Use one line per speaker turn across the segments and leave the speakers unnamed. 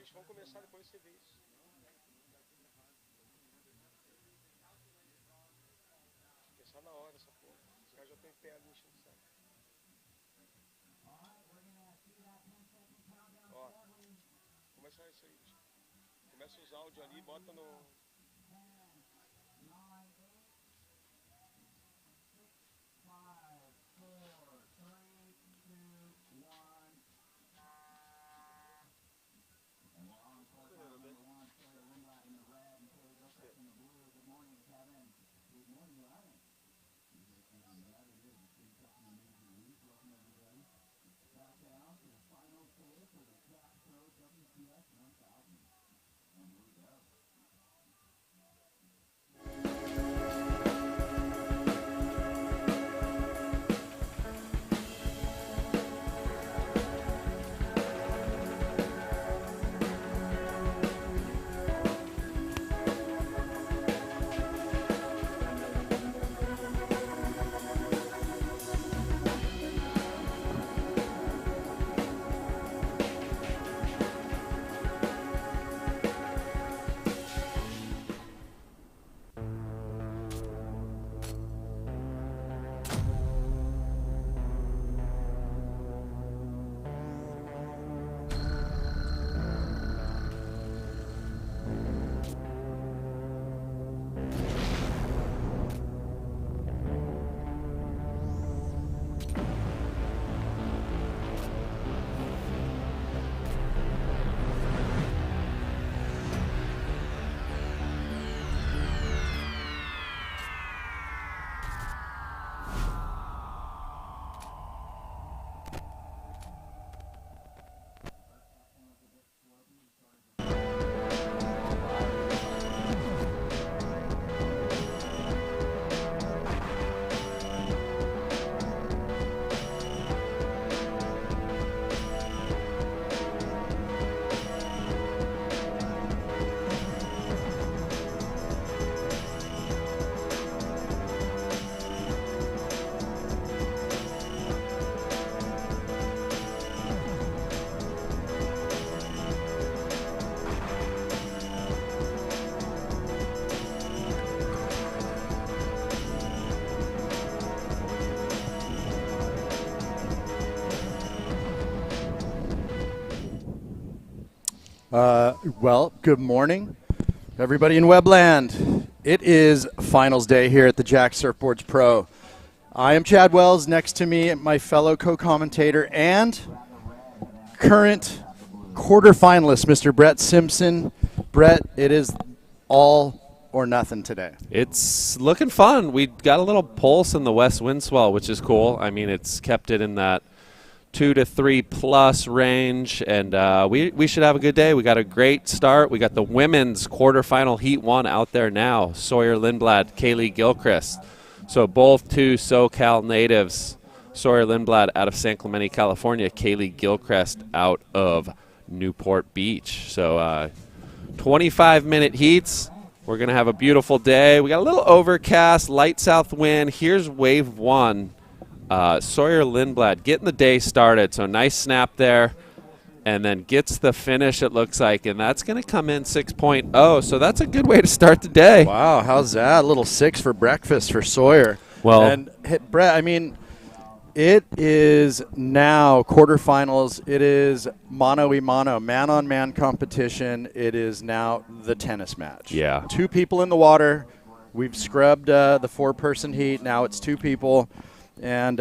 Eles vão começar, depois você vê isso. Começar na hora essa porra. Os caras já estão em pé ali enchendo o saco. Ó, começa isso aí. Começa os áudios ali, bota no.
Well, good morning, everybody in Webland. It is finals day here at the Jack Surfboards Pro. I am Chad Wells. Next to me, my fellow co-commentator and current quarterfinalist, Mr. Brett Simpson. Brett, it is all or nothing today.
It's looking fun. We got a little pulse in the west wind swell, which is cool. I mean, it's kept it in that 2 to 3 plus range, and we should have a good day. We got a great start. We got the women's quarterfinal heat 1 out there now. Sawyer Lindblad, Kaylee Gilchrist. So both two SoCal natives. Sawyer Lindblad out of San Clemente, California. Kaylee Gilchrist out of Newport Beach. So 25-minute heats. We're going to have a beautiful day. We got a little overcast, light south wind. Here's wave 1. Sawyer Lindblad getting the day started, so nice snap there, and then gets the finish, it looks like, and that's going to come in 6.0, so that's a good way to start the day.
Wow, how's that? A little 6 for breakfast for Sawyer.
Well,
and Brett, I mean, it is now quarterfinals. It is mano-a-mano, man-on-man competition. It is now the tennis match.
Yeah.
2 people in the water. We've scrubbed the 4-person heat. Now it's 2 people. And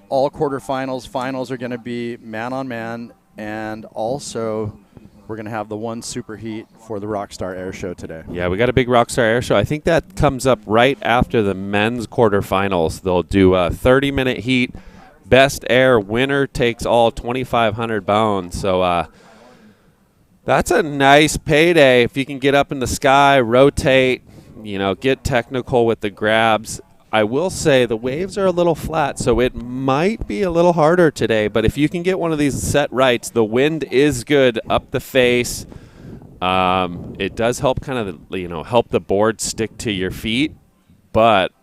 all quarterfinals, finals are going to be man-on-man, and also we're going to have the 1 super heat for the Rockstar Air Show today.
Yeah, we got a big Rockstar Air Show. I think that comes up right after the men's quarterfinals. They'll do a 30-minute heat. Best air winner takes all 2,500 bones. So that's a nice payday if you can get up in the sky, rotate, get technical with the grabs. I will say the waves are a little flat, so it might be a little harder today. But if you can get one of these set rights, the wind is good up the face. It does help kind of, help the board stick to your feet. But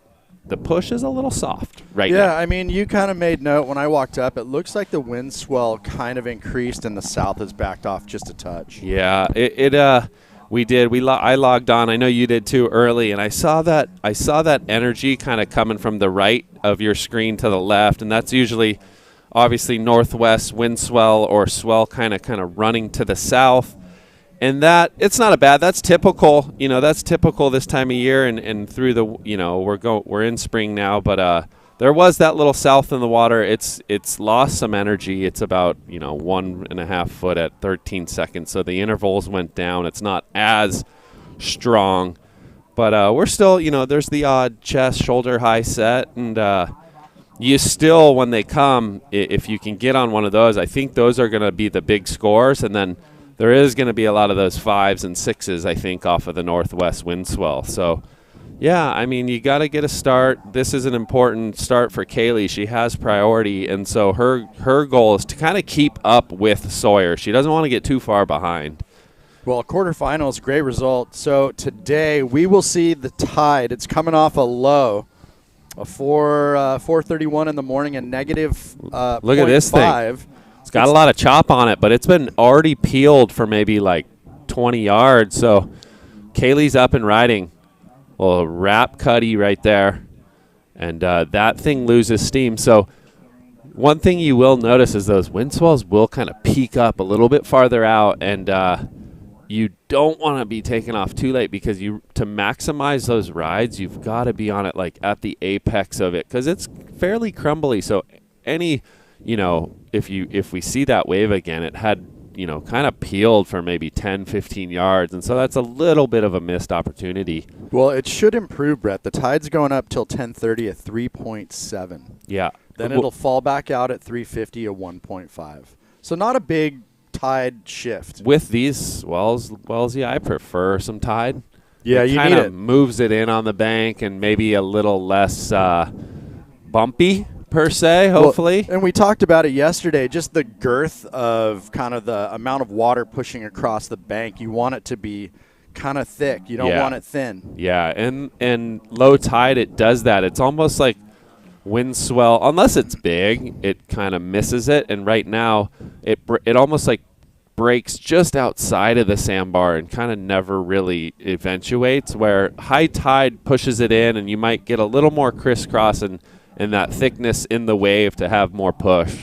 the push is a little soft right now.
Yeah, I mean, you kind of made note when I walked up. It looks like the wind swell kind of increased and the south has backed off just a touch.
Yeah, we did. I logged on. I know you did too early, and I saw that energy kind of coming from the right of your screen to the left, and that's usually obviously northwest wind swell or swell kind of running to the south. And that, it's not a bad, that's typical, that's typical this time of year and through the, we're in spring now, but there was that little south in the water. It's lost some energy. It's about, 1.5 foot at 13 seconds. So the intervals went down. It's not as strong, but we're still, there's the odd chest, shoulder high set. And you still, when they come, if you can get on one of those, I think those are going to be the big scores. And then there is going to be a lot of those 5s and 6s, I think, off of the northwest wind swell. So, yeah, I mean, you got to get a start. This is an important start for Kaylee. She has priority, and so her goal is to kind of keep up with Sawyer. She doesn't want to get too far behind.
Well, quarterfinals, great result. So today we will see the tide. It's coming off a low, a 4:31 in the morning, and negative
Look at this
0.5.
thing. It's got a lot of chop on it, but it's been already peeled for maybe like 20 yards. So Kaylee's up and riding. Well, wrap cutty right there. And that thing loses steam. So one thing you will notice is those wind swells will kind of peak up a little bit farther out. And you don't want to be taken off too late because to maximize those rides, you've got to be on it like at the apex of it because it's fairly crumbly. So if we see that wave again, it had, kind of peeled for maybe 10, 15 yards. And so that's a little bit of a missed opportunity.
Well, it should improve, Brett. The tide's going up till 10:30 at 3.7.
Yeah.
Then it'll fall back out at 3:50 at 1.5. So not a big tide shift.
With these swells, yeah, I prefer some tide.
Yeah,
it
you
kind
need
of
it.
moves it in on the bank and maybe a little less bumpy per se, hopefully.
Well, and we talked about it yesterday, just the girth of kind of the amount of water pushing across the bank. You want it to be kind of thick. You don't want it thin.
Yeah, and low tide, it does that. It's almost like wind swell, unless it's big, it kind of misses it. And right now, it almost like breaks just outside of the sandbar and kind of never really eventuates, where high tide pushes it in and you might get a little more crisscross and that thickness in the wave to have more push.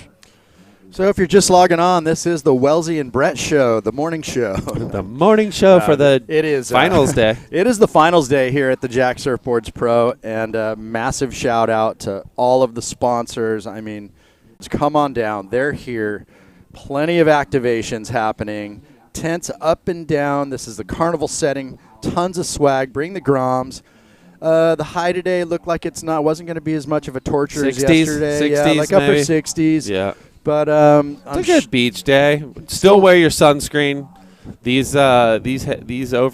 So if you're just logging on, this is the Wellesley and Brett show, the morning show.
The morning show for the finals day.
It is the finals day here at the Jack Surfboards Pro, and a massive shout out to all of the sponsors. I mean, come on down. They're here. Plenty of activations happening. Tents up and down. This is the carnival setting. Tons of swag. Bring the Groms. The high today looked like wasn't going to be as much of a torture as yesterday.
60s,
yeah, like upper
maybe.
60s.
Yeah.
But
it's a good beach day. Still wear your sunscreen. These little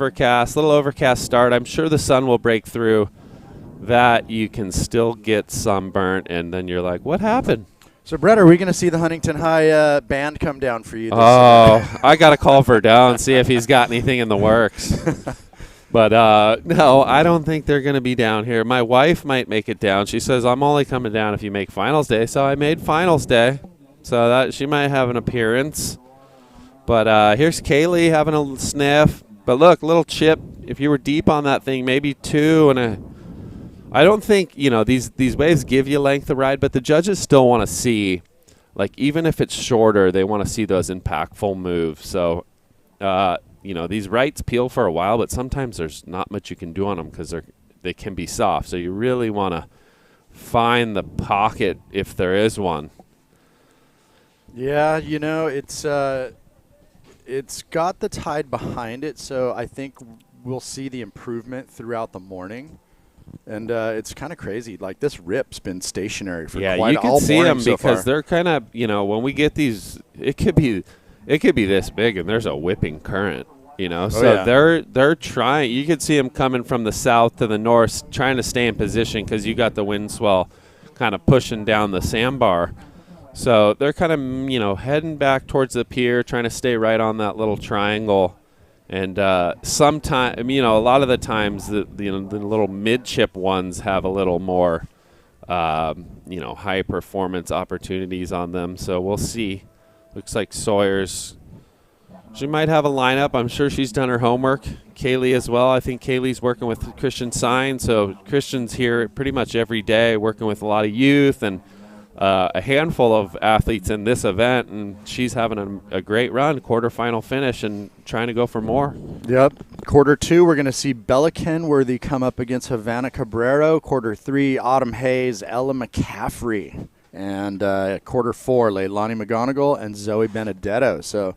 overcast start. I'm sure the sun will break through. That you can still get sunburnt, and then you're like, what happened?
So, Brett, are we going to see the Huntington High band come down for you this
I got to call Verdell and see if he's got anything in the works. But, no, I don't think they're going to be down here. My wife might make it down. She says, I'm only coming down if you make finals day. So I made finals day. So that she might have an appearance. But here's Kaylee having a little sniff. But look, little chip. If you were deep on that thing, maybe 2 and a. I don't think, these waves give you length of ride, but the judges still want to see, like, even if it's shorter, they want to see those impactful moves. So, these rights peel for a while, but sometimes there's not much you can do on them because they can be soft. So you really want to find the pocket if there is one.
Yeah, it's got the tide behind it, so I think we'll see the improvement throughout the morning. And it's kind of crazy. Like, this rip's been stationary for
quite
you can see them
because
far.
They're kind of, when we get these, it could be this big and there's a whipping current, they're trying. You could see them coming from the south to the north, trying to stay in position because you got the wind swell kind of pushing down the sandbar. So they're kind of, heading back towards the pier, trying to stay right on that little triangle. And sometimes, you know, a lot of the times the little mid-chip ones have a little more, you know, high performance opportunities on them. So we'll see. Looks like Sawyer's. She might have a lineup. I'm sure she's done her homework. Kaylee as well. I think Kaylee's working with Christian Sign. So Christian's here pretty much every day working with a lot of youth and a handful of athletes in this event. And she's having a great run, quarterfinal finish, and trying to go for more.
Yep. Quarter 2, we're going to see Bella Kenworthy come up against Havana Cabrero. Quarter 3, Autumn Hayes, Ella McCaffrey. And quarter 4, Leilani McGonigal and Zoe Benedetto. So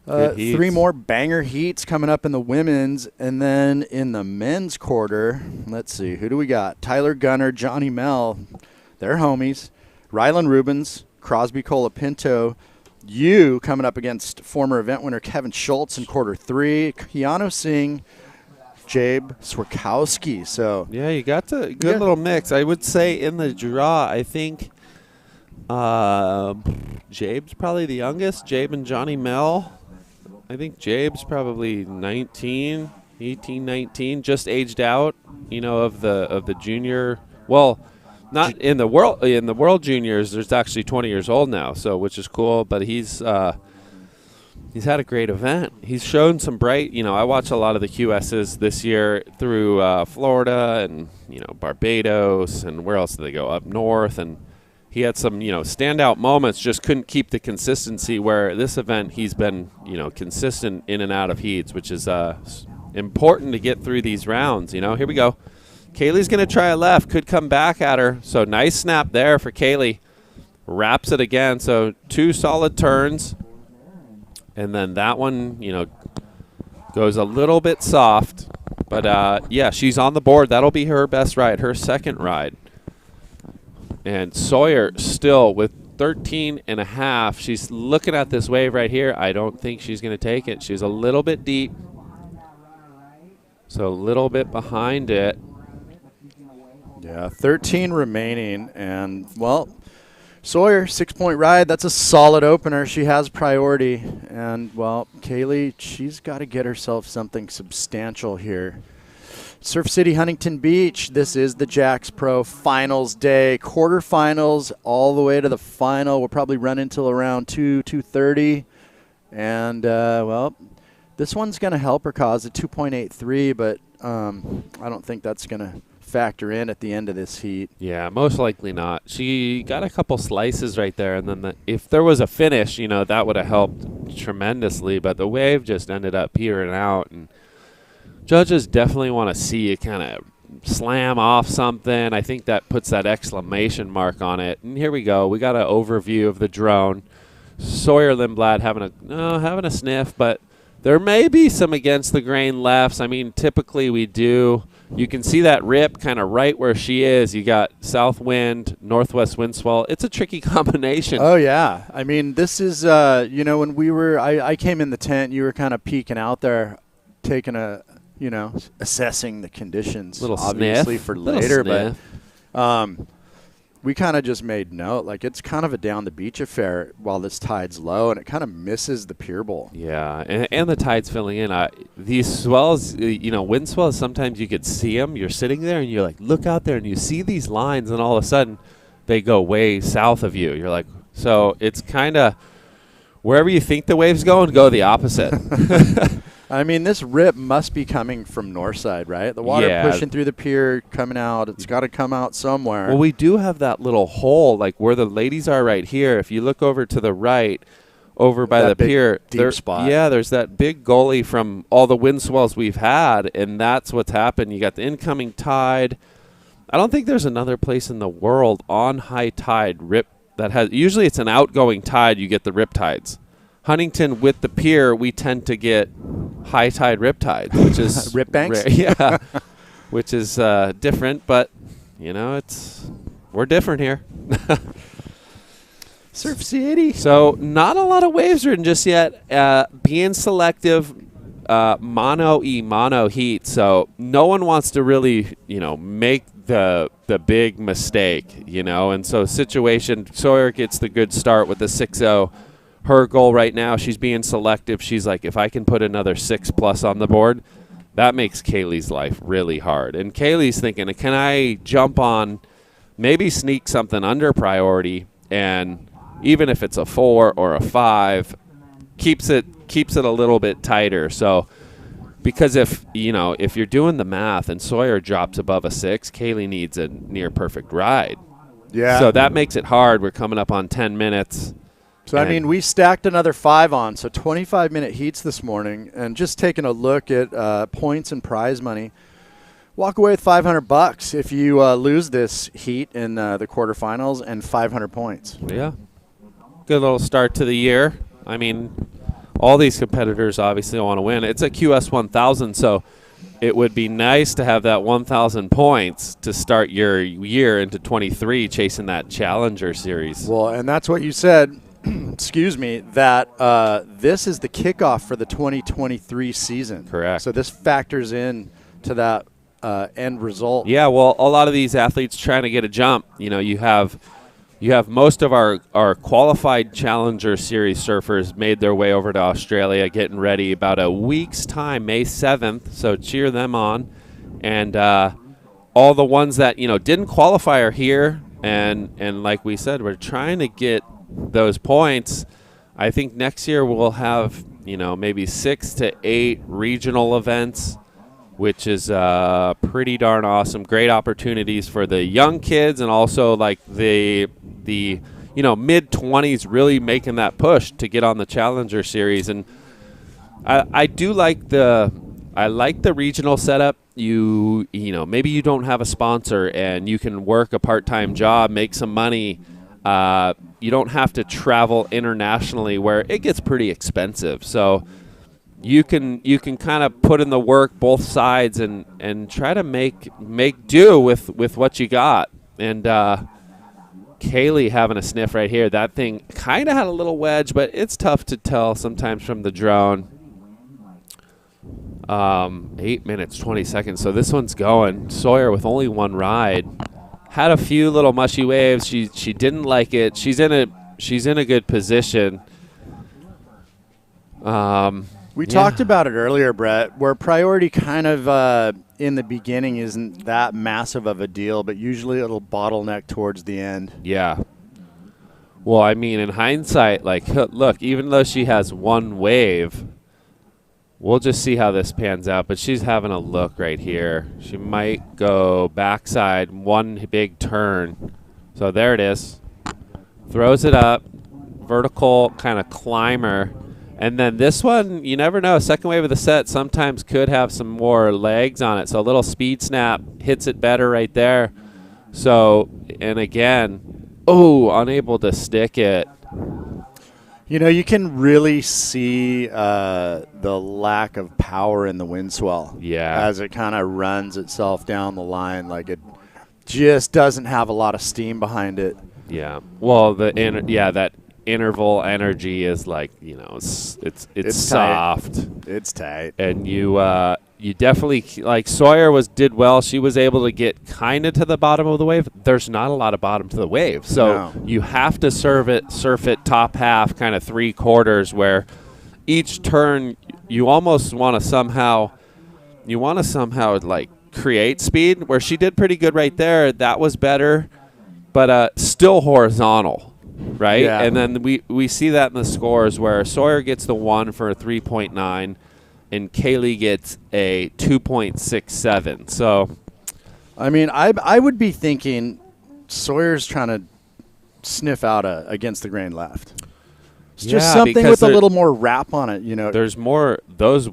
3 more banger heats coming up in the women's. And then in the men's quarter, let's see, who do we got? Tyler Gunner, Johnny Mell, they're homies. Rylan Rubens, Crosby Colapinto. You coming up against former event winner Kevin Schultz in quarter 3. Keanu Singh, Jabe Swierkowski. So
yeah, you got the good little mix. I would say in the draw, I think Jabe's probably the youngest. Jabe and Johnny Mell. I think Jabe's probably 18, 19, just aged out, you know, of the junior. Well, not in the world juniors. There's actually 20 years old now, so which is cool. But he's had a great event. He's shown some bright. You know, I watch a lot of the QSs this year through Florida and, you know, Barbados, and where else did they go? Up north, and he had some, you know, standout moments. Just couldn't keep the consistency. Where this event, he's been, you know, consistent in and out of heats, which is important to get through these rounds. You know, here we go. Kaylee's going to try a left. Could come back at her. So nice snap there for Kaylee. Wraps it again. So 2 solid turns. And then that one, you know, goes a little bit soft. But, yeah, she's on the board. That'll be her best ride, her second ride. And Sawyer still with 13.5. She's looking at this wave right here. I don't think she's going to take it. She's a little bit deep. So a little bit behind it.
Yeah, 13 remaining, and, well, Sawyer, 6-point ride. That's a solid opener. She has priority, and, well, Kaylee, she's got to get herself something substantial here. Surf City, Huntington Beach, this is the Jax Pro Finals Day. Quarterfinals all the way to the final. We'll probably run until around 2:30, and, well, this one's going to help her cause a 2.83, but I don't think that's going to factor in at the end of this heat.
Yeah, most likely not. She got a couple slices right there, and then if there was a finish, you know, that would have helped tremendously, but the wave just ended up petering out, and judges definitely want to see you kind of slam off something. I think that puts that exclamation mark on it. And here we go. We got an overview of the drone. Sawyer Lindblad having a sniff, but there may be some against the grain lefts. I mean, typically we do. You can see that rip kind of right where she is. You got south wind, northwest wind swell. It's a tricky combination.
Oh, yeah. I mean, this is, you know, when I came in the tent, you were kind of peeking out there, taking assessing the conditions.
Little
obviously
sniff.
for
Little
later.
sniff.
But we kind of just made note. Like, it's kind of a down the beach affair while this tide's low, and it kind of misses the pier bowl.
Yeah, and the tide's filling in. These swells, you know, wind swells, sometimes you could see them. You're sitting there, and you're like, look out there, and you see these lines, and all of a sudden they go way south of you. You're like, so it's kind of wherever you think the wave's going, go the opposite.
I mean, this rip must be coming from north side, right? The water pushing through the pier, coming out. It's got to come out somewhere.
Well, we do have that little hole, like where the ladies are right here. If you look over to the right, over by the pier,
deep spot.
Yeah, there's that big gully from all the wind swells we've had, and that's what's happened. You got the incoming tide. I don't think there's another place in the world on high tide rip that has. Usually it's an outgoing tide, you get the rip tides. Huntington with the pier, we tend to get high tide rip tides, which is
rip banks.
Yeah, which is different, but you know, we're different here.
Surf City.
So not a lot of waves written just yet. Being selective, mono heat. So no one wants to really, you know, make the big mistake, you know. And so situation, Sawyer gets the good start with the 6-0. her goal right now, she's being selective. She's like, if I can put another 6+ on the board, that makes Kaylee's life really hard. And Kaylee's thinking, can I jump on, maybe sneak something under priority, and even if it's a 4 or a 5, keeps it a little bit tighter. So because if you're doing the math and Sawyer drops above a 6, Kaylee needs a near perfect ride.
Yeah.
So that makes it hard. We're coming up on 10 minutes.
So, I mean, we stacked another 5 on, so 25-minute heats this morning, and just taking a look at points and prize money. Walk away with $500 if you lose this heat in the quarterfinals, and 500 points.
Yeah. Good little start to the year. I mean, all these competitors obviously want to win. It's a QS 1000, so it would be nice to have that 1,000 points to start your year into 23 chasing that Challenger Series.
Well, and that's what you said. Excuse me, that this is the kickoff for the 2023 season.
Correct.
So this factors in to that end result.
Yeah, well, a lot of these athletes trying to get a jump. You have most of our qualified Challenger Series surfers made their way over to Australia, getting ready about a week's time, May 7th. So cheer them on, and all the ones that didn't qualify are here, and like we said, we're trying to get those points. I think next year we'll have maybe 6 to 8 regional events, which is pretty darn awesome. Great opportunities for the young kids, and also like the mid-20s really making that push to get on the Challenger Series. And I do like the regional setup. Maybe you don't have a sponsor and you can work a part-time job, make some money. You don't have to travel internationally where it gets pretty expensive. So you can kind of put in the work both sides and try to make do with what you got. And Kaylee having a sniff right here. That thing kind of had a little wedge, but it's tough to tell sometimes from the drone. 8 minutes, 20 seconds. So this one's going. Sawyer with only one ride. Had a few little mushy waves. She didn't like it. She's in a good position.
We talked about it earlier, Brett, where priority kind of in the beginning isn't that massive of a deal, but usually it'll bottleneck towards the end.
Yeah. Well, I mean, in hindsight, like, look, even though she has one wave, we'll just see how this pans out. But she's having a look right here. She might go backside, one big turn. So there it is. Throws it up. Vertical kind of climber. And then this one, you never know. Second wave of the set sometimes could have some more legs on it. So a little speed snap hits it better right there. So, and again, unable to stick it.
You can really see the lack of power in the wind swell.
Yeah.
As it kind of runs itself down the line. Like it just doesn't have a lot of steam behind it.
Yeah. Well, that interval energy is like, it's soft.
Tight. It's tight.
And you definitely, like Sawyer did well. She was able to get kind of to the bottom of the wave. There's not a lot of bottom to the wave. So you have to surf it top half, kind of 3/4, where each turn you almost want to somehow like create speed, where she did pretty good right there. That was better, but still horizontal. Right?
Yeah.
And then we see that in the scores where Sawyer gets the 1 for a 3.9 and Kaylee gets a 2.67. So,
I mean, I would be thinking Sawyer's trying to sniff out against the grain left. It's just something with a little more wrap on it,
There's more, those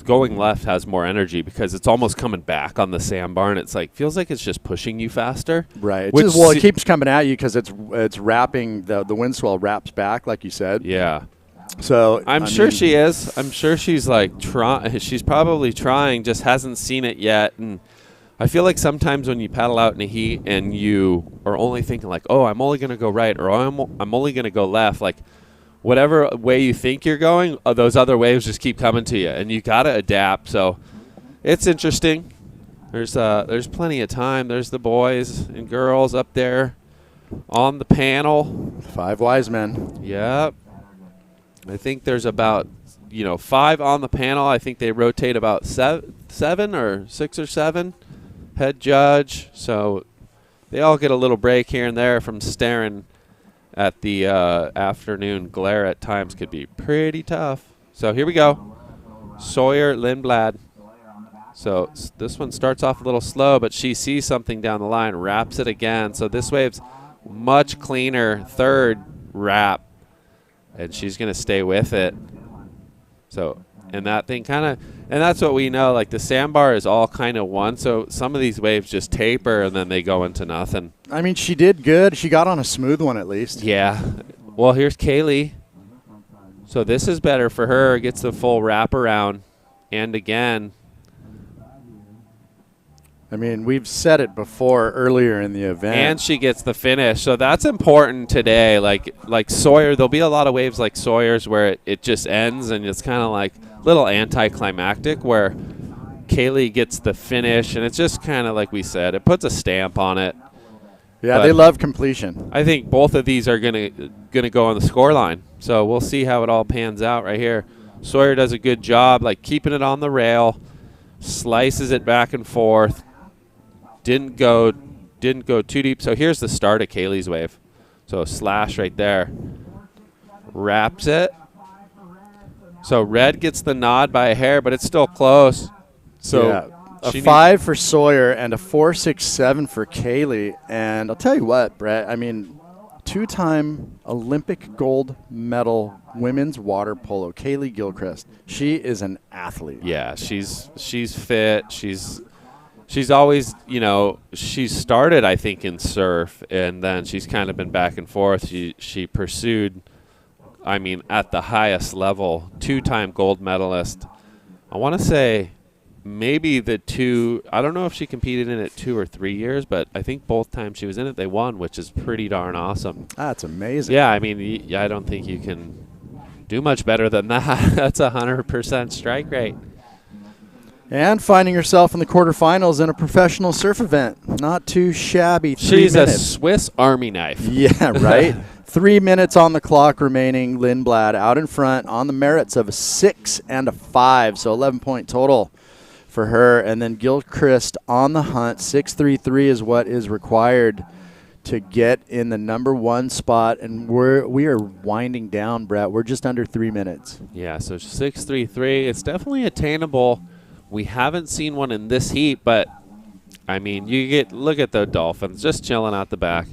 going left has more energy because it's almost coming back on the sandbar, and it's like feels like it's just pushing you faster.
Right. It keeps coming at you because it's wrapping, the wind swell wraps back, like you said.
Yeah.
So
I'm sure she is. I'm sure she's like she's probably trying, just hasn't seen it yet. And I feel like sometimes when you paddle out in a heat and you are only thinking like, oh, I'm only going to go right, or I'm only going to go left, like whatever way you think you're going, those other waves just keep coming to you, and you got to adapt. So it's interesting. There's plenty of time. There's the boys and girls up there on the panel.
5 wise men.
Yep. I think there's about 5 on the panel. I think they rotate about 7 or 6 or 7 head judge. So they all get a little break here and there from staring at the afternoon glare at times. Could be pretty tough. So here we go. Sawyer Lindblad. So this one starts off a little slow, but she sees something down the line, wraps it again. So this wave's much cleaner third wrap, and she's going to stay with it. So, and that thing and that's what we know, like the sandbar is all kind of one, so some of these waves just taper and then they go into nothing.
I mean, she did good. She got on a smooth one at least.
Yeah. Well, here's Kaylee. So this is better for her. Gets the full wraparound. And again.
I mean, we've said it before earlier in the event.
And she gets the finish. So that's important today. Like Sawyer, there'll be a lot of waves like Sawyer's where it just ends and it's kind of like a little anticlimactic, where Kaylee gets the finish. And it's just kind of like we said, it puts a stamp on it.
Yeah,
But
they love completion.
I think both of these are gonna go on the score line. So we'll see how it all pans out right here. Sawyer does a good job, like keeping it on the rail, slices it back and forth. Didn't go too deep. So here's the start of Kaylee's wave. So slash right there. Wraps it. So red gets the nod by a hair, but it's still close. So
yeah. A 5 for Sawyer and a 4.67 for Kaylee. And I'll tell you what, Brett, I mean, 2-time Olympic gold medal women's water polo, Kaylee Gilchrist. She is an athlete.
Yeah, she's fit. She's always, she's started, I think, in surf, and then she's kind of been back and forth. She pursued, I mean, at the highest level, 2-time gold medalist. I want to say maybe I don't know if she competed in it 2 or 3 years, but I think both times she was in it, they won, which is pretty darn awesome.
That's amazing.
Yeah, I mean, I don't think you can do much better than that. That's 100% strike rate.
And finding herself in the quarterfinals in a professional surf event. Not too shabby.
She's
3 minutes.
a Swiss Army knife.
Yeah, right? 3 minutes on the clock remaining. Lindblad out in front on the merits of a 6 and a 5. So 11-point total for her. And then Gilchrist on the hunt. 6.33 is what is required to get in the number 1 spot. And we are winding down, Brett. We're just under 3 minutes.
Yeah, so 6.33. It's definitely attainable. We haven't seen one in this heat, but I mean, look at the Dolphins just chilling out the back.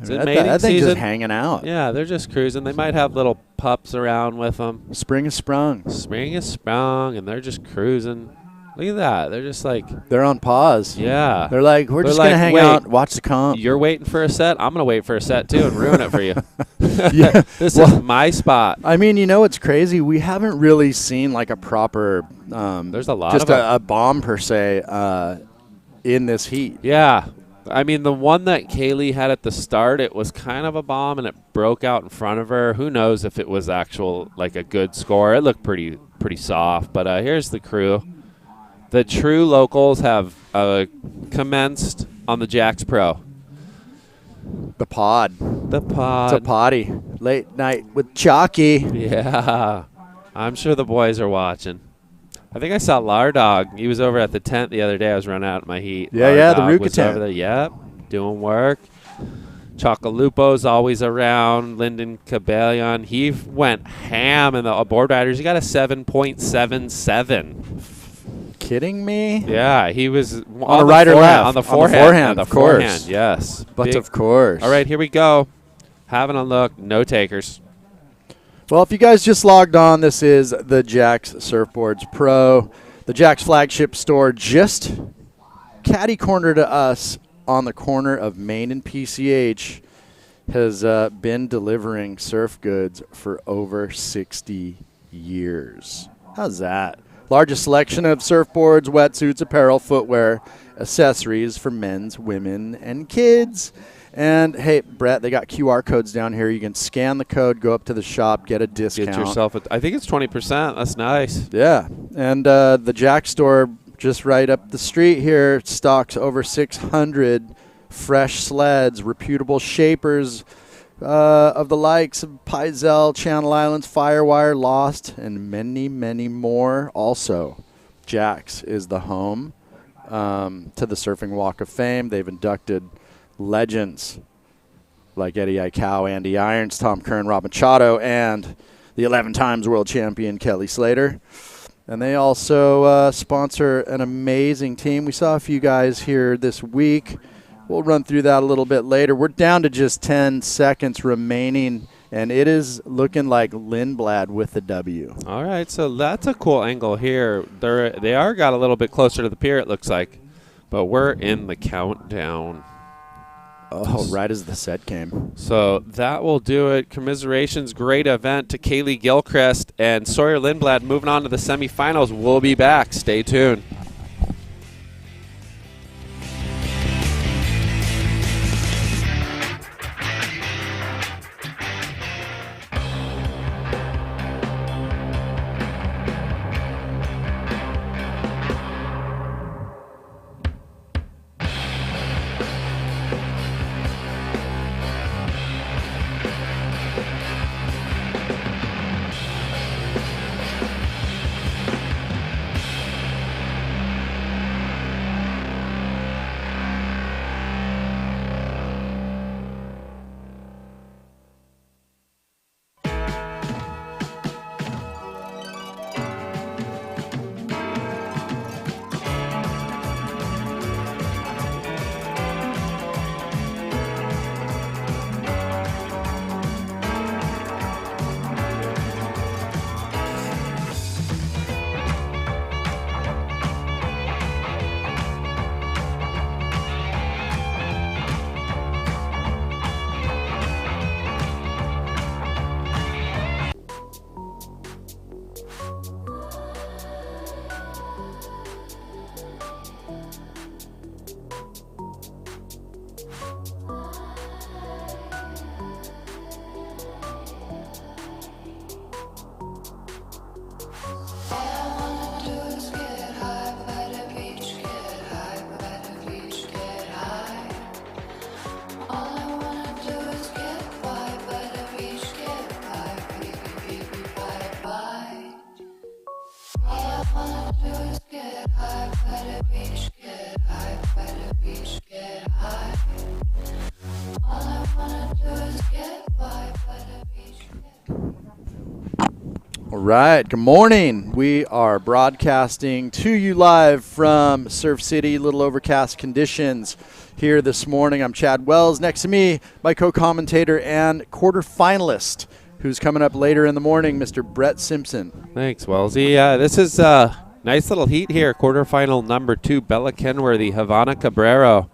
It's mating
that thing's
season.
just hanging out.
Yeah, they're just cruising. They might have little pups around with them.
Spring is sprung.
Spring is sprung, and they're just cruising. Look at that. They're just like.
They're on pause.
Yeah.
They're like, we're just going to hang out, watch the comp.
You're waiting for a set? I'm going to wait for a set, too, and ruin it for you.
Yeah.
This is my spot.
I mean, what's crazy? We haven't really seen like a proper,
there's a lot
just
of them.
a bomb per se in this heat.
Yeah. I mean, the one that Kaylee had at the start, it was kind of a bomb, and it broke out in front of her. Who knows if it was like a good score. It looked pretty soft. But here's the crew. The true locals have commenced on the Jax Pro.
The pod. It's a potty. Late night with Chalky.
Yeah. I'm sure the boys are watching. I think I saw Lardog. He was over at the tent the other day. I was running out in my heat.
Yeah, the
Lardog
Ruka
was
tent.
over there. Yep, doing work. Chocalupo's always around. Lyndon Cabellion. He went ham in the board riders. He got a 7.77.
Kidding me?
Yeah, he was
on the right or left?
On the forehand,
of course.
Yes.
But of course.
All right, here we go. Having a look. No takers.
Well, if you guys just logged on, this is the Jax Surfboards Pro. The Jax flagship store just catty corner to us on the corner of Main and PCH has been delivering surf goods for over 60 years. How's that? Largest selection of surfboards, wetsuits, apparel, footwear, accessories for men's, women, and kids. And, hey, Brett, they got QR codes down here. You can scan the code, go up to the shop, get a discount.
Get yourself I think it's 20%. That's nice.
Yeah. And the Jack store just right up the street here stocks over 600 fresh sleds, reputable shapers, of the likes of Pizell, Channel Islands, Firewire, Lost, and many, many more. Also, Jax is the home to the Surfing Walk of Fame. They've inducted legends like Eddie Aikau, Andy Irons, Tom Curran, Rob Machado, and the 11 times world champion Kelly Slater. And they also sponsor an amazing team. We saw a few guys here this week. We'll run through that a little bit later. We're down to just 10 seconds remaining, and it is looking like Lindblad with the W.
All right, so that's a cool angle here. They are got a little bit closer to the pier, it looks like, but we're in the countdown.
Oh, right as the set came.
So that will do it. Commiserations, great event to Kaylee Gilchrist and Sawyer Lindblad moving on to the semifinals. We'll be back. Stay tuned.
All right, good morning. We are broadcasting to you live from Surf City, little overcast conditions here this morning. I'm Chad Wells. Next to me, my co-commentator and quarterfinalist, who's coming up later in the morning, Mr. Brett Simpson.
Thanks, Wellsy. This is a nice little heat here. Quarterfinal number 2, Bella Kenworthy, Havana Cabrero.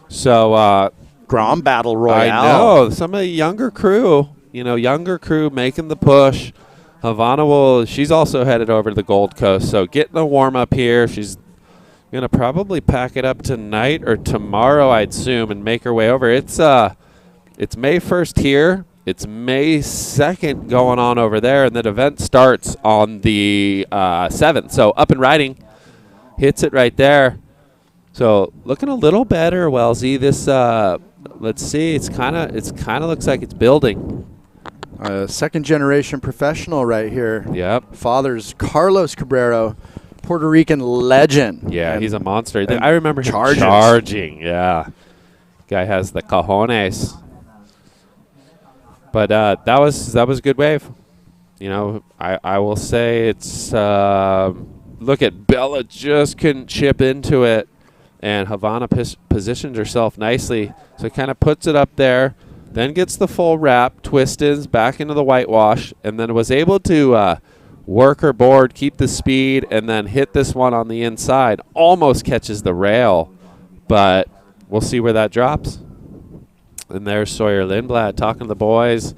So,
Grom Battle Royale.
I know. Some of the younger crew, making the push. Havana she's also headed over to the Gold Coast. So getting a warm-up here. She's going to probably pack it up tonight or tomorrow, I'd assume, and make her way over. It's May 1st here. It's May 2nd going on over there, and the event starts on the 7th. So up and riding, hits it right there. So looking a little better, Wellesley. This, let's see, it's kind of looks like it's building.
Second-generation professional right here.
Yep.
Father's Carlos Cabrero, Puerto Rican legend.
Yeah, he's a monster. I remember him
charges.
Charging. Yeah, guy has the cojones. But that was a good wave. I will say it's look at Bella just couldn't chip into it, and Havana positioned herself nicely, so it kind of puts it up there. Then gets the full wrap, twisteds back into the whitewash, and then was able to work her board, keep the speed, and then hit this one on the inside. Almost catches the rail, but we'll see where that drops. And there's Sawyer Lindblad talking to the boys.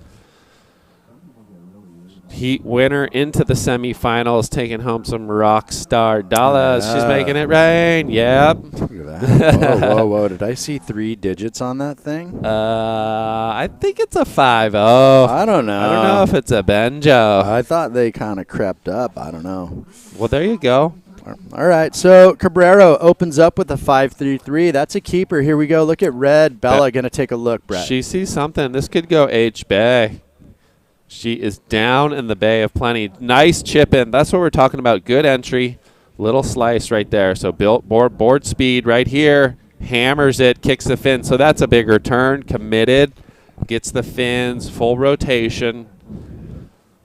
Heat winner into the semifinals, taking home some Rockstar dollars. She's making it rain. Yep.
Look at that. Whoa. Did I see 3 digits on that thing?
I think it's a 5-0.
I don't know.
I don't know if it's a banjo.
I thought they kind of crept up. I don't know.
Well, there you go.
All right, so Cabrero opens up with a 5-3-3. That's a keeper. Here we go. Look at red. Bella going to take a look, Brett.
She sees something. This could go H-Bay. She is down in the bay of plenty. Nice chip in. That's what we're talking about. Good entry. Little slice right there. So board speed right here. Hammers it, kicks the fin. So that's a bigger turn. Committed. Gets the fins. Full rotation.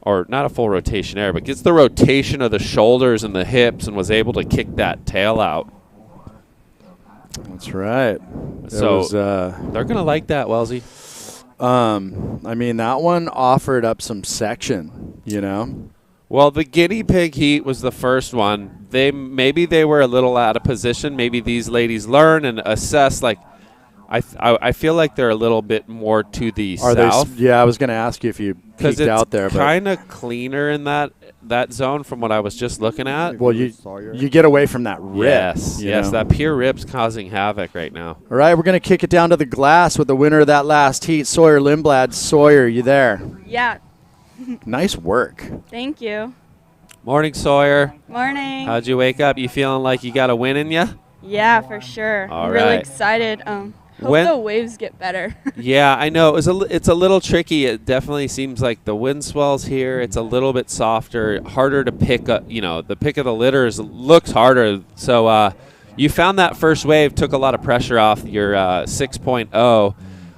Or not a full rotation air, but gets the rotation of the shoulders and the hips and was able to kick that tail out.
That's right.
So they're going to like that, Wellesley.
I mean, that one offered up some section, you know?
Well, the guinea pig heat was the first one. Maybe they were a little out of position. Maybe these ladies learn and assess, like, I feel like they're a little bit more to the south.
Yeah, I was going to ask you if you peeked out there.
Because it's kind of cleaner in that zone from what I was just looking at.
Well, you get away from that rip.
Yes,
know?
that pure rip's causing havoc right now.
All right, we're going to kick it down to the glass with the winner of that last heat, Sawyer Lindblad. Sawyer, you there?
Yeah.
Nice work.
Thank you.
Morning, Sawyer.
Morning.
How'd you wake up? You feeling like you got a win in you?
Yeah, for sure.
All
I'm really
right.
excited. Hope the waves get better.
Yeah, I know. It's a little tricky. It definitely seems like the wind swells here. It's a little bit softer, harder to pick up. You know, the pick of the litters looks harder. So you found that first wave took a lot of pressure off your 6.0.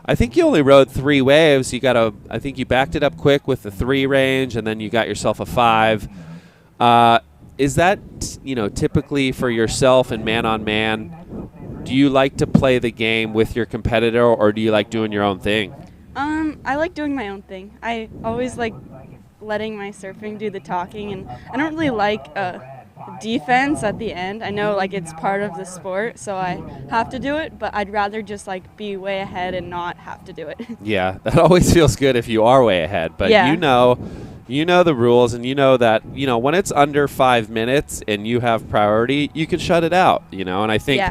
I think you only rode 3 waves. I think you backed it up quick with the 3 range, and then you got yourself a 5. Is that typically for yourself and man-on-man? Do you like to play the game with your competitor, or do you like doing your own thing?
I like doing my own thing. I always like letting my surfing do the talking, and I don't really like defense at the end. I know like it's part of the sport, so I have to do it, but I'd rather just like be way ahead and not have to do it.
Yeah, that always feels good if you are way ahead, but
yeah.
You know the rules, and you know that, when it's under 5 minutes and you have priority, you can shut it out, and I think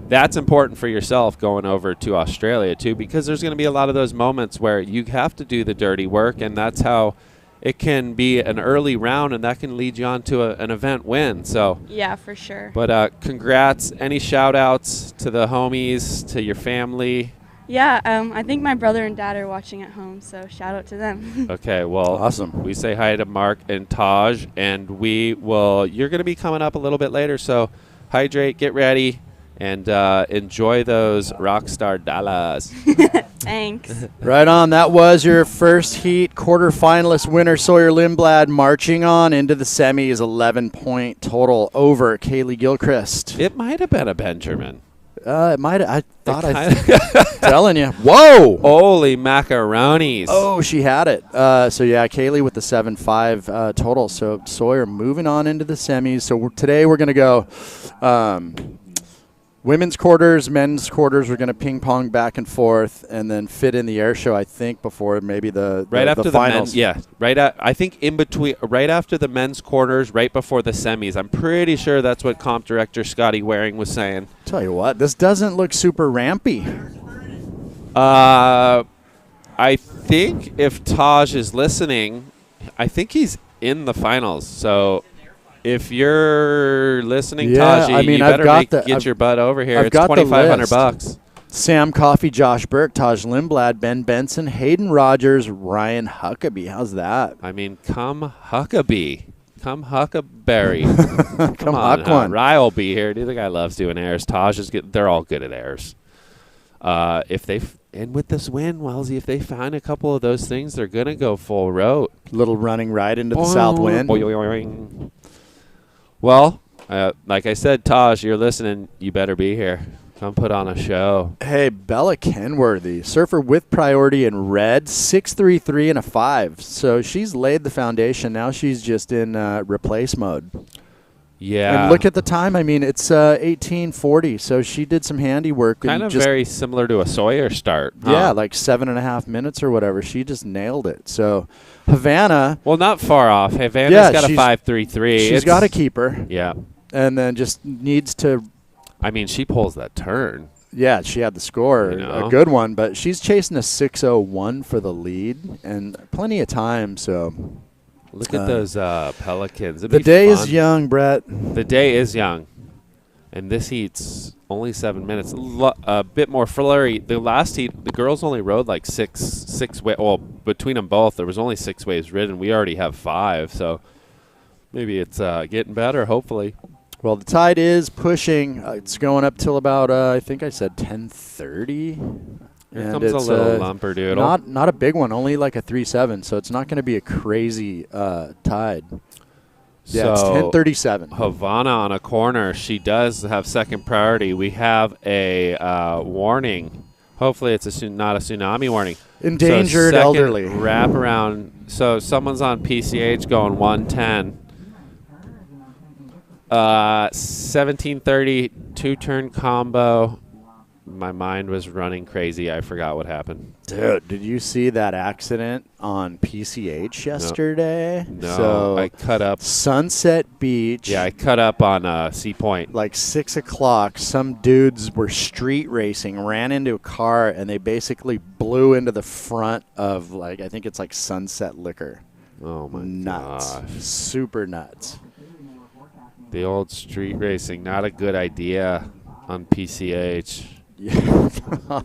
that's important for yourself going over to Australia too, because there's going to be a lot of those moments where you have to do the dirty work, and that's how it can be an early round, and that can lead you on to an event win. So
yeah, for sure.
But congrats. Any shout outs to the homies, to your family?
Yeah, I think my brother and dad are watching at home, so shout out to them.
Okay, well,
awesome.
We say hi to Mark and Taj, and you're going to be coming up a little bit later, so hydrate, get ready, and enjoy those Rockstar dollars.
Thanks.
Right on. That was your first heat quarterfinalist winner, Sawyer Lindblad, marching on into the semis, 11-point total over Kaylee Gilchrist.
It might have been a Benjamin.
It might. I thought telling you. Whoa!
Holy macaronis!
Oh, she had it. So yeah, Kaylee with the 7-5 total. So Sawyer moving on into the semis. So today we're gonna go women's quarters, men's quarters. We're gonna ping pong back and forth, and then fit in the air show. I think before maybe the
after
finals.
I think in between, right after the men's quarters, right before the semis. I'm pretty sure that's what comp director Scotty Waring was saying.
Tell you what, this doesn't look super rampy.
I think if Taj is listening, I think he's in the finals. So if you're listening, Taj, you better get your butt over here. It's $2,500.
Sam Coffey, Josh Burke, Taj Lindblad, Ben Benson, Hayden Rogers, Ryan Huckabee. How's that?
I mean, come Huckabee. Come Huckleberry.
Come on, one.
Rye will be here. The guy loves doing airs. Taj is good. They're all good at airs. And with this win, Wellesley, if they find a couple of those things, they're gonna go full road.
Little running right into the south wind.
Well, like I said, Taj, you're listening. You better be here. Come put on a show.
Hey, Bella Kenworthy, surfer with priority in red, 6.33 and a 5. So she's laid the foundation. Now she's just in replace mode.
Yeah.
And look at the time. I mean, it's 18:40. So she did some handiwork.
Kind of very similar to a Sawyer start. Huh?
Yeah, like 7.5 minutes or whatever. She just nailed it. So Havana.
Well, not far off. Havana's got a 5.33.
She's got a keeper.
Yeah.
And then just needs to.
I mean, she pulls that turn.
Yeah, she had the score, a good one, but she's chasing a 6.01 for the lead, and plenty of time. So
Look at those Pelicans.
The day is young, Brett.
The day is young. And this heat's only 7 minutes. A bit more flurry. The last heat, the girls only rode like six waves. Well, between them both, there was only 6 waves ridden. We already have 5, so maybe it's getting better, hopefully.
Well, the tide is pushing. It's going up till about, I think I said 10:30.
Here comes a little lumperdoodle.
Not a big one, only like a 3.7, so it's not going to be a crazy tide. Yeah, it's 10:37.
Havana on a corner. She does have second priority. We have a warning. Hopefully it's not a tsunami warning.
Endangered elderly.
Wrap around. So someone's on PCH going 110. 1730, 2-turn combo. My mind was running crazy. I forgot what happened.
Dude, did you see that accident on PCH yesterday?
No,
so
I cut up.
Sunset Beach.
Yeah, I cut up on Sea Point.
Like 6 o'clock, some dudes were street racing, ran into a car, and they basically blew into the front of, like, I think it's like Sunset Liquor.
Oh, my
nuts.
gosh.
Super nuts.
The old street racing, not a good idea on PCH.
Yeah.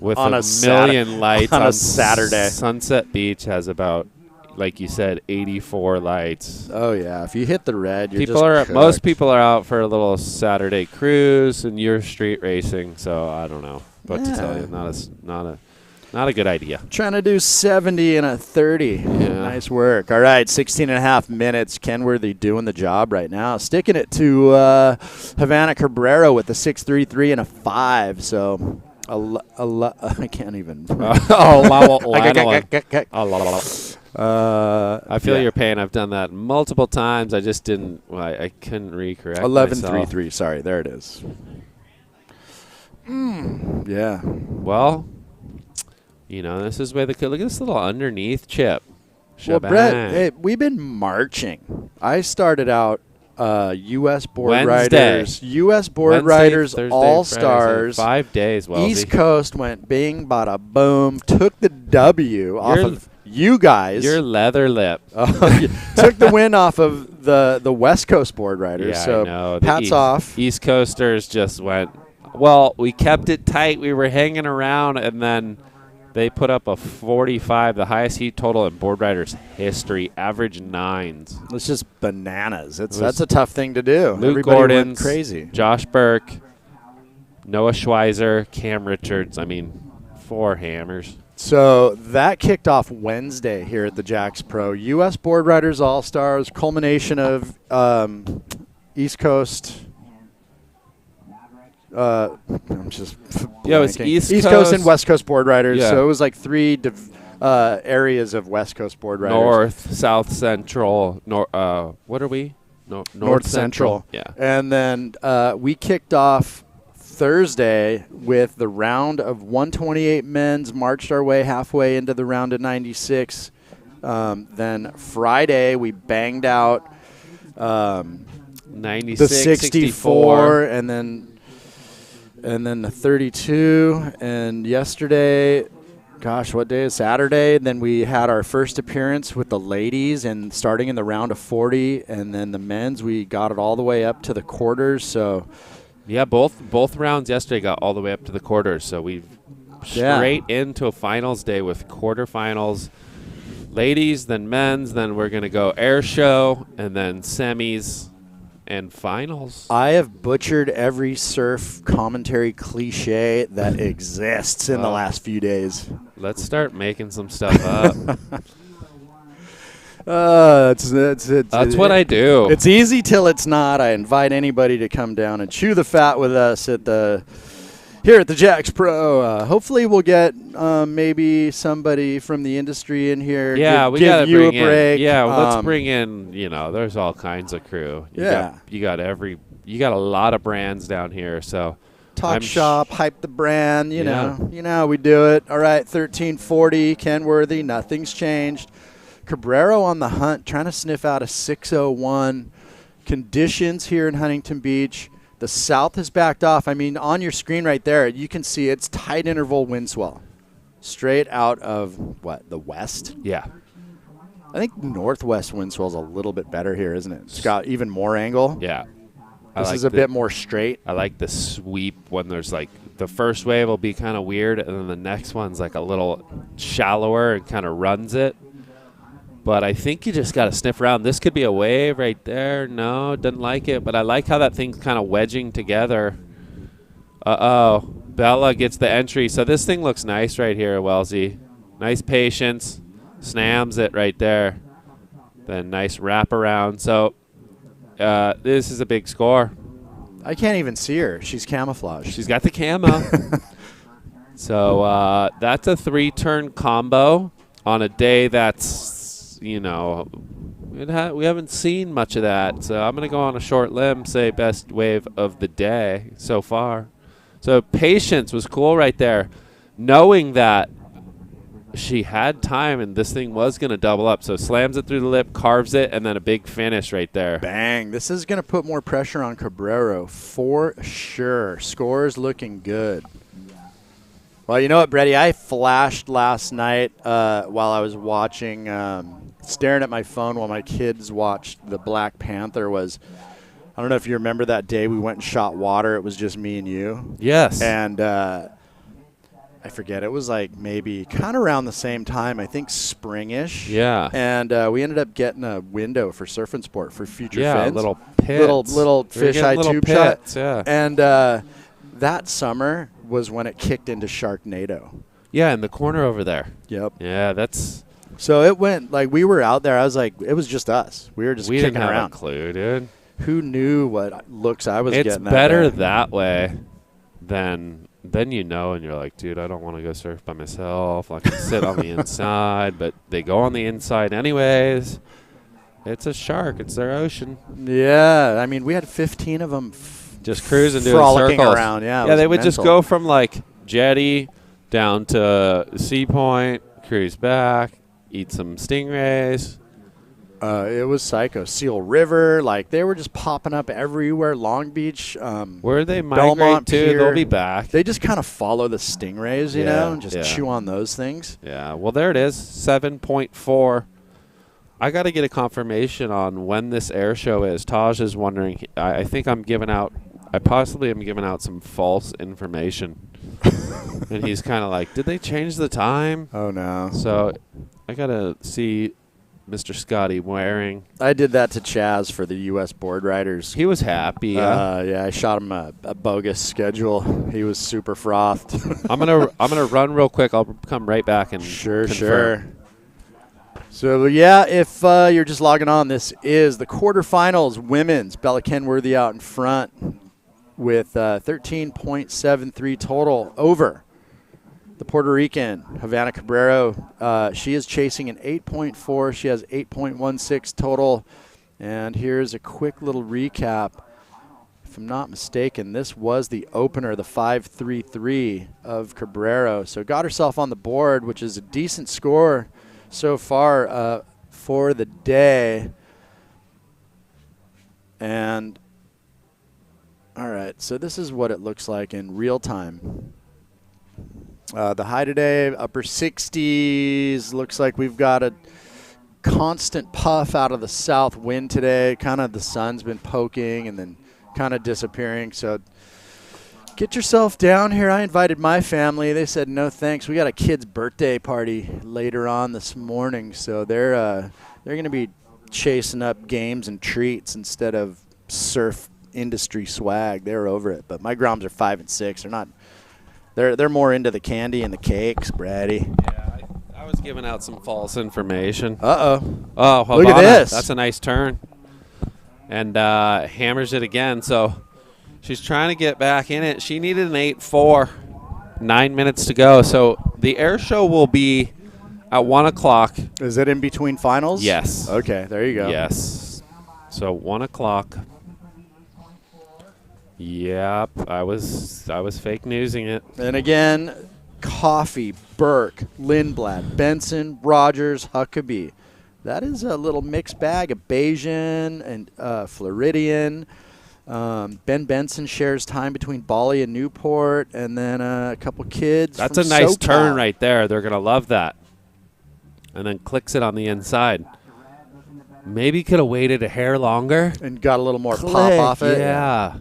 With
on
a million lights
on a Saturday.
Sunset Beach has about, like you said, 84 lights.
Oh yeah, if you hit the red, you're
most people are out for a little Saturday cruise, and you're street racing. So I don't know what to tell you. Not a good idea.
Trying to do 70 and a 30.
Yeah.
Nice work. All right, 16 and a half minutes. Kenworthy doing the job right now. Sticking it to Havana Cabrera with a 6.33 and a 5. So I can't even.
I feel your pain. I've done that multiple times. I just didn't. I couldn't recorrect
11.33. Sorry, there it is. Yeah.
Well, you know, this is where look at this little underneath chip.
Well, Brett, hey, we've been marching. I started out U.S. Board Riders, U.S. Board Riders All-Stars.
5 days, Wellesley.
East Coast went bing, bada, boom, took the W off of you guys.
Your leather lip.
Took the win off of the West Coast Board Riders.
Yeah,
so
I know.
hats off.
East Coasters just went, well, we kept it tight. We were hanging around, and then they put up a 45, the highest heat total in Board Riders history, average 9s.
It's just bananas. That's a tough thing to do.
Luke
Everybody
Gordon,
went crazy.
Josh Burke, Noah Schweizer, Cam Richards. I mean, 4 hammers.
So that kicked off Wednesday here at the Jacks Pro. U.S. Board Riders All-Stars, culmination of East Coast. I'm just
it was East
Coast and West Coast Board Riders.
Yeah.
So it was like 3 areas of West Coast Board Riders.
North, South Central, what are we?
North Central.
Yeah.
And then we kicked off Thursday with the round of 128 men's, marched our way halfway into the round of 96. Then Friday we banged out
96,
the 64, and then the 32. And yesterday, gosh, what day is Saturday? Then we had our first appearance with the ladies, and starting in the round of 40, and then the men's, we got it all the way up to the quarters. So,
yeah, both rounds yesterday got all the way up to the quarters. So we've straight into a finals day with quarterfinals, ladies, then men's, then we're gonna go air show, and then semis. And finals.
I have butchered every surf commentary cliche that exists in the last few days.
Let's start making some stuff up. That's what I do.
It's easy till it's not. I invite anybody to come down and chew the fat with us here at the Jacks Pro. Hopefully we'll get maybe somebody from the industry in here.
Yeah, we
gotta
give you a
break.
Yeah, let's bring in, there's all kinds of crew. You got a lot of brands down here, so
talk shop, hype the brand, you know how we do it. All right, 1340, Kenworthy, nothing's changed. Cabrero on the hunt, trying to sniff out a 601. Conditions here in Huntington Beach. The south has backed off. I mean, on your screen right there, you can see it's tight interval wind swell. Straight out of, the west?
Yeah.
I think northwest wind swell's a little bit better here, isn't it? It's got even more angle.
Yeah.
This is a bit more straight.
I like the sweep when there's like the first wave will be kind of weird, and then the next one's like a little shallower and kind of runs it. But I think you just got to sniff around. This could be a wave right there. No, didn't like it. But I like how that thing's kind of wedging together. Uh-oh. Bella gets the entry. So this thing looks nice right here, Wellesley. Nice patience. Snams it right there. Then nice wraparound. So this is a big score.
I can't even see her. She's camouflaged.
She's got the camo. So that's a 3-turn combo on a day that's, you know, we haven't seen much of that. So I'm going to go on a short limb, say best wave of the day so far. So patience was cool right there. Knowing that she had time and this thing was going to double up. So slams it through the lip, carves it, and then a big finish right there.
Bang. This is going to put more pressure on Cabrero for sure. Scores looking good. Well, you know what, Brady? I flashed last night while I was watching, staring at my phone while my kids watched the Black Panther I don't know if you remember that day we went and shot water. It was just me and you.
Yes.
And I forget. It was like maybe kind of around the same time, I think springish.
Yeah.
And we ended up getting a window for Surf and Sport for future fins.
Little pits.
Little fisheye tube
pits,
shot.
Yeah.
And that summer was when it kicked into Sharknado.
Yeah, in the corner over there.
Yep.
Yeah, that's.
So it went like we were out there. I was like, it was just us. We were just
We
kicking
didn't have
around.
a clue, dude.
Who knew what looks I was
It's
getting?
better
day.
that way than you know, and you're like, dude, I don't want to go surf by myself. I can sit on the inside, but they go on the inside anyways. It's a shark. It's their ocean.
Yeah, I mean, we had 15 of them
Just cruising, doing
frolicking
circles
around. Yeah,
yeah,
it
they
was
would just
mental.
go from like jetty down to Sea Point, cruise back, eat some stingrays.
It was psycho. Seal River, like they were just popping up everywhere. Long Beach,
Where they migrate
Belmont
to,
Pier.
they'll be back.
They just kind of follow the stingrays, you
Yeah,
know, and just
yeah.
chew on those things.
Yeah, well, there it is, 7.4. I got to get a confirmation on when this air show is. Taj is wondering. I think I'm giving out. I possibly am giving out some false information. And he's kind of like, did they change the time?
Oh no!
So I got to see Mr. Scotty wearing.
I did that to Chaz for the U.S. board riders.
He was happy.
Yeah, I shot him a bogus schedule. He was super frothed.
I'm gonna run real quick. I'll come right back and
Sure.
confirm.
So, yeah, if you're just logging on, this is the quarterfinals women's. Bella Kenworthy out in front with 13.73 total over the Puerto Rican, Havana Cabrero. She is chasing an 8.4. She has 8.16 total. And here's a quick little recap. If I'm not mistaken, this was the opener, the 5.33 of Cabrero. So got herself on the board, which is a decent score so far for the day. And all right, so this is what it looks like in real time. The high today, upper 60s. Looks like we've got a constant puff out of the south wind today. Kind of the sun's been poking and then kind of disappearing. So get yourself down here. I invited my family. They said no thanks. We got a kid's birthday party later on this morning, so they're going to be chasing up games and treats instead of surf industry swag. They're over it. But my groms are 5 and 6. They're not. They're more into the candy and the cakes, Brady.
Yeah, I was giving out some false information.
Uh-oh.
Oh,
Look at
Havana,
this.
That's a nice turn. And hammers it again. So she's trying to get back in it. She needed an 8.4. 9 minutes to go. So the air show will be at 1 o'clock.
Is it in between finals?
Yes.
Okay, there you go.
Yes. So 1 o'clock. Yep, I was fake newsing it.
And again, Coffee, Burke, Lindblad, Benson, Rogers, Huckabee. That is a little mixed bag of Bayesian and Floridian. Ben Benson shares time between Bali and Newport, and then a couple kids.
That's a
from
nice
SoCal.
turn right there. They're going to love that. And then clicks it on the inside. Maybe could have waited a hair longer.
And got a little more pop
Click,
off it.
Yeah.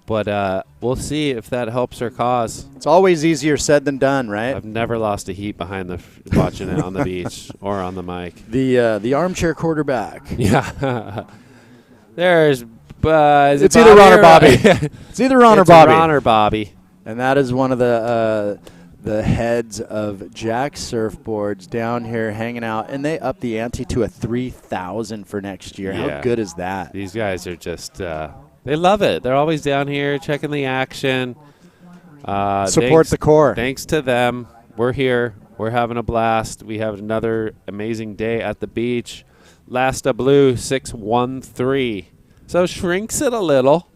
But we'll see if that helps her cause.
It's always easier said than done, right?
I've never lost a heat behind watching it on the beach or on the mic.
The armchair quarterback.
Yeah. There's
It's either Ron or Bobby. It's either Ron or Bobby.
Ron or Bobby.
And that is one of the heads of Jack Surfboards down here hanging out, and they upped the ante to a 3,000 for next year.
Yeah.
How good is that?
These guys are just they love it. They're always down here checking the action.
Support the core.
Thanks to them. We're here. We're having a blast. We have another amazing day at the beach. Last blue 613. So shrinks it a little.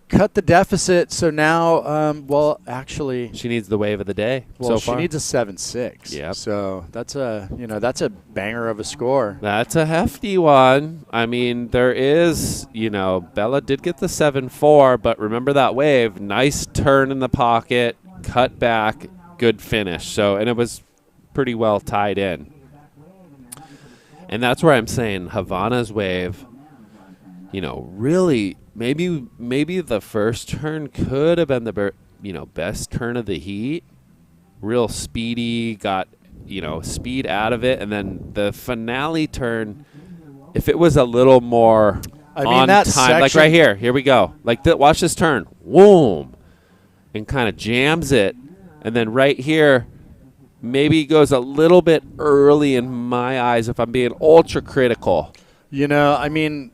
Cut the deficit. So now, well, actually,
She needs the wave of the day.
well,
so
she
far.
needs a 7-6.
Yep.
So that's a banger of a score.
That's a hefty one. I mean, there is, Bella did get the 7-4, but remember that wave. Nice turn in the pocket, cut back, good finish. So, and it was pretty well tied in. And that's where I'm saying Havana's wave, really maybe the first turn could have been the best turn of the heat. Real speedy, got speed out of it, and then the finale turn, if it was a little more on
that
time, like
section,
right here, here we go, like watch this turn, whoom, and kind of jams it, and then right here maybe goes a little bit early in my eyes if I'm being ultra critical.
I mean,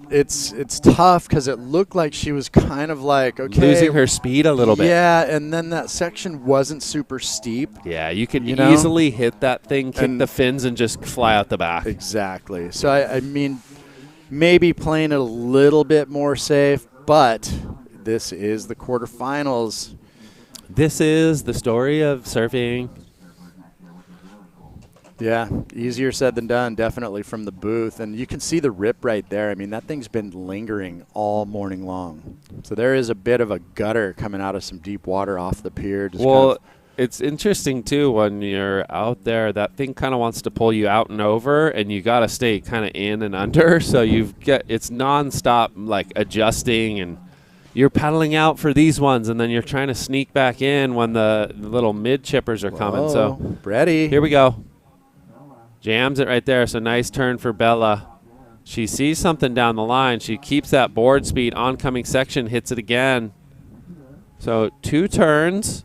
it's tough because it looked like she was kind of like, okay,
Losing her speed a little bit.
Yeah, and then that section wasn't super steep.
Yeah, you could
You know?
easily hit that thing, kick
And-
the fins, and just fly out the back.
Exactly. So, I mean, maybe playing it a little bit more safe, but this is the quarterfinals.
This is the story of surfing.
Yeah, easier said than done, definitely from the booth. And you can see the rip right there. I mean, that thing's been lingering all morning long. So there is a bit of a gutter coming out of some deep water off the pier. Just
Well,
kind of,
it's interesting, too, when you're out there, that thing kind of wants to pull you out and over, and you got to stay kind of in and under. So it's nonstop, like, adjusting, and you're paddling out for these ones, and then you're trying to sneak back in when the little mid-chippers are coming. So
ready.
here we go. Jams it right there. So nice turn for Bella. She sees something down the line. She keeps that board speed. Oncoming section, hits it again. So 2 turns.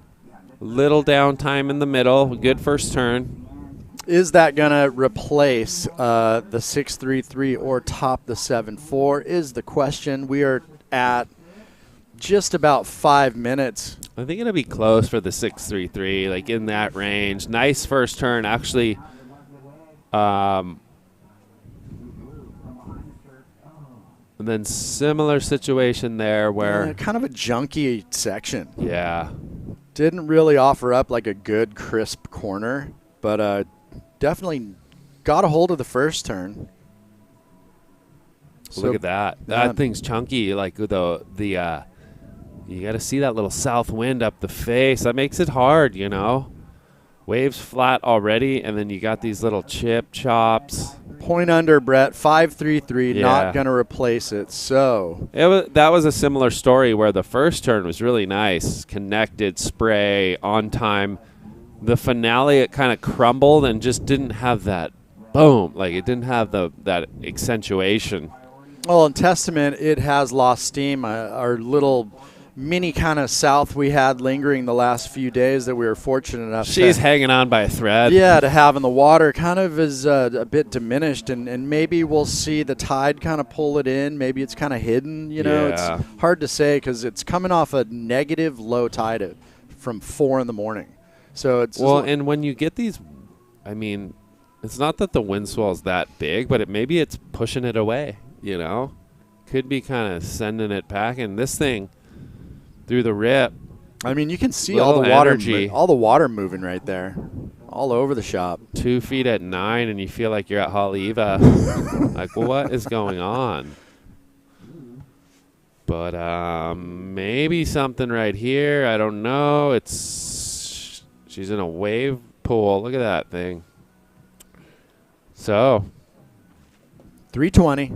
Little downtime in the middle. Good first turn.
Is that going to replace the 6.33 or top the 7.4 is the question. We are at just about 5 minutes.
I think it'll be close for the 6.33, like in that range. Nice first turn. Actually, and then similar situation there where,
Kind of a junky section.
yeah.
Didn't really offer up like a good crisp corner, but definitely got a hold of the first turn.
Look at that. That thing's chunky. Like you got to see that little south wind up the face. That makes it hard, Waves flat already, and then you got these little chip chops.
Point under, Brett. 5.33,
Yeah.
not going to replace it. So
That was a similar story where the first turn was really nice, connected, spray, on time. The finale, it kind of crumbled and just didn't have that boom. Like it didn't have that accentuation.
well, in testament, it has lost steam. Our little mini kind of south we had lingering the last few days that we were fortunate enough
She's
to,
hanging on by a thread.
to have in the water kind of is a bit diminished, and maybe we'll see the tide kind of pull it in. Maybe it's kind of hidden.
Yeah.
It's hard to say because it's coming off a negative low tide from 4 in the morning. So it's
And when you get these, I mean, it's not that the wind swell's that big, but maybe it's pushing it away, Could be kind of sending it back. And this thing, through the rip,
I mean, you can see
Little
all the
energy.
water moving right there, all over the shop.
2 feet at 9, and you feel like you're at Haleiwa. Like, what is going on? But maybe something right here. I don't know. She's in a wave pool. Look at that thing. So
320.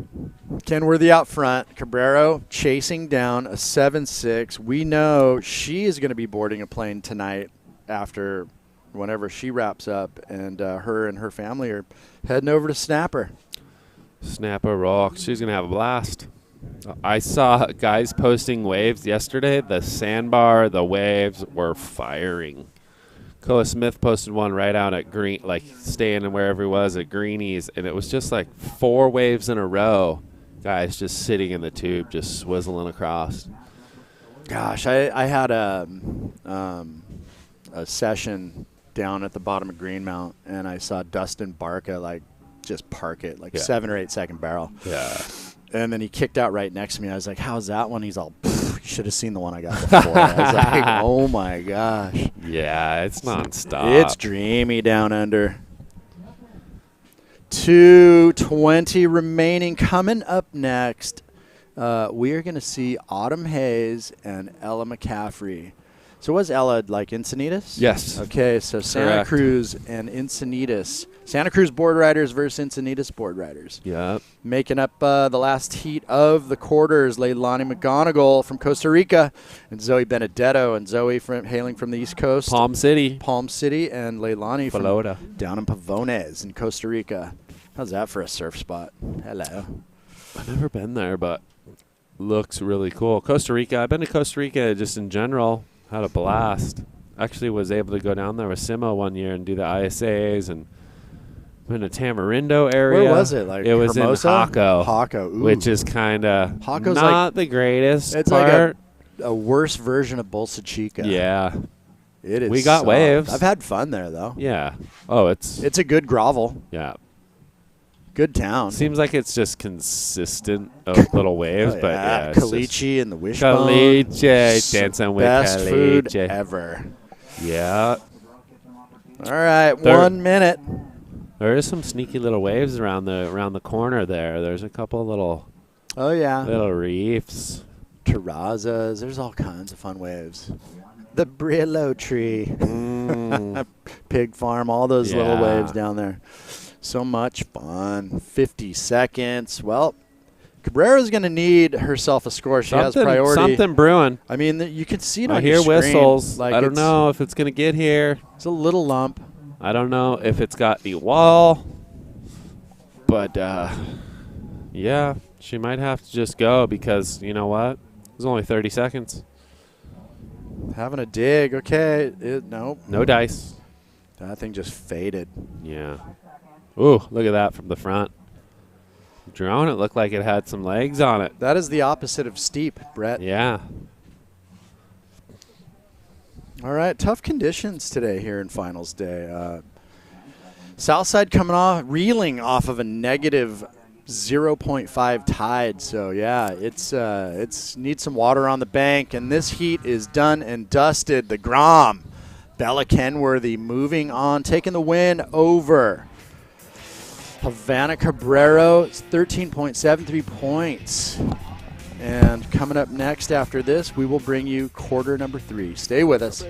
Kenworthy out front. Cabrero chasing down a 7-6. We know she is going to be boarding a plane tonight after whenever she wraps up, and her and her family are heading over to Snapper.
Snapper rocks. She's going to have a blast. I saw guys posting waves yesterday. The sandbar, the waves were firing. Koa Smith posted one right out at Green, like staying wherever he was at Greenies, and it was just like 4 waves in a row. Guys just sitting in the tube, just swizzling across.
Gosh, I had a session down at the bottom of Greenmount, and I saw Dustin Barca like just park it, like 7 or 8 second barrel.
Yeah.
And then he kicked out right next to me. I was like, how's that one? He's all, you should have seen the one I got before. I was like, oh, my gosh.
Yeah, it's nonstop.
It's dreamy down under. 2:20 remaining. Coming up next, we are going to see Autumn Hayes and Ella McCaffrey. So was Ella like Encinitas?
Yes.
Okay, so Santa
Correct.
Cruz and Encinitas. Santa Cruz board riders versus Encinitas board riders.
Yep.
Making up the last heat of the quarters, Leilani McGonigal from Costa Rica and Zoe Benedetto. And Zoe hailing from the East Coast.
Palm City.
And Leilani
Florida.
from down in Pavones in Costa Rica. How's that for a surf spot? Hello.
I've never been there, but looks really cool. Costa Rica. I've been to Costa Rica just in general. Had a blast. Actually was able to go down there with Simo one year and do the ISAs, and in the Tamarindo area.
Where was it? Like
it was
Hermosa?
in Jaco.
Jaco, ooh.
Which is kind of
Jaco's
not the greatest
it's
part.
like a worse version of Bolsa Chica.
Yeah.
It is.
We got
soft.
waves.
I've had fun there, though.
Yeah. Oh, it's
It's a good grovel.
yeah.
Good town.
Seems like it's just consistent of little waves,
Oh,
but yeah. It's just
Caliche and the Wishbone.
Caliche, dancing with
Best food
Caliche.
ever.
Yeah.
All right,
Third.
1 minute.
There is some sneaky little waves around the corner there. There's a couple little
Oh, yeah.
little reefs.
Terrazas. There's all kinds of fun waves. The Brillo tree. Pig farm. All those little
Yeah.
waves down there. So much fun. 50 seconds. Well, Cabrera's going to need herself a score. She has priority.
Something brewing.
I mean, you can see it
I
on
hear
your screen.
whistles.
Like
I don't know if it's going to get here.
It's a little lump.
I don't know if it's got the wall. But, yeah, she might have to just go because, you know what? There's only 30 seconds.
Having a dig. Okay. Nope.
No dice.
That thing just faded.
Yeah. Ooh, look at that from the front. Drone, it looked like it had some legs on it.
That is the opposite of steep, Brett.
Yeah.
All right, tough conditions today here in finals day. Southside coming off, reeling off of a negative 0.5 tide. So yeah, it's needs some water on the bank, and this heat is done and dusted. The Grom, Bella Kenworthy moving on, taking the win over Havana Cabrero. 13.73 points. And coming up next after this, we will bring you quarter number 3. Stay with us.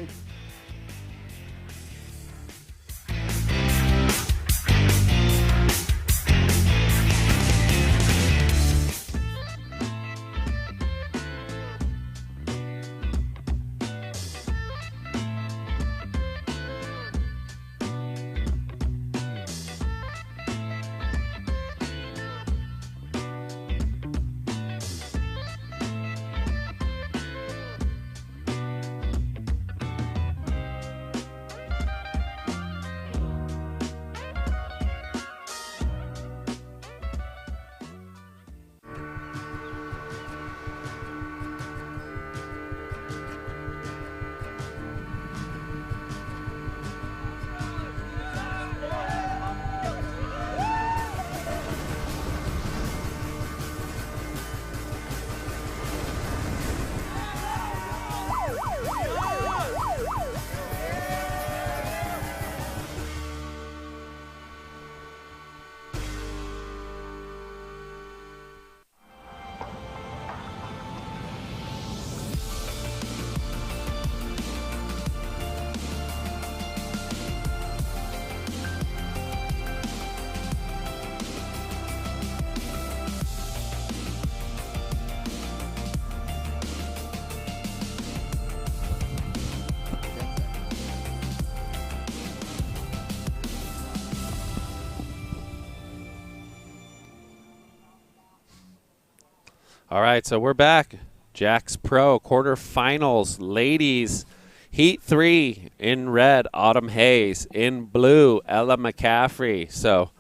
All right, so we're back. Jack's Pro quarterfinals. Ladies, Heat 3 in red, Autumn Hayes. In blue, Ella McCaffrey. So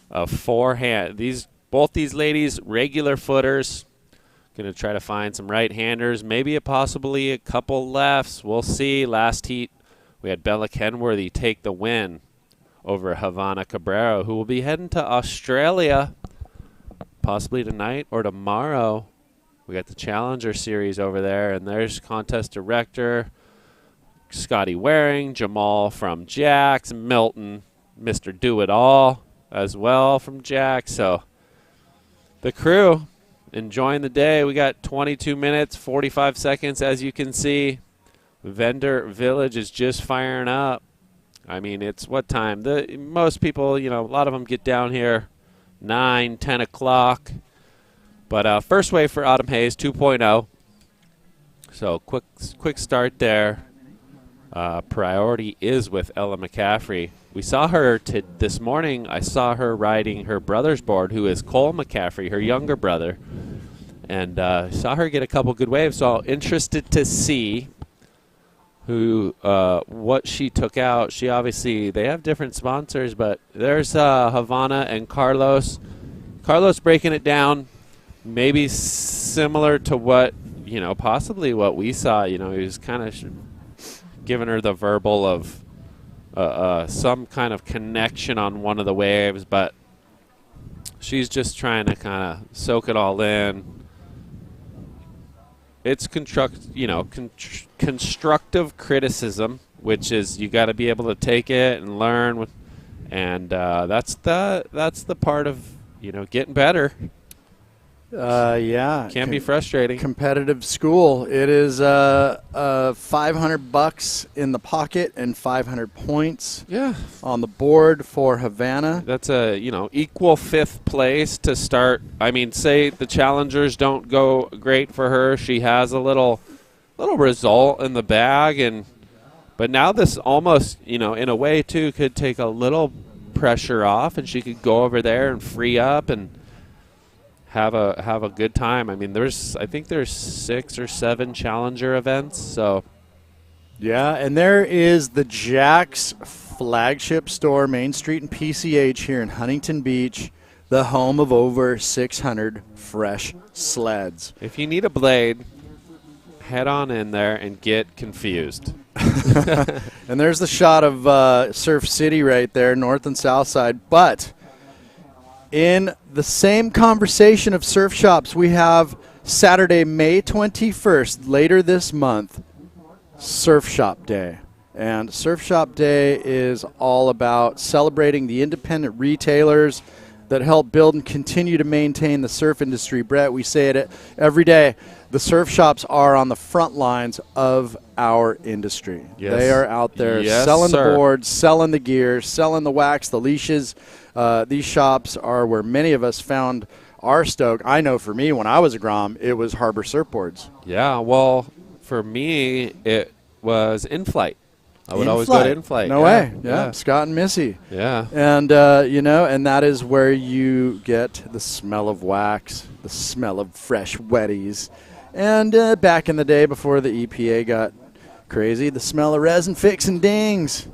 a forehand. Both these ladies, regular footers. Going to try to find some right-handers, maybe possibly a couple lefts. We'll see. Last heat, we had Bella Kenworthy take the win over Havana Cabrera, who will be heading to Australia possibly tonight or tomorrow. We got the Challenger Series over there, and there's contest director Scotty Waring, Jamal from Jax, Milton, Mr. Do-It-All as well from Jax. So the crew enjoying the day. We got 22 minutes, 45 seconds, as you can see. Vendor Village is just firing up. I mean, it's what time? Most people, a lot of them get down here 9, 10 o'clock. But first wave for Autumn Hayes, 2.0. So quick start there. Priority is with Ella McCaffrey. We saw her this morning. I saw her riding her brother's board, who is Cole McCaffrey, her younger brother. And saw her get a couple good waves. So interested to see what she took out. They have different sponsors, but there's Havana and Carlos. Carlos breaking it down, maybe similar to what, possibly what we saw. He was kind of giving her the verbal of some kind of connection on one of the waves, but she's just trying to kind of soak it all in. It's constructive criticism, which is you got to be able to take it and learn, and that's the part of getting better.
Yeah,
can be frustrating.
Competitive school. It is $500 in the pocket and 500 points.
Yeah,
on the board for Havana.
That's a equal fifth place to start. I mean, say the challengers don't go great for her, she has a little result in the bag, but now this almost in a way too could take a little pressure off, and she could go over there and free up and have a good time. I mean, I think there's 6 or 7 challenger events. So
yeah, and there is the Jax flagship store, Main Street and PCH here in Huntington Beach, the home of over 600 fresh sleds.
If you need a blade, head on in there and get confused.
And there's the shot of Surf City right there, north and south side. But in the same conversation of surf shops, we have Saturday, May 21st, later this month, Surf Shop Day. And Surf Shop Day is all about celebrating the independent retailers that help build and continue to maintain the surf industry. Brett, we say it every day. The surf shops are on the front lines of our industry.
Yes.
They are out there selling the boards, selling the gear, selling the wax, the leashes. These shops are where many of us found our stoke. I know for me, when I was a Grom, it was Harbor Surfboards.
Yeah, well, for me, it was In-Flight. I would always go to In-Flight.
No way. Yeah, Scott and Missy.
Yeah.
And, and that is where you get the smell of wax, the smell of fresh wetties. And back in the day before the EPA got crazy, the smell of resin fixing dings.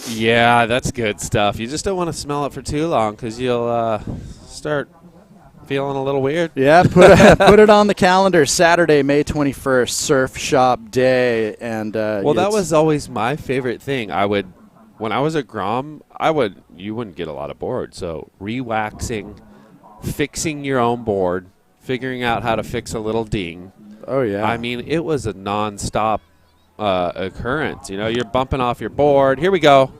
Yeah, that's good stuff. You just don't want to smell it for too long because you'll start feeling a little weird.
Yeah, put it on the calendar. Saturday, May 21st, Surf Shop Day. And
that was always my favorite thing. When I was a Grom, you wouldn't get a lot of boards. So re-waxing, fixing your own board, figuring out how to fix a little ding.
Oh, yeah.
I mean, it was a nonstop occurrence. You're bumping off your board. Here we go.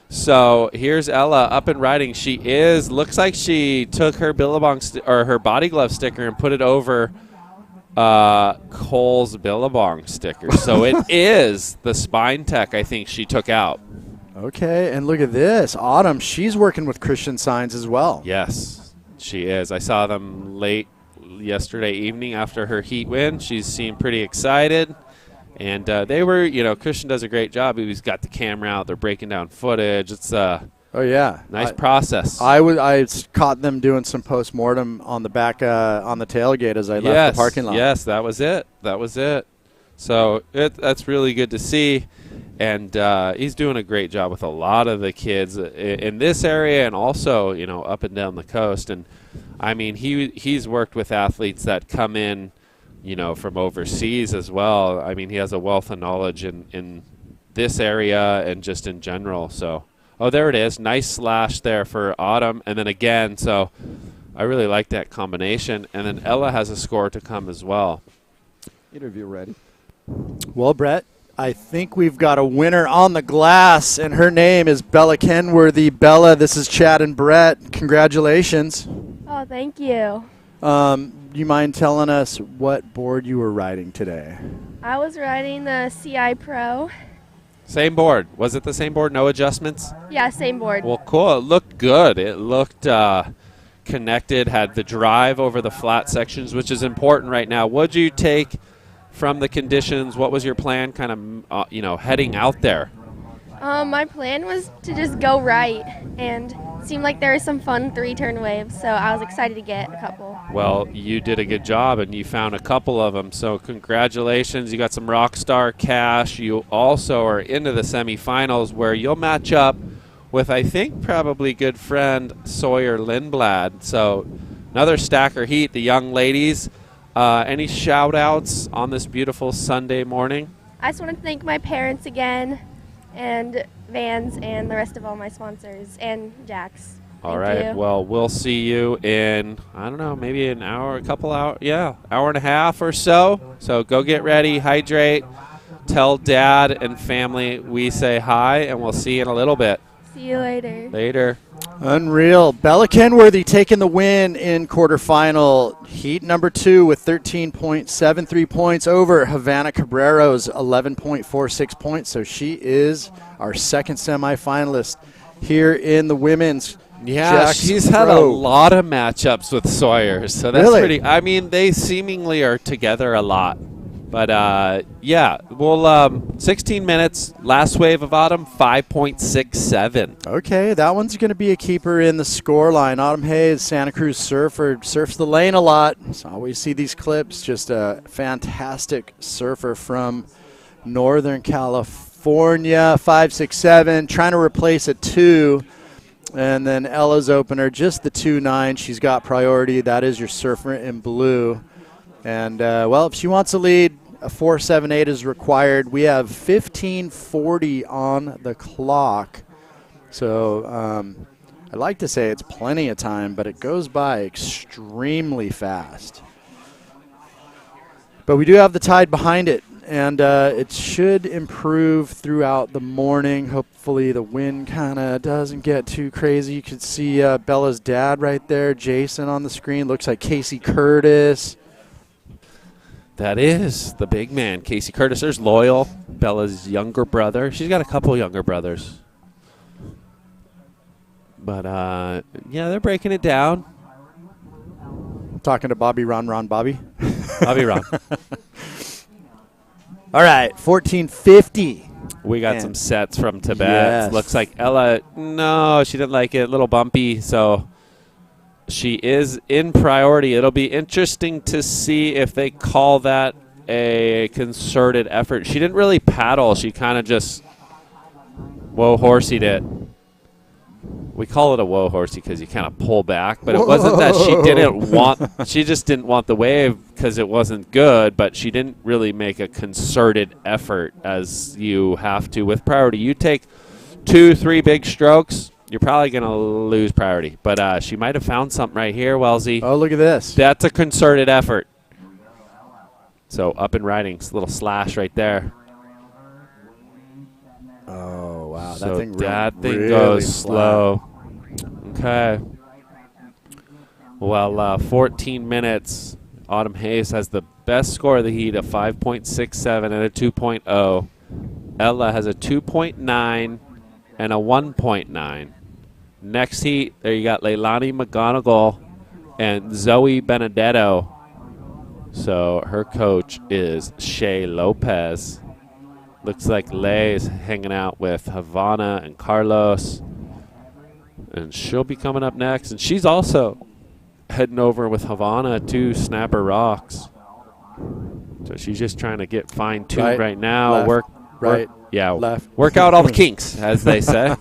So here's Ella up and riding. Looks like she took her Billabong or her body glove sticker and put it over Cole's Billabong sticker. So it is the Spine Tech I think she took out.
Okay, and look at this. Autumn, she's working with Christian Signs as well.
Yes, she is. I saw them late yesterday evening after her heat win. She seemed pretty excited. And they were, Christian does a great job. He's got the camera out. They're breaking down footage. It's
Oh yeah,
Nice process.
I caught them doing some post-mortem on the back on the tailgate as I left the parking lot.
Yes, that was it. That was it. So that's really good to see. And he's doing a great job with a lot of the kids in this area and also, you know, up and down the coast. And, I mean, he's worked with athletes that come in, you know, from overseas as well. I mean, he has a wealth of knowledge in this area and just in general. So, oh, there it is. Nice slash there for Autumn. And then again, so I really like that combination. And then Ella has a score to come as well.
Interview ready.
Well, Brett, I think we've got a winner on the glass, and her name is Bella Kenworthy. Bella, this is Chad and Brett. Congratulations.
Oh, thank you.
You mind telling us what board you were riding today?
I was riding the CI Pro.
Same board. Was it the same board? No adjustments?
Yeah, same board.
Well, cool. It looked good. It looked connected, had the drive over the flat sections, which is important right now. What'd you take from the conditions? What was your plan kind of, heading out there?
My plan was to just go right, and it seemed like there were some fun 3-turn waves, so I was excited to get a couple.
Well, you did a good job, and you found a couple of them, so congratulations. You got some Rockstar cash. You also are into the semifinals where you'll match up with, I think, probably good friend Sawyer Lindblad. So another stacker heat, the young ladies. Any shout-outs on this beautiful Sunday morning?
I just want to thank my parents again, and Vans, and the rest of all my sponsors, and Jax.
All right. Well, we'll see you in, I don't know, maybe an hour, a couple hours. Yeah, hour and a half or so. So go get ready, hydrate, tell Dad and family we say hi, and we'll see you in a little bit.
See you later.
Later.
Unreal. Bella Kenworthy taking the win in quarterfinal. Heat number 2 with 13.73 points over Havana Cabrero's 11.46 points. So she is our second semifinalist here in the women's.
Yeah,
Jax
she's had a lot of matchups with Sawyer. So that's
Really?
pretty. I mean, they seemingly are together a lot. But, yeah, we'll 16 minutes, last wave of Autumn, 5.67.
Okay, that one's going to be a keeper in the score line. Autumn Hayes, Santa Cruz surfer, surfs the lane a lot. So always see these clips. Just a fantastic surfer from Northern California, 5.67, trying to replace a 2. And then Ella's opener, just the 2.9. She's got priority. That is your surfer in blue. And, well, if she wants to lead, a 4.78 is required. We have 15:40 on the clock. So I'd like to say it's plenty of time, but it goes by extremely fast. But we do have the tide behind it, and it should improve throughout the morning. Hopefully the wind kind of doesn't get too crazy. You could see Bella's dad right there, Jason, on the screen. Looks like Casey Curtis.
That is the big man, Casey Curtis. There's Loyal, Bella's younger brother. She's got a couple younger brothers. But, yeah, they're breaking it down.
Talking to Bobby Ron Bobby.
Bobby Ron.
All right, 14.50.
We got some sets from Tibet.
Yes.
Looks like Ella, no, she didn't like it. A little bumpy, so she is in priority. It'll be interesting to see if they call that a concerted effort. She didn't really paddle. She kind of just whoa horsey'd it. We call it a whoa horsey because you kind of pull back, but it wasn't that she didn't want. She just didn't want the wave because it wasn't good. But she didn't really make a concerted effort as you have to with priority. You take 2-3 big strokes, you're probably going to lose priority. But she might have found something right here, Wellesley.
Oh, look at this.
That's a concerted effort. So up and riding, a little slash right there.
Oh, wow.
So
that thing really
goes
flat.
slow. Okay. Well, 14 minutes. Autumn Hayes has the best score of the heat, a 5.67 and a 2.0. Ella has a 2.9 and a 1.9. Next heat, there you got Leilani McGonigal and Zoe Benedetto. So her coach is Shay Lopez. Looks like Lay is hanging out with Havana and Carlos. and she'll be coming up next. And she's also heading over with Havana to Snapper Rocks. So she's just trying to get fine-tuned right now.
Left, right,
left. Work out all the kinks, as they say.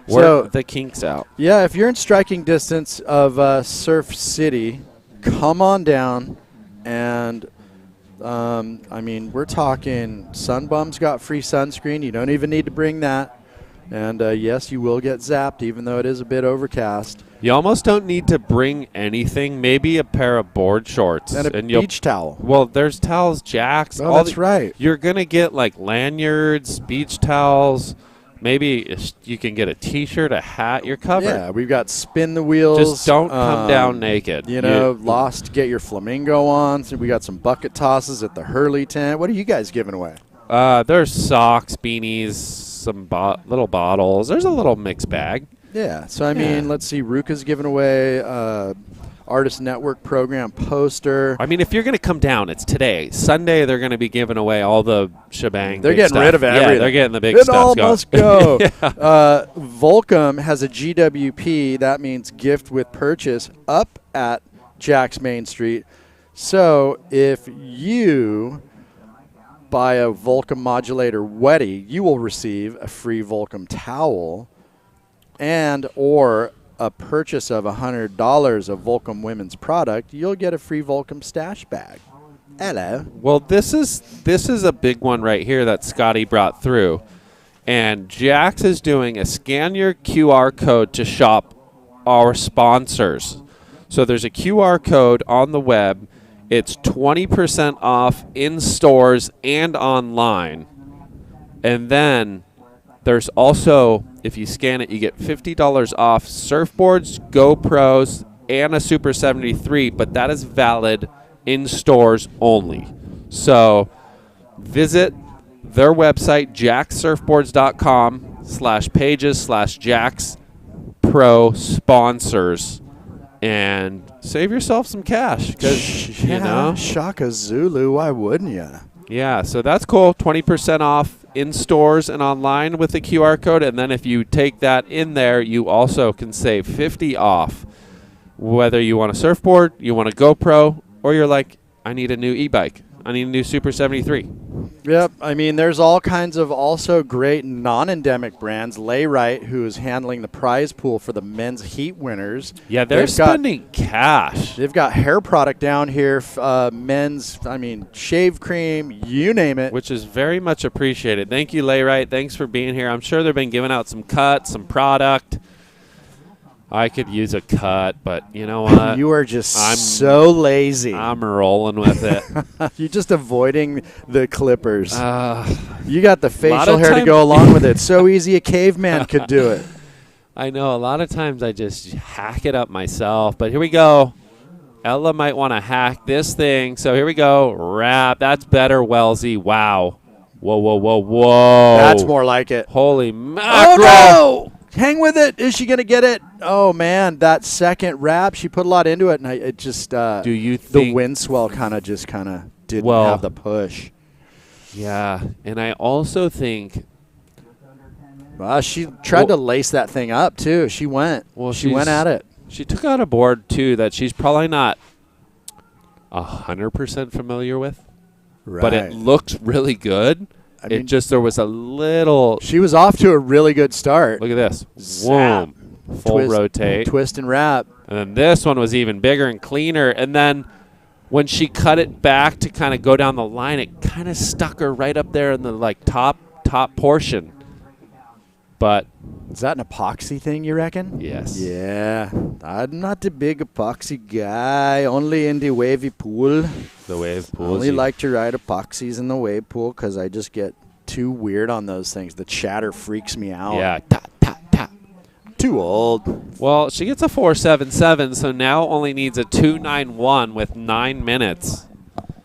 Work the kinks out.
Yeah, if you're in striking distance of Surf City, come on down. And, I mean, we're talking Sunbum's got free sunscreen. You don't even need to bring that. And, yes, you will get zapped, even though it is a bit overcast.
You almost don't need to bring anything. Maybe a pair of board shorts.
And a beach towel.
Well, there's towels, Jacks.
Oh, that's right.
You're going to get, like, lanyards, beach towels. Maybe you can get a T-shirt, a hat. You're covered.
Yeah, we've got spin the wheels.
Just don't come down naked.
You know, lost, get your flamingo on. So we got some bucket tosses at the Hurley tent. What are you guys giving away?
There's socks, beanies, some little bottles. There's a little mixed bag.
Yeah. So, I mean, let's see. Ruka's giving away Artist Network program poster.
I mean, if you're going to come down, it's today. Sunday, they're going to be giving away all the shebang.
They're getting rid of everything.
Yeah, they're getting the big
stuff.
stuff.
It all must go. Volcom has a GWP. That means gift with purchase up at Jack's Main Street. So if you buy a Volcom modulator Weddy, you will receive a free Volcom towel and or a purchase of $100 of Volcom women's product, you'll get a free Volcom stash bag. Hello.
Well, this is a big one right here that Scotty brought through. And Jax is doing a scan your QR code to shop our sponsors. So there's a QR code on the web. It's 20% off in stores and online. And then there's also, if you scan it, you get $50 off surfboards, GoPros, and a Super 73, but that is valid in stores only. So visit their website, jacksurfboards.com/pages/JacksPro sponsors and save yourself some cash. Because, you know.
Shaka Zulu, why wouldn't you?
Yeah, so that's cool. 20% off in stores and online with the QR code. And then if you take that in there, you also can save 50 off. Whether you want a surfboard, you want a GoPro, or you're like, I need a new e-bike. I need a new Super 73.
Yep. I mean, there's all kinds of also great non-endemic brands. Layrite, who is handling the prize pool for the men's heat winners.
Yeah, they're spending cash.
They've got hair product down here, men's, I mean, shave cream, you name it.
Which is very much appreciated. Thank you, Layrite. Thanks for being here. I'm sure they've been giving out some cuts, some product. I could use a cut, but you know what?
You are just so lazy.
I'm rolling with it.
You're just avoiding the clippers. You got the facial hair to go along with it. So easy a caveman could do it.
I know. A lot of times I just hack it up myself, but here we go. Ella might want to hack this thing. So here we go. Wrap. That's better, Wellesley. Wow. Whoa, whoa, whoa, whoa.
That's more like it.
Holy mackerel.
Oh, no! Hang with it. Is she going to get it? Oh, man, that second wrap, she put a lot into it, and it just
do you think
the wind swell kind of didn't have the push.
Yeah, and I also think
she tried to lace that thing up, too. She went.
Well,
she went at it.
She took out a board, too, that she's probably not 100% familiar with, but it looks really good. I mean, there was a little.
She was off to a really good start.
Look at this. Boom. Full rotate.
Twist and wrap.
And then this one was even bigger and cleaner. And then when she cut it back to kind of go down the line, it kind of stuck her right up there in the top portion. But
is that an epoxy thing, you reckon?
Yes.
Yeah. I'm not the big epoxy guy. Only in the wavy pool.
The wave pool.
I only like to ride epoxies in the wave pool because I just get too weird on those things. The chatter freaks me out.
Yeah. Tap, tap, tap.
Too old.
Well, she gets a 4.77, so now only needs a 2.91 with 9 minutes.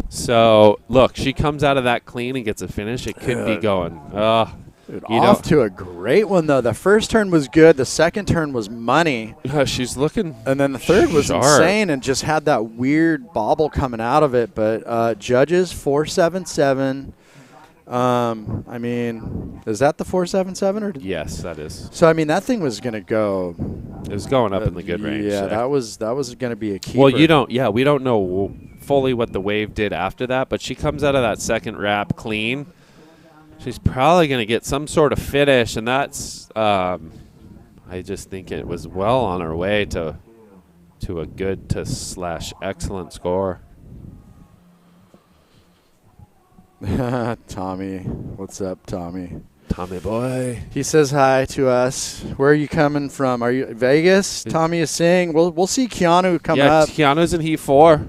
So, look, she comes out of that clean and gets a finish. It could be going.
Off to a great one, though. The first turn was good. The second turn was money.
She's looking
And then the third was
sharp.
insane and just had that weird bobble coming out of it. But judges, 4.77. I mean, is that the 4.77?
Yes, that is.
So, I mean, that thing was going to go
It was going up in the good range.
Yeah,
there.
that was going to be a keeper.
Well, you don't. Yeah, we don't know fully what the wave did after that, but she comes out of that second wrap clean. She's probably going to get some sort of finish, and that's. I just think it was well on her way to a good to / excellent score.
Tommy, what's up, Tommy?
Tommy boy.
He says hi to us. Where are you coming from? Are you Vegas? Tommy is saying. We'll see Keanu come up.
Keanu's in heat 4.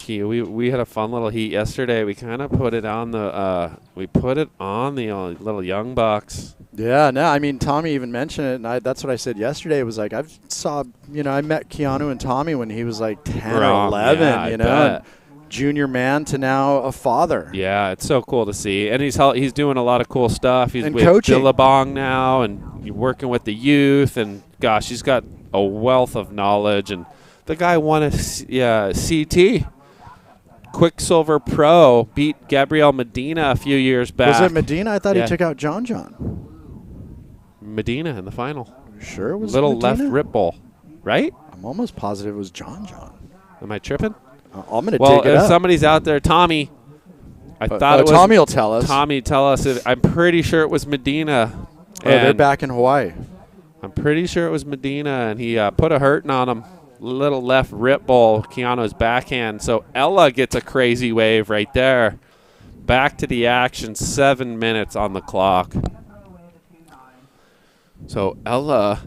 We had a fun little heat yesterday. We kind of put it on the little young bucks.
Yeah, no, I mean Tommy even mentioned it, and that's what I said yesterday. It was like I met Keanu and Tommy when he was like 10 or 11,
yeah,
you know. And junior man to now a father.
Yeah, it's so cool to see, and he's doing a lot of cool stuff. He's
and
with
coaching
Billabong now, and working with the youth, and gosh, he's got a wealth of knowledge. And the guy won a CT. Quicksilver Pro beat Gabriel Medina a few years back.
Was it Medina? I thought he took out John.
Medina in the final.
Sure it was
Little
Medina?
left rip ball, right?
I'm almost positive it was John.
Am I tripping?
I'm going to
Well,
dig it
if
up.
somebody's out there, Tommy, I thought it was.
Tommy will tell us.
Tommy, tell us. I'm pretty sure it was Medina.
Oh, they're back in Hawaii.
I'm pretty sure it was Medina, and he put a hurting on him. Little left rip ball, Keanu's backhand. So Ella gets a crazy wave right there. Back to the action, 7 minutes on the clock. So Ella,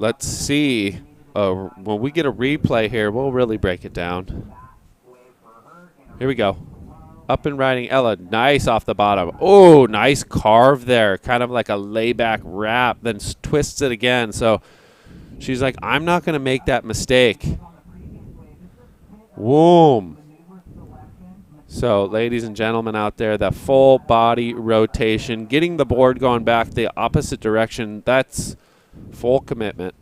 let's see. When we get a replay here, we'll really break it down. Here we go. Up and riding Ella. Nice off the bottom. Oh, nice carve there. Kind of like a layback wrap. Then twists it again. So she's like, I'm not going to make that mistake. Boom. So, ladies and gentlemen out there, the full body rotation, getting the board going back the opposite direction, that's full commitment.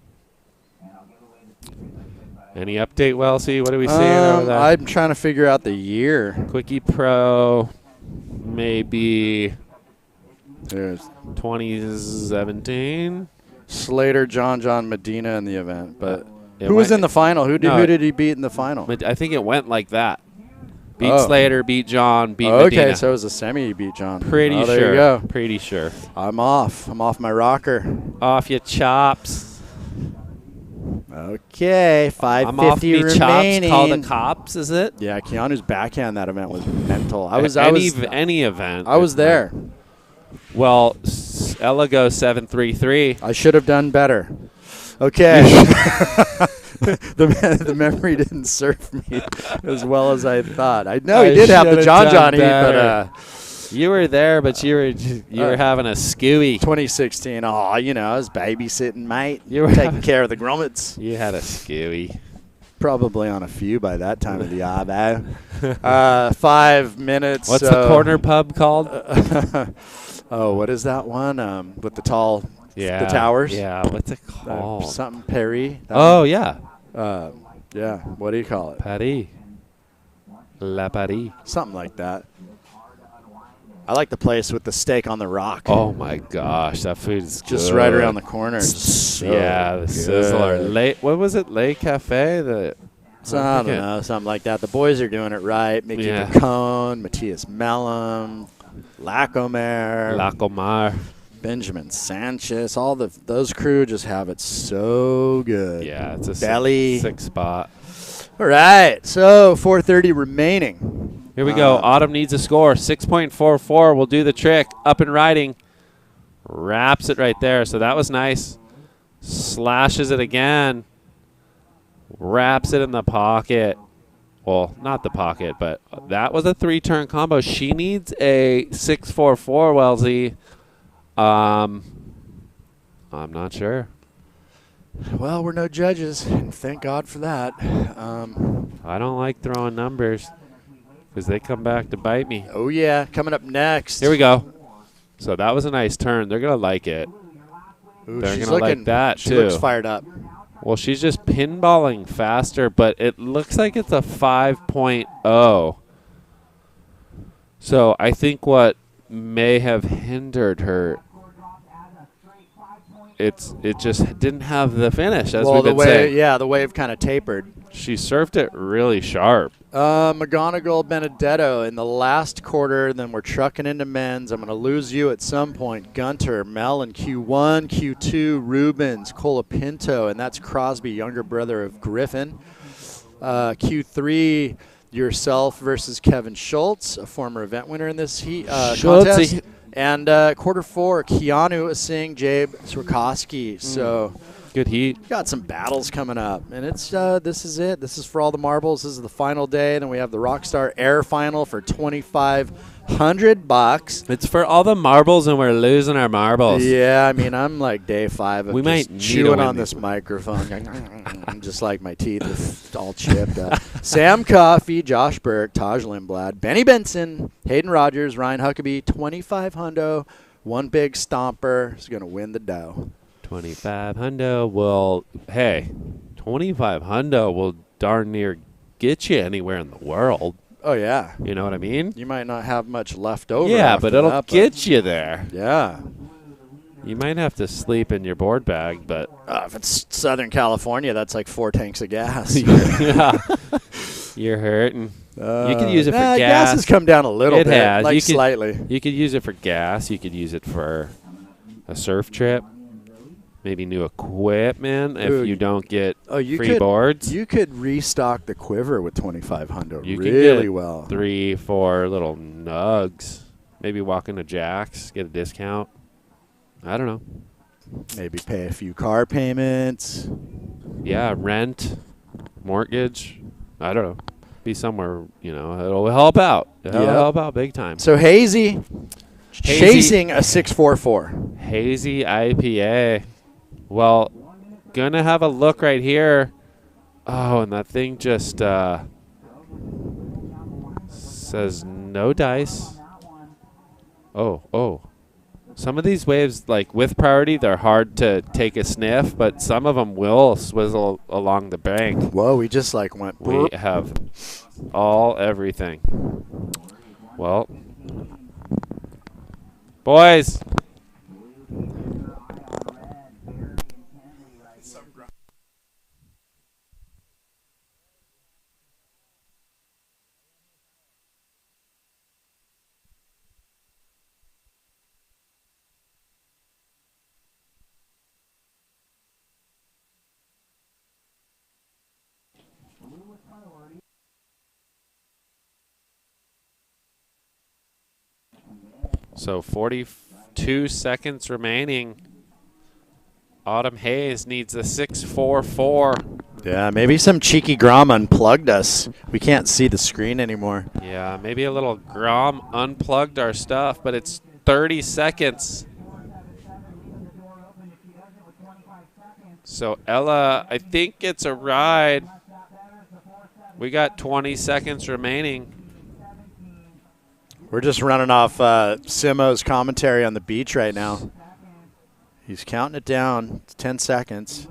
Any update, Wellesley? What are we seeing over there?
I'm trying to figure out the year.
Quickie Pro, maybe
There's
2017.
Slater, John Medina in the event. But
It
who was
went-
in the final? Who did he beat in the final?
I think it went like that. Beat Slater, beat John, beat
Okay,
Medina.
so it was a semi you beat John.
Pretty sure.
There you go.
Pretty sure.
I'm off my rocker.
Off your chops.
Okay, 550
I'm off me
remaining.
chops. Call the cops, is it?
Yeah, Keanu's backhand that event was mental.
Any event.
I was there.
Well, Ella goes 7-3-3.
I should have done better. Okay. the memory didn't serve me as well as I thought. I know he did have the John heat, but
you were there, but you were having a skewy.
2016. Oh, I was babysitting, mate.
You were
taking care of the grommets.
You had a skewy.
Probably on a few by that time of the year. 5 minutes.
What's the corner pub called?
What is that one? With the tall,
the
towers.
Yeah, what's it called?
Something Perry.
Yeah.
Yeah. What do you call it?
Paris. La Paris.
Something like that. I like the place with the steak on the rock.
Oh my gosh, that food is
just
good.
right around the corner. So
yeah, the Sizzler. What was it? Lay Cafe?
I don't know, something like that. The boys are doing it right. Mickey Picone, Matthias Mellum, Lacomar, Benjamin Sanchez. All those crew just have it so good.
Yeah, it's a
belly
sick spot.
All right, so 4:30 remaining.
Here we go. Autumn needs a score. 6.44 will do the trick. Up and riding. Wraps it right there. So that was nice. Slashes it again. Wraps it in the pocket. Well, not the pocket, but that was a 3-turn combo. She needs a 6.44, Wellesley. I'm not sure.
Well, we're no judges, and thank God for that.
I don't like throwing numbers because they come back to bite me.
Oh, yeah. Coming up next.
Here we go. So that was a nice turn. They're going to like it.
Ooh,
They're going to like that,
she
too.
She looks fired up.
Well, she's just pinballing faster, but it looks like it's a 5.0. So I think what may have hindered her. it just didn't have the finish, as
well,
we've
the
been
way,
saying.
yeah, the wave kind of tapered.
She surfed it really sharp.
McGonigal Benedetto in the last quarter. Then we're trucking into men's. I'm going to lose you at some point. Gunter, Mel in Q1, Q2, Rubens, Colapinto, and that's Crosby, younger brother of Griffin. Q3, yourself versus Kevin Schultz, a former event winner in this contest. And quarter 4, Keanu Singh, Jabe Swerkowski. So
good heat.
got some battles coming up, and it's this is it. This is for all the marbles. This is the final day. Then we have the Rockstar Air Final for $2,500.
It's for all the marbles, and we're losing our marbles.
Yeah, I mean, I'm like day 5 of
We
just
might need to
chewing
win
on
these.
this microphone. Just like my teeth are all chipped up. Sam Coffey, Josh Burke, Taj Lindblad, Benny Benson, Hayden Rogers, Ryan Huckabee, 2,500. One big stomper is going to win the dough.
2,500 will, hey, 2,500 will darn near get you anywhere in the world.
Oh, yeah.
You know what I mean?
You might not have much left over.
Yeah,
after
but it'll
that,
get you there.
Yeah.
You might have to sleep in your board bag, but
If it's Southern California, that's like 4 tanks of gas.
yeah, you're hurting. You could use it for gas.
Gas has come down a little
It
bit,
has.
like
You could-
slightly.
You could use it for gas. You could use it for a surf trip. Maybe new equipment if
Dude,
you don't get
you
free
could,
boards.
You could restock the quiver with 2,500
You
really
can get
well.
3, 4 little nugs. Maybe walk into Jack's, get a discount. I don't know.
Maybe pay a few car payments.
Yeah, rent, mortgage. I don't know. Be somewhere, it'll help out. It'll
Yep.
help out big time.
So Hazy chasing a 644.
Hazy IPA. Well, gonna have a look right here. Oh, and that thing just says no dice. Oh. Some of these waves, like with priority, they're hard to take a sniff, but some of them will swizzle along the bank.
Whoa, we just like went.
We have everything. Well, boys. So 42 seconds remaining. Autumn Hayes needs a 644.
Yeah, maybe some cheeky Grom unplugged us. We can't see the screen anymore.
Yeah, maybe a little Grom unplugged our stuff, but it's 30 seconds. So Ella, I think it's a ride. We got 20 seconds remaining.
We're just running off Simo's commentary on the beach right now. He's counting it down. It's 10 seconds.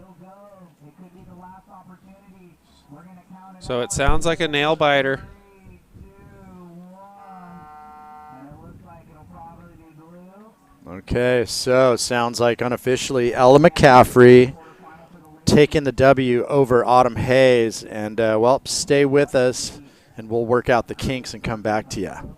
So it sounds like a nail biter.
Okay, so sounds like unofficially Ella McCaffrey taking the W over Autumn Hayes. And, well, stay with us, and we'll work out the kinks and come back to you.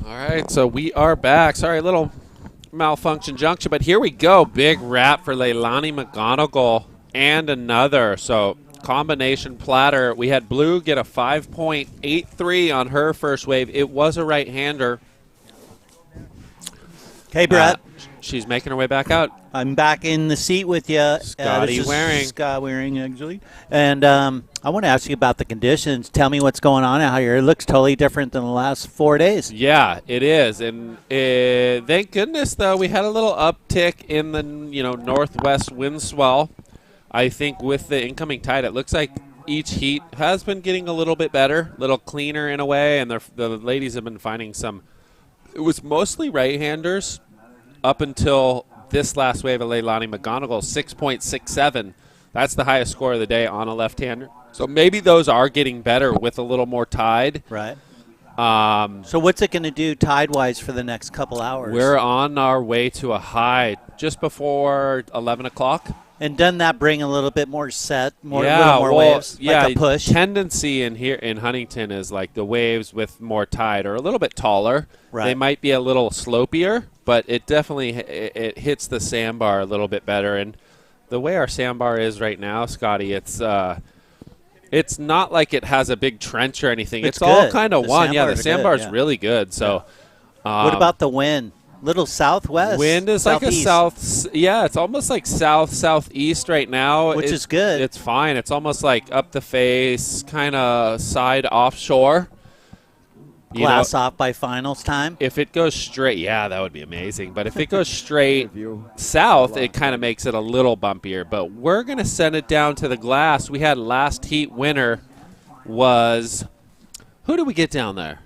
All right, so we are back. Sorry, a little malfunction junction, but here we go. Big wrap for Leilani McGonigal and another. So combination platter. We had Blue get a 5.83 on her first wave. It was a right-hander.
Hey, Brett.
She's making her way back out.
I'm back in the seat with you.
Scotty Waring.
Scott Waring, actually. And I want to ask you about the conditions. Tell me what's going on out here. It looks totally different than the last 4 days.
Yeah, it is. And thank goodness, though, we had a little uptick in the northwest wind swell. I think with the incoming tide, it looks like each heat has been getting a little bit better, a little cleaner in a way, and the ladies have been finding some. It was mostly right-handers up until this last wave of Leilani McGonigal, 6.67. That's the highest score of the day on a left-hander. So maybe those are getting better with a little more tide.
Right. So what's it going to do tide-wise for the next couple hours?
We're on our way to a high just before 11 o'clock.
And doesn't that bring a little bit more set, little more
well,
waves,
yeah,
like a push?
Tendency in here in Huntington is like the waves with more tide are a little bit taller.
Right.
They might be a little slopier, but it definitely it hits the sandbar a little bit better. And the way our sandbar is right now, Scotty, it's not like it has a big trench or anything. It's all kind of one. Yeah, the sandbar's really good. So,
what about the wind? Little southwest.
Wind is
southeast.
like a south. Yeah, it's almost like southeast right now,
which is good.
It's fine. It's almost like up the face, kind of side offshore.
Glass off by finals time.
If it goes straight, yeah, that would be amazing. But if it goes straight south, it kind of makes it a little bumpier. But we're gonna send it down to the glass. We had last heat winner was who did we get down there?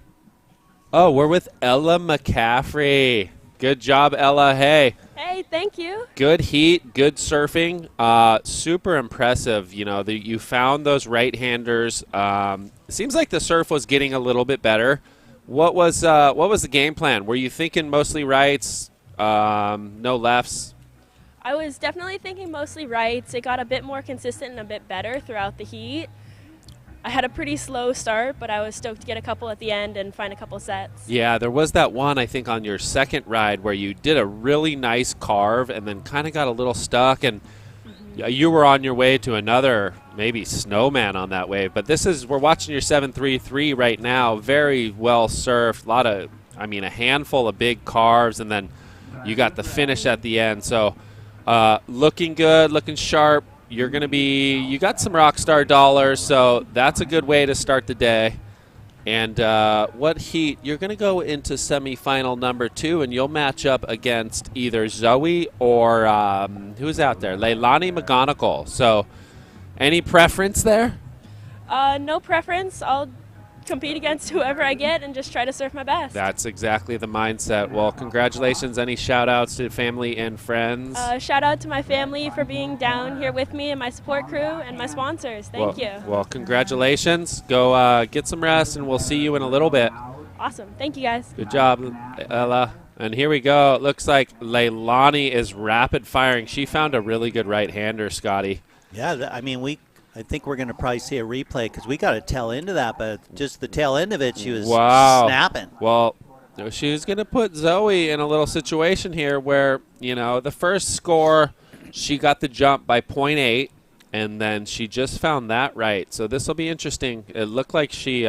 Oh, we're with Ella McCaffrey. Good job, Ella. Hey.
Hey, thank you.
Good heat, good surfing. Super impressive. You found those right-handers. Seems like the surf was getting a little bit better. What was the game plan? Were you thinking mostly rights, no lefts?
I was definitely thinking mostly rights. It got a bit more consistent and a bit better throughout the heat. I had a pretty slow start, but I was stoked to get a couple at the end and find a couple sets.
Yeah, there was that one, I think, on your second ride where you did a really nice carve and then kind of got a little stuck, and you were on your way to another maybe snowman on that wave. But we're watching your 733 right now, very well surfed, a handful of big carves, and then you got the finish at the end. So looking good, looking sharp. You got some Rockstar dollars, so that's a good way to start the day. And what heat? You're going to go into semifinal number 2, and you'll match up against either Zoe or who's out there? Leilani McGonigal. So any preference there?
No preference. I'll compete against whoever I get and just try to surf my best.
That's exactly the mindset. Well, congratulations. Any shout-outs to family and friends?
Shout out to my family for being down here with me and my support crew and my sponsors. Thank you.
Well, congratulations. Go get some rest, and we'll see you in a little bit.
Awesome. Thank you, guys.
Good job, Ella. And here we go. It looks like Leilani is rapid firing. She found a really good right-hander, Scotty.
Yeah, I think we're going to probably see a replay because we got a tail end of that, but just the tail end of it, she was snapping.
Well, she was going to put Zoe in a little situation here where, the first score, she got the jump by 0.8, and then she just found that right. So this will be interesting. It looked like she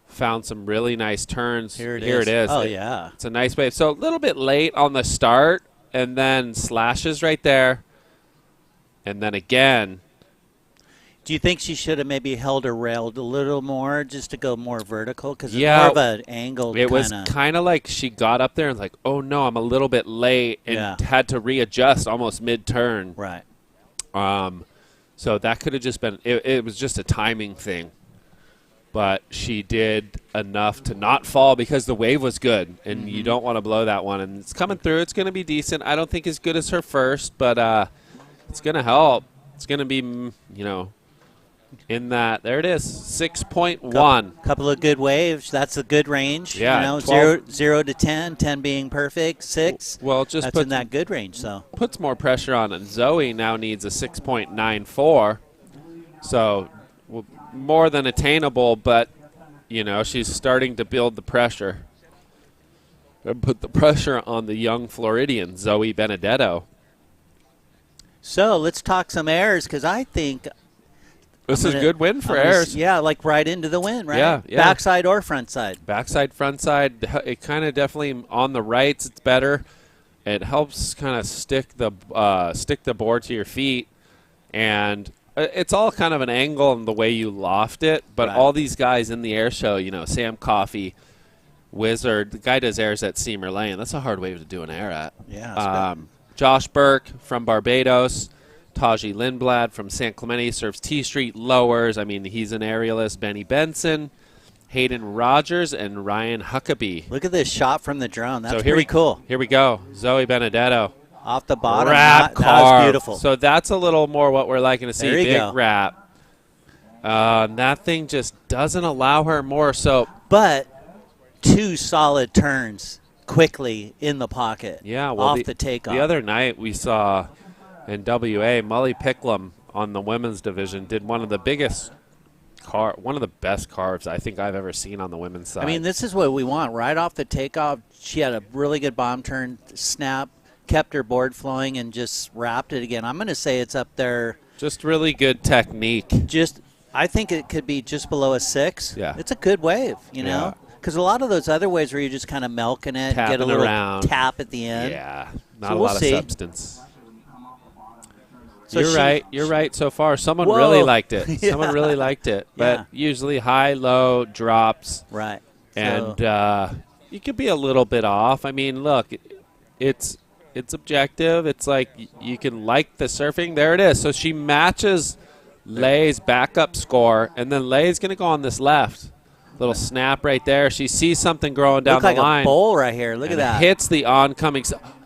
found some really nice turns.
Here it is. Oh, yeah.
It's a nice wave. So a little bit late on the start, and then slashes right there, and then again.
Do you think she should have maybe held her rail a little more just to go more vertical? Because it's more of an angled
It was kind of like she got up there and like, oh, no, I'm a little bit late, and had to readjust almost mid-turn.
Right.
So that could have just been – it was just a timing thing. But she did enough to not fall because the wave was good, and you don't want to blow that one. And it's coming through. It's going to be decent. I don't think as good as her first, but it's going to help. It's going to be, in that, there it is, 6.1.
Couple of good waves. That's a good range.
Yeah,
0 to 10, 10 being perfect, 6.
Well, just
that's in that good range. So
puts more pressure on it. Zoe now needs a 6.94, so more than attainable. But she's starting to build the pressure. and put the pressure on the young Floridian, Zoe Benedetto.
So let's talk some airs, because I think
This is a good win for airs.
Yeah, like right into the win, right?
Yeah, yeah.
Backside or front side?
Backside, front side. It kind of definitely on the rights. It's better. It helps kind of stick the board to your feet, and it's all kind of an angle and the way you loft it. But
Right.
all these guys in the air show, you know, Sam Coffey, Wizard, the guy does airs at Seymour Lane. That's a hard wave to do an air at.
Yeah.
Josh Burke from Barbados. Taji Lindblad from San Clemente serves T Street lowers. I mean, he's an aerialist. Benny Benson, Hayden Rogers, and Ryan Huckabee.
Look at this shot from the drone. That's
So
pretty cool.
Here we go. Zoe Benedetto.
Off the bottom.
Wrap
That was
carve.
beautiful.
So that's a little more what we're liking to see.
There you
Big
go.
wrap. That thing just doesn't allow her more. So
But 2 solid turns quickly in the pocket.
yeah, well,
off the takeoff.
The other night we saw in WA, Molly Picklum on the women's division did one of the best carves I think I've ever seen on the women's side.
I mean, this is what we want. Right off the takeoff, she had a really good bomb turn, snap, kept her board flowing, and just wrapped it again. I'm going to say it's up there.
Just really good technique.
I think it could be just below a 6.
Yeah.
It's a good wave, you know?
Yeah.
Because a lot of those other waves where you're just kind of milking it, get a
Tapping
little
around.
tap at the end.
Yeah, not
So
a
we'll
lot
see.
of substance.
So
You're right so far. Someone
Whoa.
really liked it.
Yeah.
Someone really liked it. But
Yeah.
usually high, low, drops.
Right.
And
So-
you could be a little bit off. I mean, look, it's objective. It's like you can like the surfing. There it is. So she matches Lay's backup score, and then Lay's going to go on this left. Little snap right there. She sees something growing down
Look like
the line.
a bowl right here. Look
and
at that.
Hits the oncoming.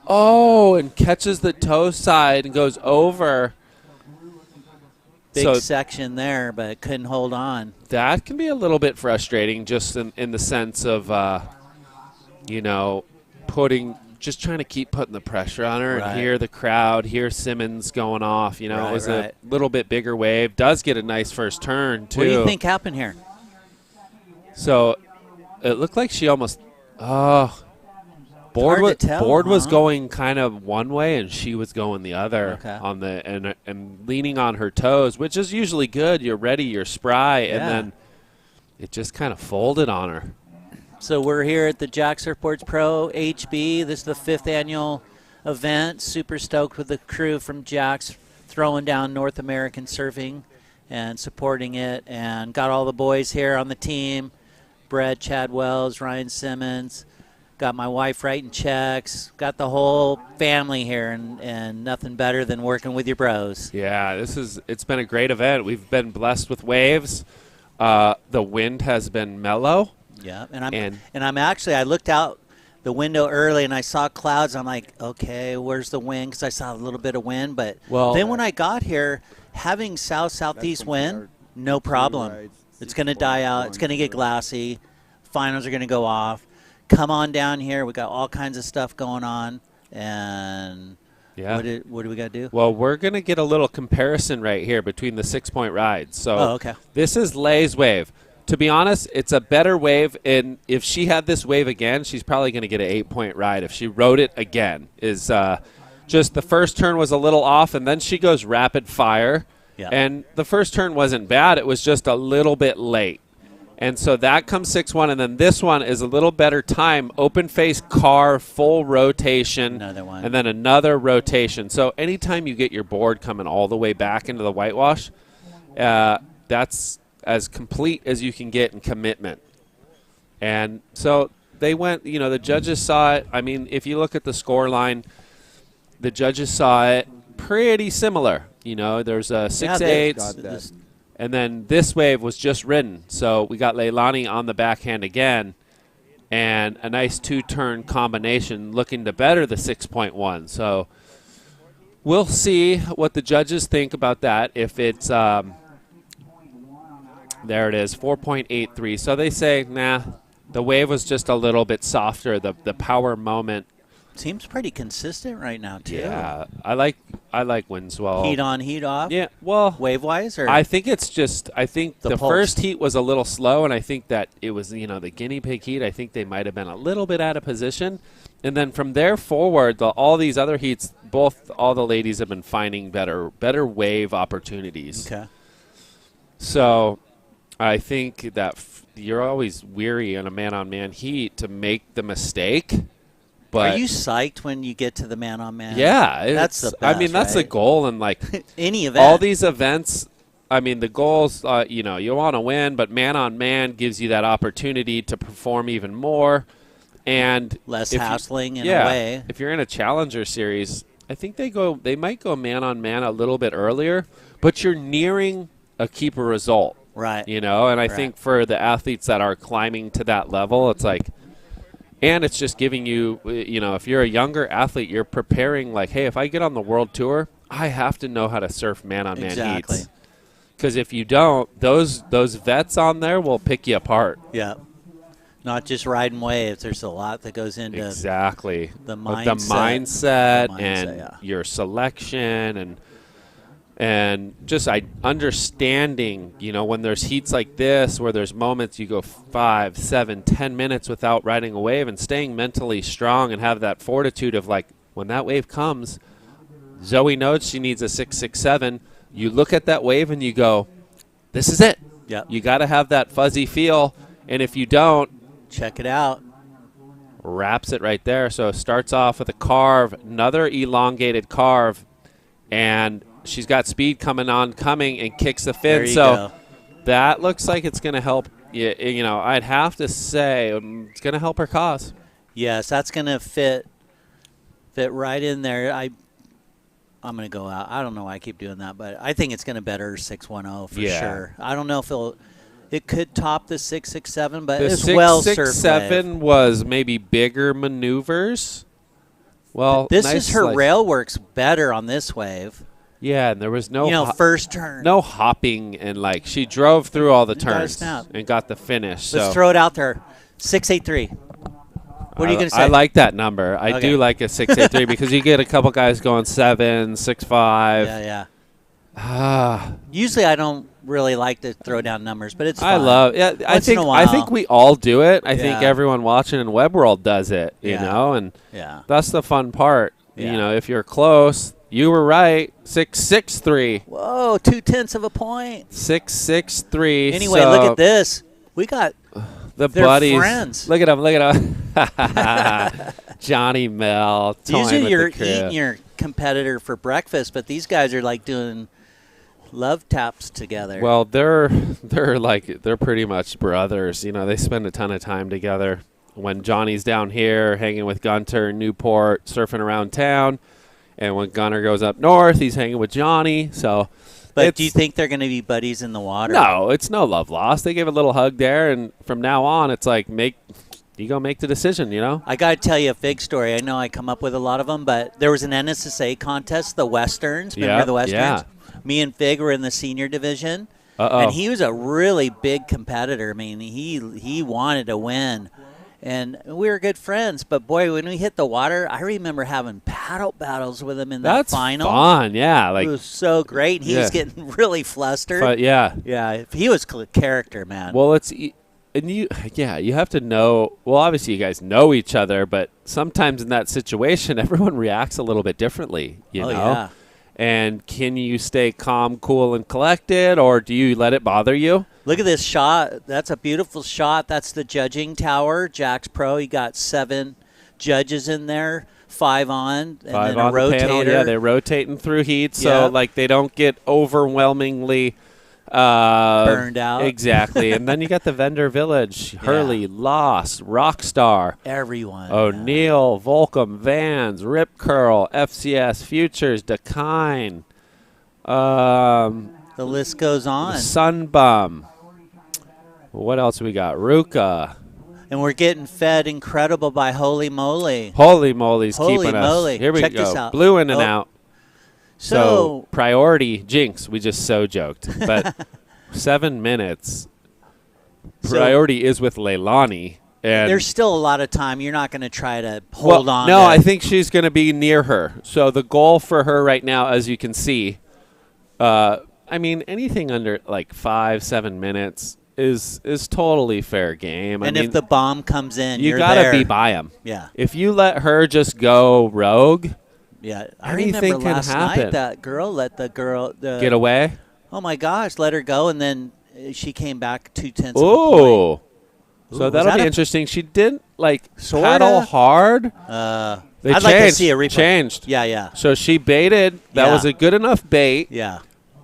And catches the toe side and goes over.
Big
So
section there, but couldn't hold on.
that can be a little bit frustrating, just in the sense of, just trying to keep putting the pressure on her
Right.
and hear the crowd, hear Simmons going off. You know,
Right,
it was
right.
a little bit bigger wave. Does get a nice first turn, too.
What do you think happened here?
So it looked like she almost board
hard
was
to tell,
board was
huh?
going kind of one way and she was going the other
Okay.
on the and leaning on her toes, which is usually good. You're ready, you're spry,
Yeah.
and then it just kind of folded on her.
So we're here at the Jack Surfboards Pro HB. This is the 5th annual event. Super stoked with the crew from Jack's throwing down North American surfing and supporting it. And got all the boys here on the team. Brett, Chad Wells, Ryan Simmons. Got my wife writing checks. Got the whole family here, and nothing better than working with your bros.
Yeah, it's been a great event. We've been blessed with waves. The wind has been mellow.
Yeah, and I'm actually, I looked out the window early and I saw clouds. I'm like, okay, where's the wind? Because I saw a little bit of wind. But then when I got here, having southeast wind, no problem. It's going to die out. It's going to get glassy. Finals are going to go off. Come on down here. We got all kinds of stuff going on. And
Yeah.
what do we got to do?
Well, we're going to get a little comparison right here between the 6-point rides. So
okay.
This is Lay's wave. To be honest, it's a better wave, and if she had this wave again, she's probably going to get an 8-point ride. If she rode it again, just the first turn was a little off, and then she goes rapid fire.
Yeah.
And the first turn wasn't bad. It was just a little bit late. And so that comes 6-1, and then this one is a little better time. Open face car, full rotation,
Another one.
and then another rotation. So anytime you get your board coming all the way back into the whitewash, that's as complete as you can get in commitment. And so they went, the judges saw it. I mean, if you look at the score line, the judges saw it pretty similar. There's a 6-8, and then this wave was just ridden. So we got Leilani on the backhand again, and a nice 2-turn combination looking to better the 6.1. So we'll see what the judges think about that. If it's there it is, 4.83. So they say, nah, the wave was just a little bit softer. The power moment.
Seems pretty consistent right now, too.
Yeah, I like I like wind swell.
Heat on, heat off?
Yeah, well,
Wave-wise? Or
I think it's just, I think the
pulse.
first heat was a little slow, and I think that it was, the guinea pig heat, I think they might have been a little bit out of position. And then from there forward, all these other heats, all the ladies have been finding better wave opportunities.
Okay.
So I think that you're always weary in a man-on-man heat to make the mistake. But
are you psyched when you get to the man-on-man?
Yeah.
That's the best,
I mean, that's the
right?
goal. And, like,
any event.
all these events, I mean, the goals, you want to win, but man-on-man gives you that opportunity to perform even more. And
less hassling in
a
way.
If you're in a Challenger Series, I think they might go man-on-man a little bit earlier, but you're nearing a keeper result.
Right.
And I think for the athletes that are climbing to that level, it's like, and it's just giving you, if you're a younger athlete, you're preparing like, hey, if I get on the world tour, I have to know how to surf man-on-man heats. Because if you don't, those vets on there will pick you apart.
Yeah. Not just riding waves. There's a lot that goes into the mindset,
and your selection and just understanding, when there's heats like this where there's moments you go 5, 7, 10 minutes without riding a wave and staying mentally strong and have that fortitude of like when that wave comes, Zoe knows she needs a 667. You look at that wave and you go, this is it.
Yep.
You got to have that fuzzy feel. And if you don't,
check it out.
Wraps it right there. So it starts off with a carve, another elongated carve, and she's got speed coming, and kicks the fin. So that looks like it's going to help. I'd have to say it's going to help her cause.
Yes, that's going to fit right in there. I'm going to go out. I don't know why I keep doing that, but I think it's going to better 610 for sure. I don't know if it could top the 667, but it's well surfed.
The 667 was maybe bigger maneuvers. Well,
this is her rail works better on this wave.
Yeah, and there was no
first turn.
No hopping, and like she drove through all the turns and got the finish.
Let's throw it out there. 683. What are you going to say?
I like that number. I do like a 683 because you get a couple guys going 7, 6, 5.
Yeah. Usually I don't really like to throw down numbers, but it's fun.
I think we all do it. I think everyone watching in Web World does it, and that's the fun part. If you're close, you were right. 663.
Whoa, 0.2 of a point.
663.
Anyway, look at this. We got
the buddies.
Friends.
Look at them. Johnny Mel.
Usually you're eating your competitor for breakfast, but these guys are like doing love taps together.
Well, they're pretty much brothers. They spend a ton of time together. When Johnny's down here hanging with Gunter in Newport, surfing around town, and when Gunter goes up north, he's hanging with Johnny. But
do you think they're going to be buddies in the water?
No, it's no love lost. They give a little hug there, and from now on, it's like you go make the decision.
I got to tell you a fig story. I know I come up with a lot of them, but there was an NSSA contest, the Westerns. Remember the Westerns?
Yeah.
Me and Fig were in the senior division, and he was a really big competitor. I mean, he wanted to win, and we were good friends. But boy, when we hit the water, I remember having paddle battles with him in the final.
That's fun, yeah.
It was so great. He was getting really flustered.
But
yeah, he was character, man.
Well, you have to know. Well, obviously, you guys know each other, but sometimes in that situation, everyone reacts a little bit differently. You know.
Yeah.
And can you stay calm, cool, and collected, or do you let it bother you?
Look at this shot. That's a beautiful shot. That's the judging tower, Jack's Pro. You got 7 judges in there, 5 on, and
5
then
on
a rotator.
The panel. Yeah, they're rotating through heat, so they don't get overwhelmingly
burned out.
Exactly. And then you got the vendor village, Hurley, Lost, Rockstar.
Everyone.
O'Neill, Volcom, Vans, Rip Curl, FCS, Futures, Dakine.
The list goes on.
Sunbum. What else we got? Ruka.
And we're getting fed incredible by Holy Moly.
Holy Moly's
Holy
keeping
moly.
us. Here we
Check
go.
this out.
Blue in and out.
So
priority, jinx, we just so joked. But 7 minutes. Priority is with Leilani. And
there's still a lot of time. You're not going to try to hold on.
No, I think she's going to be near her. So the goal for her right now, as you can see, I mean, anything under like 5-7 minutes is totally fair game.
And
I mean,
if the bomb comes in,
you
you're
got to
there.
be by him.
Yeah.
If you let her just go rogue,
Yeah. I
anything
remember
can
last
happen.
night that girl let the girl
Get away.
Oh my gosh, let her go, and then she came back 0.2 of a point.
Oh. So
Ooh,
that'll
was
be
that
interesting. She didn't like
Sorta?
paddle hard. They
I'd like to
changed.
see a replay.
Changed.
Yeah, yeah.
So she baited. That
Yeah.
was a good enough bait
Yeah.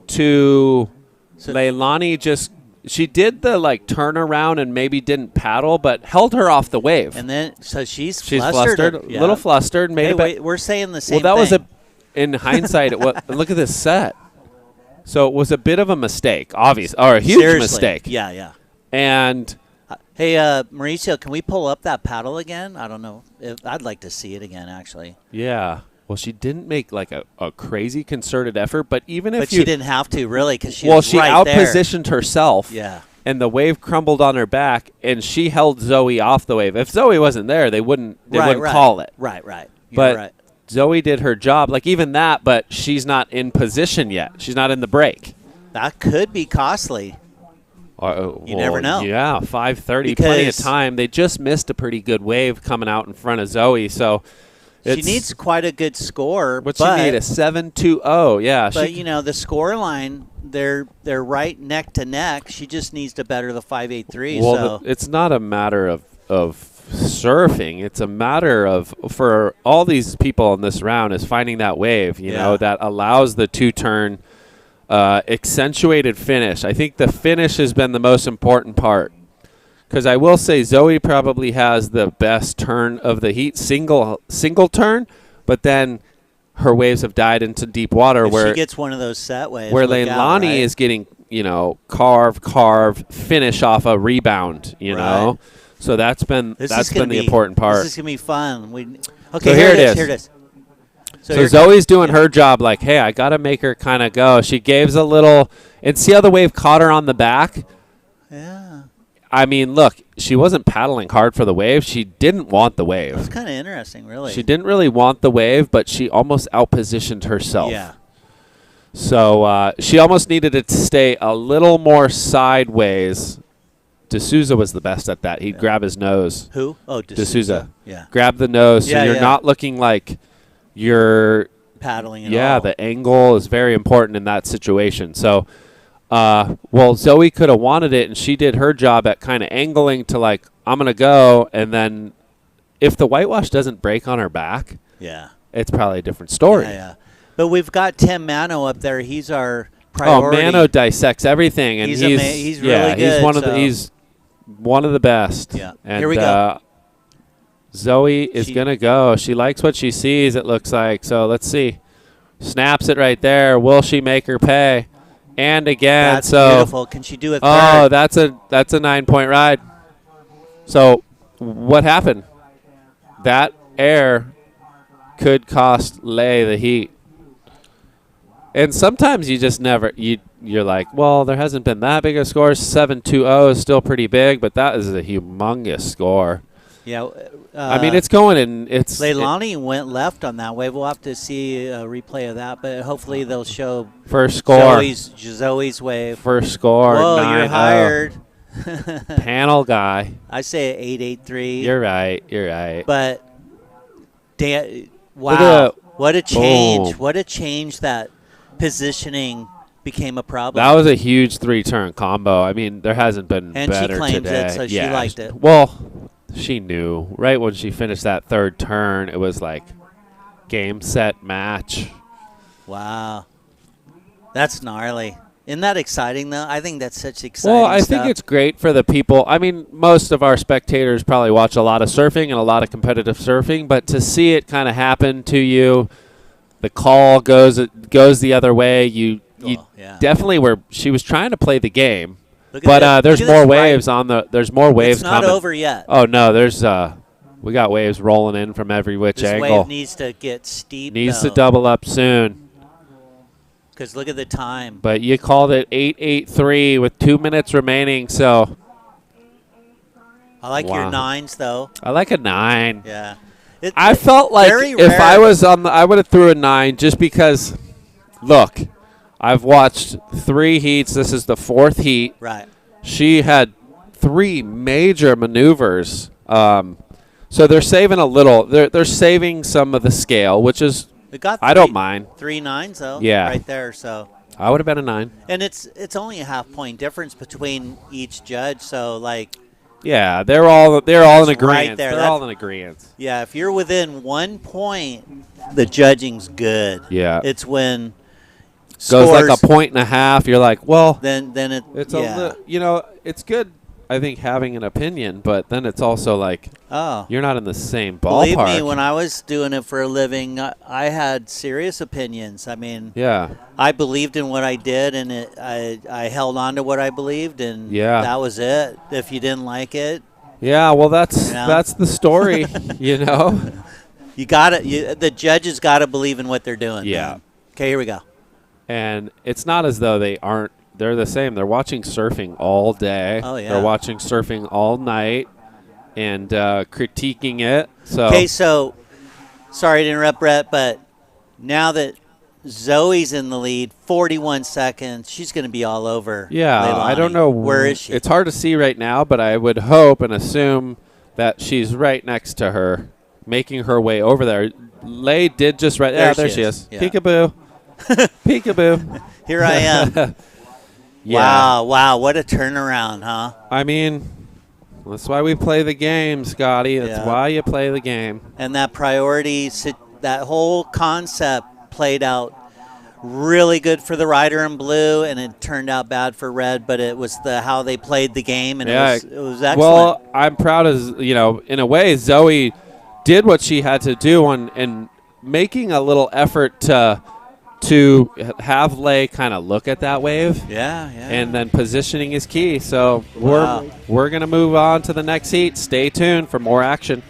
to
So-
Leilani. Just she did the like turnaround and maybe didn't paddle, but held her off the wave.
And then, so she's
flustered, a
Yeah.
little flustered. Made
Hey,
a bit.
wait, we're saying the same
Well, that was
thing.
in hindsight. Look at this set. So it was a bit of a mistake, obvious, or a huge
Seriously.
mistake.
Yeah, yeah.
And
Hey, Mauricio, can we pull up that paddle again? I don't know. I'd like to see it again, actually.
yeah, well, she didn't make like a crazy concerted effort, but even if
But
you
she didn't have to, really, because she
well,
was
she
right there.
outpositioned herself.
Yeah.
And the wave crumbled on her back, and she held Zoe off the wave. If Zoe wasn't there, they wouldn't call it.
Right, right. You're
But
right.
Zoe did her job, like even that, but she's not in position yet. She's not in the break.
That could be costly. You never know.
Yeah, 5:30, plenty of
Because-
time. They just missed a pretty good wave coming out in front of Zoe, so
She needs quite a good score.
What's
but,
she need? A 7.20. Yeah,
But, you know, the score line, they're right neck to neck. She just needs to better the 5.83.
Well,
so.
it's not a matter of surfing. It's a matter of, for all these people in this round, is finding that wave, you know, that allows the two-turn accentuated finish. I think the finish has been the most important part. Because I will say Zoe probably has the best turn of the heat, single turn, but then her waves have died into deep water
if
where
she gets one of those set waves.
where
look out,
Leilani
right?
is getting, you know, carve, finish off a rebound, you know. So that's been the important part.
This is gonna be fun.
So here it is.
Here it is.
So Zoe's doing her job like, hey, I got to make her kind of go. She gives a little, and see how the wave caught her on the back?
Yeah.
I mean, look, she wasn't paddling hard for the wave. She didn't want the wave.
It's kind of interesting, really.
She didn't really want the wave, but she almost outpositioned herself.
Yeah.
So she almost needed it to stay a little more sideways. D'Souza was the best at that. He'd grab his nose.
Who? Oh,
D'Souza.
Yeah.
Grab the nose so you're not looking like you're
paddling at all.
the angle is very important in that situation. So, well, Zoe could have wanted it, and she did her job at kind of angling to like, I'm going to go, and then if the whitewash doesn't break on her back, it's probably a different story.
Yeah. But we've got Tim Mano up there. He's our priority.
Oh, Mano dissects everything, and
he's
yeah,
really good.
He's one of the best.
Yeah.
And,
here we go.
Zoe is going to go. She likes what she sees, it looks like. So let's see. Snaps it right there. Will she make her pay? And again,
That's beautiful. Can she do it?
Oh, that's a 9-point ride. So what happened? That air could cost Lei the heat. And sometimes you just never you're like, well, there hasn't been that big a score. 7.20 is still pretty big, but that is a humongous score.
Yeah.
I mean, it's going in. It's
Leilani went left on that wave. We'll have to see a replay of that, but hopefully they'll show
first score.
Zoe's wave.
First score.
Whoa,
9-0.
you're hired.
Panel guy.
I say 8.83.
You're right.
But wow, what a change!
Boom.
What a change that positioning became a problem.
That was a huge 3-turn combo. I mean, there hasn't been
and
better
she claims
today.
it, so she liked it.
Well, she knew right when she finished that third turn. It was like game, set, match.
Wow, that's gnarly. Isn't that exciting, though? I think that's such exciting
Well, I
stuff.
think it's great for the people. I mean, most of our spectators probably watch a lot of surfing and a lot of competitive surfing, but to see it kind of happen to you, the call goes the other way. You definitely were. She was trying to play the game, but there's more waves on the. There's more waves coming.
It's not over yet.
Oh no, there's we got waves rolling in from every which
this
angle.
Wave needs to get steep.
Needs to double up soon.
Because look at the time.
But you called it 8.83 with 2 minutes remaining, so
I like
Wow.
your 9s, though.
I like a 9.
Yeah.
I felt like
very
if
rare.
I was on I would have threw a 9 just because, look, I've watched 3 heats. This is the 4th heat.
Right.
She had 3 major maneuvers. So they're saving a little. They're saving some of the scale, which is
It got
I don't mind.
3 9s, though.
Yeah.
Right there, so.
I would have been a 9.
And it's only a half-point difference between each judge, so, like,
Yeah, they're all in
right
agreement.
there.
They're all in agreement.
yeah, if you're within 1 point, the judging's good.
Yeah.
It's when
Goes like
scores,
a point and a half. You're like, well,
then it
it's
yeah.
it's good. I think having an opinion, but then it's also like
Oh.
you're not in the same
Believe
ballpark.
me, when I was doing it for a living, I had serious opinions. I mean,
yeah,
I believed in what I did, and I held on to what I believed, and
Yeah.
that was it. If you didn't like it,
yeah. Well, that's
You know?
that's the story, you know.
you got to the judges got to believe in what they're doing.
Yeah.
man. Okay, here we go.
And it's not as though they aren't. They're the same. They're watching surfing all day.
Oh, yeah.
They're watching surfing all night and critiquing it. So
Okay, so sorry to interrupt, Brett, but now that Zoe's in the lead, 41 seconds, she's going to be all over.
yeah, I
Leilani.
don't know
Where is she?
It's hard to see right now, but I would hope and assume that she's right next to her, making her way over there. Lay did just right.
There
There
she
she
is.
is.
Yeah.
Peekaboo. Peekaboo.
Here I am.
Yeah.
Wow, what a turnaround, huh?
I mean, that's why we play the game, Scotty. That's
Yeah.
why you play the game.
And that priority, that whole concept played out really good for the rider in blue, and it turned out bad for red, but it was how they played the game, and
Yeah.
it was excellent.
Well, I'm proud of, in a way, Zoe did what she had to do and making a little effort to have Lay kind of look at that wave.
yeah.
And then positioning is key. So
Wow.
we're going to move on to the next heat. Stay tuned for more action.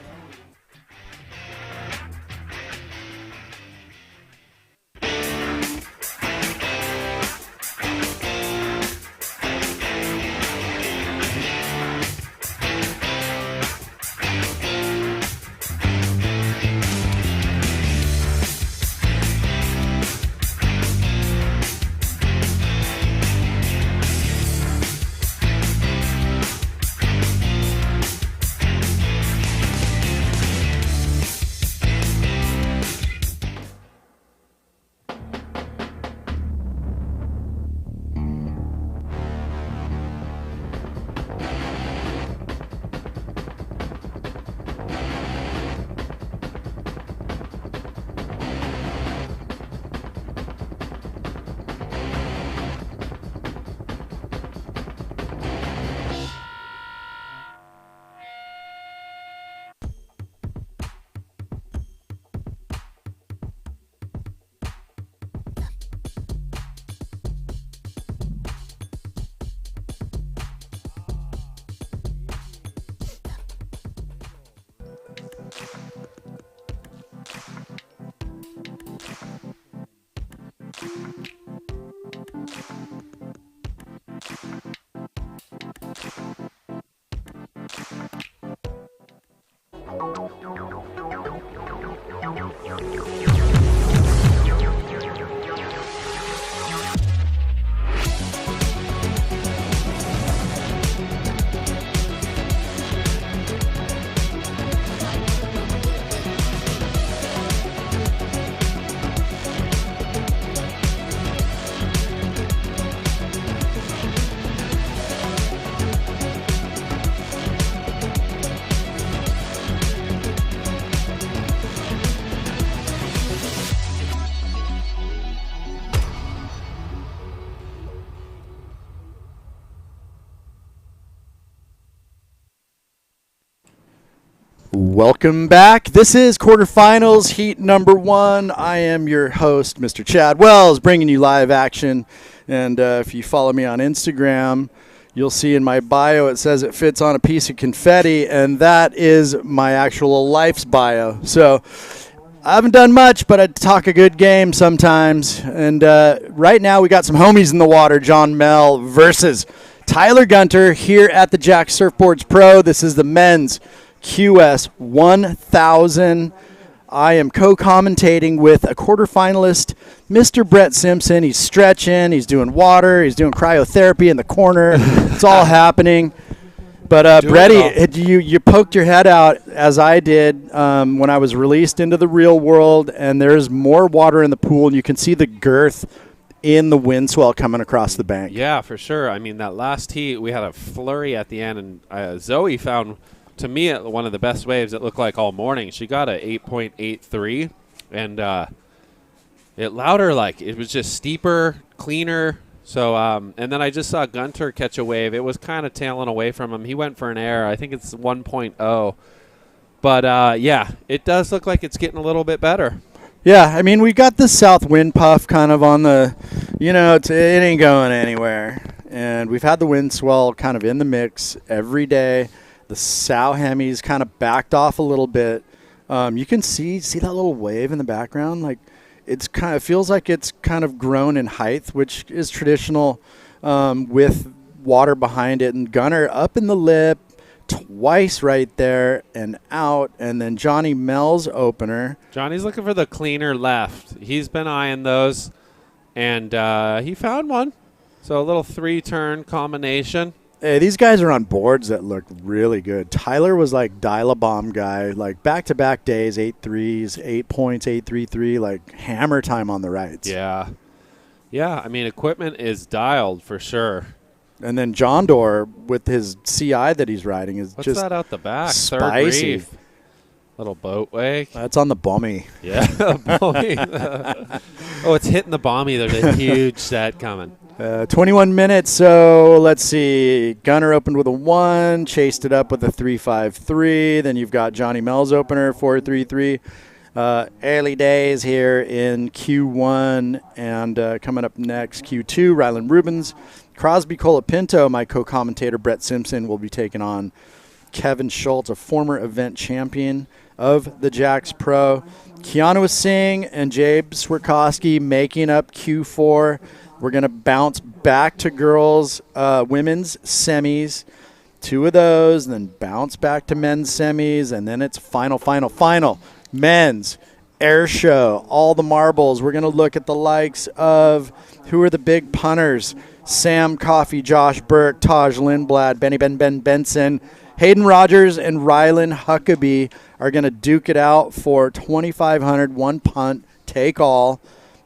Welcome back. This is quarterfinals, heat number 1. I am your host, Mr. Chad Wells, bringing you live action. And if you follow me on Instagram, you'll see in my bio it says it fits on a piece of confetti, and that is my actual life's bio. So I haven't done much, but I talk a good game sometimes. And right now we got some homies in the water, John Mel versus Tyler Gunter here at the Jack Surfboards Pro. This is the men's QS 1000. I am co-commentating with a quarterfinalist, Mr. Brett Simpson. He's stretching, he's doing water, he's doing cryotherapy in the corner. It's all happening. But Bretty, you poked your head out, as I did, when I was released into the real world, and there's more water in the pool, and you can see the girth in the wind swell coming across the bank.
Yeah, for sure. I mean, that last heat, we had a flurry at the end, and Zoe found, to me, one of the best waves it looked like all morning. She got a 8.83, and it louder, like it was just steeper, cleaner. So, and then I just saw Gunter catch a wave. It was kind of tailing away from him. He went for an air. I think it's 1.0. But, yeah, it does look like it's getting a little bit better.
Yeah, I mean, we got the south wind puff kind of on the, it ain't going anywhere. And we've had the wind swell kind of in the mix every day. The sow hemis kind of backed off a little bit. You can see that little wave in the background. Like, it feels like it's kind of grown in height, which is traditional with water behind it. And Gunner up in the lip twice right there and out. And then Johnny Mel's opener.
Johnny's looking for the cleaner left. He's been eyeing those, and he found one. So a little 3-turn combination.
Hey, these guys are on boards that look really good. Tyler was like dial-a-bomb guy, like back-to-back days, 8 8 points, 8.33, like hammer time on the rights.
Yeah. Yeah, I mean, equipment is dialed for sure.
And then John Doerr with his CI that he's riding is
What's
just
that out the back?
spicy.
Third reef. Little boat wake.
That's on the bommy.
Yeah, bommy. Oh, it's hitting the bommy. There's a huge set coming.
21 minutes, so let's see. Gunner opened with a 1, chased it up with a 3.53. Then you've got Johnny Mel's opener, 4.33. Early days here in Q1, and coming up next, Q2, Ryland Rubens. Crosby Colapinto, my co-commentator Brett Simpson, will be taking on Kevin Schultz, a former event champion of the Jacks Pro. Keanu Singh and Jabe Swerkowski making up Q4. We're going to bounce back to girls, women's semis, 2 of those, and then bounce back to men's semis, and then it's final. Men's air show, all the marbles. We're going to look at the likes of who are the big punters: Sam Coffey, Josh Burke, Taj Lindblad, Ben Benson, Hayden Rogers, and Rylan Huckabee are going to duke it out for 2,500, 1 punt, take all.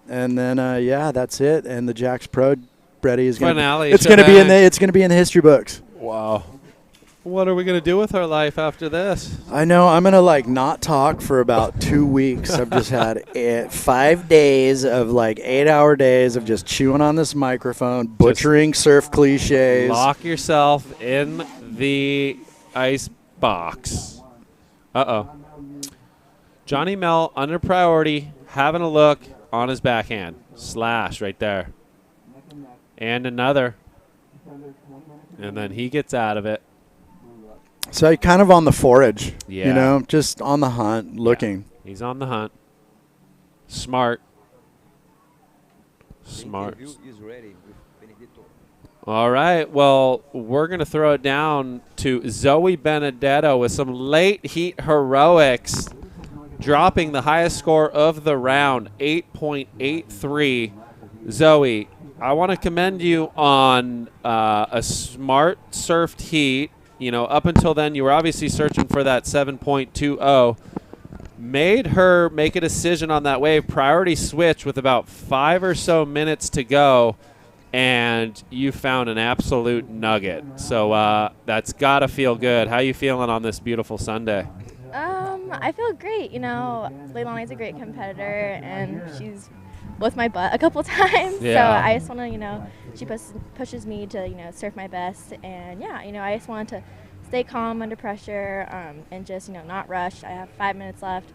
And then, that's it. And the Jacks Pro, Bretty, is going to it's going to be in the history books.
Wow. What are we going to do with our life after this?
I know. I'm going to, not talk for about 2 weeks. I've just had 5 days of, 8-hour days of just chewing on this microphone, butchering surf cliches.
Lock yourself in the ice box. Uh-oh. Johnny Mel, under priority, having a look on his backhand. Slash right there. And another. And then he gets out of it.
So kind of on the forage,
Yeah.
just on the hunt, looking.
Yeah. He's on the hunt. Smart. Smart. All right. Well, we're going to throw it down to Zoe Benedetto with some late heat heroics, dropping the highest score of the round, 8.83. Zoe, I want to commend you on a smart surfed heat. Up until then, you were obviously searching for that 7.20. Made her make a decision on that wave, priority switch with about 5 or so minutes to go, and you found an absolute nugget. So that's got to feel good. How you feeling on this beautiful Sunday?
I feel great. Leilani's a great competitor, and she's with my butt a couple times.
Yeah.
So I just want to, she pushes me to, surf my best. And, I just want to stay calm under pressure and just, not rush. I have 5 minutes left.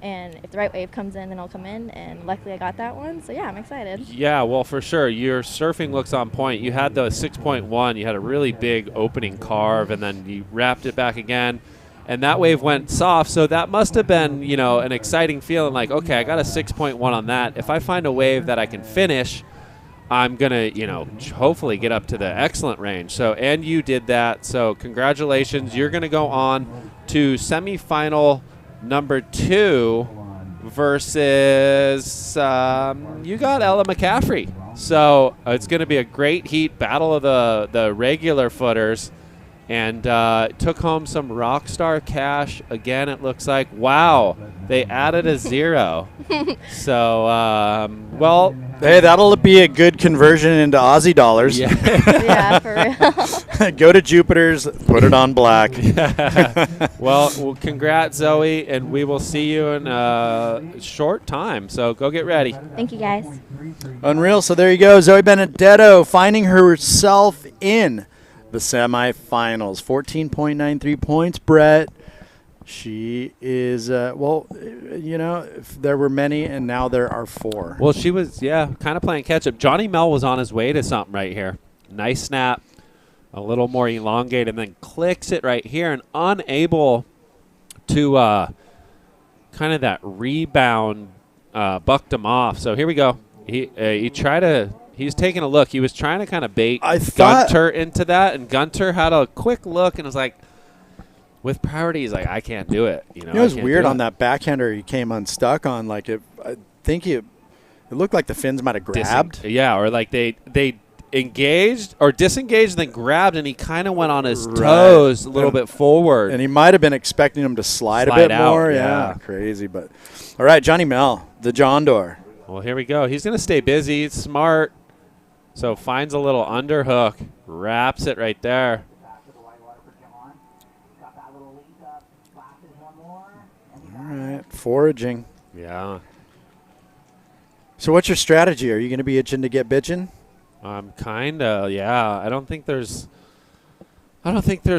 And if the right wave comes in, then I'll come in. And luckily I got that one. So, yeah, I'm excited.
Yeah, well, for sure. Your surfing looks on point. You had the 6.1. You had a really big opening carve, and then you wrapped it back again. And that wave went soft, so that must have been, an exciting feeling like, okay, I got a 6.1 on that. If I find a wave that I can finish, I'm going to, hopefully get up to the excellent range. So, and you did that. So, congratulations. You're going to go on to semifinal number 2 versus you got Ella McCaffrey. So, it's going to be a great heat, battle of the regular footers. And took home some Rockstar cash. Again, it looks like. Wow, they added a 0. So, well.
Hey, that'll be a good conversion into Aussie dollars.
Yeah,
Yeah, for real.
Go to Jupiter's, put it on black.
well, congrats, Zoe, and we will see you in a short time. So go get ready.
Thank you, guys.
Unreal. So there you go. Zoe Benedetto finding herself in the semifinals. 14.93 points, Brett. She is, if there were many, and now there are 4.
Well, she was, kind of playing catch-up. Johnny Mel was on his way to something right here. Nice snap, a little more elongated, and then clicks it right here, and unable to kind of that rebound bucked him off. So here we go. He's taking a look. He was trying to kind of bait Gunter into that, and Gunter had a quick look and was like, with priority, he's like, I can't do it.
It was weird on that backhander he came unstuck on. Like I think it looked like the fins might have grabbed.
Or like they engaged or disengaged, then grabbed, and he kind of went on his toes a little bit forward.
And he might have been expecting him to slide a bit
out,
more. Yeah, crazy. But all right, Johnny Mel, the John Doerr.
Well, here we go. He's going to stay busy. He's smart. So finds a little underhook, wraps it right there.
All right, foraging.
Yeah.
So what's your strategy? Are you going to be itching to get bitching?
Kind of, yeah. I don't think there's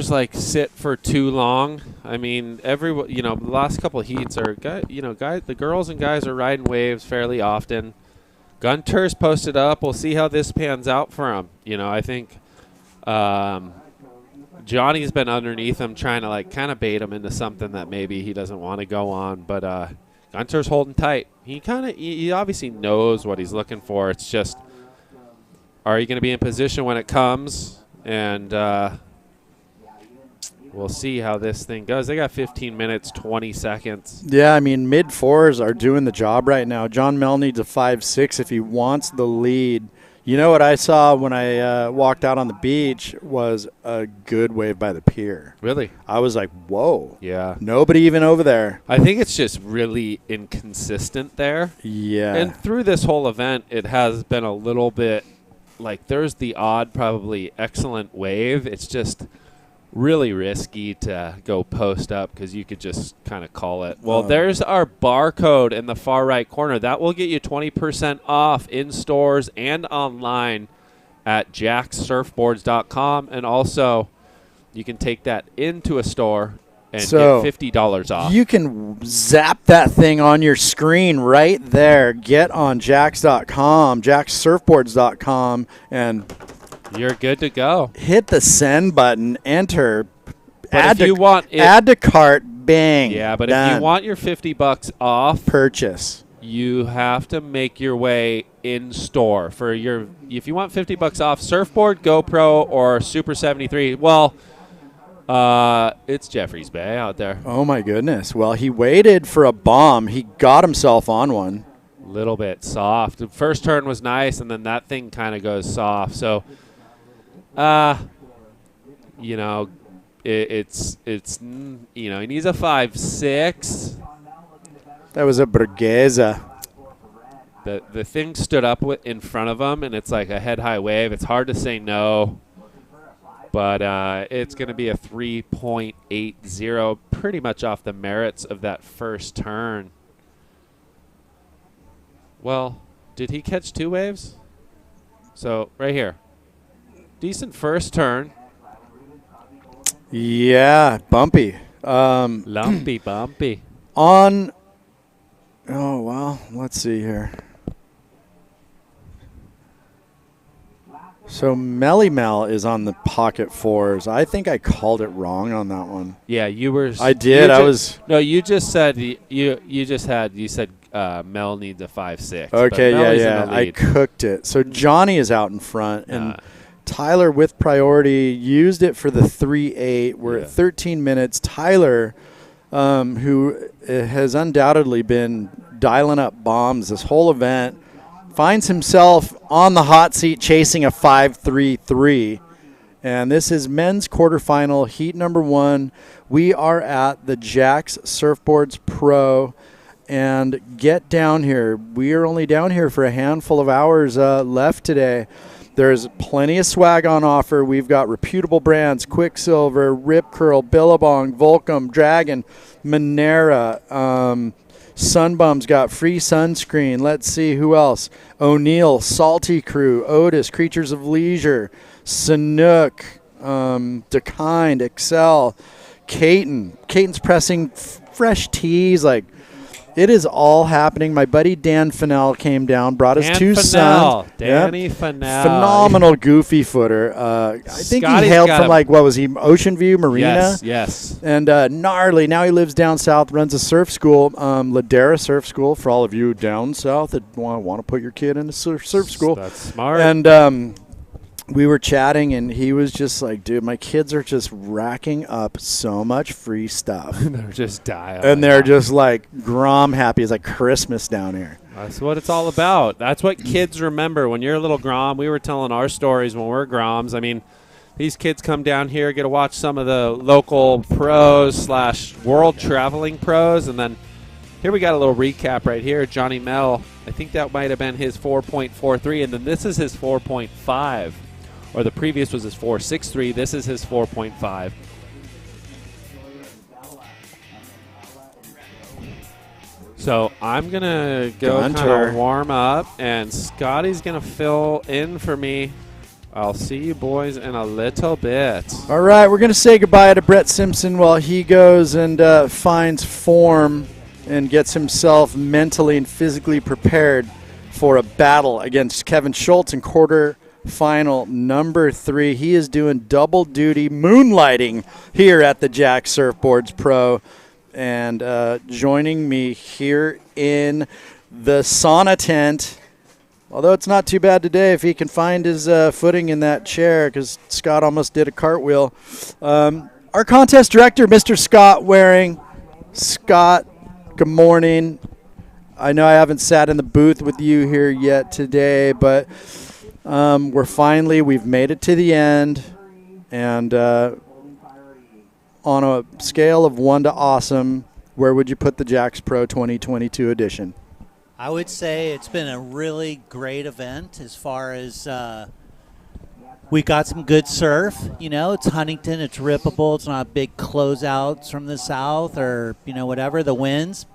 like sit for too long. I mean, the last couple of heats are, the girls and guys are riding waves fairly often. Gunter's posted up. We'll see how this pans out for him. I think Johnny's been underneath him trying to kind of bait him into something that maybe he doesn't want to go on. But Gunter's holding tight. He obviously knows what he's looking for. It's just, are you going to be in position when it comes? And we'll see how this thing goes. They got 15 minutes, 20 seconds.
Yeah, I mean, mid-4s are doing the job right now. John Mel needs a 5-6 if he wants the lead. You know what I saw when I walked out on the beach was a good wave by the pier.
Really?
I was like, whoa.
Yeah.
Nobody even over there.
I think it's just really inconsistent there.
Yeah.
And through this whole event, it has been a little bit there's the odd, probably excellent wave. It's just really risky to go post up because you could just kind of call it. Well, there's our barcode in the far right corner. That will get you 20% off in stores and online at jacksurfboards.com. And also, you can take that into a store and get $50 off.
You can zap that thing on your screen right there. Get on jacks.com, jacksurfboards.com, and
you're good to go.
Hit the send button, enter, add to cart, bang.
Yeah, but
done.
If you want your $50 off
purchase,
you have to make your way in store for if you want $50 off surfboard, GoPro, or Super 73. Well, it's Jeffrey's Bay out there.
Oh my goodness. Well, he waited for a bomb. He got himself on one.
Little bit soft. The first turn was nice, and then that thing kind of goes soft. So, it's he needs a 5-6.
That was a Burguesa.
The thing stood up in front of him, and it's like a head-high wave. It's hard to say no, but it's going to be a 3.80, pretty much off the merits of that first turn. Well, did he catch 2 waves? So, right here. Decent first turn.
Yeah, bumpy.
Lumpy, bumpy.
Oh, well, let's see here. So, Melly Mel is on the pocket 4s. I think I called it wrong on that one.
Yeah, you were.
I did.
No, you just said you said Mel needs a 5.6.
Okay,
but Mel is in
yeah.
the
I
lead.
cooked it. So Johnny is out in front, and Tyler with priority used it for the 3.8. We're at 13 minutes. Tyler, who has undoubtedly been dialing up bombs this whole event, finds himself on the hot seat chasing a 5.33. And this is men's quarterfinal, heat number 1. We are at the Jax Surfboards Pro. And get down here. We are only down here for a handful of hours left today. There's plenty of swag on offer. We've got reputable brands, Quicksilver, Rip Curl, Billabong, Volcom, Dragon, Monera. Sunbum's got free sunscreen. Let's see who else. O'Neill, Salty Crew, Otis, Creatures of Leisure, Sanook, DeKind, Excel, Caton. Caton's pressing fresh teas. Like, it is all happening. My buddy Dan Fennell came down, brought his 2 sons.
Danny Fennell.
Phenomenal goofy footer. I think he hailed from, what was he, Ocean View Marina?
Yes.
And gnarly. Now he lives down south, runs a surf school, Ladera Surf School, for all of you down south that want to put your kid in a surf school.
That's smart.
And we were chatting, and he was just like, dude, my kids are just racking up so much free stuff.
They're just dying.
And they're just like Grom happy. It's like Christmas down here.
That's what it's all about. That's what kids remember. When you're a little Grom, we were telling our stories when we're Groms. I mean, these kids come down here, get to watch some of the local pros / world traveling pros, and then here we got a little recap right here. Johnny Mel, I think that might have been his 4.43, and then this is his 4.5. Or the previous was his 4.63. This is his 4.5. So I'm going to go kind of warm up, and Scotty's going to fill in for me. I'll see you boys in a little bit.
All right, we're going to say goodbye to Brett Simpson while he goes and finds form and gets himself mentally and physically prepared for a battle against Kevin Schultz in quarterfinal number 3. He is doing double duty moonlighting here at the Jax Surfboards Pro. And joining me here in the sauna tent, although it's not too bad today if he can find his footing in that chair, because Scott almost did a cartwheel. Our contest director, Mr. Scott Waring. Scott, good morning. I know I haven't sat in the booth with you here yet today, but we've made it to the end, and on a scale of 1 to awesome, where would you put the Jax Pro 2022 edition?
I would say it's been a really great event as far as we got some good surf. You know, it's Huntington, it's rippable, it's not big closeouts from the south or, whatever. The winds,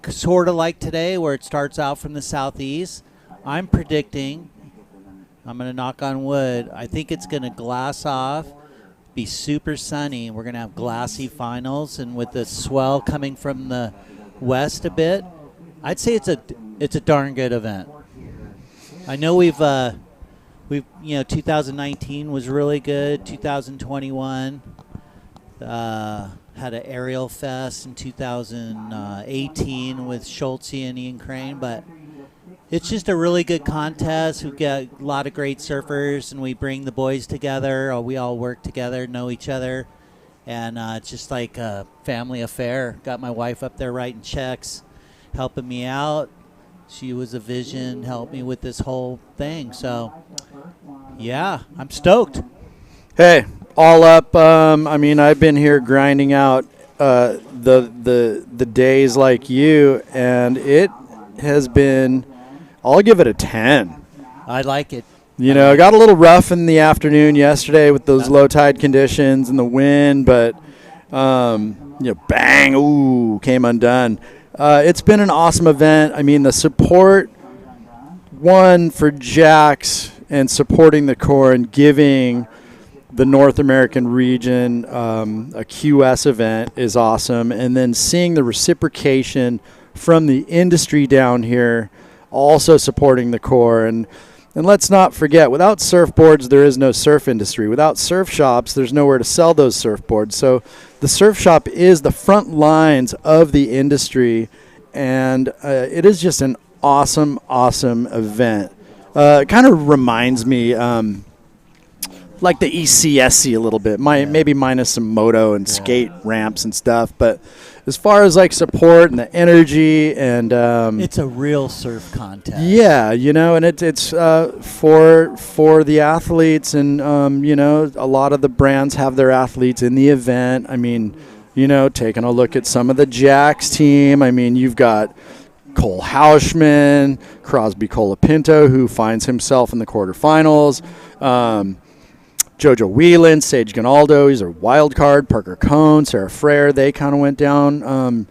sort of like today where it starts out from the southeast. I'm predicting, I'm going to knock on wood, I think it's going to glass off, be super sunny. We're going to have glassy finals, and with the swell coming from the west a bit, I'd say it's a darn good event. I know we've 2019 was really good. 2021 had an aerial fest in 2018 with Schultze and Ian Crane, but it's just a really good contest. We've got a lot of great surfers, and we bring the boys together. We all work together, know each other, and it's just like a family affair. Got my wife up there writing checks, helping me out. She was a vision, helped me with this whole thing. So, yeah, I'm stoked.
Hey, all up. I've been here grinding out the days like you, and it has been. I'll give it a 10.
I like it.
I got a little rough in the afternoon yesterday with those low tide conditions and the wind, but bang, ooh, came undone. It's been an awesome event. I mean, the support, one, for Jax and supporting the core and giving the North American region a QS event is awesome. And then seeing the reciprocation from the industry down here also supporting the core. And let's not forget, without surfboards, there is no surf industry. Without surf shops, there's nowhere to sell those surfboards. So the surf shop is the front lines of the industry, and it is just an awesome event. It kind of reminds me like the ECSC a little bit, maybe minus some moto and skate ramps and stuff. But as far as like support and the energy and
it's a real surf contest.
Yeah, and it's for the athletes, and a lot of the brands have their athletes in the event. I mean, taking a look at some of the Jacks team. I mean, you've got Cole Hauschman, Crosby Colapinto, who finds himself in the quarterfinals. Jojo Whelan, Sage Gonaldo, he's a wild card. Parker Cohn, Sarah Frere, they kind of went down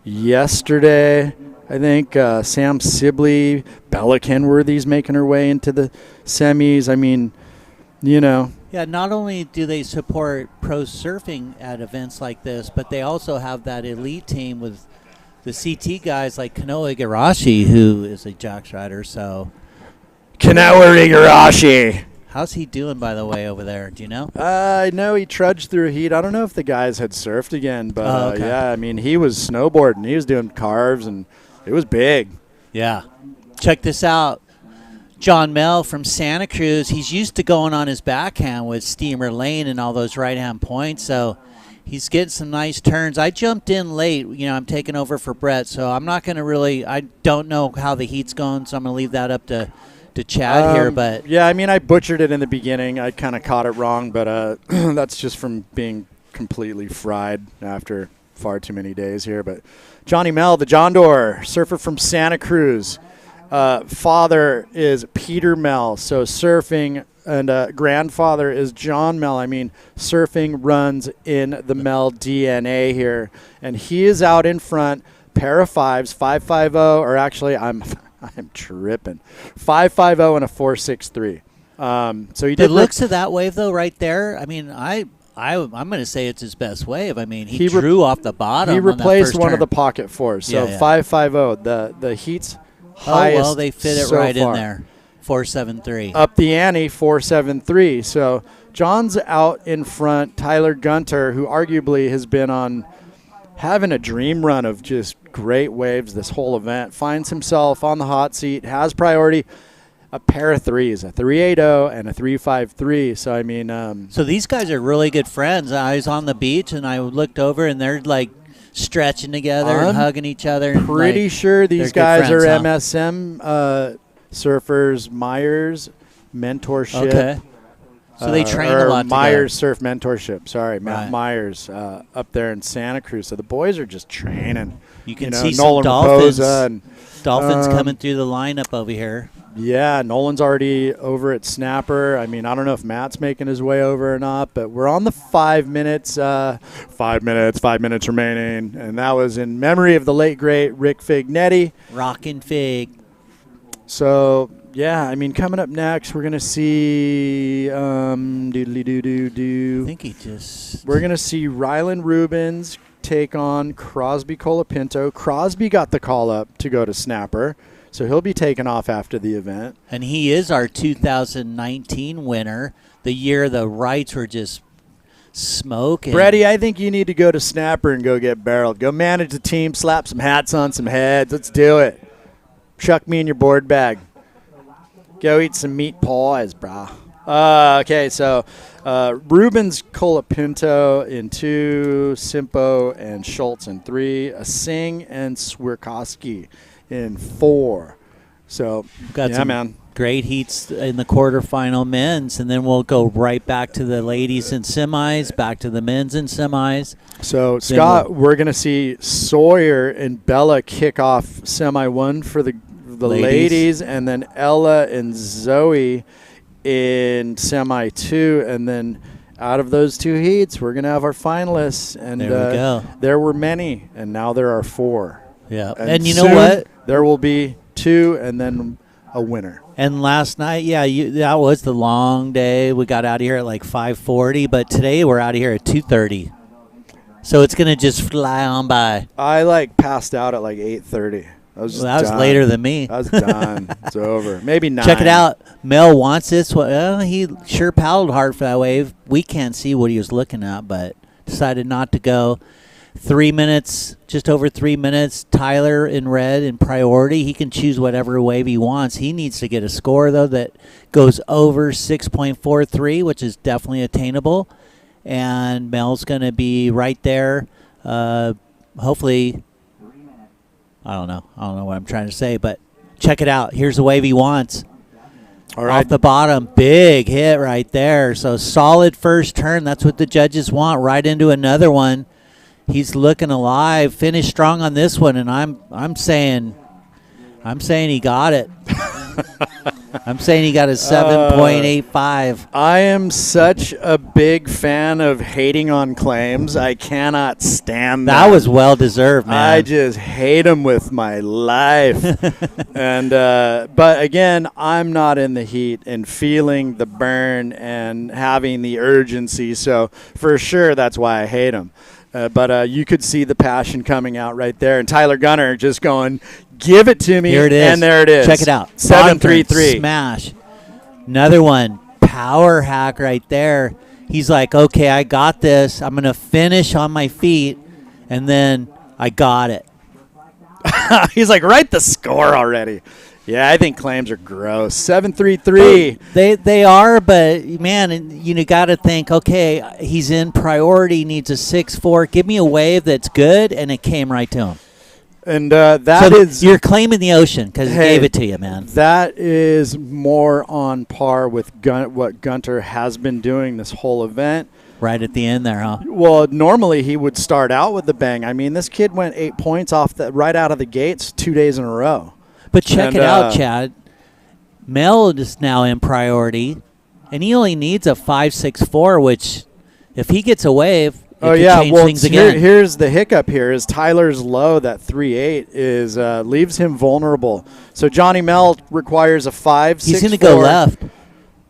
yesterday. I think Sam Sibley, Bella Kenworthy's making her way into the semis. I mean,
Yeah, not only do they support pro surfing at events like this, but they also have that elite team with the CT guys like Kanoa Igarashi, who is a jocks rider. So
Kanoa Igarashi.
How's he doing, by the way, over there? Do you know?
I know he trudged through heat. I don't know if the guys had surfed again, but
okay.
yeah, I mean, he was snowboarding. He was doing carves, and it was big.
Yeah. Check this out. John Mel from Santa Cruz, he's used to going on his backhand with Steamer Lane and all those right-hand points, so he's getting some nice turns. I jumped in late. I'm taking over for Brett, so I'm not going to really – I don't know how the heat's going, so I'm going to leave that up to Chad here. But
yeah, I mean, I butchered it in the beginning. I kind of caught it wrong, but that's just from being completely fried after far too many days here. But Johnny Mel, the John Doerr, surfer from Santa Cruz. Father is Peter Mel, so surfing, and grandfather is John Mel. I mean, surfing runs in the Mel DNA here. And he is out in front, pair of fives, 550, or actually I'm tripping, 550 and a 463. So he did.
The looks of that wave, though, right there, I mean, I'm going to say it's his best wave. I mean, he drew off the bottom.
He replaced one
turn.
of the pocket fours. So
yeah.
550, the heat's highest.
Oh, well, they fit it
so
right
far.
in there. 473.
Up the ante, 473. So John's out in front. Tyler Gunter, who arguably has been having a dream run of just great waves this whole event, finds himself on the hot seat, has priority, a pair of threes, a 380 and a 353. So, I mean.
So these guys are really good friends. I was on the beach, and I looked over, and they're, like, stretching together and hugging each other. And
pretty sure these guys
friends,
are MSM surfers, Myers mentorship.
Okay. So they train a lot
Myers
together.
Surf Mentorship. Sorry, Matt Myers up there in Santa Cruz. So the boys are just training.
You can see
Nolan
some dolphins.
Raposa and,
Dolphins coming through the lineup over here.
Yeah, Nolan's already over at Snapper. I mean, I don't know if Matt's making his way over or not, but we're on the 5 minutes. 5 minutes remaining. And that was in memory of the late, great Rick Fignetti.
Rockin' Fig.
So, yeah, I mean, coming up next, we're going to see
I think he just...
We're going to see Rylan Rubens take on Crosby Colapinto. Crosby got the call up to go to Snapper, so he'll be taken off after the event.
And he is our 2019 winner, the year the Wrights were just smoking.
Brady, I think you need to go to Snapper and go get barreled. Go manage the team, slap some hats on some heads. Let's do it. Chuck me in your board bag. Go eat some meat pies, brah. Okay, so Rubens Colapinto in 2, Simpo and Schultz in 3, Singh and Swierkowski in 4. So,
got some great heats in the quarterfinal men's, and then we'll go right back to the ladies in semis, back to the men's in semis.
So, Scott, we're going to see Sawyer and Bella kick off semi 1 for the ladies, and then Ella and Zoe in semi 2, and then out of those 2 heats, we're going to have our finalists. And
there we go.
There were many, and now there are 4.
Yeah, and you know what?
There will be 2, and then a winner.
And last night, that was the long day. We got out of here at like 5:40, but today we're out of here at 2:30. So it's going to just fly on by.
I passed out at like 8:30. That was
later than me.
I was done. It's over. Maybe 9.
Check it out. Mel wants this. Well, he sure paddled hard for that wave. We can't see what he was looking at, but decided not to go. 3 minutes, just over 3 minutes. Tyler in red in priority. He can choose whatever wave he wants. He needs to get a score, though, that goes over 6.43, which is definitely attainable. And Mel's going to be right there. Hopefully, I don't know what I'm trying to say, but check it out. Here's the wave he wants.
All right.
Off the bottom, big hit right there. So solid first turn. That's what the judges want. Right into another one. He's looking alive. Finished strong on this one, and I'm saying he got it. I'm saying he got a 7.85.
I am such a big fan of hating on claims. I cannot stand that.
That was well deserved, man.
I just hate him with my life. And but again, I'm not in the heat and feeling the burn and having the urgency. So for sure, that's why I hate him. But you could see the passion coming out right there. And Tyler Gunter just going, give it to me.
Here it is.
And there it is.
Check it out.
7.33.
Smash. Another one. Power hack right there. He's like, okay, I got this. I'm going to finish on my feet. And then I got it.
He's like, write the score already. Yeah, I think claims are gross. 7.33.
They are, but man, you got to think. Okay, he's in priority. Needs a 6.4. Give me a wave that's good, and it came right to him.
And that is
you're claiming the ocean because he gave it to you, man.
That is more on par with what Gunter has been doing this whole event.
Right at the end there, huh?
Well, normally he would start out with the bang. I mean, this kid went 8 points right out of the gates 2 days in a row.
But check it out, Chad. Mel is now in priority, and he only needs a 5.64, which if he gets a wave, it could change things again.
Here's the hiccup here is Tyler's low, that 3.8, is leaves him vulnerable. So Johnny Mel requires a 5.64.
He's going to go left.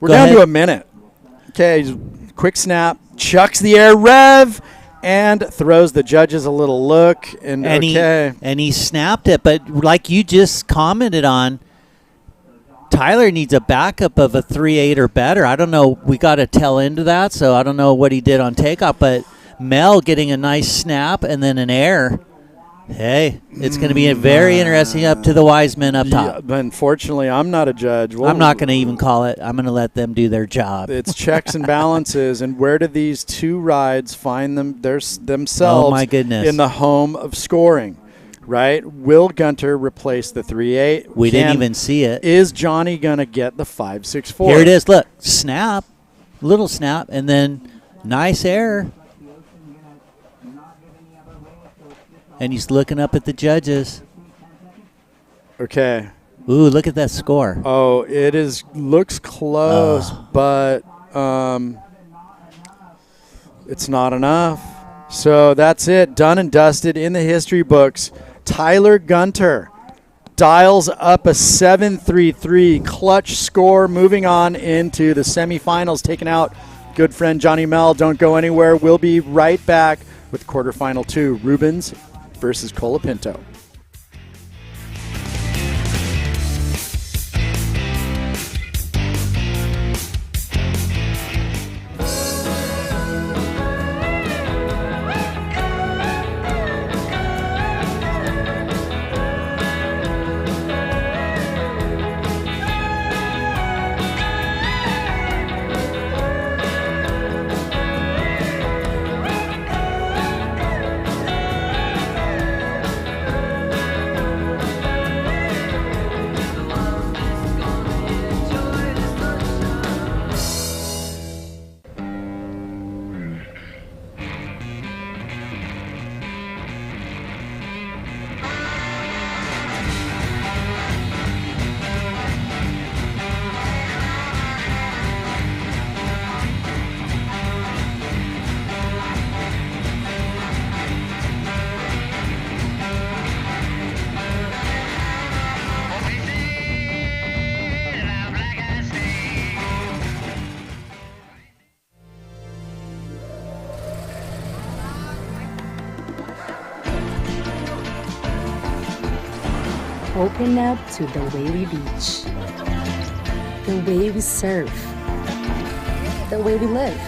We're down to a minute. Okay, quick snap, chucks the air rev, and throws the judges a little look. And
he snapped it. But like you just commented on, Tyler needs a backup of a 3.8 or better. I don't know. We got to tell into that, so I don't know what he did on takeoff. But Mel getting a nice snap and then an air. Hey, it's going to be very interesting up to the wise men up top.
Yeah, but unfortunately, I'm not a judge.
I'm not going to even call it. I'm going to let them do their job.
It's checks and balances. And where do these two rides find themselves
oh my goodness.
in the home of scoring? Right? Will Gunter replace the 3.8?
We didn't even see it.
Is Johnny going to get the 5.64?
Here it is. Look, snap, little snap, and then nice air. And he's looking up at the judges.
Okay.
Ooh, look at that score.
Oh, looks close, but it's not enough. So that's it. Done and dusted in the history books. Tyler Gunter dials up a 7.33 clutch score, moving on into the semifinals, taking out good friend Johnny Mel. Don't go anywhere. We'll be right back with quarterfinal 2, Rubens versus Colapinto.
Open up to the way we beach, the way we surf, the way we live.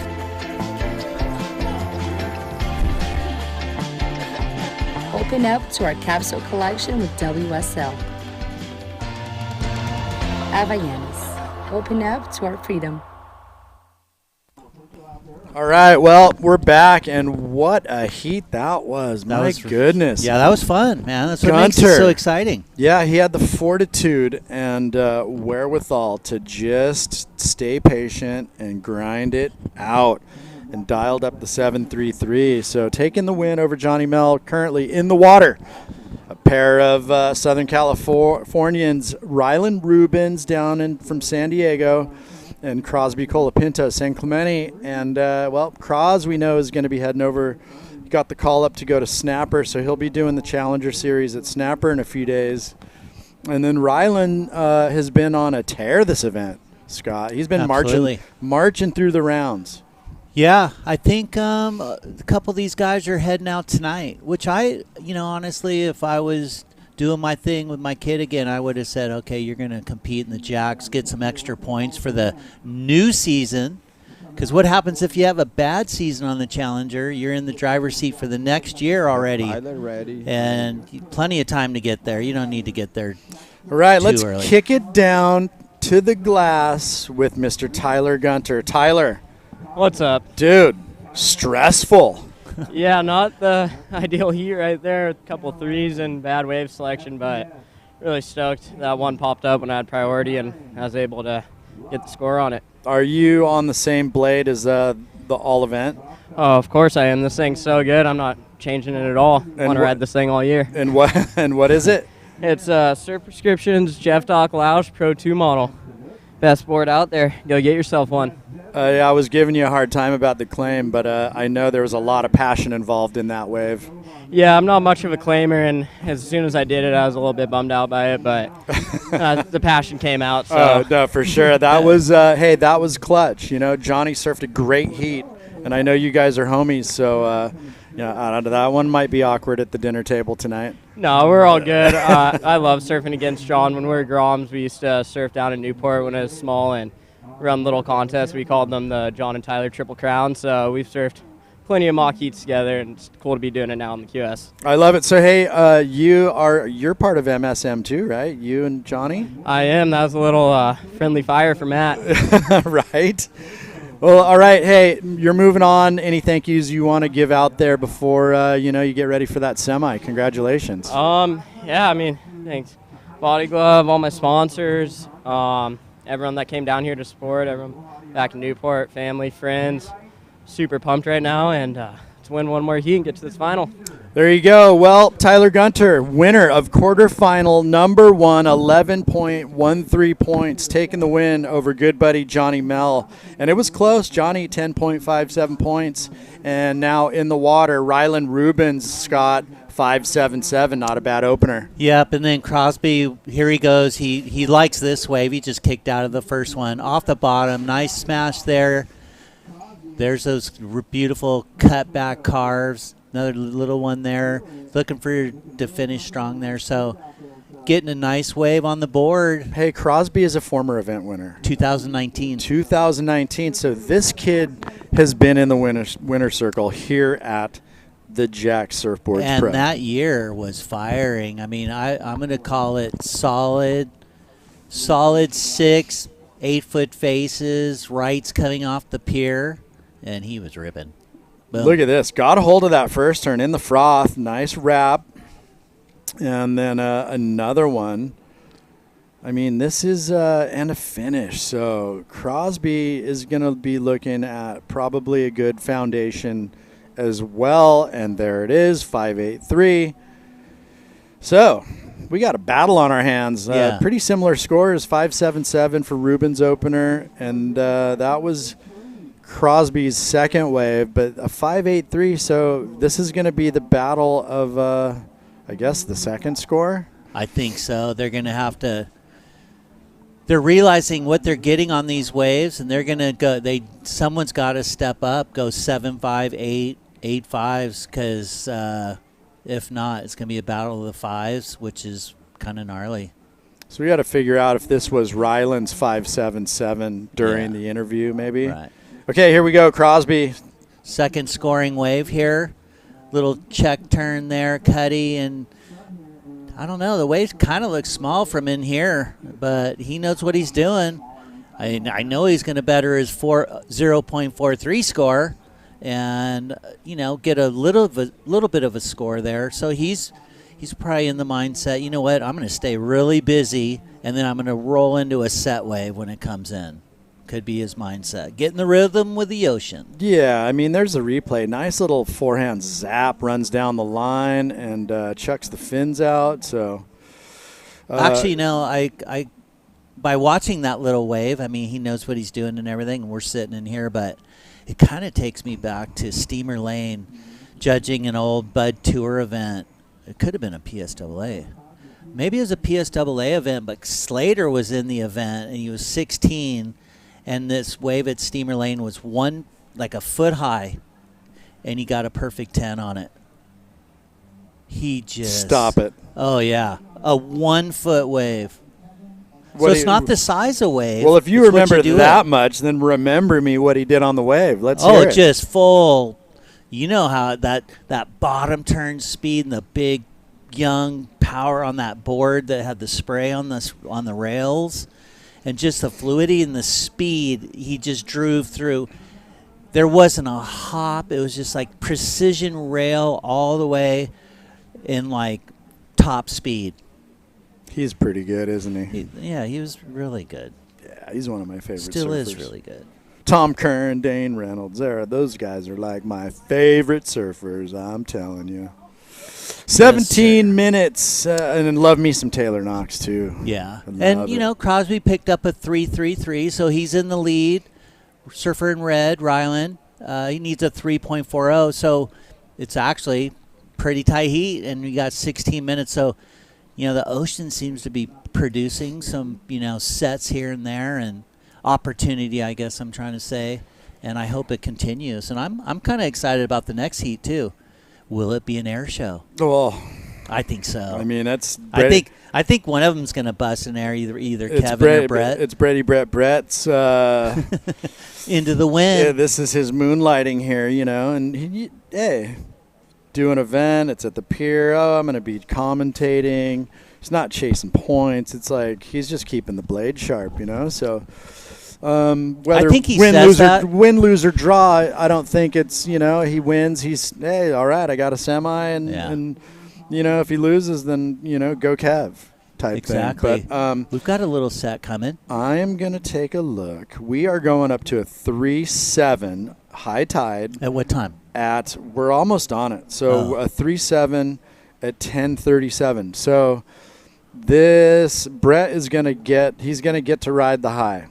Open up to our capsule collection with WSL. Havaianas. Open up to our freedom.
All right, well, we're back, and what a heat that was. My goodness.
Yeah, that was fun, man. That's what makes it so exciting.
Yeah, he had the fortitude and wherewithal to just stay patient and grind it out and dialed up the 7.33. So taking the win over Johnny Mel, currently in the water. A pair of Southern Californians, Rylan Rubens down from San Diego, and Crosby Colapinto, San Clemente. And, well, Cros, we know, is going to be heading over. He got the call up to go to Snapper, so he'll be doing the Challenger Series at Snapper in a few days. And then Rylan has been on a tear this event, Scott. He's been marching through the rounds.
Yeah, I think a couple of these guys are heading out tonight, which honestly, if I was doing my thing with my kid again, I would have said, okay, you're going to compete in the Jacks, get some extra points for the new season. Because what happens if you have a bad season on the Challenger? You're in the driver's seat for the next year already.
Ready.
And plenty of time to get there. You don't need to get there
All right,
too
let's
early.
kick it down to the glass with Mr. Tyler Gunter. Tyler.
What's up?
Dude, stressful.
Yeah, not the ideal heat right there. A couple threes and bad wave selection, but really stoked that one popped up when I had priority and I was able to get the score on it.
Are you on the same blade as the all event?
Oh, of course I am. This thing's so good. I'm not changing it at all. I want to ride this thing all year.
And what is it?
It's Surf Prescriptions Jeff Doc Lausch Pro 2 model. Best board out there. Go get yourself one.
I was giving you a hard time about the claim, but I know there was a lot of passion involved in that wave.
Yeah, I'm not much of a claimer, and as soon as I did it, I was a little bit bummed out by it, but the passion came out. So.
No, for sure. That was, that was clutch. You know, Johnny surfed a great heat, and I know you guys are homies, so that one might be awkward at the dinner table tonight.
No, we're all good. I love surfing against John. When we were Groms, we used to surf down in Newport when I was small and run little contests. We called them the John and Tyler Triple Crown. So we've surfed plenty of mock heats together, and it's cool to be doing it now in the QS.
I love it. So, hey, you're part of MSM too, right? You and Johnny?
I am. That was a little friendly fire for Matt.
Right. Well, all right. Hey, you're moving on. Any thank yous you want to give out there before you get ready for that semi? Congratulations.
Yeah, I mean, thanks. Body Glove, all my sponsors, everyone that came down here to support, everyone back in Newport, family, friends. Super pumped right now, and to win one more heat and get to this final.
There you go. Well, Tyler Gunter, winner of quarterfinal number 1, 11.13 points, taking the win over good buddy Johnny Mel. And it was close. Johnny, 10.57 points. And now in the water, Rylan Rubens, Scott, 5.77. Not a bad opener.
Yep, and then Crosby, here he goes. He likes this wave. He just kicked out of the first one. Off the bottom, nice smash there. There's those beautiful cutback carves. Another little one there. Looking to finish strong there. So getting a nice wave on the board.
Hey, Crosby is a former event winner.
2019.
2019. So this kid has been in the winner circle here at the Jack Surfboards
and
Pro.
And that year was firing. I mean, I'm going to call it solid 6, 8-foot faces, rights coming off the pier. And he was ripping. Boom.
Look at this. Got a hold of that first turn in the froth. Nice wrap. And then another one. I mean, this is and a finish. So Crosby is going to be looking at probably a good foundation as well. And there it is, 5.83. So we got a battle on our hands.
Yeah.
Pretty similar scores, 5.77 for Rubens' opener. And that was Crosby's second wave, but a 5.83. So this is going to be the battle of, I guess, the second score.
I think so. They're going to have to. They're realizing what they're getting on these waves, and they're going to go. Someone's got to step up, go 7.5, 8, 8.5s, because if not, it's going to be a battle of the fives, which is kind of gnarly.
So we got to figure out if this was Ryland's 5.77 during the interview, maybe.
Right.
Okay, here we go, Crosby.
Second scoring wave here. little check turn there, Cuddy, and I don't know. The wave kind of looks small from in here, but he knows what he's doing. I know he's going to better his 0.43 score, and get a little bit of a score there. So he's probably in the mindset. You know what? I'm going to stay really busy, and then I'm going to roll into a set wave when it comes in. Could be his mindset. Get in the rhythm with the ocean.
Yeah, I mean, there's a replay. Nice little forehand zap, runs down the line and chucks the fins out. So
actually, I by watching that little wave, I mean, he knows what he's doing and everything, and we're sitting in here, but it kind of takes me back to Steamer Lane judging an old Bud Tour event. It could have been a PSAA. Maybe it was a PSAA event, but Slater was in the event, and he was 16. And this wave at Steamer Lane was like a foot high, and he got a perfect 10 on it. He just...
Stop it.
Oh, yeah. A 1 foot wave. So it's not the size of wave.
Well, if you remember that much, then remember me what he did on the wave. Let's hear it.
Oh, just full. You know how that bottom turn speed and the big, young power on that board that had the spray on the rails. And just the fluidity and the speed he just drove through. There wasn't a hop. It was just like precision rail all the way in like top speed.
He's pretty good, isn't he?
He was really good.
Yeah, he's one of my favorite
Still
surfers.
is really good.
Tom Kern, Dane Reynolds, those guys are like my favorite surfers, I'm telling you. 17 minutes, and then love me some Taylor Knox, too.
Yeah. And, Crosby picked up a 3.33, so he's in the lead. Surfer in red, Ryland. He needs a 3.40, so it's actually pretty tight heat, and we got 16 minutes. So, the ocean seems to be producing some, sets here and there and opportunity, I guess I'm trying to say, and I hope it continues. And I'm kind of excited about the next heat, too. Will it be an air show?
Well,
I think so.
I mean, that's.
I think one of them's going to bust in air, either Kevin or Brett.
It's Brady Brett's
into the wind.
Yeah, this is his moonlighting here, and hey, do an event. It's at the pier. Oh, I'm going to be commentating. He's not chasing points. It's like he's just keeping the blade sharp, So. Whether
I think he
win, lose, or draw, I don't think it's, he wins. He's, hey, all right, I got a semi, and if he loses, then, go Kev type thing.
Exactly.
But,
we've got a little set coming.
I am going to take a look. We are going up to a 3.7 high tide.
At what time?
We're almost on it. So a 3.7 at 10:37. So this, Brett is going to get to ride the high.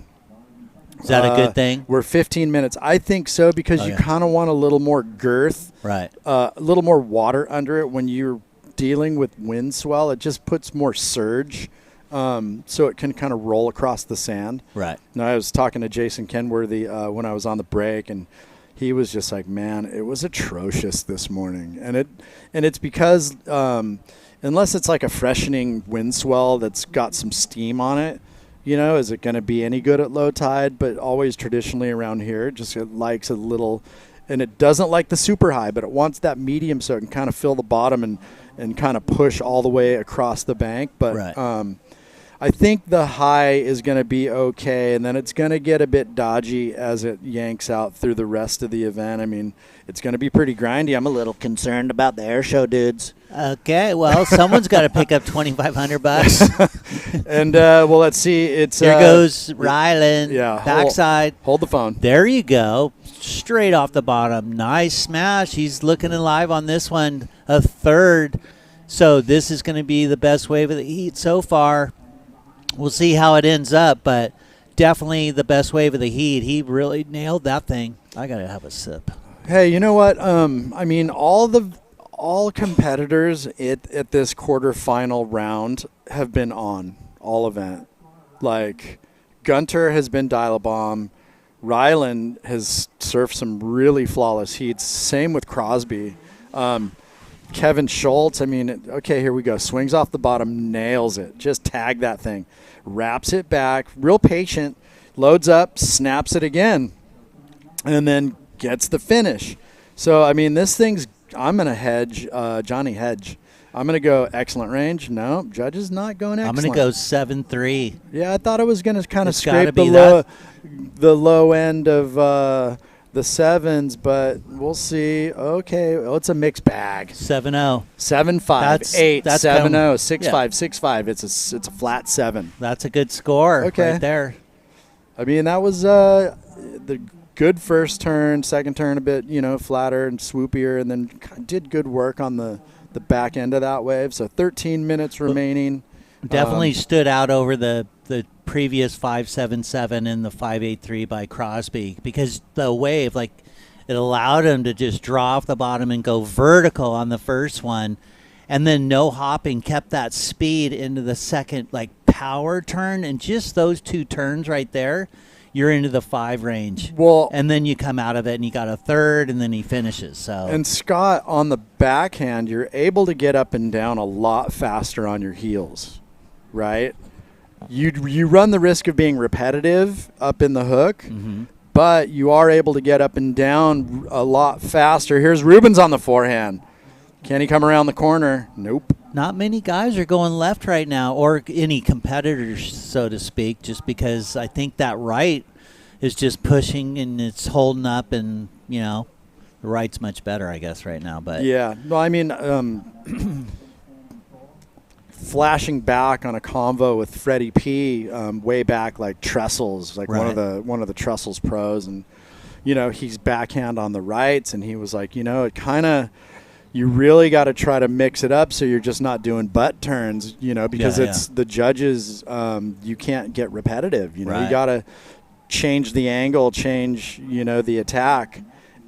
Is that a good thing?
We're 15 minutes. I think so because you kind of want a little more girth.
Right.
A little more water under it when you're dealing with wind swell. It just puts more surge so it can kind of roll across the sand.
Right.
Now, I was talking to Jason Kenworthy when I was on the break, and he was just like, man, it was atrocious this morning. And it's because unless it's like a freshening wind swell that's got some steam on it, is it going to be any good at low tide? But always traditionally around here, it likes a little, and it doesn't like the super high, but it wants that medium so it can kind of fill the bottom and kind of push all the way across the bank. But
right.
I think the high is going to be okay, and then it's going to get a bit dodgy as it yanks out through the rest of the event. I mean, it's going to be pretty grindy. I'm a little concerned about the air show dudes.
Okay, well, someone's got to pick up $2,500.
And, let's see.
Here goes Ryland.
Yeah.
Backside.
Hold the phone.
There you go. Straight off the bottom. Nice smash. He's looking alive on this one. A third. So this is going to be the best wave of the heat so far. We'll see how it ends up, but definitely the best wave of the heat. He really nailed that thing. I got to have a sip.
Hey, you know what? I mean, all competitors at this quarterfinal round have been on all event. Like, Gunter has been dial-a-bomb. Ryland has surfed some really flawless heats. Same with Crosby. Kevin Schultz, I mean, okay, here we go. Swings off the bottom, nails it. Just tag that thing. Wraps it back, real patient, loads up, snaps it again, and then gets the finish. So, I mean, this thing's gonna hedge Johnny Hedge. I'm gonna go excellent range. No, Judge is not going excellent.
I'm going to go 7-3.
Yeah, I thought it was gonna kind of
It's gotta
scrape
be
the low end of the sevens, but we'll see. Okay, well, it's a mixed bag.
7-0.
7-5, 8,
that's
7-0,
kind of-
6-5, 6-5. It's a flat 7.
That's a good score
Okay.
right there.
I mean, that was the good first turn, second turn a bit, flatter and swoopier, and then did good work on the back end of that wave. So 13 minutes remaining.
Definitely stood out over the previous 5.77 and the 5.83 by Crosby, because the wave, like, it allowed him to just draw off the bottom and go vertical on the first one, and then no hopping, kept that speed into the second, like, power turn, and just those 2 turns right there, you're into the 5 range.
Well,
and then you come out of it and you got a third, and then he finishes. So
and Scott, on the backhand, you're able to get up and down a lot faster on your heels, right? You run the risk of being repetitive up in the hook, but you are able to get up and down a lot faster. Here's Rubens on the forehand. Can he come around the corner? Nope.
not many guys are going left right now, or any competitors, so to speak, just because I think that right is just pushing and it's holding up, and, the right's much better, I guess, right now. But
yeah, well, I mean, flashing back on a convo with Freddie P, way back, like Trestles, like
right.
one of the Trestles pros, and he's backhand on the rights, and he was like, it kind of, you really got to try to mix it up so you're just not doing butt turns, because it's the judges. You can't get repetitive.
Right.
You got to change the angle, change the attack,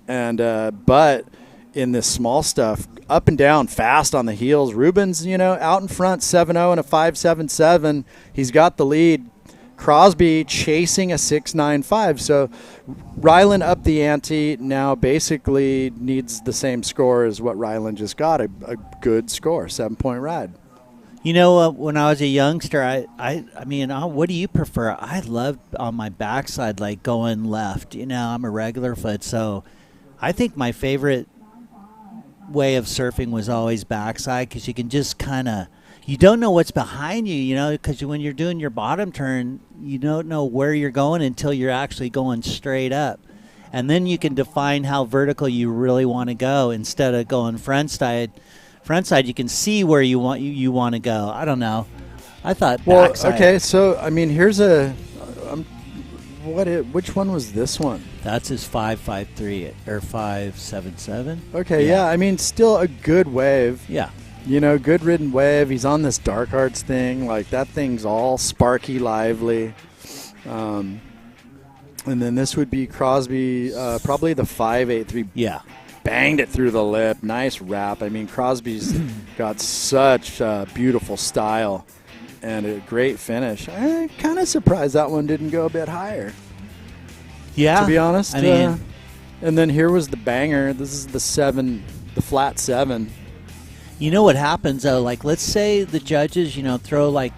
and but in this small stuff, up and down, fast on the heels. Rubens, out in front, 7-0 and a 5.77. He's got the lead. Crosby chasing a 6.95. So Ryland up the ante, now basically needs the same score as what Ryland just got, a good score, 7-point ride.
When I was a youngster, I mean, what do you prefer? I loved on my backside, like going left. I'm a regular foot, so I think my favorite way of surfing was always backside, because you can just kind of, you don't know what's behind you, because when you're doing your bottom turn, you don't know where you're going until you're actually going straight up. And then you can define how vertical you really want to go instead of going front side. Front side, you can see where you want to go. I don't know. I thought backside.
Okay, so, I mean, here's which one was this one?
That's his 5.53 or 5.77.
Okay, yeah, I mean, still a good wave.
Yeah.
Good ridden wave. He's on this dark arts thing. Like, that thing's all sparky, lively. And then this would be Crosby, probably the 5.83.
Yeah. Banged
it through the lip. Nice wrap. I mean, Crosby's got such beautiful style and a great finish. I'm kind of surprised that one didn't go a bit higher.
Yeah.
To be honest.
I mean,
and then here was the banger. This is the flat 7.
You know what happens, though? Like, let's say the judges, throw like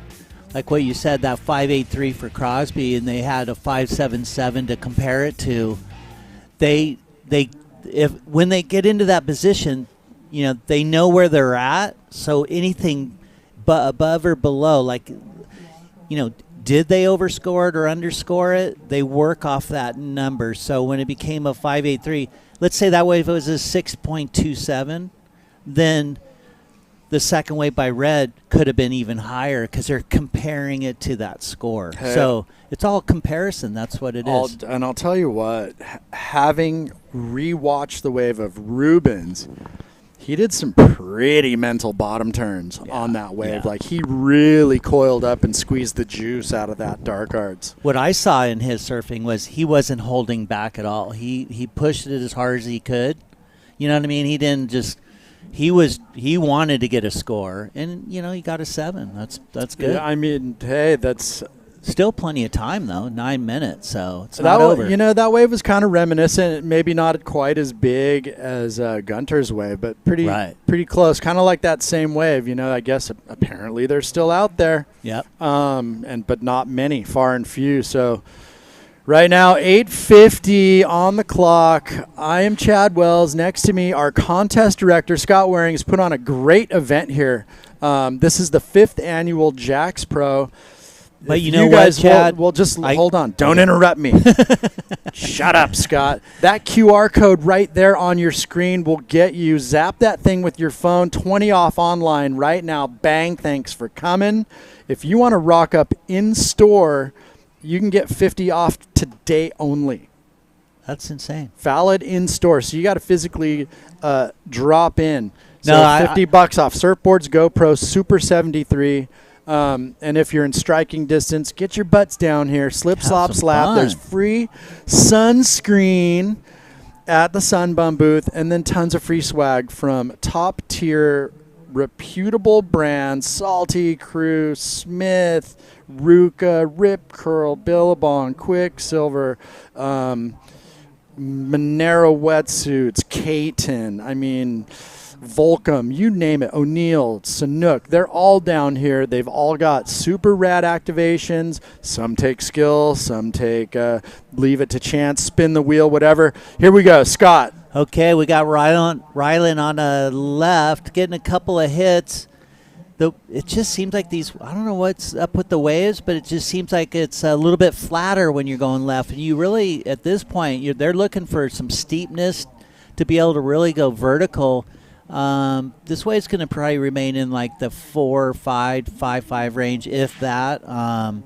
what you said, that 5.83 for Crosby, and they had a 5.77 to compare it to. When they get into that position, they know where they're at. So anything above or below, like, did they overscore it or underscore it? They work off that number. So when it became a 5.83, let's say that wave was a 6.27, then the second wave by Red could have been even higher because they're comparing it to that score. Hey. So it's all comparison. That's what it is.
And I'll tell you what, having rewatched the wave of Rubens, he did some pretty mental bottom turns on that wave.
Yeah.
Like, he really coiled up and squeezed the juice out of that dark arts.
What I saw in his surfing was he wasn't holding back at all. He pushed it as hard as he could. You know what I mean? He didn't just... He wanted to get a score, and he got a 7. That's good.
Yeah, I mean, hey, that's
still plenty of time though, 9 minutes, so it's not over.
That wave was kind of reminiscent, maybe not quite as big as Gunter's wave, but pretty close. Kind of like that same wave. I guess apparently they're still out there.
Yep.
But not many, far and few. So Right now, 8:50 on the clock. I am Chad Wells. Next to me, our contest director, Scott Waring, has put on a great event here. This is the 5th annual Jacks Pro.
But
If
you know
guys
what, Chad?
will just hold on. Don't interrupt me. Shut up, Scott. That QR code right there on your screen will get you. Zap that thing with your phone. 20 off online right now. Bang. Thanks for coming. If you want to rock up in store, you can get 50 off today only.
That's insane.
Valid in store. So you got to physically drop in. So
No,
$50 off. Surfboards GoPro Super 73. And if you're in striking distance, get your butts down here. Slip, slop, slap.
fun.
There's free sunscreen at the Sunbum booth, and then tons of free swag from top tier reputable brands: Salty, Crew, Smith, Ruka, Rip Curl, Billabong, Quicksilver, Monero wetsuits, Katen. I mean, Volcom, you name it, O'Neill, Sanook, they're all down here. They've all got super rad activations. Some take skill, some take leave it to chance, spin the wheel, whatever. Here we go, Scott.
Okay, we got Rylan on the left, getting a couple of hits. It just seems like these, I don't know what's up with the waves, but it just seems like it's a little bit flatter when you're going left. And you really, at this point, they're looking for some steepness to be able to really go vertical. This way it's going to probably remain in like the 4.5, 5.5 range, if that.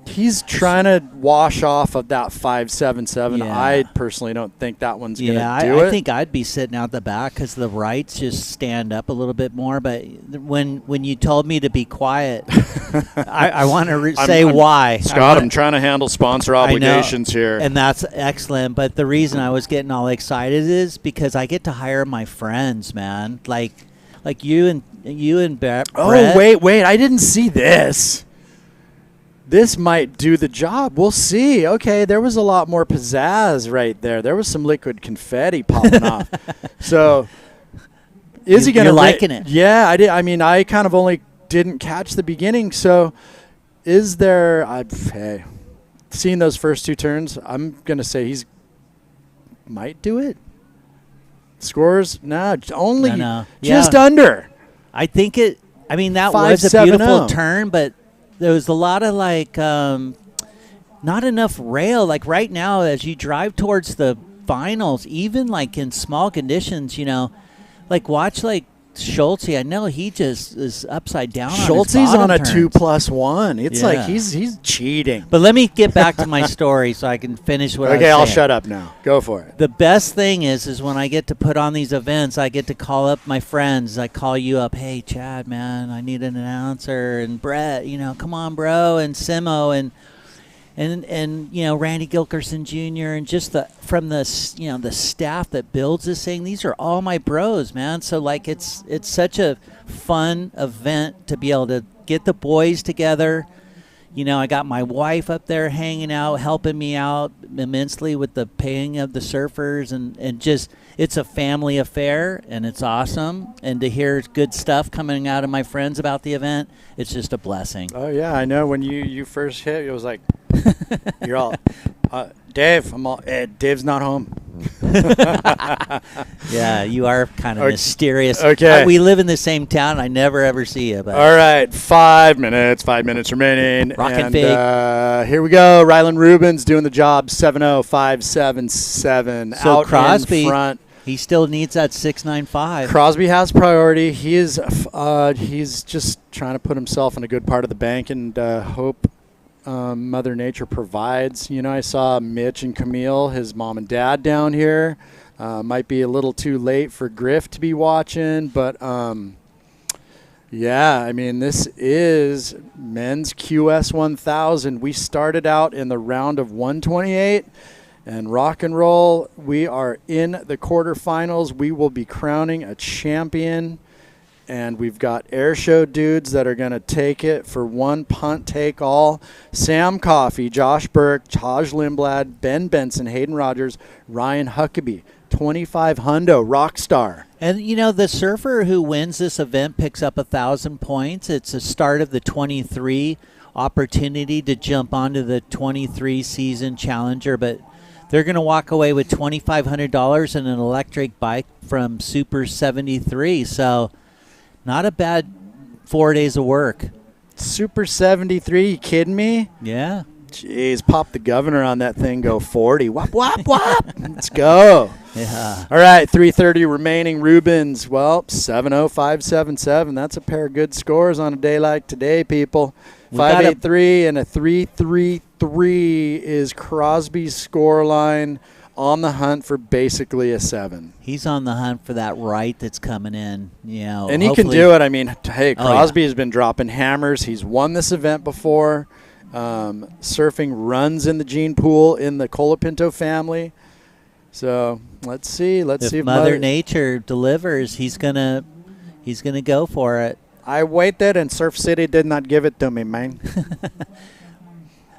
He's trying to wash off of that 5.77.
Yeah.
I personally don't think that one's going to
Yeah,
do
I
it.
think I'd be sitting out the back because the rights just stand up a little bit more. But when you told me to be quiet, I want to say why.
Scott, I'm trying to handle sponsor obligations here.
And that's excellent. But the reason I was getting all excited is because I get to hire my friends, man. Like you and Brett.
Oh, wait. I didn't see this. This might do the job. We'll see. Okay, there was a lot more pizzazz right there. There was some liquid confetti popping off. So, is he going to...
You're liking it?
Yeah, I did. I mean, I kind of only didn't catch the beginning. So, is there... hey, seeing those first two turns, I'm going to say he's... might do it. Scores? No, only just under.
I think it. I mean, that was a
5.70.
beautiful turn, but there was a lot of not enough rail. Like right now, as you drive towards the finals, even like in small conditions, like watch like Schulte. I know he just is upside down.
Schulte's on a 2+1. It's like he's cheating.
But let me get back to my story so I can finish what I was saying.
Okay, I'll shut up now. Go for it.
The best thing is when I get to put on these events, I get to call up my friends. I call you up, hey, Chad, man, I need an announcer. And Brett, come on, bro. And Simo and Randy Gilkerson Jr. and just the staff that builds this thing. These are all my bros, man. So like it's such a fun event to be able to get the boys together. I got my wife up there hanging out, helping me out immensely with the paying of the surfers and just it's a family affair and it's awesome. And to hear good stuff coming out of my friends about the event, it's just a blessing.
Oh yeah, I know. When you first hit, it was like you're all Dave. Dave's not home.
Yeah, you are kind of mysterious.
Okay,
we live in the same town. I never ever see you. But
all right, 5 minutes. 5 minutes remaining.
Rockin' big.
Here we go. Rylan Rubens doing the job. 7.0, 5.77.
So
out
Crosby,
in front.
He still needs that 6.95.
Crosby has priority. He is. He's just trying to put himself in a good part of the bank and hope Mother Nature provides. I saw Mitch and Camille, his mom and dad, down here. Might be a little too late for Griff to be watching, but yeah, I mean, this is men's QS 1000. We started out in the round of 128. And rock and roll, we are in the quarterfinals. We will be crowning a champion. And we've got air show dudes that are going to take it for one punt take all. Sam Coffey, Josh Burke, Taj Lindblad, Ben Benson, Hayden Rogers, Ryan Huckabee, 25 hundo, Rockstar.
And, the surfer who wins this event picks up 1,000 points. It's a start of the 23 opportunity to jump onto the 23 season challenger. But They're going to walk away with $2,500 and an electric bike from Super 73. So not a bad 4 days of work.
Super 73, you kidding me?
Yeah.
Jeez, pop the governor on that thing, go 40. Whop, whop, whop. Let's go.
Yeah.
All right, 3:30 remaining. Rubens, well, 7:05.77. That's a pair of good scores on a day like today, people. 5.83 and a 3.33 is Crosby's score line, on the hunt for basically a 7.
He's on the hunt for that right that's coming in.
And he can do it. I mean, hey, Crosby has been dropping hammers. He's won this event before. Surfing runs in the gene pool in the Colapinto family. So let's see. Let's see
if Mother Nature delivers. He's gonna go for it.
I waited, and Surf City did not give it to me, man.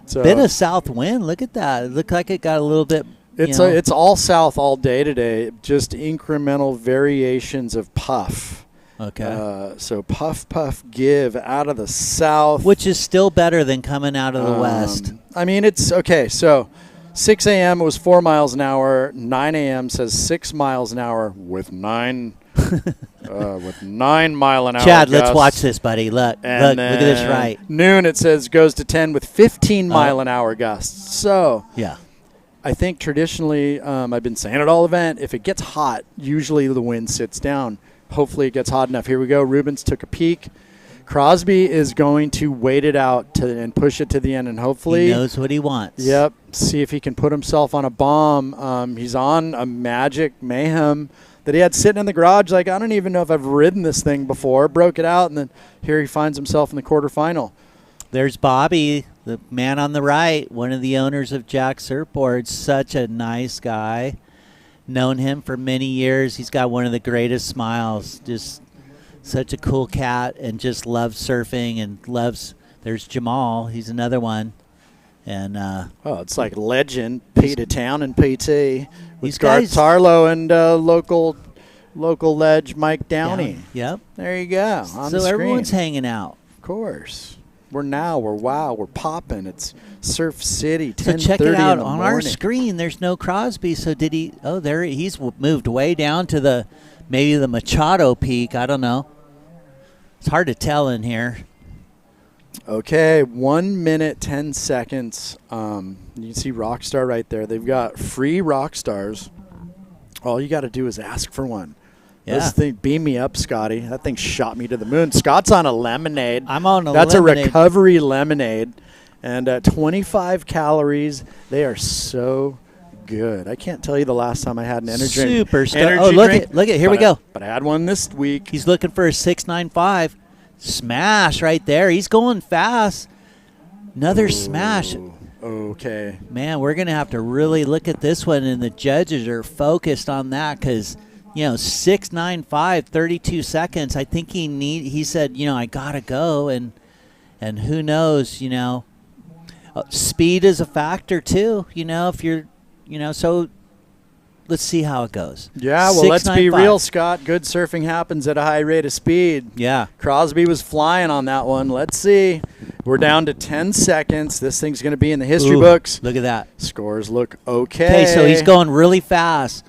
So
bit of south wind. Look at that. It looked like it got a little bit.
It's all south all day today. Just incremental variations of puff.
Okay.
So puff, puff, give out of the south.
Which is still better than coming out of the west.
I mean, it's okay. So 6 a.m. it was 4 miles an hour. 9 a.m. says 6 miles an hour with 9 mile an hour.
Chad,
gusts.
let's watch this, buddy. Look at this right.
Noon it says goes to 10 with 15 mile an hour gusts. So
yeah.
I think traditionally, I've been saying it all event, if it gets hot, usually the wind sits down. Hopefully it gets hot enough. Here we go. Rubens took a peek. Crosby is going to wait it out and push it to the end, and hopefully
he knows what he wants.
Yep. See if he can put himself on a bomb. He's on a Magic Mayhem that he had sitting in the garage. Like, I don't even know if I've ridden this thing before. Broke it out, and then here he finds himself in the quarterfinal.
There's Bobby, the man on the right, one of the owners of Jack Surfboards. Such a nice guy. Known him for many years. He's got one of the greatest smiles. Just such a cool cat, and just loves surfing and loves. There's Jamal. He's another one. And
it's like legend. Peter Town and PT.
These
Garth
guys,
Tarlow and local ledge Mike Downey.
Yep.
There you go. On the
so
screen.
Everyone's hanging out.
Of course. We're popping. It's Surf City.
So check it out on our
morning.
screen. There's no Crosby. So did he? Oh, there he's moved way down to maybe the Machado Peak. I don't know. It's hard to tell in here.
Okay, 1 minute 10 seconds. You can see Rockstar right there. They've got free Rockstars. All you got to do is ask for one.
Yeah.
This thing, beam me up, Scotty. That thing shot me to the moon. Scott's on a lemonade.
I'm on a
That's
lemonade.
a recovery lemonade. And 25 calories. They are so good. I can't tell you the last time I had an energy drink.
Super stuff. Oh, look at here we go.
But I had one this week.
He's looking for a 695. Smash right there. He's going fast. Another smash.
Okay.
Man, we're going to have to really look at this one, and the judges are focused on that because, 695, 32 seconds. I think he said, I got to go, and who knows, speed is a factor too, if you're, so let's see how it goes.
Yeah, well, let's be real, Scott. Good surfing happens at a high rate of speed.
Yeah.
Crosby was flying on that one. Let's see. We're down to 10 seconds. This thing's going to be in the history books.
Look at that.
Scores look okay.
Okay, so he's going really fast.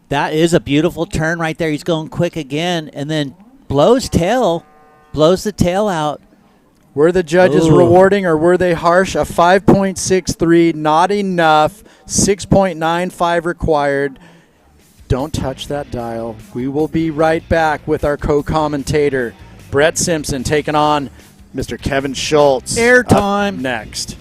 That is a beautiful turn right there. He's going quick again, and then blows the tail out.
Were the judges rewarding or were they harsh? A 5.63, not enough. 6.95 required. Don't touch that dial. We will be right back with our co-commentator, Brett Simpson, taking on Mr. Kevin Schultz.
Airtime.
Up next.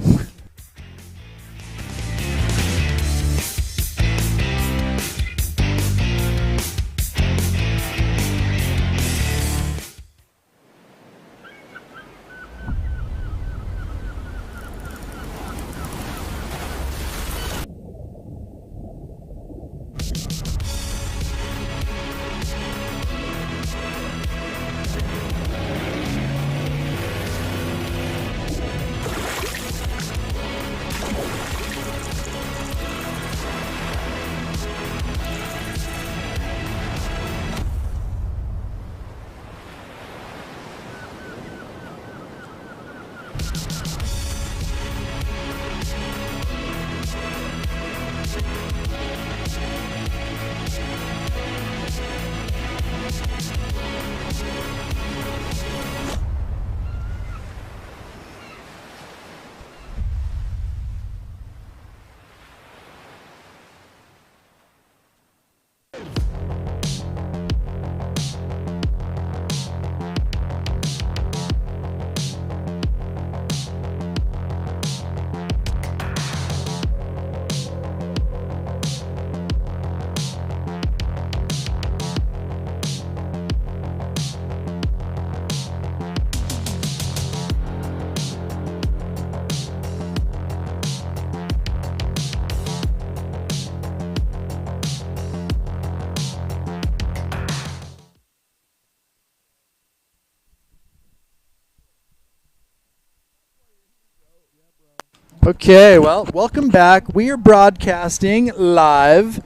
Okay, well, welcome back. We are broadcasting live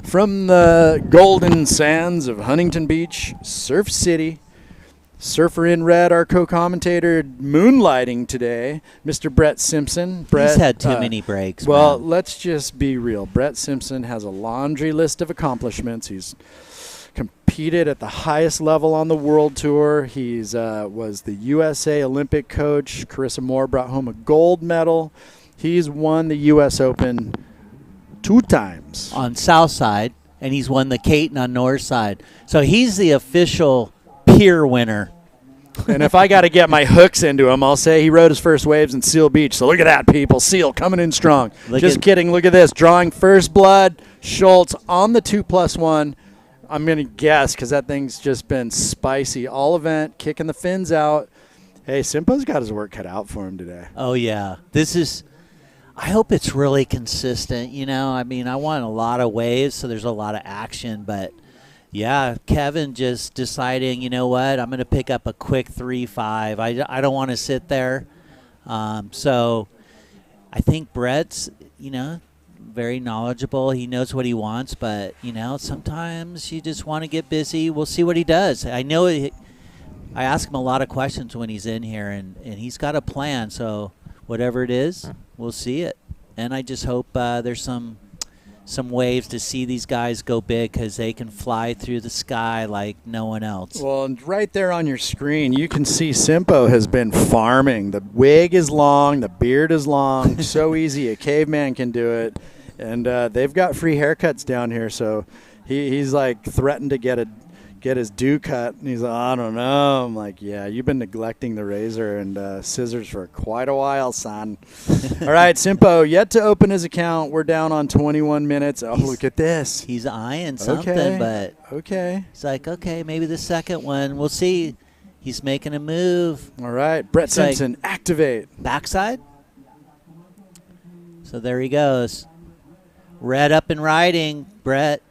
from the golden sands of Huntington Beach, Surf City. Surfer in Red, our co-commentator, moonlighting today, Mr. Brett Simpson. Brett,
He's had too many breaks.
Well,
man.
let's just be real. Brett Simpson has a laundry list of accomplishments. He's competed at the highest level on the world tour. He's was the USA Olympic coach. Carissa Moore brought home a gold medal. He's won the U.S. Open 2 times.
On South Side, and he's won the Caton on North Side. So he's the official pier winner.
And if I got to get my hooks into him, I'll say he rode his first waves in Seal Beach. So look at that, people. Seal coming in strong. Just kidding. Look at this. Drawing first blood. Schultz on the 2+1. I'm going to guess because that thing's just been spicy all event, kicking the fins out. Hey, Simpo's got his work cut out for him today.
Oh, yeah. I hope it's really consistent. You know, I mean, I want a lot of waves, so there's a lot of action. But, yeah, Kevin just deciding, you know what, I'm going to pick up a quick 3-5. I don't want to sit there. So I think Brett's, you know, very knowledgeable. He knows what he wants, but, you know, sometimes you just want to get busy. We'll see what he does. I know I ask him a lot of questions when he's in here, and he's got a plan. So whatever it is, we'll see it. And I just hope there's some waves to see these guys go big because they can fly through the sky like no one else.
Well, and right there on your screen, you can see Simpo has been farming. The wig is long. The beard is long. So easy. A caveman can do it. And they've got free haircuts down here, so he's like threatened to get his due cut. And he's like, I don't know. I'm like, yeah, you've been neglecting the razor and scissors for quite a while, son. All right, Simpo, yet to open his account. We're down on 21 minutes. Oh, look at this.
He's eyeing something, but he's like, okay, maybe the second one. We'll see. He's making a move.
All right, Brett Simpson, activate.
Backside. So there he goes. Red up and riding, Brett.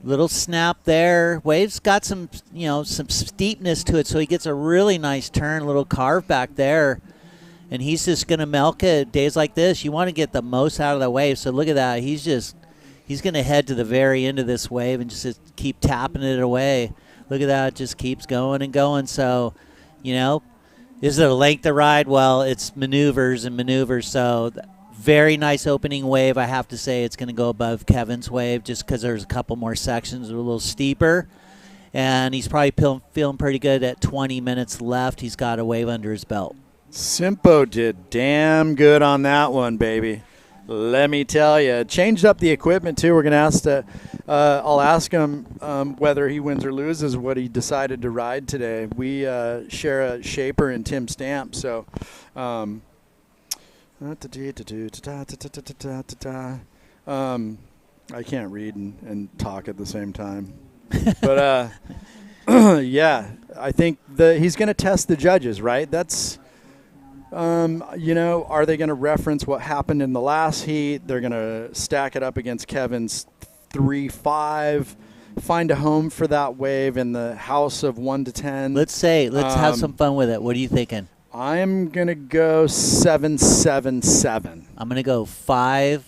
Little snap there. Wave's got some, you know, some steepness to it, so he gets a really nice turn, a little carve back there. And he's just going to milk it. Days like this, you want to get the most out of the wave. So look at that. He's going to head to the very end of this wave and just keep tapping it away. Look at that. It just keeps going and going. So, you know, is it a length of ride? Well, it's maneuvers and maneuvers. So very nice opening wave. I have to say it's going to go above Kevin's wave just because there's a couple more sections that are a little steeper. And he's probably feeling pretty good at 20 minutes left. He's got a wave under his belt.
Simpo did damn good on that one, baby. Let me tell you. Changed up the equipment, too. We're going to I'll ask him whether he wins or loses what he decided to ride today. We share a shaper and Tim Stamp, so I can't read and talk at the same time. But, yeah, I think he's going to test the judges, right? That's, you know, are they going to reference what happened in the last heat? They're going to stack it up against Kevin's 3-5, find a home for that wave in the house of 1 to 10.
Let's have some fun with it. What are you thinking?
I'm going to go 7-7-7.
I'm going to go 5-9-5.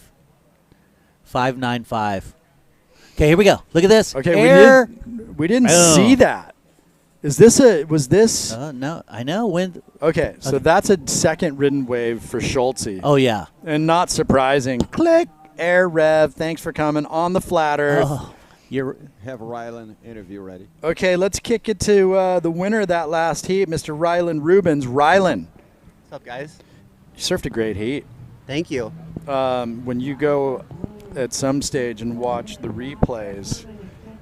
Okay, here we go. Look at this.
Okay, we didn't see that. Was this?
No, I know.
Okay, so that's a second ridden wave for Schultze.
Oh, yeah.
And not surprising. Click, air rev, thanks for coming on the flat earth.
Oh.
You have Rylan interview ready.
Okay, let's kick it to the winner of that last heat, Mr. Rylan Rubens. Rylan.
What's up, guys?
You surfed a great heat.
Thank you.
When you go at some stage and watch the replays,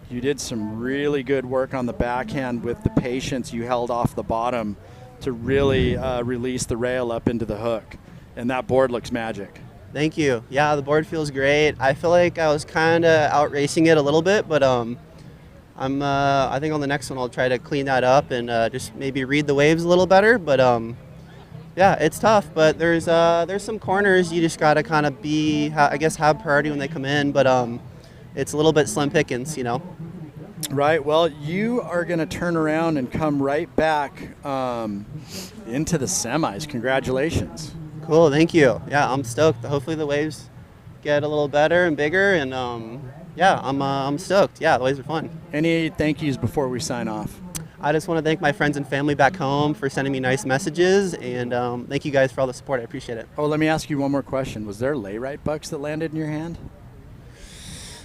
you did some really good work on the backhand with the patience you held off the bottom to really release the rail up into the hook. And that board looks magic.
Thank you. Yeah, the board feels great. I feel like I was kind of out racing it a little bit, but I think on the next one I'll try to clean that up and just maybe read the waves a little better. But yeah, it's tough. But there's some corners you just gotta kind of have priority when they come in. But it's a little bit slim pickings, you know.
Right. Well, you are going to turn around and come right back into the semis. Congratulations.
Cool, thank you. Yeah, I'm stoked. Hopefully the waves get a little better and bigger, and yeah, I'm stoked. Yeah, the waves are fun.
Any thank yous before we sign off?
I just want to thank my friends and family back home for sending me nice messages, and thank you guys for all the support. I appreciate it.
Oh, let me ask you one more question. Was there lay-right bucks that landed in your hand?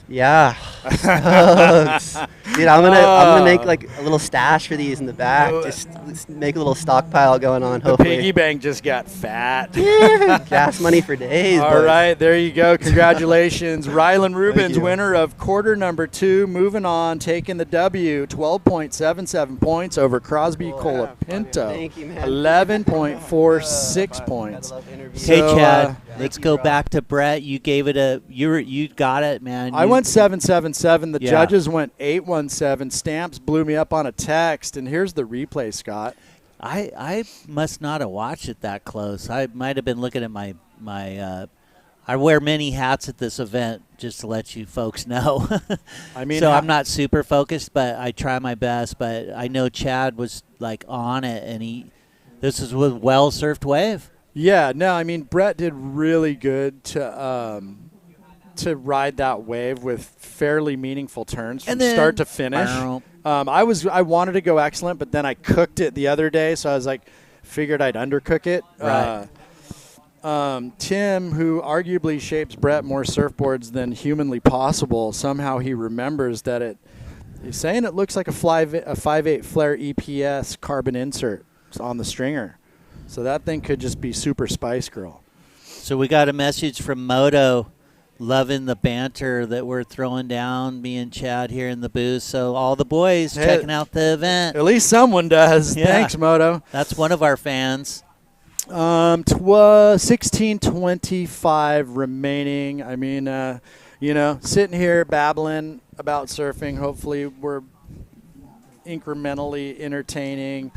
Yeah. Dude, I'm gonna make like a little stash for these in the back. Just make a little stockpile going on.
The
Hopefully.
piggy bank just got fat.
Gas money for days.
All right, there you go. Congratulations. Rylan Rubens,
you.
winner of quarter number 2. Moving on, taking the W, 12.77 points over Crosby Colapinto.
Thank you, man.
11.46 points.
Hey,
So,
Chad, let's go back to Brett. You gave it you got it, man.
I went 7.77. The
Yeah.
judges went 8.17. Stamps blew me up on a text, and here's the replay, Scott.
I must not have watched it that close. I might have been looking at my I wear many hats at this event, just to let you folks know.
I mean,
so I'm not super focused, but I try my best. But I know Chad was like on it, and this is with well-surfed wave.
Yeah, no, I mean, Brett did really good to ride that wave with fairly meaningful turns from start to finish. I wanted to go excellent, but then I cooked it the other day, so I was like, figured I'd undercook it.
Right.
Tim, who arguably shapes Brett more surfboards than humanly possible, somehow he remembers that he's saying it looks like a 5.8 flare EPS carbon insert on the stringer. So that thing could just be Super Spice Girl.
So we got a message from Moto, loving the banter that we're throwing down, me and Chad here in the booth. So all the boys checking out the event.
At least someone does.
Yeah.
Thanks, Moto.
That's one of our fans.
16:25 remaining. I mean, sitting here babbling about surfing. Hopefully we're incrementally entertaining.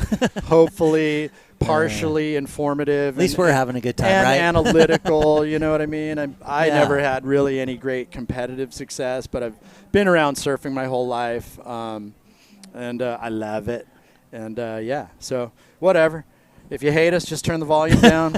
Hopefully partially informative.
At least we're having a good time,
and
right?
Analytical, you know what I mean? I never had really any great competitive success, but I've been around surfing my whole life, and I love it. And, so whatever. If you hate us, just turn the volume down.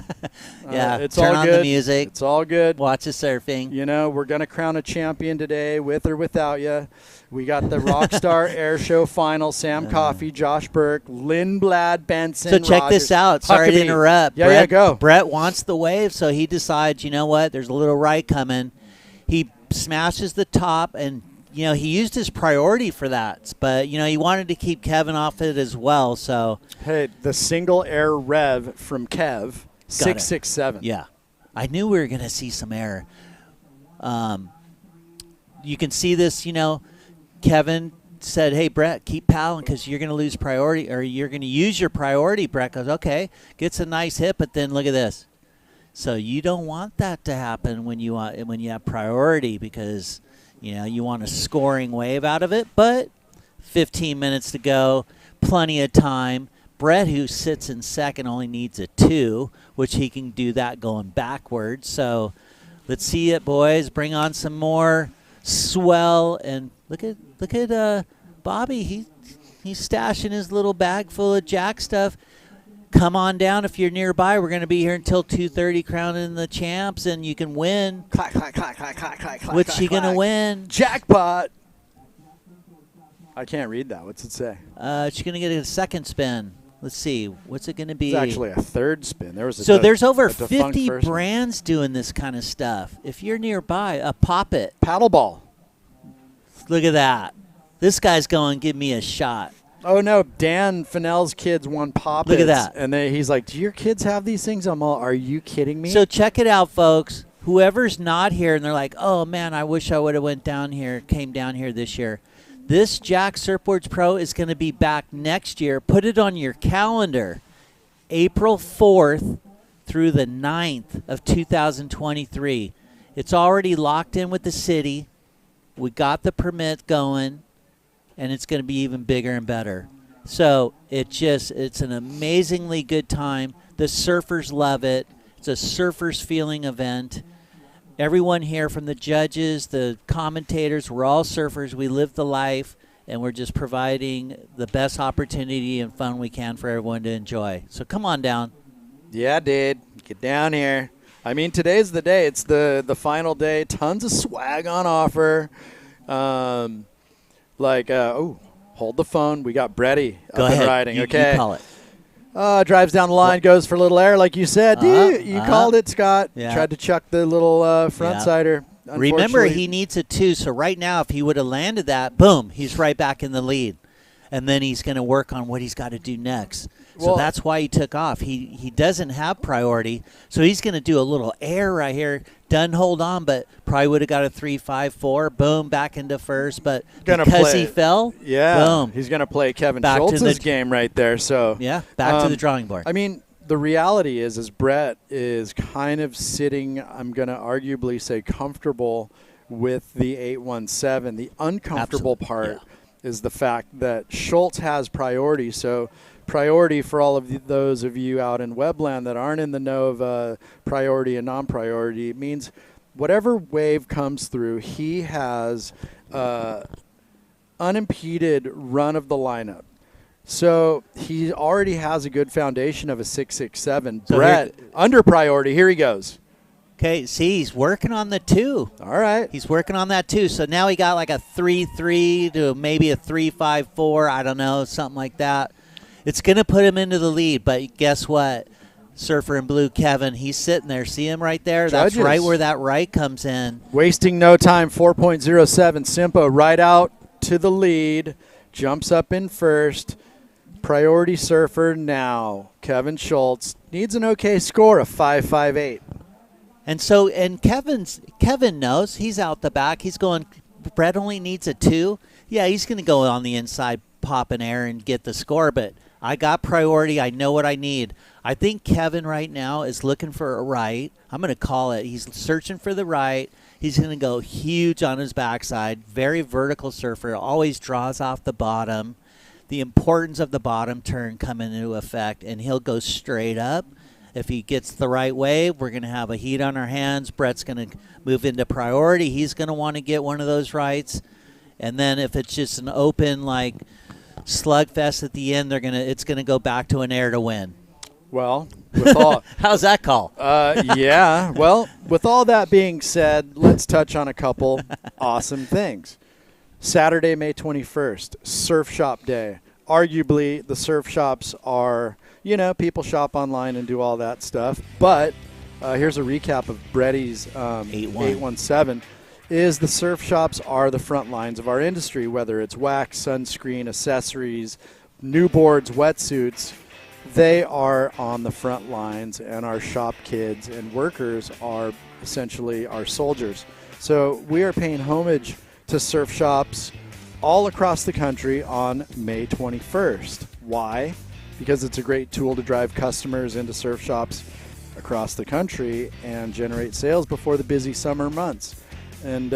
It's
turn
all
on
good.
the music.
It's all good.
Watch the surfing.
We're going to crown a champion today, with or without you. We got the Rockstar Air Show final. Sam Coffey, Josh Burke, Lindblad, Benson,
So check
Rogers,
this out. Sorry to
Huckabee.
interrupt.
Yeah, go.
Brett wants the wave, so he decides, you know what, there's a little right coming. He smashes the top, and, he used his priority for that. But, he wanted to keep Kevin off it as well. So
Hey, the single air rev from Kev, 667.
Yeah. I knew we were going to see some air. You can see this, Kevin said, hey, Brett, keep paddling because you're going to lose priority, or you're going to use your priority. Brett goes, okay, gets a nice hit, but then look at this. So you don't want that to happen when you have priority, because you want a scoring wave out of it. But 15 minutes to go, plenty of time. Brett, who sits in second, only needs a 2, which he can do that going backwards. So let's see it, boys. Bring on some more swell, and look at Bobby. He's stashing his little bag full of Jack stuff. Come on down if you're nearby. We're going to be here until 2:30, crowning the champs, and you can win.
Clack, clack, clack, clack, clack, clack, clack.
What's she going to win?
Jackpot. I can't read that. What's it say?
She's going to get a second spin. Let's see. What's it going to be?
It's actually a third spin. There's
over
a
50
first
brands doing this kind of stuff. If you're nearby, Pop It.
Paddleball.
Look at that. This guy's going, give me a shot.
Oh, no. Dan Fennell's kids won Pop-Its.
Look at that.
And he's like, do your kids have these things? I'm all, are you kidding me?
So check it out, folks. Whoever's not here and they're like, oh, man, I wish I would have came down here this year. This Jack Surfboards Pro is going to be back next year. Put it on your calendar. April 4th through the 9th of 2023. It's already locked in with the city. We got the permit going, and it's going to be even bigger and better. So it's an amazingly good time. The surfers love it. It's a surfers feeling event. Everyone here, from the judges, the commentators, we're all surfers. We live the life, and we're just providing the best opportunity and fun we can for everyone to enjoy. So come on down.
Yeah, dude. Get down here. I mean, today's the day. It's the final day. Tons of swag on offer. Hold the phone. We got Bretty
Go
up
ahead.
and riding.
You
Okay.
call it.
Drives down the line, goes for a little air, like you said. You called it, Scott.
Yeah.
Tried to chuck the little front sider.
Remember, he needs a 2, so right now if he would have landed that, boom, he's right back in the lead. And then he's going to work on what he's got to do next. So that's why he took off. He doesn't have priority, so he's going to do a little air right here. Doesn't hold on, but probably would have got a 3-5-4. Boom, back into first. But because he fell, boom.
He's going to play Kevin Schultz's game right there. So
back to the drawing board.
I mean, the reality is Brett is kind of sitting, I'm going to arguably say, comfortable with the 817. The uncomfortable part is the fact that Schultz has priority. So priority for all of those of you out in Webland that aren't in the know of priority and non-priority, it means whatever wave comes through, he has unimpeded run of the lineup. So he already has a good foundation of a 667. So Brett, under priority, here he goes.
Okay, see, he's working on the 2.
All right.
He's working on that 2. So now he got like a 3-3 to maybe a 3-5-4. I don't know, something like that. It's going to put him into the lead, but guess what? Surfer in blue, Kevin, he's sitting there. See him right there?
Judges.
That's right where that right comes in.
Wasting no time, 4.07. Simpo right out to the lead. Jumps up in first. Priority surfer now. Kevin Schultz needs an okay score of 5.58.
And so, Kevin knows he's out the back. He's going, Brett only needs a 2. Yeah, he's going to go on the inside, pop an air, and get the score. But I got priority. I know what I need. I think Kevin right now is looking for a right. I'm going to call it. He's searching for the right. He's going to go huge on his backside. Very vertical surfer. Always draws off the bottom. The importance of the bottom turn come into effect, and he'll go straight up. If he gets the right wave, we're going to have a heat on our hands. Brett's going to move into priority. He's going to want to get one of those rights. And then if it's just an open, like, slugfest at the end, it's going to go back to an air to win.
Well, with all
how's that call?
Yeah. Well, with all that being said, let's touch on a couple awesome things. Saturday, May 21st, Surf Shop Day. Arguably, the surf shops are, people shop online and do all that stuff. But here's a recap of Bretty's 817. Is the surf shops are the front lines of our industry, whether it's wax, sunscreen, accessories, new boards, wetsuits. They are on the front lines, and our shop kids and workers are essentially our soldiers. So we are paying homage to surf shops all across the country on May 21st. Why? Because it's a great tool to drive customers into surf shops across the country and generate sales before the busy summer months. And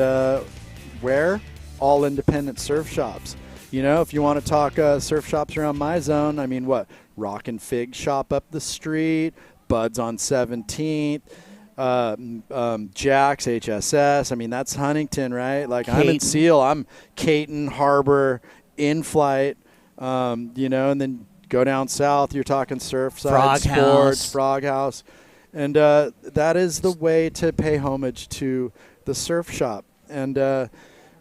where? All independent surf shops. If you want to talk surf shops around my zone, I mean, what? Rock and Fig shop up the street, Bud's on 17th, Jack's, HSS. I mean, that's Huntington, right? Like, I'm in Seal. I'm Caton, Harbor, In Flight, and then go down south. You're talking Surfside, Sports, Frog House. And that is the way to pay homage to the surf shop. And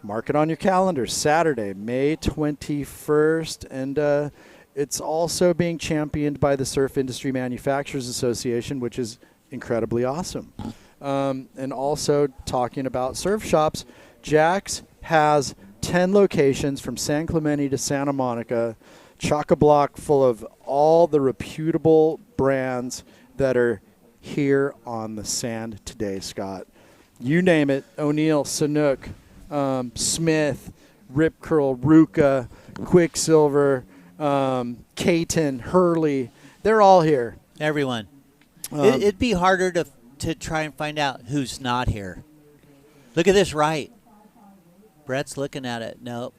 mark it on your calendar, Saturday, May 21st. And it's also being championed by the Surf Industry Manufacturers Association, which is incredibly awesome. And also talking about surf shops, Jack's has 10 locations from San Clemente to Santa Monica, chock-a-block full of all the reputable brands that are here on the sand today, Scott. You name it, O'Neill, Sanook, Smith, Rip Curl, Ruka, Quicksilver, Caton, Hurley, they're all here.
Everyone. It'd be harder to try and find out who's not here. Look at this right. Brett's looking at it. Nope.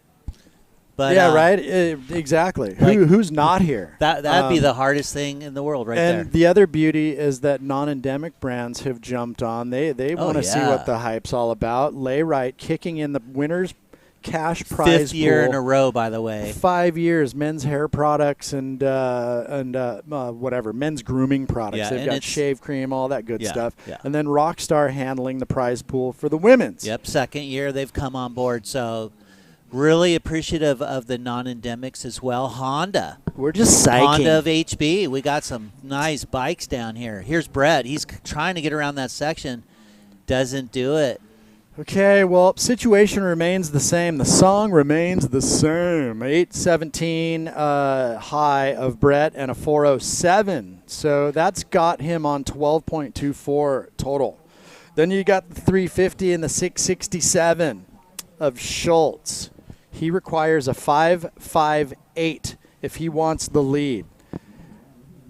But,
yeah, right? Exactly.
Like,
who's not here?
That'd be the hardest thing in the world right there.
And the other beauty is that non-endemic brands have jumped on. They want to see what the hype's all about. Layrite kicking in the winners, cash prize
Fifth year
pool.
in a row, by the way.
5 years, men's hair products and whatever, men's grooming products.
Yeah,
They've
and
got
it's-
shave cream, all that good
Yeah,
stuff.
yeah.
And then Rockstar handling the prize pool for the women's.
Yep, second year they've come on board. So really appreciative of the non-endemics as well. Honda.
We're just psyching.
Honda of HB. We got some nice bikes down here. Here's Brett. He's trying to get around that section. Doesn't do it.
Okay, well, situation remains the same. The song remains the same. 817 high of Brett and a 407. So that's got him on 12.24 total. Then you got the 350 and the 667 of Schultz. He requires a 558 if he wants the lead.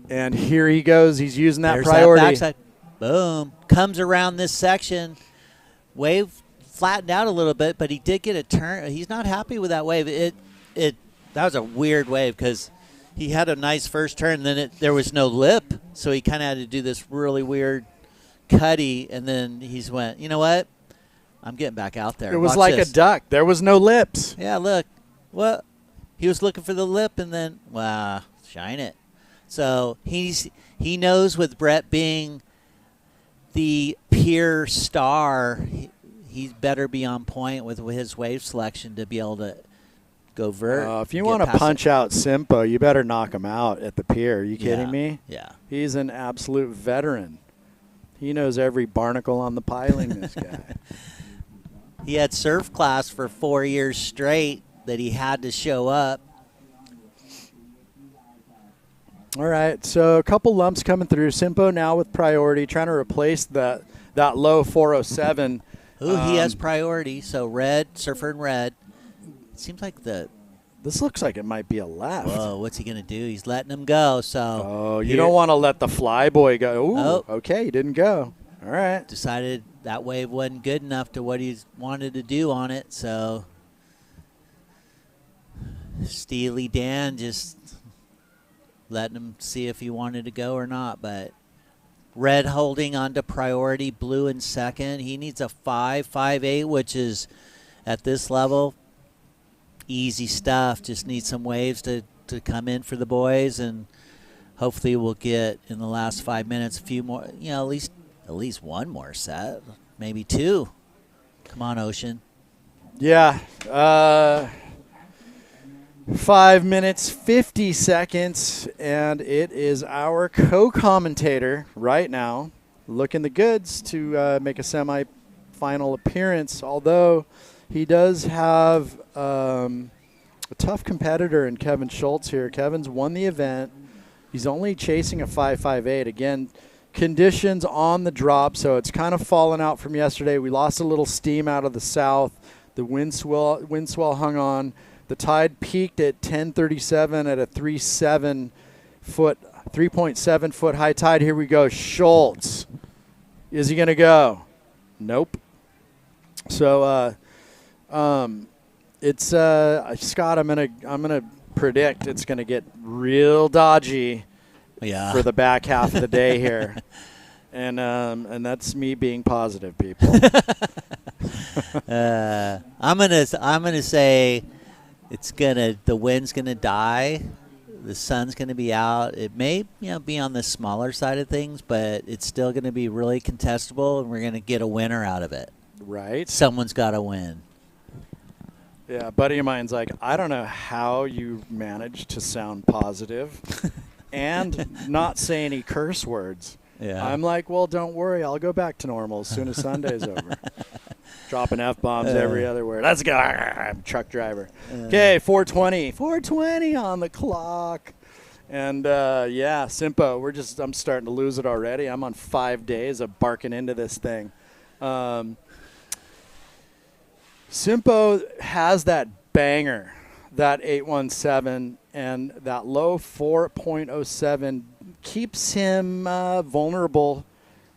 And here he goes. He's using that
There's
priority.
that backside. Boom. Comes around this section. Wave flattened out a little bit, but he did get a turn. He's not happy with that wave. That was a weird wave because he had a nice first turn, and then there was no lip, so he kind of had to do this really weird cutty, and then he's went, you know what? I'm getting back out there.
It was
Watch
like
this.
a duck. There was no lips.
Yeah, look. What? He was looking for the lip, and then, wow, shine it. So he knows with Brett being the peer star, he better be on point with his wave selection to be able to go vert.
If you want to punch out Simpo, you better knock him out at the pier. Are you kidding
Yeah,
me?
yeah.
He's an absolute veteran. He knows every barnacle on the piling, this guy.
He had surf class for 4 years straight that he had to show up.
All right, so a couple lumps coming through. Simpo now with priority, trying to replace that low 407.
Ooh, he has priority. So red, surfer in red. It seems like
this looks like it might be a left.
Whoa, what's he going to do? He's letting him go. So
Oh, you don't want to let the fly boy go. Ooh,
Oh.
okay, he didn't go. All right.
Decided that wave wasn't good enough to what he wanted to do on it. So Steely Dan just letting him see if he wanted to go or not. But red holding on to priority, blue in second. He needs a 5.58, which is at this level easy stuff. Just need some waves to come in for the boys, and hopefully we'll get in the last 5 minutes a few more, at least one more set, maybe two. Come on, Ocean.
Yeah. 5 minutes, 50 seconds, and it is our co-commentator right now looking the goods to make a semi-final appearance, although he does have a tough competitor in Kevin Schultz here. Kevin's won the event. He's only chasing a 5.58. Again, conditions on the drop, so it's kind of fallen out from yesterday. We lost a little steam out of the south. The wind swell hung on. The tide peaked at 10:37 at a 3.7 foot high tide. Here we go. Schultz. Is he going to go? Nope. So it's Scott, I'm gonna predict it's gonna get real dodgy for the back half of the day here. And that's me being positive, people.
I'm gonna say the wind's gonna die, the sun's gonna be out. It may be on the smaller side of things, but it's still gonna be really contestable, and we're gonna get a winner out of it.
Right.
Someone's got to win.
Yeah, a buddy of mine's like, I don't know how you manage to sound positive and not say any curse words.
Yeah.
I'm like, well, don't worry. I'll go back to normal as soon as Sunday's over. Dropping F-bombs every other word. Let's go. I'm a truck driver. Okay, 4:20 on the clock. And, Simpo, I'm starting to lose it already. I'm on 5 days of barking into this thing. Simpo has that banger, that 817, and that low 4.07 keeps him vulnerable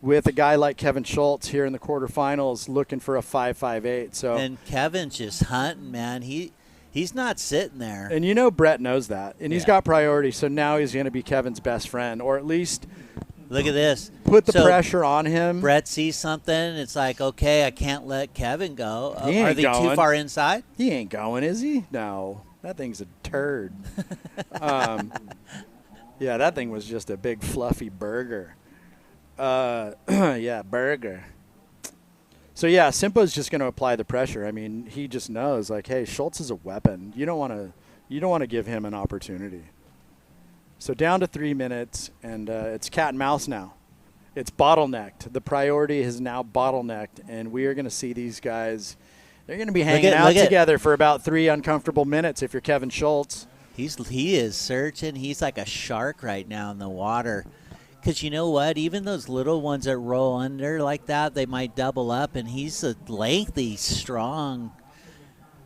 with a guy like Kevin Schultz here in the quarterfinals looking for a 5.58. So,
and Kevin's just hunting, man. He's not sitting there.
And Brett knows that, and he's got priority. So now he's going to be Kevin's best friend, or at least
Look at this.
Put the
So,
pressure on him.
Brett sees something. It's like, okay, I can't let Kevin go.
He ain't
Are they
going.
too far inside?
He ain't going, is he? No. That thing's a turd. Yeah, that thing was just a big fluffy burger. Yeah, burger. So yeah, Simpo's just going to apply the pressure. I mean, he just knows, like, hey, Schultz is a weapon. You don't want to give him an opportunity. So down to 3 minutes, and it's cat and mouse now. It's bottlenecked. The priority is now bottlenecked, and we are going to see these guys. They're going to be hanging out together for about 3 uncomfortable minutes if you're Kevin Schultz.
He is searching. He's like a shark right now in the water. Because you know what? Even those little ones that roll under like that, they might double up. And he's a lengthy, strong,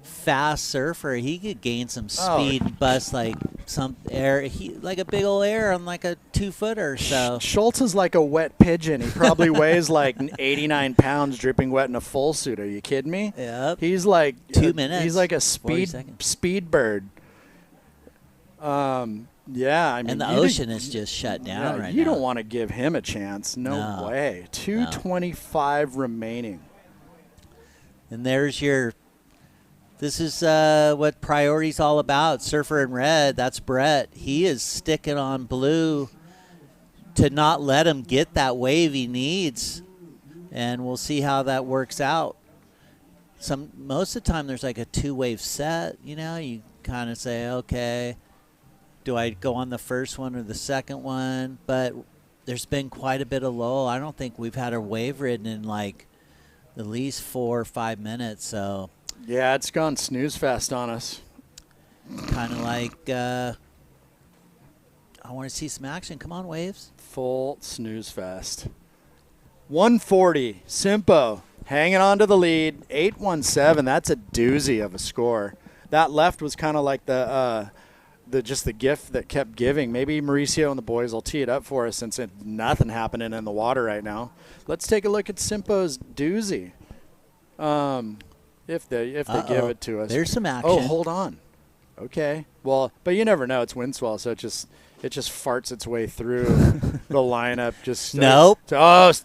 fast surfer. He could gain some speed and bust like some air. Like a big old air on like a 2-footer. So
Schultz is like a wet pigeon. He probably weighs like 89 pounds, dripping wet in a full suit. Are you kidding me?
Yep.
He's like
2 minutes.
He's like a speed bird. Yeah, I mean,
and the ocean is just shut down right now.
You don't want to give him a chance. No way. 2:25 remaining.
And there's your. This is what priority's all about. Surfer in red. That's Brett. He is sticking on blue to not let him get that wave he needs, and we'll see how that works out. Most of the time there's like a 2-wave set. You know, you kind of say, okay. Do I go on the first one or the second one? But there's been quite a bit of lull. I don't think we've had a wave ridden in like at least 4 or 5 minutes. So
yeah, it's gone snooze fest on us.
Kind of like I want to see some action. Come on, waves.
Full snooze fest. 140. Simpo hanging on to the lead. 8:17. That's a doozy of a score. That left was kind of like the gift that kept giving. Maybe Mauricio and the boys will tee it up for us since nothing happening in the water right now. Let's take a look at Simpo's doozy. If they give it to us.
There's some action.
Oh, hold on. Okay. Well, but you never know. It's wind swell, so it just farts its way through the lineup. Just
nope.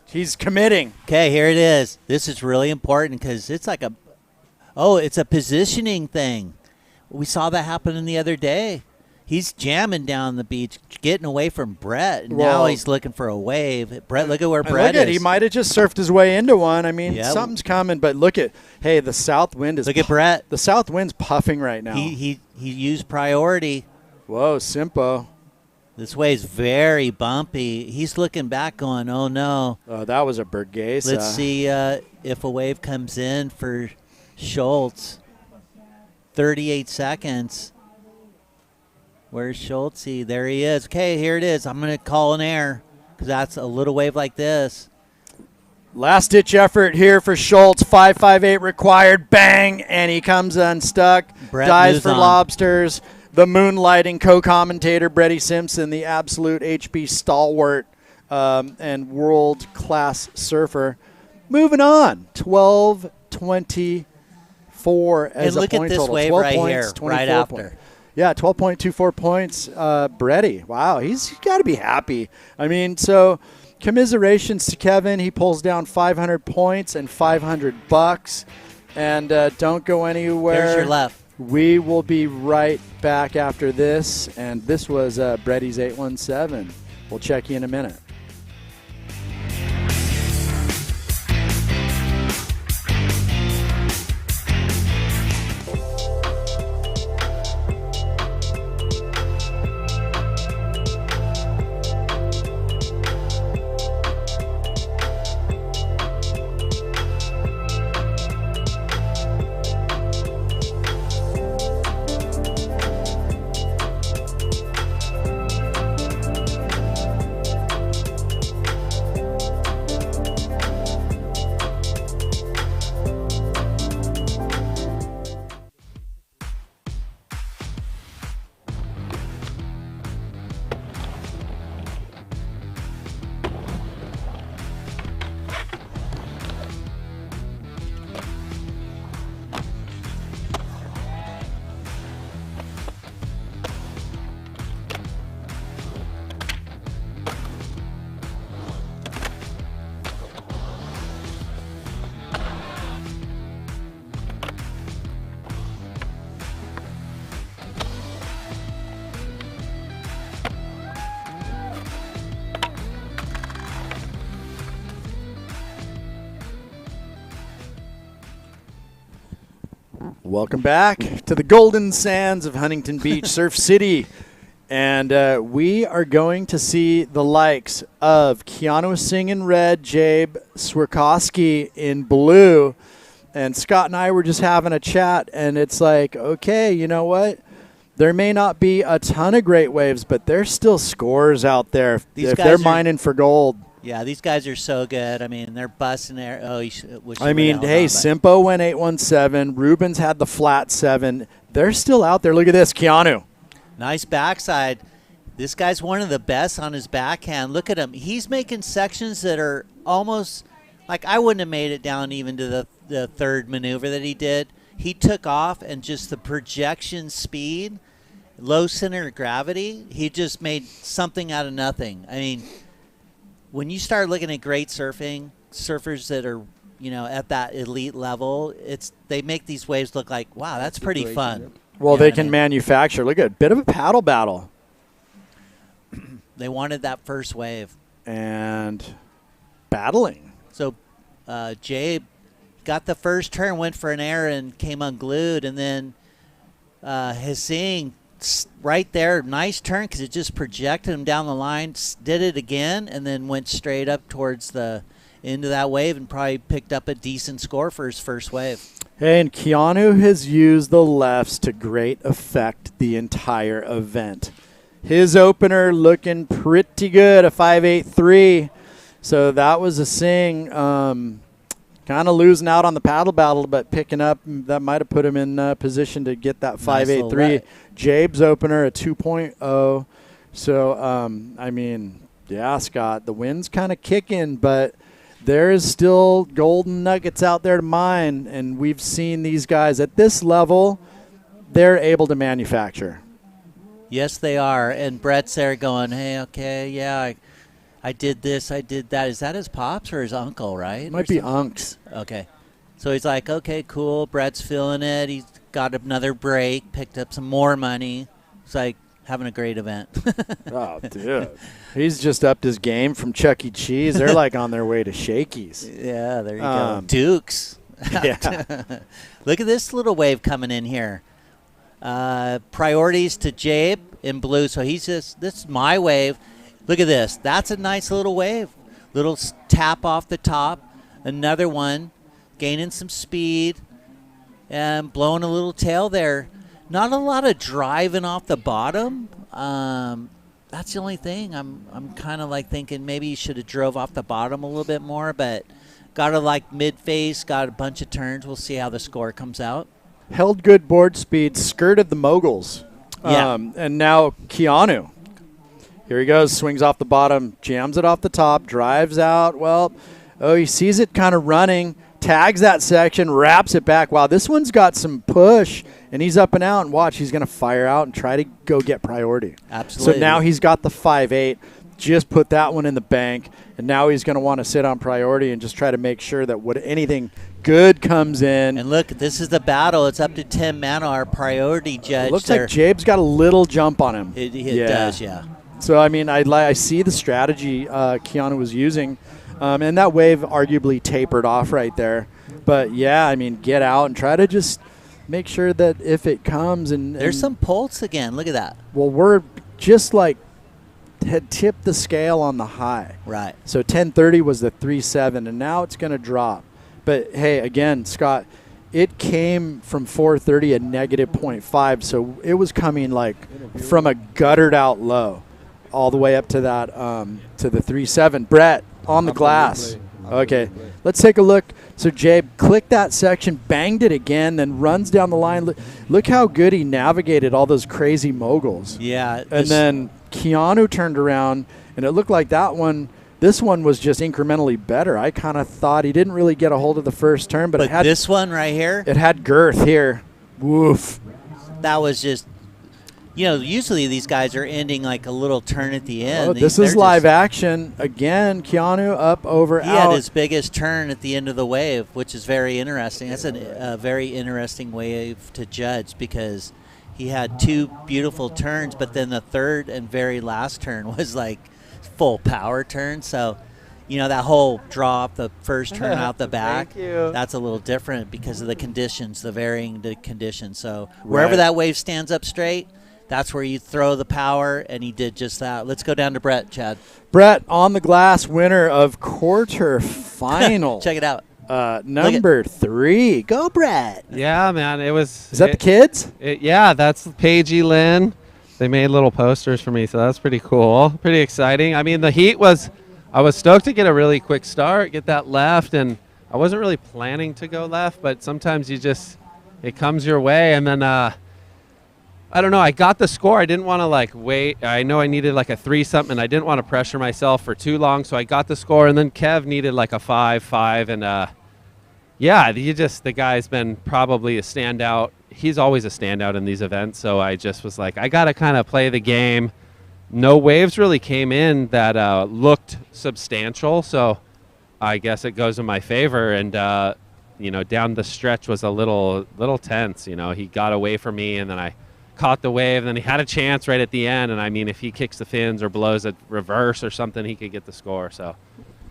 He's committing.
Okay, here it is. This is really important because it's like it's a positioning thing. We saw that happen the other day. He's jamming down the beach, getting away from Brett. And now he's looking for a wave. Brett, look at where Brett is.
He might have just surfed his way into one. I mean, something's coming. But look at, the south wind is.
Look at Brett.
The south wind's puffing right now.
He used priority.
Whoa, Simpo.
This wave's very bumpy. He's looking back, going, "Oh no."
Oh, that was a Burguesa.
Let's see if a wave comes in for Schultz. 38 seconds. Where's Schultz? There he is. Okay, here it is. I'm going to call an air because that's a little wave like this.
Last-ditch effort here for Schultz. 5.58 required. Bang! And he comes unstuck.
Brett
dives for
on.
lobsters. The moonlighting co-commentator, Bretty Simpson, the absolute HB stalwart and world-class surfer. Moving on. 12:24 as
and look
a point
at this
total.
wave
12
right
points,
here,
24
right after.
points. Yeah, 12.24 points. Bretty, wow, he's got to be happy. I mean, so commiserations to Kevin. He pulls down 500 points and $500. And don't go anywhere.
There's your left.
We will be right back after this. And this was Bretty's 817. We'll check you in a minute. Welcome back to the golden sands of Huntington Beach, Surf City. And we are going to see the likes of Keanu Singh in red, Jabe Swierkowski in blue. And Scott and I were just having a chat, and it's like, okay, you know what? There may not be a ton of great waves, but there's still scores out there if they're mining for gold.
Yeah, these guys are so good. I mean, they're busting there. Oh, hey,
Simpo went 817. Rubens had the flat 7. They're still out there. Look at this, Keanu.
Nice backside. This guy's one of the best on his backhand. Look at him. He's making sections that are almost like I wouldn't have made it down even to the third maneuver that he did. He took off, and just the projection speed, low center of gravity, he just made something out of nothing. I mean, when you start looking at great surfers that are, at that elite level, they make these waves look like, wow, that's pretty fun.
Well, they can manufacture. Look at a bit of a paddle battle.
They wanted that first wave.
And battling.
So Jabe got the first turn, went for an air, and came unglued. And then Hsing, right there, nice turn because it just projected him down the line, did it again, and then went straight up towards the end of that wave and probably picked up a decent score for his first wave.
Hey, and Keanu has used the lefts to great effect the entire event. His opener looking pretty good, a 5.83. So that was a Sing. Kind of losing out on the paddle battle, but picking up. That might have put him in position to get that 5.83. Jabe's opener, a 2.0. So, I mean, yeah, Scott, the wind's kind of kicking, but there is still golden nuggets out there to mine, and we've seen these guys at this level, they're able to manufacture.
Yes, they are. And Brett's there going, hey, okay, yeah, I did this, I did that. Is that his pops or his uncle, right?
It might be Unks.
Okay. So he's like, okay, cool. Brett's feeling it. He's got another break, picked up some more money. It's like having a great event.
Oh, dude. He's just upped his game from Chuck E. Cheese. They're like on their way to Shakey's.
Yeah, there you go. Dukes.
Yeah.
Look at this little wave coming in here. Priorities to Jabe in blue. So he's just, this is my wave. Look at this. That's a nice little wave. Little tap off the top. Another one. Gaining some speed. And blowing a little tail there. Not a lot of driving off the bottom. That's the only thing. I'm kind of like thinking maybe you should have drove off the bottom a little bit more. But got a like mid-face. Got a bunch of turns. We'll see how the score comes out.
Held good board speed. Skirted the moguls.
Yeah.
And now Keanu. Here he goes, swings off the bottom, jams it off the top, drives out. Well, he sees it kind of running, tags that section, wraps it back. Wow, this one's got some push, and he's up and out. And watch, he's going to fire out and try to go get priority.
Absolutely.
So now he's got the 5.8, just put that one in the bank, and now he's going to want to sit on priority and just try to make sure that anything good comes in.
And look, this is the battle. It's up to 10 mana, our priority judge.
It looks like Jabe's got a little jump on him.
It does, yeah.
So, I mean, I see the strategy Keanu was using, and that wave arguably tapered off right there. But, yeah, I mean, get out and try to just make sure that if it comes and
There's some pulse again. Look at that.
Well, we're just like had tipped the scale on the high.
Right.
So 1030 was the 3.7, and now it's going to drop. But, hey, again, Scott, it came from 430 at negative 0.5, so it was coming like from a guttered out low all the way up to that to the 3.7. Brett on the glass. Okay, let's take a look. So Jabe clicked that section, banged it again, then runs down the line. Look how good he navigated all those crazy moguls.
Yeah.
And then Keanu turned around, and it looked like this one was just incrementally better. I kind of thought he didn't really get a hold of the first turn, but it had
this one right here,
it had girth here. Woof.
That was just, usually these guys are ending like a little turn at the end.
This is live action. Again, Keanu up, over, out.
He had his biggest turn at the end of the wave, which is very interesting. That's a very interesting wave to judge because he had two beautiful turns, but then the third and very last turn was like full power turn. So, You know, that whole drop, the first turn out the back,
Thank you.
that's a little different because of the conditions, the varying conditions. So wherever
Right.
that wave stands up straight, that's where you throw the power, and he did just that. Let's go down to Brett, Chad.
Brett, on the glass, winner of quarterfinal.
Check it out.
Number 3. Go, Brett.
Yeah, man, it was.
Is that the kids?
Yeah, that's Paige E. Lynn. They made little posters for me, so that's pretty cool. Pretty exciting. I mean, the heat was. I was stoked to get a really quick start, get that left, and I wasn't really planning to go left, but sometimes it comes your way, and then I don't know. I got the score. I didn't want to wait. I know I needed a 3-something. I didn't want to pressure myself for too long, so I got the score. And then Kev needed a 5-5, and the guy's been probably a standout. He's always a standout in these events. So I just was like, I gotta kind of play the game. No waves really came in that looked substantial, so I guess it goes in my favor. And down the stretch was a little tense. He got away from me, and then I caught the wave, and then he had a chance right at the end. And I mean, if he kicks the fins or blows a reverse or something, he could get the score. So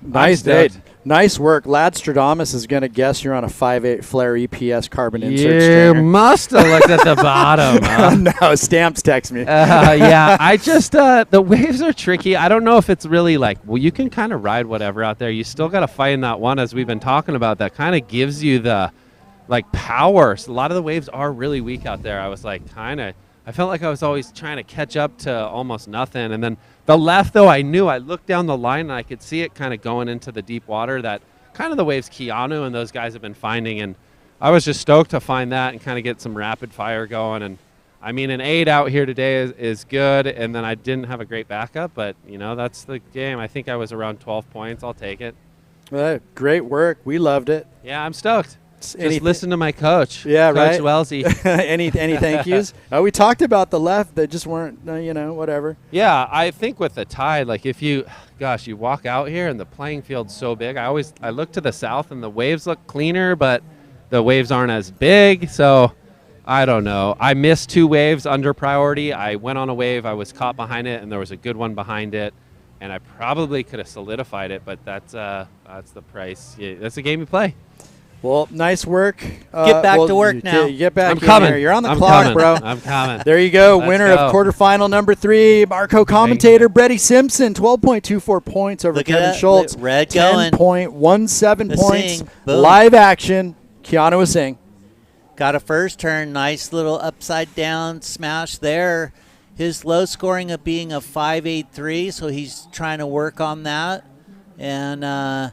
nice day. Nice work. Ladstradamus is going to guess you're on a 5.8 flare EPS carbon insert
You
strainer.
must have looked at the bottom. Huh?
No, Stamps text me.
Yeah, I just the waves are tricky. I don't know if it's really you can kind of ride whatever out there. You still got to fight in that one, as we've been talking about, that kind of gives you the power. So a lot of the waves are really weak out there. I was I felt like I was always trying to catch up to almost nothing. And then the left, though, I knew. I looked down the line, and I could see it kind of going into the deep water, that kind of the waves Keanu and those guys have been finding. And I was just stoked to find that and kind of get some rapid fire going. And I mean, an 8 out here today is good. And then I didn't have a great backup, but that's the game. I think I was around 12 points. I'll take it.
Great work. We loved it.
Yeah, I'm stoked. Just listen to my coach.
Yeah,
Coach
right.
Wellesley.
any thank yous? We talked about the left that just weren't, whatever.
Yeah, I think with the tide, if you walk out here and the playing field's so big. I look to the south and the waves look cleaner, but the waves aren't as big. So I don't know. I missed 2 waves under priority. I went on a wave. I was caught behind it, and there was a good one behind it. And I probably could have solidified it, but that's the price. Yeah, that's the game you play.
Well, nice work.
Get back to work now.
You get back
I'm
in
coming.
here. You're on the
I'm
clock,
coming.
bro.
I'm coming.
There you go.
Let's
Winner
go.
of quarterfinal number 3, Barco commentator Brady Simpson, 12.24 points over
Look at
Kevin
that.
Schultz.
Red going.
10.17
The
points.
Sing. Boom.
Live action. Keanu Singh.
Got a first turn. Nice little upside down smash there. His low scoring of being a 5.83, so he's trying to work on that. And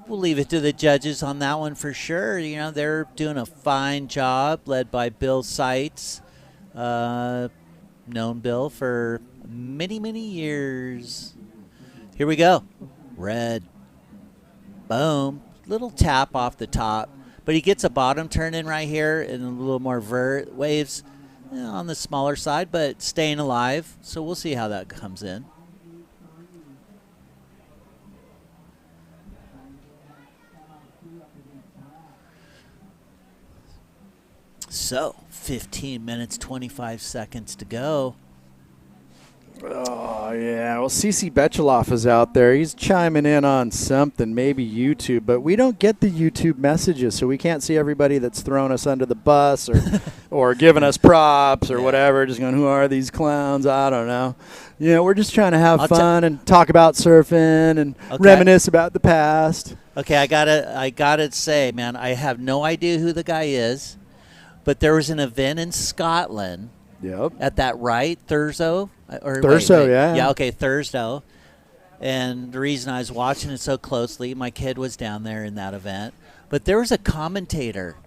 we'll leave it to the judges on that one for sure. They're doing a fine job, led by Bill Seitz, known Bill for many, many years. Here we go. Red. Boom. Little tap off the top. But he gets a bottom turn in right here and a little more waves on the smaller side, but staying alive. So we'll see how that comes in. So, 15 minutes, 25 seconds to go.
Oh, yeah. Well, CC Betcheloff is out there. He's chiming in on something, maybe YouTube, but we don't get the YouTube messages, so we can't see everybody that's thrown us under the bus or giving us props or whatever, just going, who are these clowns? I don't know. We're just trying to have fun and talk about surfing and reminisce about the past.
Okay, I gotta say, man, I have no idea who the guy is, but there was an event in Scotland.
Yep.
At that Thurso?
Thurso, yeah.
Yeah, okay, Thurso. And the reason I was watching it so closely, my kid was down there in that event. But there was a commentator,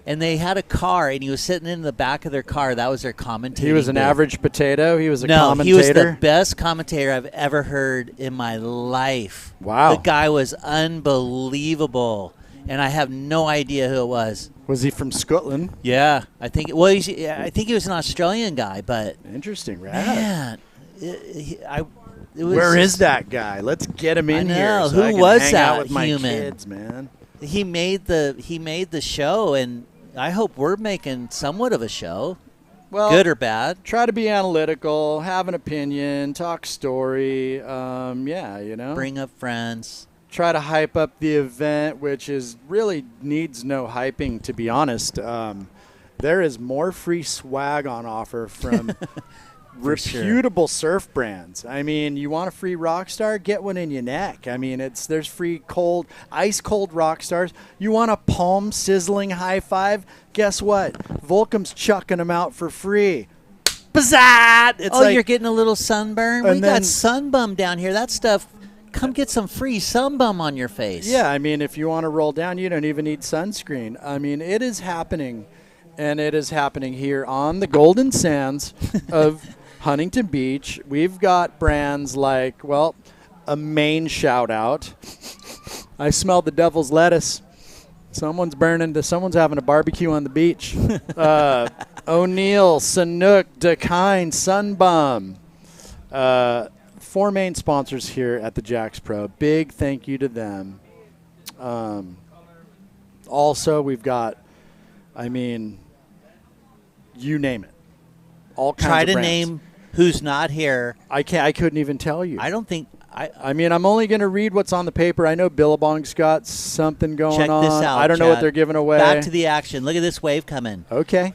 and they had a car, and he was sitting in the back of their car. That was their commentator.
He was an average potato? He was a commentator?
No, he was the best commentator I've ever heard in my life.
Wow.
The guy was unbelievable, and I have no idea who it was.
Was he from Scotland?
Yeah, I think. Well, I think he was an Australian guy, but
interesting, right?
Man,
where is that guy? Let's get him in here.
So who was that
with
human?
My kids, man.
He made the show, and I hope we're making somewhat of a show.
Well,
good or bad.
Try to be analytical, have an opinion, talk story. Yeah, you know.
Bring up friends.
Try to hype up the event, which is really needs no hyping, to be honest. There is more free swag on offer from reputable surf brands. I mean, you want a free Rockstar? Get one in your neck. I mean, there's free cold, ice cold Rockstars. You want a palm sizzling high five? Guess what? Volcom's chucking them out for free. Bazzat! It's
You're getting a little sunburn? We got Sunbum down here. That stuff, come get some free Sunbum on your face.
Yeah, I mean, if you want to roll down, you don't even need sunscreen. I mean, it is happening, and it is happening here on the golden sands of Huntington Beach. We've got brands like, well, a main shout out. I smelled the devil's lettuce. Someone's having a barbecue on the beach. O'Neill, Sanook, Dakine, Sunbum. 4 main sponsors here at the Jacks Pro. Big thank you to them. Also, we've got, I mean, you name it. All kinds
Try
of
to
brands.
name who's not here.
I couldn't even tell you.
I don't think.
I mean, I'm only going to read what's on the paper. I know Billabong's got something going on.
Check this out.
I don't know what
Chad.
they're giving away.
Back to the action. Look at this wave coming.
Okay.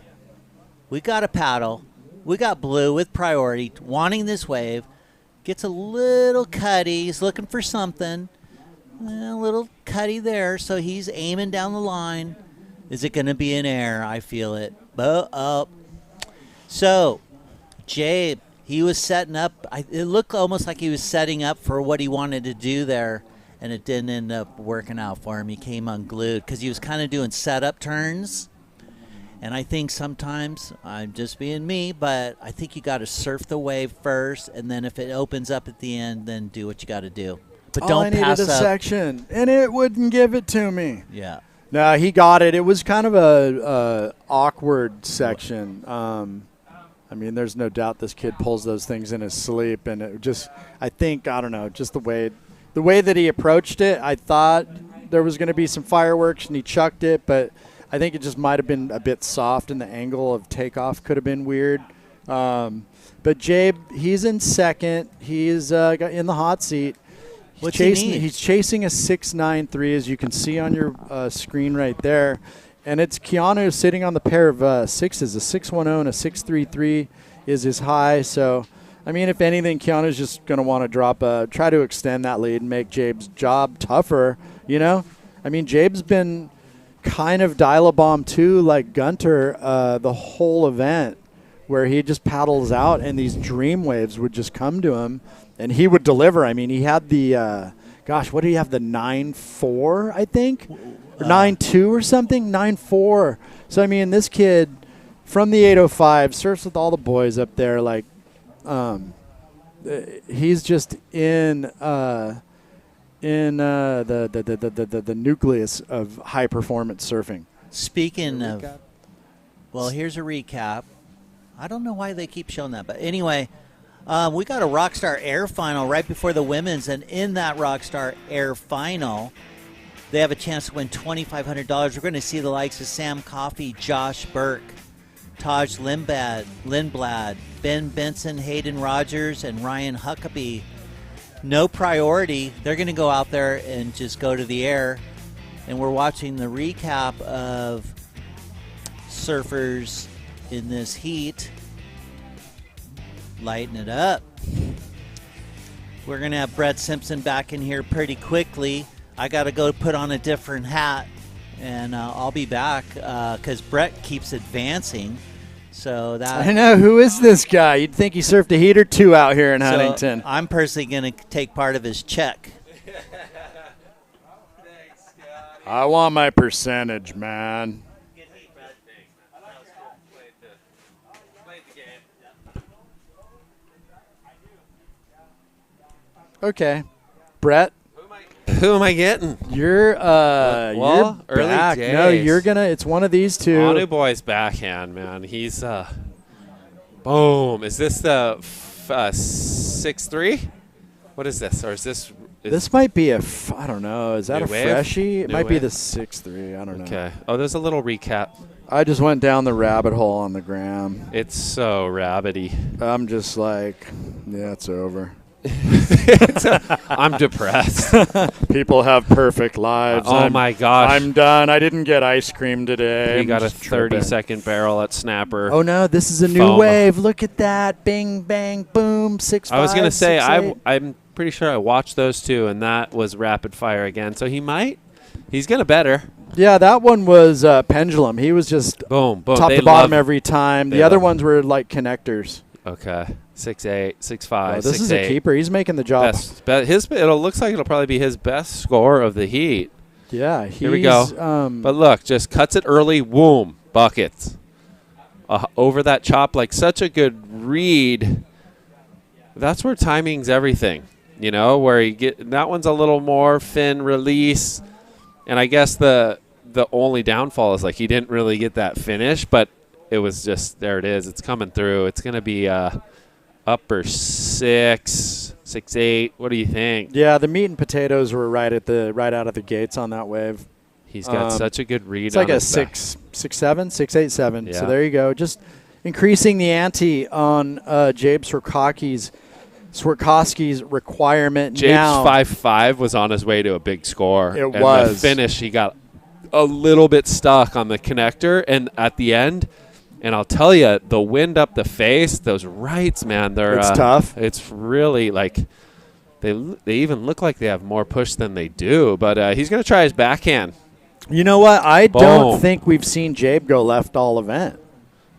We got a paddle. We got Blue with priority, wanting this wave. Gets a little cutty. He's looking for something. A little cutty there, so he's aiming down the line. Is it going to be an air? I feel it. So, Jabe, he was setting up. It looked almost like he was setting up for what he wanted to do there, and it didn't end up working out for him. He came unglued because he was kind of doing setup turns. And I think sometimes, I'm just being me, but I think you got to surf the wave first, and then if it opens up at the end, then do what you got to do. But don't pass
I needed a section, and it wouldn't give it to me.
Yeah.
No, he got it. It was kind of a awkward section. I mean, there's no doubt this kid pulls those things in his sleep, and it just, I don't know, just the way that he approached it. I thought there was going to be some fireworks, and he chucked it, but I think it just might have been a bit soft, and the angle of takeoff could have been weird. But Jabe, he's in second. He's in the hot seat. He's chasing a 6.93, as you can see on your screen right there. And it's Keanu sitting on the pair of sixes. A 6.10 and a 6.33 is his high. So, I mean, if anything, Keanu's just going to want to try to extend that lead and make Jabe's job tougher, you know? I mean, Jabe's been kind of dial-a-bomb too, like Gunter, the whole event, where he just paddles out and these dream waves would just come to him and he would deliver. I mean, he had the, what did he have, the 9.4, I think? Or 9.2 or something? 9.4. So, I mean, this kid from the 805 surfs with all the boys up there. Like, he's just in the nucleus of high-performance surfing.
Speaking of, well, here's a recap. I don't know why they keep showing that, but anyway, we got a Rockstar Air Final right before the women's, and in that Rockstar Air Final, they have a chance to win $2,500. We're going to see the likes of Sam Coffey, Josh Burke, Taj Lindblad, Ben Benson, Hayden Rogers, and Ryan Huckabee. No priority. They're going to go out there and just go to the air. And we're watching the recap of surfers in this heat. Lighten it up. We're going to have Brett Simpson back in here pretty quickly. I got to go put on a different hat, and I'll be back because Brett keeps advancing. So that
I know. Who is this guy? You'd think he surfed a heat or two out here in Huntington.
I'm personally going to take part of his check.
I want my percentage, man.
Okay.
Brett?
Who am I getting?
You're
early
back.
days.
No, you're gonna. It's one of these two.
Manu Boy's backhand, man. He's boom. Is this the 6.3? What is this? Or is this?
This might be I don't know. Is that
New
a
wave?
freshie? It
New
might be
wave?
the 6.3. I don't know.
Okay. Oh, there's a little recap.
I just went down the rabbit hole on the gram.
It's so rabbity.
I'm just like, yeah, it's over.
I'm depressed.
People have perfect lives.
Oh my gosh.
I'm done. I didn't get ice cream today.
We
I'm
got a
just tripping.
30-second barrel at Snapper.
Oh no, this is a new
Foam.
wave. Look at that. Bing, bang, boom. 6-5.
I was going to say,
6-8.
I'm pretty sure I watched those two, and that was rapid fire again. So he's going to better.
Yeah, that one was pendulum. He was just
Boom, boom.
top
They
to bottom
love-
every time.
they
The other
love-
ones were like connectors.
Okay. 6'8", 6'5",
Oh, this
6'8".
is a keeper. He's making the job.
Looks like it'll probably be his best score of the heat.
Yeah,
Here we go. But look, just cuts it early. Boom, buckets. Over that chop, like such a good read. That's where timing's everything. You know, where you get that one's a little more fin release, and I guess the only downfall is like he didn't really get that finish, but it was just there. It is. It's coming through. It's gonna be upper 6, 6'8". What do you think?
Yeah, the meat and potatoes were right out of the gates on that wave.
He's got such a good read.
It's like
on
a
his back.
6'7", 6'8",
Yeah.
So there you go. Just increasing the ante on Jabe Swerkowski's requirement.
James
now.
5'5" was on his way to a big score.
It
and
was.
The finish, he got a little bit stuck on the connector, and at the end, and I'll tell you, the wind up the face, those rights, man,
It's tough.
It's really like they even look like they have more push than they do. But he's going to try his backhand.
You know what? I
Boom.
don't think we've seen Jabe go left all event.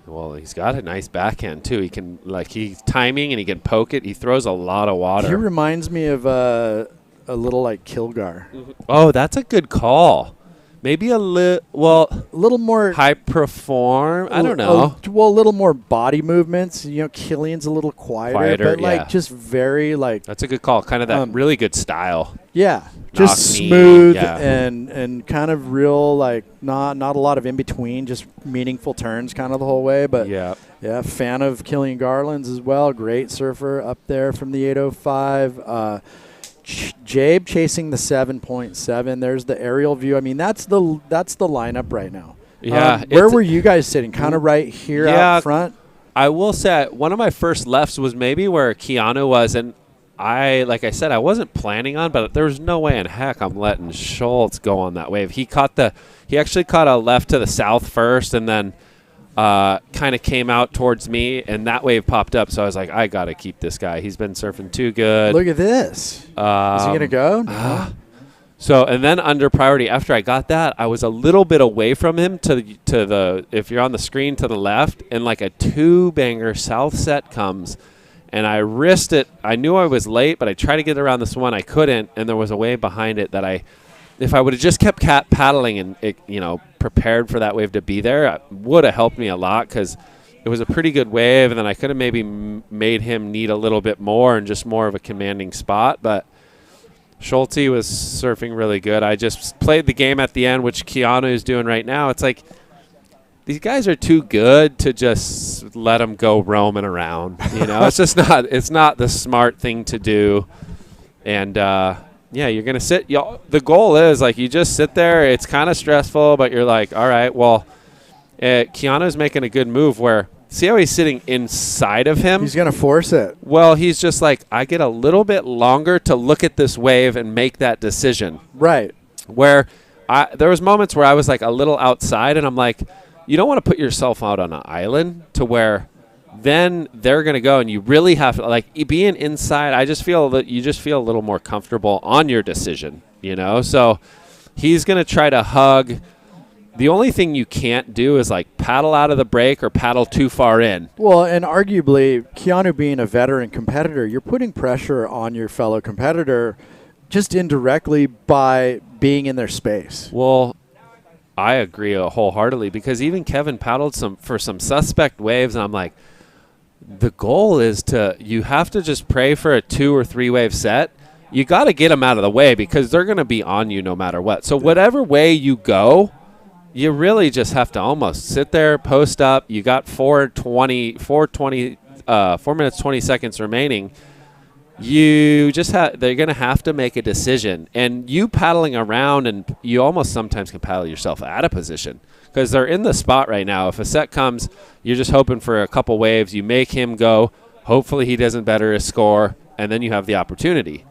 Well, he's got a nice backhand too. He can he's timing and he can poke it. He throws a lot of water.
He reminds me of a little like Kilgar.
Oh, that's a good call. Maybe a little
more
high perform. I don't know.
A little more body movements. You know, Killian's a little quieter, but
yeah.
just very like.
That's a good call. Kind of that really good style.
Yeah, just
Knock-knee,
smooth
yeah.
and kind of real like not a lot of in between, just meaningful turns kind of the whole way. But
yeah,
fan of Killian Garland's as well. Great surfer up there from the 805. Jabe chasing the 7.7. There's the aerial view. I mean, that's the lineup right now.
Yeah.
Where were you guys sitting? Kind of right here out front?
I will say one of my first lefts was maybe where Keanu was, and like I said, I wasn't planning on, but there was no way in heck I'm letting Schultz go on that wave. He actually caught a left to the south first, and then kind of came out towards me, and that wave popped up. So I was like, I got to keep this guy. He's been surfing too good.
Look at this. Is he going to go? No.
So, and then under priority, after I got that, I was a little bit away from him to the if you're on the screen to the left, and like a 2-banger south set comes, and I risked it. I knew I was late, but I tried to get around this one. I couldn't, and there was a wave behind it that if I would have just kept paddling and prepared for that wave to be there, it would have helped me a lot because it was a pretty good wave, and then I could have maybe made him need a little bit more and just more of a commanding spot. But Schulte was surfing really good. I just played the game at the end, which Keanu is doing right now. It's like these guys are too good to just let them go roaming around. It's just not. It's not the smart thing to do, and. Yeah, you're going to sit. The goal is, you just sit there. It's kind of stressful, but you're like, all right, well, Keanu's making a good move where, see how he's sitting inside of him?
He's going to force it.
Well, he's just like, I get a little bit longer to look at this wave and make that decision.
Right.
Where there was moments where I was, a little outside, and I'm like, you don't want to put yourself out on an island to where then they're going to go, and you really have to, being inside, I just feel that you just feel a little more comfortable on your decision, So he's going to try to hug. The only thing you can't do is, paddle out of the break or paddle too far in.
Well, and arguably, Keanu being a veteran competitor, you're putting pressure on your fellow competitor just indirectly by being in their space.
Well, I agree wholeheartedly because even Kevin paddled for some suspect waves, and I'm like, the goal is you have to just pray for a 2 or 3 wave set. You got to get them out of the way because they're going to be on you no matter what. So whatever way you go, you really just have to almost sit there, post up. You got 4 minutes, 20 seconds remaining. They're going to have to make a decision. And you paddling around, and you almost sometimes can paddle yourself out of position because they're in the spot right now. If a set comes, you're just hoping for a couple waves. You make him go. Hopefully he doesn't better his score, and then you have the opportunity.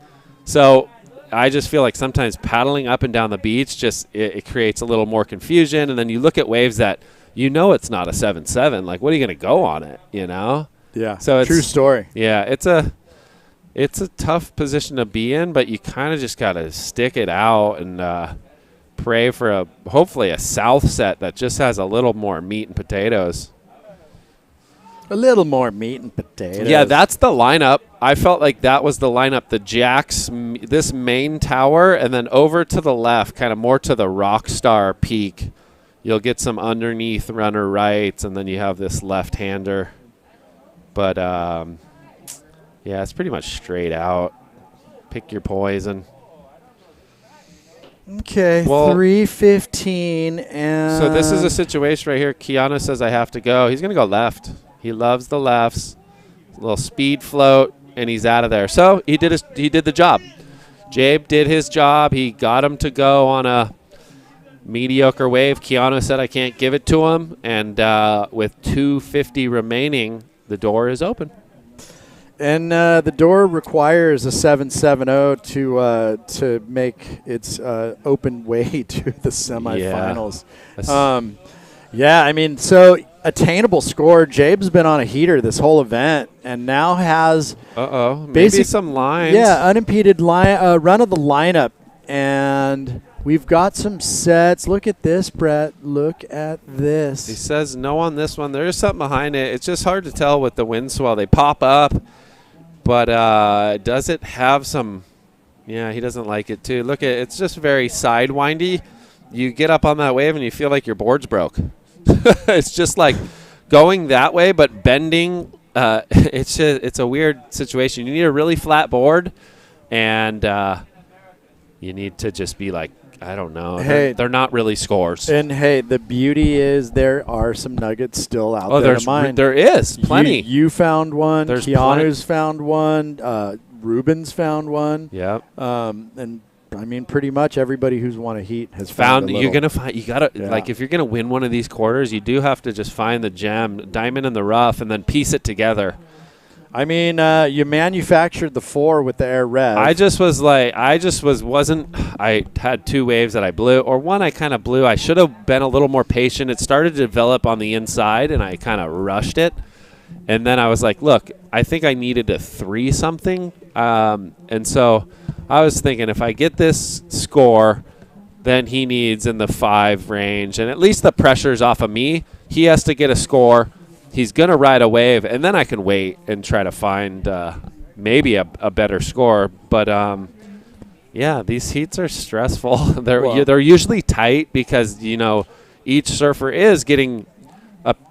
So I just feel like sometimes paddling up and down the beach just it creates a little more confusion, and then you look at waves that it's not a 7-7. Like, what are you going to go on it,
Yeah,
so it's
true story.
Yeah, it's a tough position to be in, but you kind of just got to stick it out and pray for hopefully a south set that just has a little more meat and potatoes.
A little more meat and potatoes.
Yeah, that's the lineup. I felt like that was the lineup. The Jacks, this main tower, and then over to the left, kind of more to the Rockstar peak. You'll get some underneath runner rights, and then you have this left-hander. But, yeah, it's pretty much straight out. Pick your poison.
Okay,
Well,
3:15, and
so this is a situation right here. Keanu says I have to go. He's going to go left. He loves the lefts. A little speed float, and he's out of there. So he did the job. Jabe did his job. He got him to go on a mediocre wave. Keanu said I can't give it to him, and with 2:50 remaining, the door is open.
And the door requires a 770 to make its open way to the semifinals. Yeah, I mean, so attainable score. Jabe's been on a heater this whole event and now has
maybe some lines.
Yeah, unimpeded run of the lineup. And we've got some sets. Look at this, Brett. Look at this.
He says no on this one. There is something behind it. It's just hard to tell with the wind swell. They pop up. But does it have some – yeah, he doesn't like it too. Look, it's just very sidewindy. You get up on that wave and you feel like your board's broke. It's just like going that way but bending. It's a weird situation. You need a really flat board, and you need to just be like, I don't know.
Hey,
they're not really scores.
And, hey, the beauty is there are some nuggets still out there to mine.
There is plenty.
You found one.
There's
Keanu's found one. Ruben's found one.
Yep.
And, I mean, pretty much everybody who's won a heat has found a
You're going to find – you got to
Yeah.
like, if you're going to win one of these quarters, you do have to just find the gem, diamond in the rough, and then piece it together.
I mean, you manufactured the 4 with the air rev.
I had 2 waves that I blew, or one I kind of blew. I should have been a little more patient. It started to develop on the inside, and I kind of rushed it. And then I was like, look, I think I needed a 3 something. And so I was thinking if I get this score, then he needs in the 5 range. And at least the pressure's off of me. He has to get a score. He's going to ride a wave, and then I can wait and try to find maybe a better score. But, yeah, these heats are stressful. They're usually tight because, each surfer is getting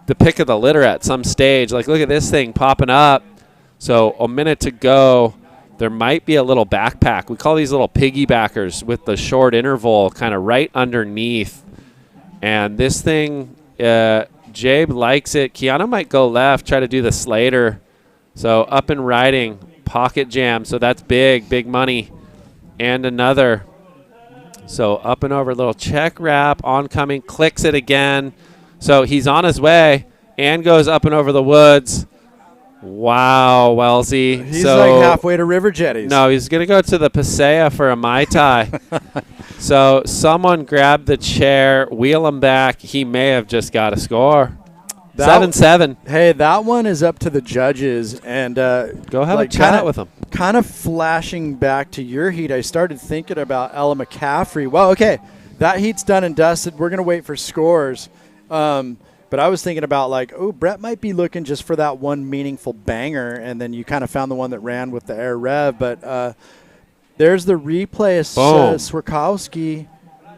the pick of the litter at some stage. Like, look at this thing popping up. So a minute to go. There might be a little backpack. We call these little piggybackers with the short interval kind of right underneath. And this thing Jabe likes it. Keanu might go left, try to do the Slater. So up and riding, pocket jam. So that's big money. And another. So up and over, little check wrap, oncoming, clicks it again. So he's on his way and goes up and over the woods. Wow, Wellesley.
He's like halfway to River Jetties.
No, he's going to go to the Pasea for a Mai Tai. So someone grabbed the chair, wheel him back. He may have just got a score. 7-7.
Hey, that one is up to the judges. And
go have a chat with them.
Kind of flashing back to your heat, I started thinking about Ella McCaffrey. Well, okay, that heat's done and dusted. We're going to wait for scores. But I was thinking about Brett might be looking just for that one meaningful banger, and then you kind of found the one that ran with the air rev. But there's the replay of Swerkowski.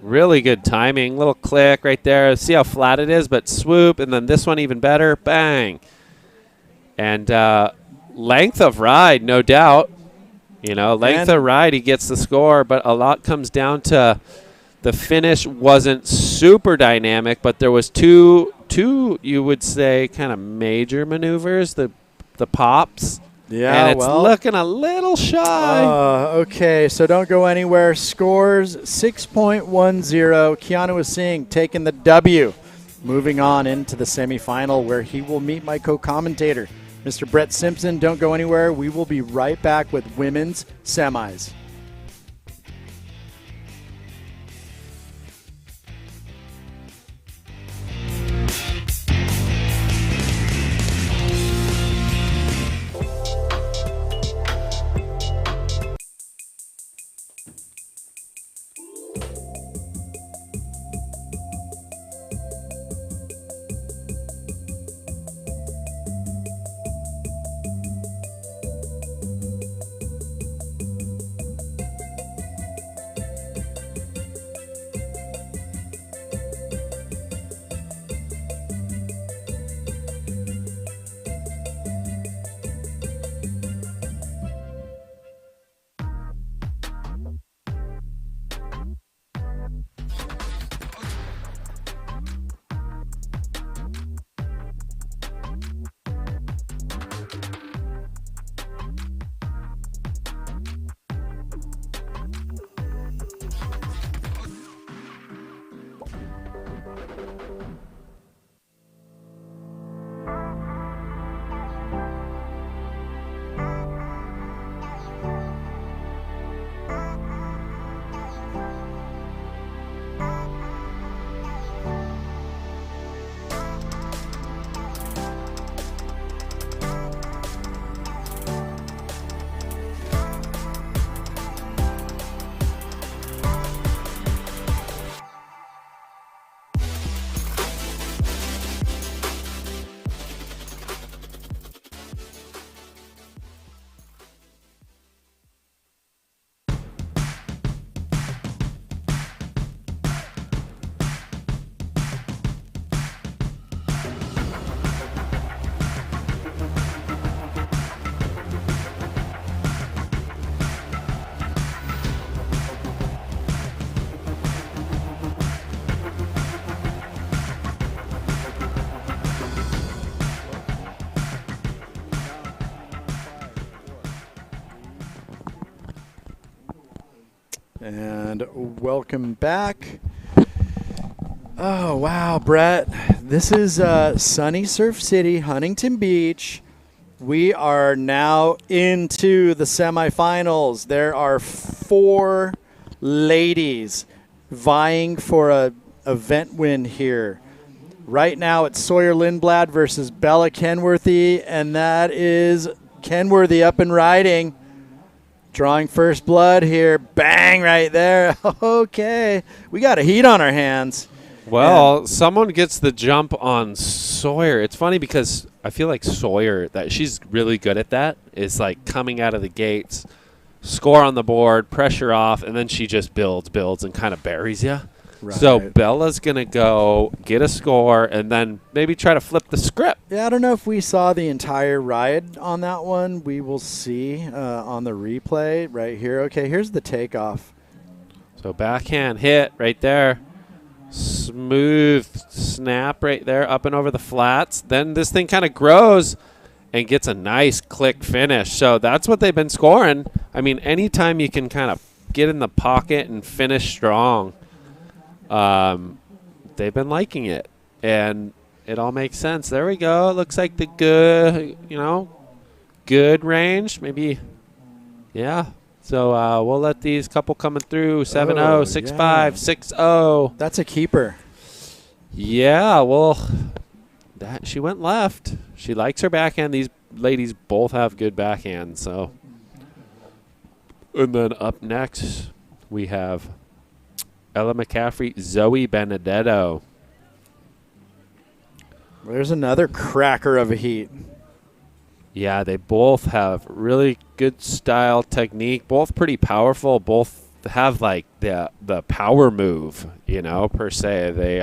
Really good timing. Little click right there. See how flat it is, but swoop, and then this one even better. Bang. And length of ride, no doubt. Length of ride, he gets the score, but a lot comes down to the finish wasn't super dynamic, but there was two you would say kind of major maneuvers, the pops.
Yeah,
and it's looking a little shy.
Okay, so don't go anywhere. Scores 6.10. Keanu is taking the W moving on into the semifinal where he will meet my co-commentator, Mr. Brett Simpson. Don't go anywhere. We will be right back with women's semis. And welcome back. Oh, wow, Brett. This is sunny Surf City, Huntington Beach. We are now into the semifinals. There are 4 ladies vying for a event win here. Right now it's Sawyer Lindblad versus Bella Kenworthy, and that is Kenworthy up and riding. Drawing first blood here. Bang, right there. Okay. We got a heat on our hands.
Well, someone gets the jump on Sawyer. It's funny because I feel like Sawyer, that she's really good at that, is like coming out of the gates, score on the board, pressure off, and then she just builds, and kind of buries you.
Right.
So Bella's going to go get a score and then maybe try to flip the script.
Yeah, I don't know if we saw the entire ride on that one. We will see on the replay right here. Okay, here's the takeoff.
So backhand hit right there. Smooth snap right there up and over the flats. Then this thing kind of grows and gets a nice click finish. So that's what they've been scoring. I mean, anytime you can kind of get in the pocket and finish strong, they've been liking it, and it all makes sense. There we go. It looks like the good range. Maybe, yeah. So we'll let these couple coming through 7-0, 6-5, 6-0.
That's a keeper.
Yeah, well, she went left. She likes her backhand. These ladies both have good backhands. So, and then up next we have Ella McCaffrey, Zoe Benedetto.
There's another cracker of a heat.
Yeah, they both have really good style, technique, both pretty powerful, both have like the power move, per se. They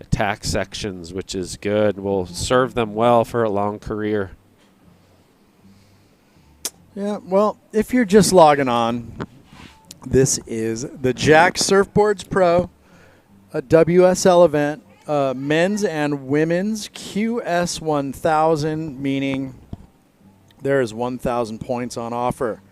attack sections, which is good. Will serve them well for a long career.
Yeah, well, if you're just logging on, this is the Jack Surfboards Pro, a WSL event, men's and women's QS 1000, meaning there is 1,000 points on offer.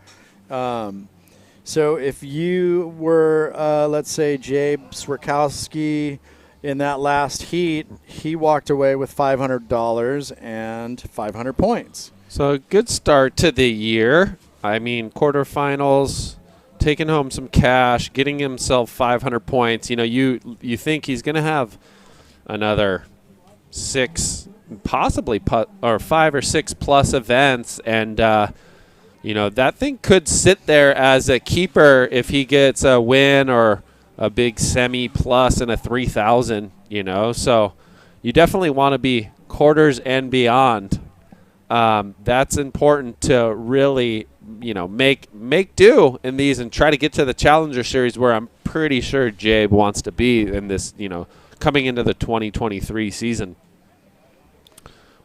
So if you were, let's say, Jabe Swierkowski, in that last heat, he walked away with $500 and 500 points.
So a good start to the year. I mean, quarterfinals, taking home some cash, getting himself 500 points. You know, you think he's going to have another 6, possibly 5 or 6 plus events, and you know, that thing could sit there as a keeper if he gets a win or a big semi plus and a 3,000. You know, so you definitely want to be quarters and beyond. That's important to really, you know, make do in these and try to get to the Challenger Series, where I'm pretty sure Jabe wants to be in this, you know, coming into the 2023 season.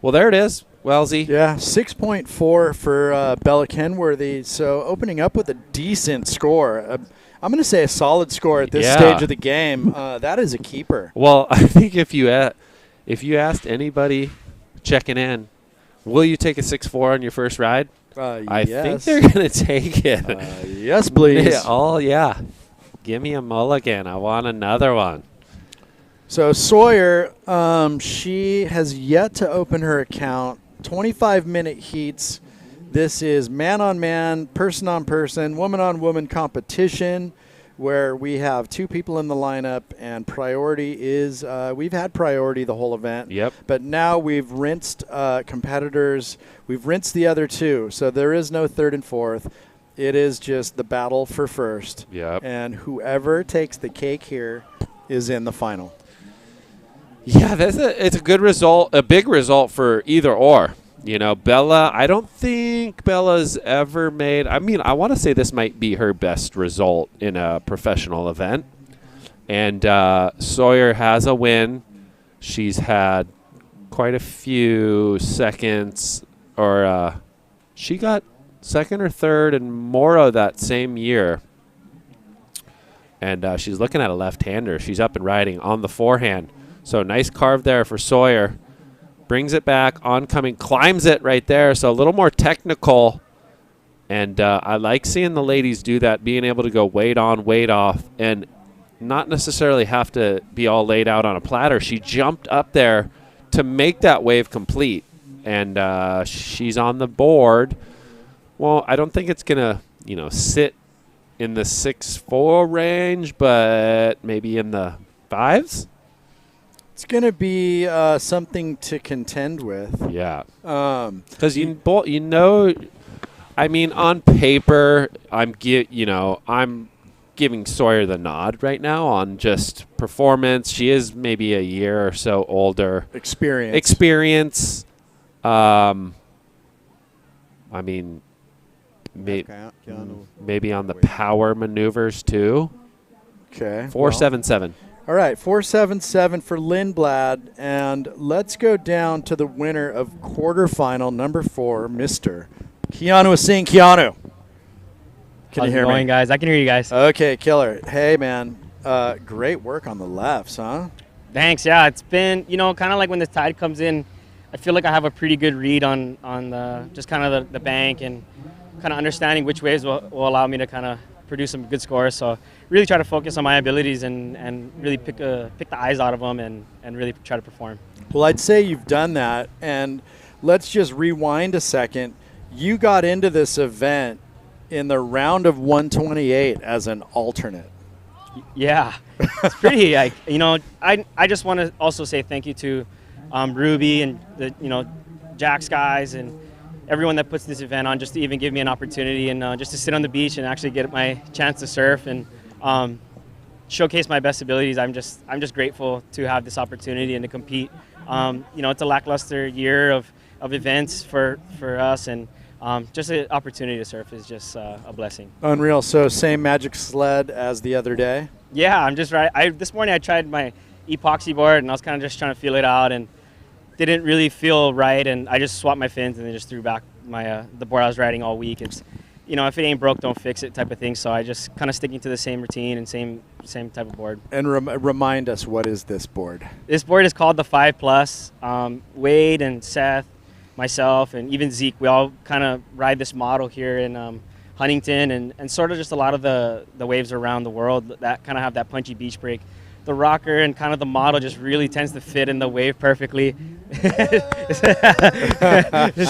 Well, there it is, Wellesley.
Yeah, 6.4 for Bella Kenworthy. So opening up with a decent score. I'm going to say a solid score at this stage of the game. That is a keeper.
Well, I think if you asked anybody checking in, will you take a 6-4 on your first ride? I think they're going to take it.
Yes, please.
Yeah. Give me a mulligan. I want another one.
So Sawyer, she has yet to open her account. 25-minute heats. This is man-on-man, person-on-person, woman-on-woman competition, where we have 2 people in the lineup, and priority is we've had priority the whole event.
Yep.
But now we've rinsed competitors. We've rinsed the other 2, so there is no third and fourth. It is just the battle for first.
Yep.
And whoever takes the cake here is in the final.
Yeah, it's a good result, a big result for either or. You know, Bella, I don't think Bella's ever made, I mean, I want to say this might be her best result in a professional event. And Sawyer has a win. She's had quite a few seconds, or she got second or third in Moro that same year. And she's looking at a left-hander. She's up and riding on the forehand. So nice carve there for Sawyer. Brings it back, oncoming, climbs it right there. So a little more technical. And I like seeing the ladies do that, being able to go weight on, weight off, and not necessarily have to be all laid out on a platter. She jumped up there to make that wave complete. And she's on the board. Well, I don't think it's going to, you know, sit in the 6-4 range, but maybe in the 5s.
It's going to be something to contend with.
Yeah. Because you know, I mean, on paper, I'm giving Sawyer the nod right now on just performance. She is maybe a year or so older. Experience. I mean, maybe on the power maneuvers too.
Okay.
4.77.
All right, 4.77 for Lindblad, and let's go down to the winner of quarterfinal number 4, Mr. Keanu Singh. Keanu, can you hear me?
Guys? I can hear you guys.
Okay, killer. Hey, man, great work on the lefts, huh?
Thanks. Yeah, it's been, you know, kind of like when the tide comes in, I feel like I have a pretty good read on the just kind of the bank and kind of understanding which waves will allow me to kind of produce some good scores. So really try to focus on my abilities and really pick the eyes out of them and really try to perform.
Well, I'd say you've done that, and let's just rewind a second. You got into this event in the round of 128 as an alternate.
Yeah, it's pretty, like, you know, I just want to also say thank you to Ruby and the, you know, Jack's guys and everyone that puts this event on, just to even give me an opportunity and just to sit on the beach and actually get my chance to surf and showcase my best abilities. I'm just grateful to have this opportunity and to compete. You know, it's a lackluster year of events for us, and just an opportunity to surf is just a blessing.
Unreal. So same magic sled as the other day?
Yeah, I'm just right. This morning I tried my epoxy board and I was kind of just trying to feel it out and didn't really feel right, and I just swapped my fins and then just threw back my the board I was riding all week. It's, you know, if it ain't broke, don't fix it type of thing. So I just kind of sticking to the same routine and same type of board.
And remind us, what is this board?
This board is called the 5+. Wade and Seth, myself, and even Zeke, we all kind of ride this model here in Huntington and sort of just a lot of the waves around the world that kind of have that punchy beach break. the rocker and kind of the model just really tends to fit in the wave perfectly.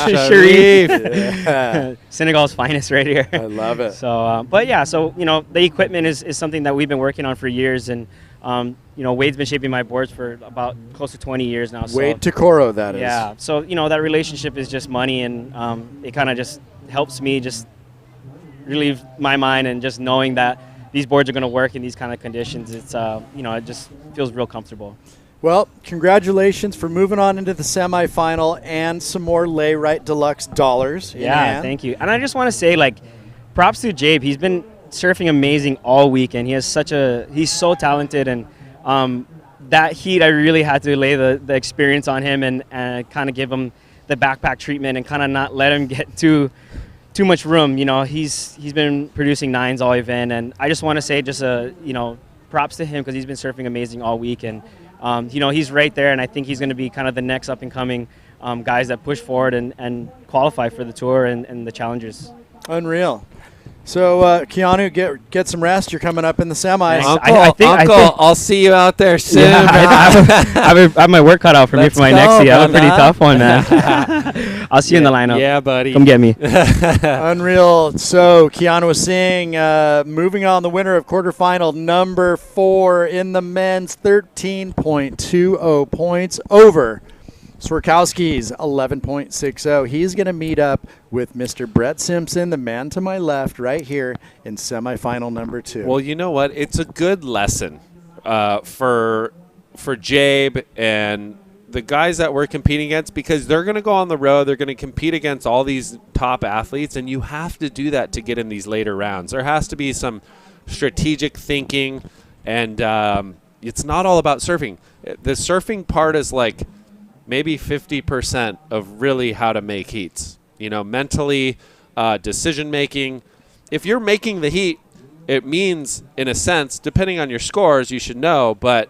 Sharif. Yeah.
Senegal's finest right here.
I love it.
So, but yeah, so, you know, the equipment is something that we've been working on for years. And, you know, Wade's been shaping my boards for about close to 20 years now. So,
Wade Takoro, that is.
yeah. So, you know, that relationship is just money. And it kind of just helps me just relieve my mind, and just knowing that these boards are going to work in these kind of conditions. It's, you know, it just feels real comfortable.
Well, congratulations for moving on into the semifinal and some more Lay Right Deluxe dollars.
Yeah, thank you. And I just want to say, like, props to Jabe. He's been surfing amazing all weekend. He has he's so talented, and that heat, I really had to lay the experience on him and kind of give him the backpack treatment and kind of not let him get too much room. You know, he's been producing 9s all event, and I just want to say you know, props to him, because he's been surfing amazing all week. And you know, he's right there, and I think he's going to be kind of the next up-and-coming guys that push forward and qualify for the tour and the challenges.
Unreal. So, Keanu, get some rest. You're coming up in the semis.
Uncle, I'll see you out there soon.
Yeah, I have my work cut out for me for my next year. I have a pretty tough one, man. I'll see you in the lineup.
Yeah, buddy.
Come get me.
Unreal. So, Keanu was saying, moving on, the winner of quarterfinal number 4 in the men's, 13.20 points over Swerkowski's 11.60. He's going to meet up with Mr. Brett Simpson, the man to my left, right here in semifinal number 2.
Well, you know what? It's a good lesson for Jabe and the guys that we're competing against, because they're going to go on the road. They're going to compete against all these top athletes, and you have to do that to get in these later rounds. There has to be some strategic thinking, and it's not all about surfing. The surfing part is like maybe 50% of really how to make heats. You know, mentally, decision-making. If you're making the heat, it means, in a sense, depending on your scores, you should know, but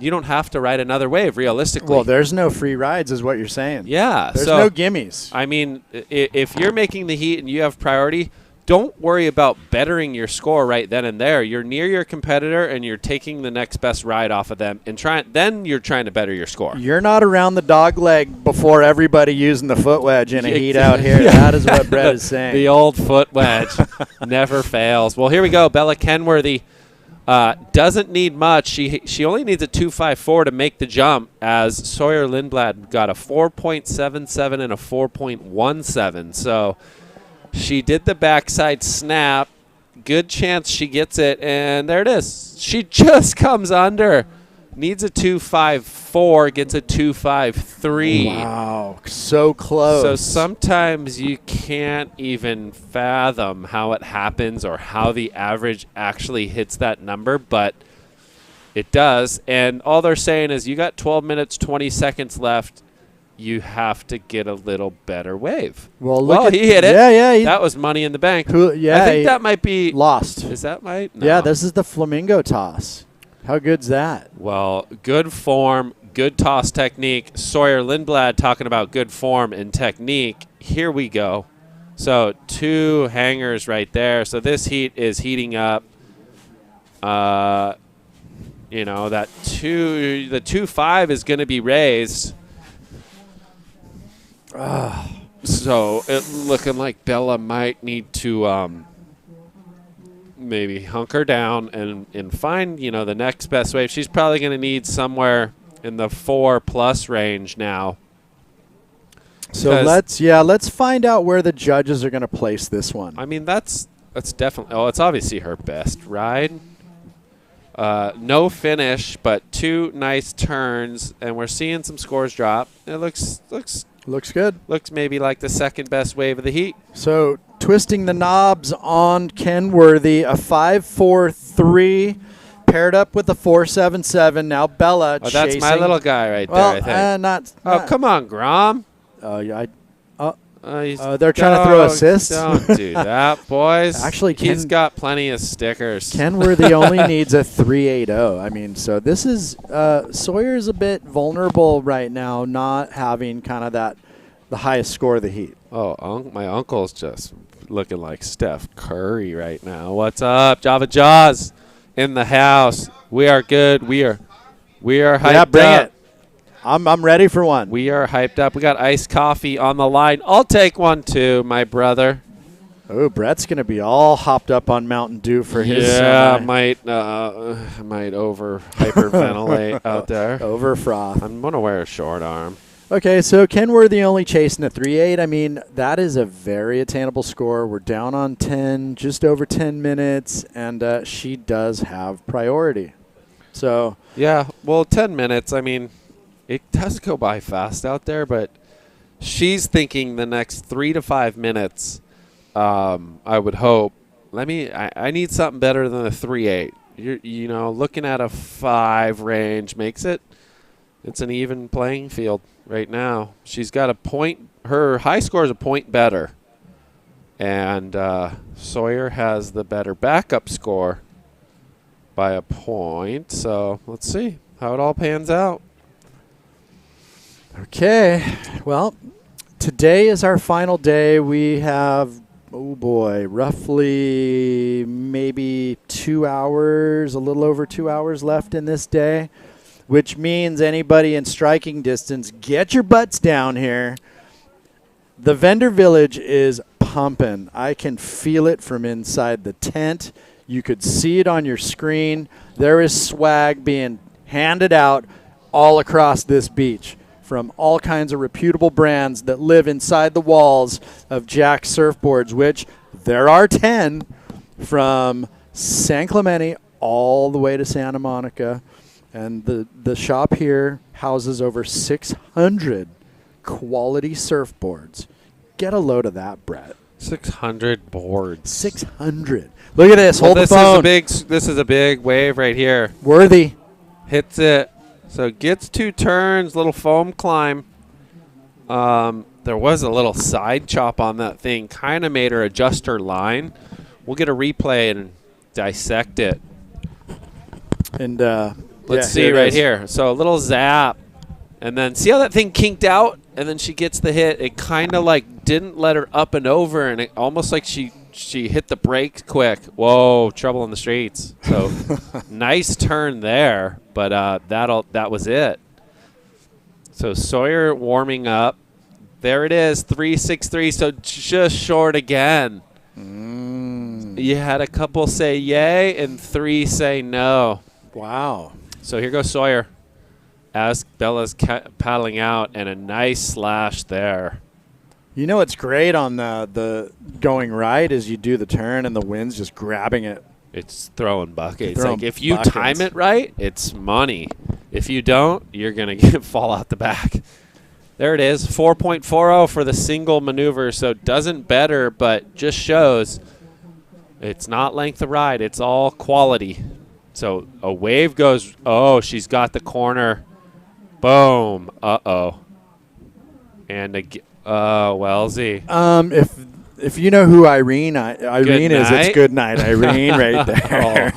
you don't have to ride another wave realistically.
Well, there's no free rides is what you're saying.
Yeah.
There's no gimmies.
I mean, if you're making the heat and you have priority, don't worry about bettering your score right then and there. You're near your competitor, and you're taking the next best ride off of them, and then you're trying to better your score.
You're not around the dog leg before everybody using the foot wedge in a heat out here. That is what Brett is saying.
The old foot wedge never fails. Well, here we go. Bella Kenworthy doesn't need much. She only needs a 2.54 to make the jump, as Sawyer Lindblad got a 4.77 and a 4.17. So she did the backside snap. Good chance she gets it, and there it is. She just comes under. Needs a 2.54, gets a 2.53.
Wow, so close.
So sometimes you can't even fathom how it happens or how the average actually hits that number, but it does. And all they're saying is you got 12 minutes, 20 seconds left. You have to get a little better wave.
Well,
he hit it.
Yeah.
That was money in the bank.
Yeah,
I think that might be
lost.
Is that right? No.
Yeah, this is the flamingo toss. How good's that?
Well, good form, good toss technique. Sawyer Lindblad talking about good form and technique. Here we go. So 2 hangers right there. So this heat is heating up. You know, the 2.5 is going to be raised. So it looking like Bella might need to maybe hunker down and find, you know, the next best wave. She's probably going to need somewhere in the 4+ range now.
So let's find out where the judges are going to place this one.
I mean, that's definitely. Oh, it's obviously her best ride. No finish, but 2 nice turns, and we're seeing some scores drop. It looks
good.
Looks maybe like the second best wave of the heat.
So twisting the knobs on Kenworthy, a 5.43 paired up with a 4.77. Now Bella chasing.
That's my little guy right there, I think. Come on, Grom.
They're trying to throw assists.
Don't do that, boys.
Actually,
he's got plenty of stickers.
Kenworthy only needs a 3.80. I mean, so this is Sawyer's a bit vulnerable right now, not having kind of the highest score of the heat.
Oh, my uncle's just looking like Steph Curry right now. What's up, Java Jaws? in the house. We are good. We are hyped
Yeah, bring
up.
it. I'm ready for one.
We are hyped up. We got iced coffee on the line. I'll take one too, my brother.
Oh, Brett's going to be all hopped up on Mountain Dew for his
Yeah,
semi.
might over hyperventilate out there.
Over froth.
I'm going to wear a short arm.
Okay, so Kenworthy only chasing a 3.8. I mean, that is a very attainable score. We're down on 10, just over 10 minutes, and she does have priority. So
Yeah, well, 10 minutes, I mean, it does go by fast out there, but she's thinking the next 3 to 5 minutes, I would hope. I need something better than a 3.8. You know, looking at a 5 range makes it's an even playing field right now. She's got a point. Her high score is a point better. And Sawyer has the better backup score by a point. So let's see how it all pans out.
okay, well, today is our final day. We have, oh boy, roughly maybe 2 hours, a little over 2 hours left in this day, which means anybody in striking distance, get your butts down here. The vendor village is pumping. I can feel it from inside the tent. You could see it on your screen. There is swag being handed out all across this beach from all kinds of reputable brands that live inside the walls of Jack Surfboards, which there are 10 from San Clemente all the way to Santa Monica. And the shop here houses over 600 quality surfboards. Get a load of that, Brett.
600 boards.
600. Look at this. Hold the phone.
This is a big wave right here.
Worthy.
Hits it. So gets 2 turns, little foam climb. There was a little side chop on that thing. Kind of made her adjust her line. We'll get a replay and dissect it.
And
let's see right here. So a little zap. And then see how that thing kinked out? And then she gets the hit. It kind of like didn't let her up and over. And it almost like she hit the brakes quick. Whoa, trouble in the streets. So nice turn there. But that was it. So Sawyer warming up. There it is, 3.63. So just short again. You had a couple say yay and 3 say no.
Wow.
So here goes Sawyer as Bella's paddling out, and a nice slash there.
You know what's great on the going right is you do the turn and the wind's just grabbing it.
It's throwing buckets.
Throwing
Like if you
buckets.
time it right, it's money. If you don't, you're going to fall out the back. There it is, 4.40 for the single maneuver. So doesn't better, but just shows it's not length of ride. It's all quality. So a wave goes, oh, she's got the corner. Boom. Uh-oh. And Wellesley.
If you know who Irene is, it's good night, Irene, right there.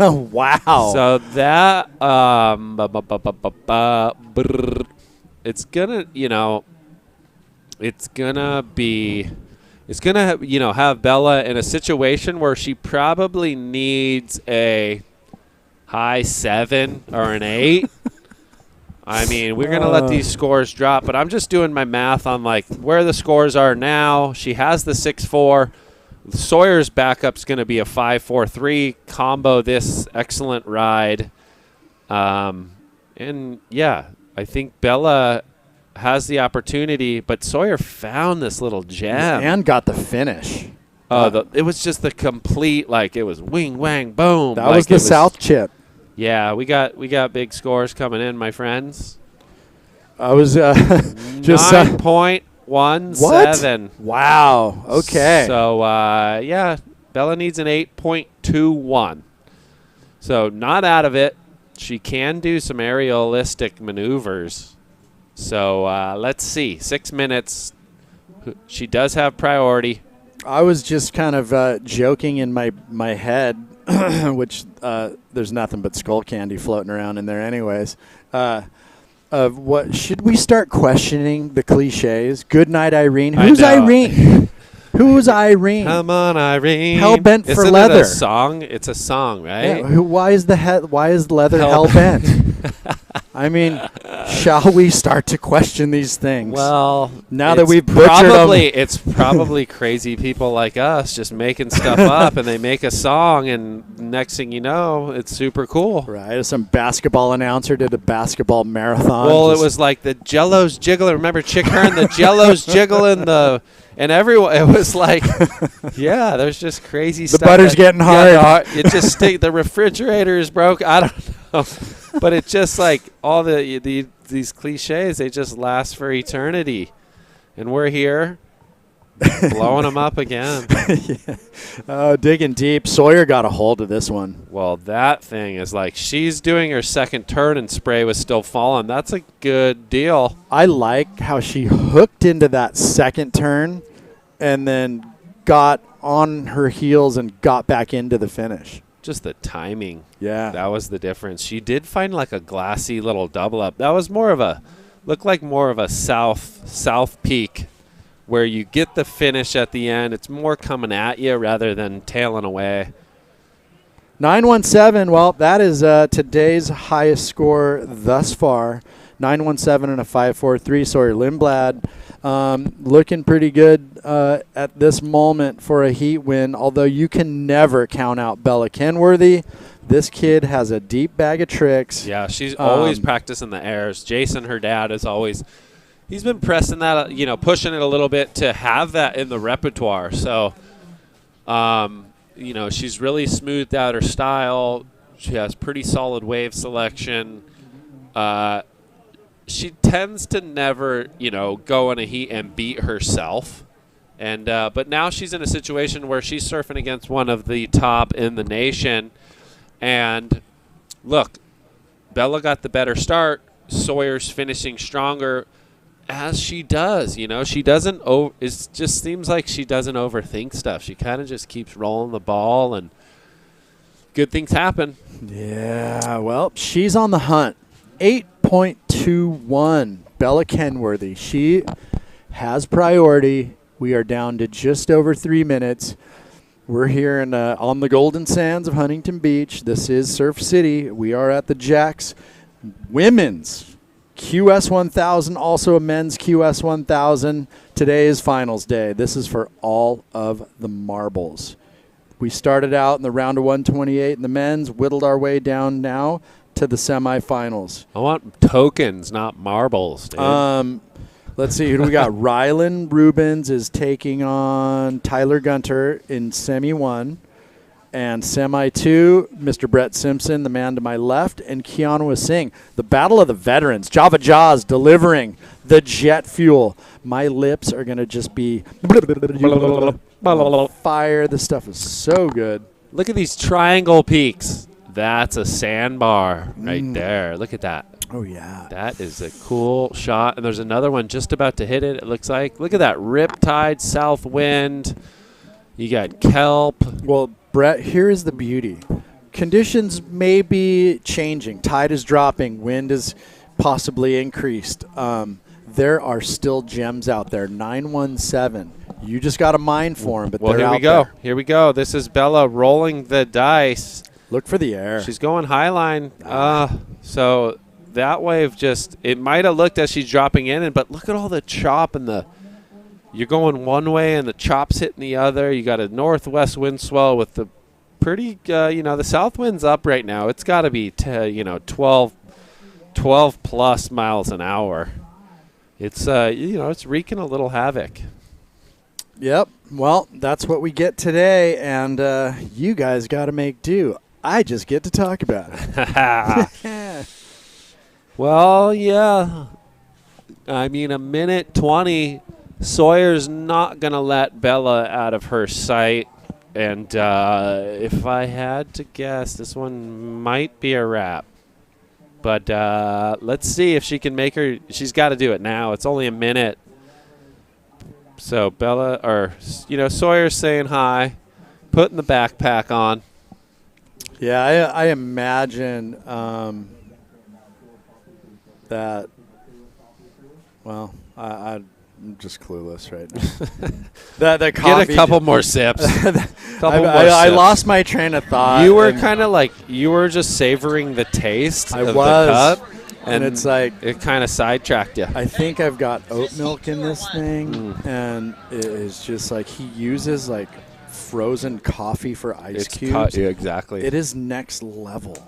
Oh. Wow.
So that it's gonna, have Bella in a situation where she probably needs a high 7 or an 8. I mean, we're going to let these scores drop, but I'm just doing my math on, like, where the scores are now. She has the 6.4. Sawyer's backup's going to be a 5.43. Combo this excellent ride. And, yeah, I think Bella has the opportunity, but Sawyer found this little gem.
And got the finish.
It was just the complete, like, it was wing, wang, boom.
That was the south chip.
Yeah, we got big scores coming in, my friends.
I was just
9.17.
What? Wow. Okay.
So Bella needs an 8.21. So not out of it. She can do some aerialistic maneuvers. So let's see. 6 minutes. She does have priority.
I was just kind of joking in my head, which there's nothing but skull candy floating around in there anyways, of what should we start questioning the cliches? Good night, Irene. Who's Irene? Who's Irene?
Come on, Irene.
Hell bent for
Isn't
leather.
It a song? It's a song, right?
Yeah, why is leather hell bent? I mean, shall we start to question these things?
Well,
now that we've butchered them.
It's probably crazy people like us just making stuff up, and they make a song, and next thing you know, it's super cool.
Right, some basketball announcer did a basketball marathon.
Well, it was like the Jello's jiggling. Remember Chick Hearn, the Jello's jiggling and everyone. It was like, yeah, there's just crazy stuff.
The butter's getting hard.
It just the refrigerator is broke. I don't know. But it's just like all these cliches, they just last for eternity. And we're here blowing them up again.
Yeah. Digging deep. Sawyer got a hold of this one.
Well, that thing is like she's doing her second turn and spray was still falling. That's a good deal.
I like how she hooked into that second turn and then got on her heels and got back into the finish.
Just the timing.
Yeah.
That was the difference. She did find like a glassy little double up. That was looked like more of a south peak where you get the finish at the end. It's more coming at you rather than tailing away.
917, well, that is today's highest score thus far. 917 and a 543. Sawyer Lindblad looking pretty good at this moment for a heat win, although you can never count out Bella Kenworthy. This kid has a deep bag of tricks.
Yeah, she's always practicing the airs. Jason, her dad, is always – he's been pressing that, pushing it a little bit to have that in the repertoire. So, she's really smoothed out her style. She has pretty solid wave selection. She tends to never, go in a heat and beat herself. And but now she's in a situation where she's surfing against one of the top in the nation. And look, Bella got the better start. Sawyer's finishing stronger, as she does. She doesn't. It just seems like she doesn't overthink stuff. She kind of just keeps rolling the ball, and good things happen.
Yeah, well, she's on the hunt. 8.21, Bella Kenworthy. She has priority. We are down to just over 3 minutes. We're here on the Golden Sands of Huntington Beach. This is Surf City. We are at the Jacks Women's QS 1000, also a men's QS 1000. Today is finals day. This is for all of the marbles. We started out in the round of 128 in the men's, whittled our way down now to the semifinals.
I want tokens, not marbles, dude.
Let's see. Who do we got? Rylan Rubens is taking on Tyler Gunter in semi 1. And semi 2, Mr. Brett Simpson, the man to my left, and Keanu Singh. The battle of the veterans. Java Jaws delivering the jet fuel. My lips are going to just be fire. This stuff is so good.
Look at these triangle peaks. That's a sandbar right there. Look at that.
Oh, yeah.
That is a cool shot. And there's another one just about to hit it, it looks like. Look at that riptide south wind. You got kelp.
Well, Brett, here is the beauty. Conditions may be changing. Tide is dropping. Wind is possibly increased. There are still gems out there. 917. You just got to mine for them, but
well,
they're
here we
out
go.
there.
Here we go. This is Bella rolling the dice.
Look for the air.
She's going high line. So that wave just, it might have looked as she's dropping in, but look at all the chop and you're going one way and the chop's hitting the other. You got a northwest wind swell with the pretty, the south wind's up right now. It's got to be, 12 plus miles an hour. It's, it's wreaking a little havoc.
Yep. Well, that's what we get today, and you guys got to make do. I just get to talk about it.
Well, yeah. I mean, a minute 20. Sawyer's not going to let Bella out of her sight. And if I had to guess, this one might be a wrap. But let's see if she can make her. She's got to do it now. It's only a minute. So Sawyer's saying hi, putting the backpack on.
Yeah, I imagine that. Well, I'm just clueless right now. the coffee.
Get a couple more sips.
I lost my train of thought.
You were kind of like, you were just savoring the taste of the cup.
And it's like,
it kind of sidetracked you.
I think I've got oat milk in this thing, and it is just like he uses like frozen coffee for ice cubes.
Yeah, exactly.
It is next level.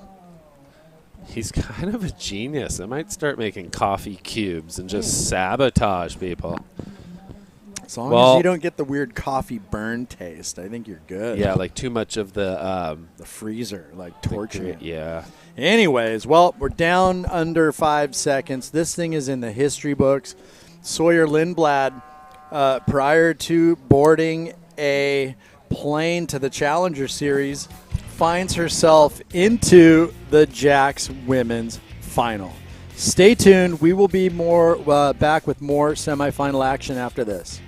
He's kind of a genius. I might start making coffee cubes and just sabotage people.
As long as you don't get the weird coffee burn taste, I think you're good.
Yeah, like too much of the
freezer, like torching it.
Yeah.
Anyways, well, we're down under 5 seconds. This thing is in the history books. Sawyer Lindblad, prior to boarding a plane to the Challenger Series, finds herself into the Jacks Women's Final. Stay tuned. We will be back with more semifinal action after this.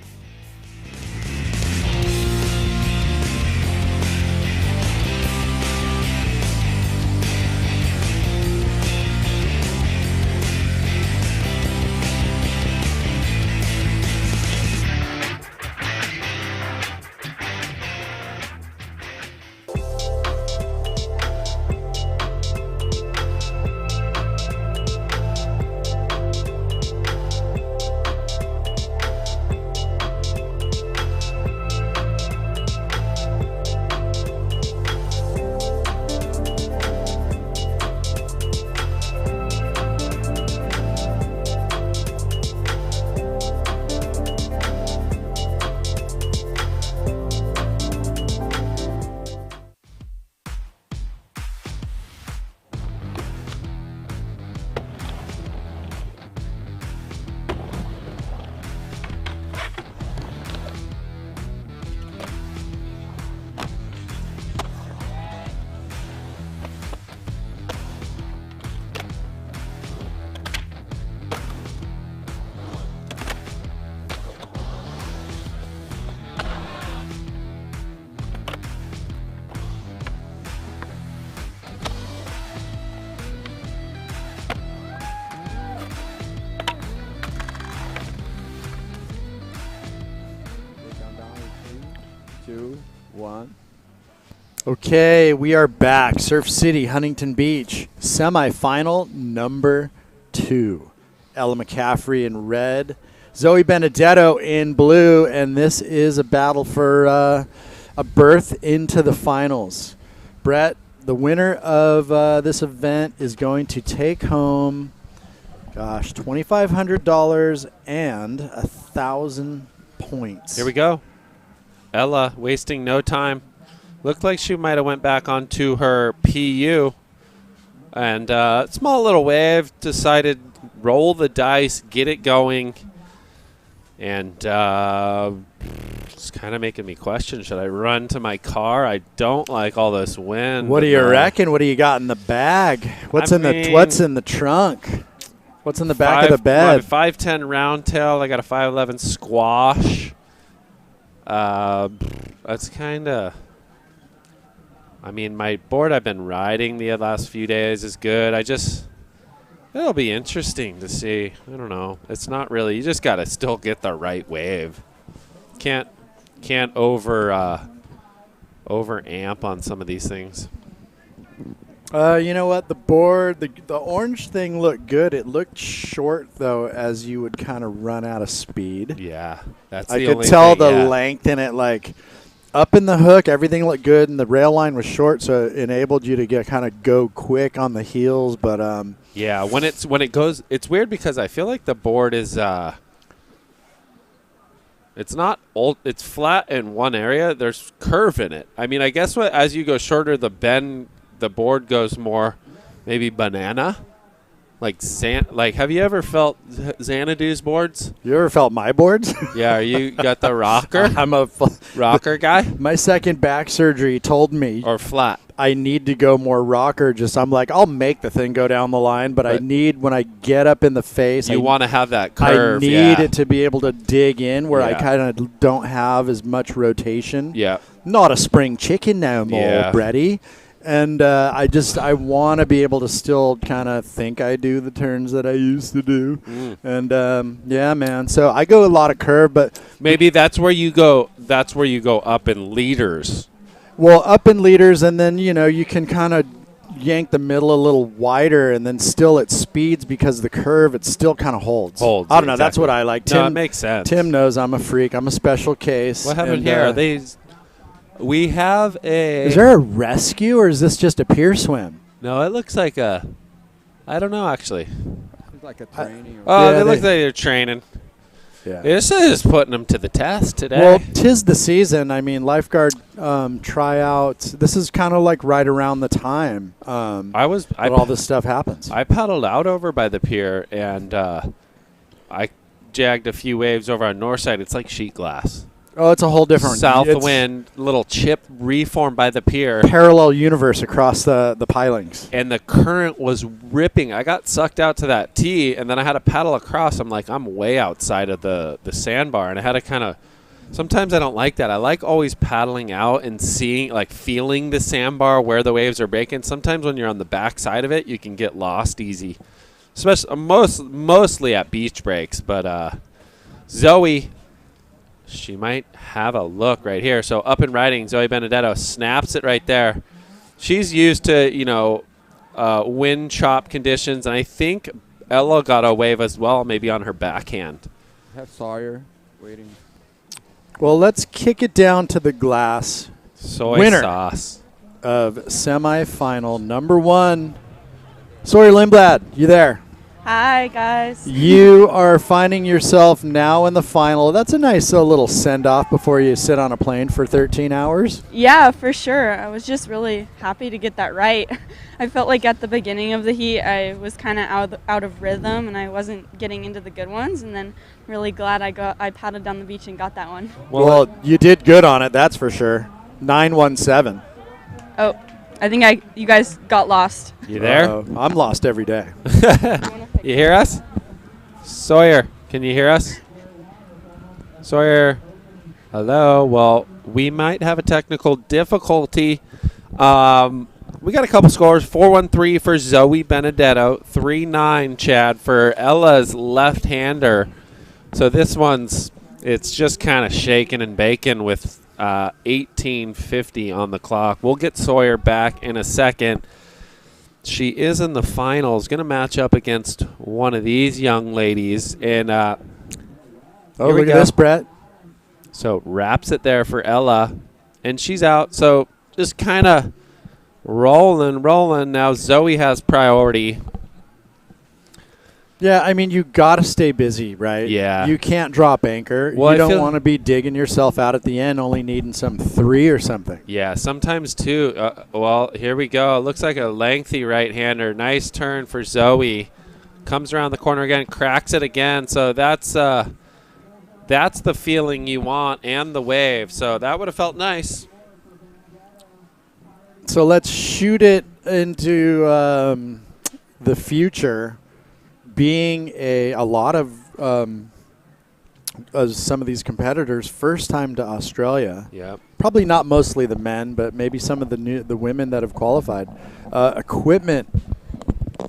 Okay, we are back. Surf City, Huntington Beach, semifinal number 2. Ella McCaffrey in red, Zoe Benedetto in blue, and this is a battle for a berth into the finals. Brett, the winner of this event is going to take home, $2,500 and 1,000 points.
Here we go. Ella wasting no time. Looked like she might have went back onto her PU. And small little wave, decided roll the dice, get it going. And it's kind of making me question, should I run to my car? I don't like all this wind.
What do you reckon? What do you got in the bag? What's in the trunk? What's in the back of the bed?
5'10" round tail. I got a 5'11" squash. That's kind of... I mean, my board I've been riding the last few days is good. It'll be interesting to see. I don't know. It's not really. You just got to still get the right wave. Can't over amp on some of these things.
You know what? The board, the orange thing looked good. It looked short, though, as you would kind of run out of speed.
Yeah. That's
I
the
could
only
tell
thing,
the length in it, like up in the hook, everything looked good, and the rail line was short, so it enabled you to go quick on the heels. But
yeah, when it goes, it's weird because I feel like the board is it's not old. It's flat in one area. There's curve in it. I mean, I guess as you go shorter, the board goes more maybe banana. Like have you ever felt Xanadu's boards?
You ever felt my boards?
Yeah, you got the rocker?
I'm a
rocker guy?
My second back surgery told me.
Or flat.
I need to go more rocker. I'm like, I'll make the thing go down the line, but I need, when I get up in the face.
You want to have that curve.
I need it to be able to dig in where I kind of don't have as much rotation.
Yeah.
Not a spring chicken no more, Bretty. And I want to be able to still kind of think I do the turns that I used to do. And yeah, man. So I go a lot of curve, but
maybe that's where you go. That's where you go up in leaders.
Well, up in leaders, and then you can kind of yank the middle a little wider, and then still it speeds because the curve it still kind of holds. I don't know.
Exactly.
That's what I like.
No, it makes sense.
Tim knows I'm a freak. I'm a special case.
What happened here? Are these? We have a.
Is there a rescue, or is this just a pier swim?
No, it looks like a. I don't know actually.
It's like a training.
Oh, they look like they're training.
Yeah.
This is putting them to the test today.
Well, 'tis the season. I mean, lifeguard tryouts. This is kind of like right around the time. All this stuff happens.
I paddled out over by the pier, and I jagged a few waves over on north side. It's like sheet glass.
Oh, it's a whole different
south wind, little chip reformed by the pier.
Parallel universe across the pilings.
And the current was ripping. I got sucked out to that tee, and then I had to paddle across. I'm like, I'm way outside of the sandbar, and I had to kind of. Sometimes I don't like that. I like always paddling out and seeing, like, feeling the sandbar where the waves are breaking. Sometimes when you're on the back side of it, you can get lost easy, especially mostly at beach breaks. But Zoe. She might have a look right here. So up and riding, Zoe Benedetto snaps it right there. She's used to, wind chop conditions, and I think Ella got a wave as well, maybe on her backhand.
Have Sawyer waiting.
Well, let's kick it down to the glass.
Soy
winner
sauce
of semifinal number 1, Sawyer Lindblad. You there?
Hi, guys.
You are finding yourself now in the final. That's a nice little send-off before you sit on a plane for 13 hours.
Yeah, for sure. I was just really happy to get that right. I felt like at the beginning of the heat, I was kind of out of rhythm, and I wasn't getting into the good ones. And then really glad I paddled down the beach and got that one.
Well, you did good on it, that's for sure. 917.
Oh, I think you guys got lost.
You there?
I'm lost every day.
You hear us? Sawyer, can you hear us? Sawyer, hello. Well, we might have a technical difficulty. We got a couple scores. 4-1-3 for Zoe Benedetto. 3-9, Chad, for Ella's left-hander. So this it's just kind of shaking and baking with 18:50 on the clock. We'll get Sawyer back in a second. She is in the finals, going to match up against one of these young ladies. And
look at this, Brett.
So wraps it there for Ella, and she's out. So just kind of rolling. Now Zoe has priority.
Yeah, I mean, you got to stay busy, right?
Yeah.
You can't drop anchor.
Well,
you don't want to be digging yourself out at the end, only needing some 3 or something.
Yeah, sometimes too. Well, here we go. Looks like a lengthy right-hander. Nice turn for Zoe. Comes around the corner again, cracks it again. So that's the feeling you want and the wave. So that would have felt nice.
So let's shoot it into the future. Being a lot of some of these competitors first time to Australia.
Yep.
Probably not mostly the men, but maybe some of the women that have qualified. Equipment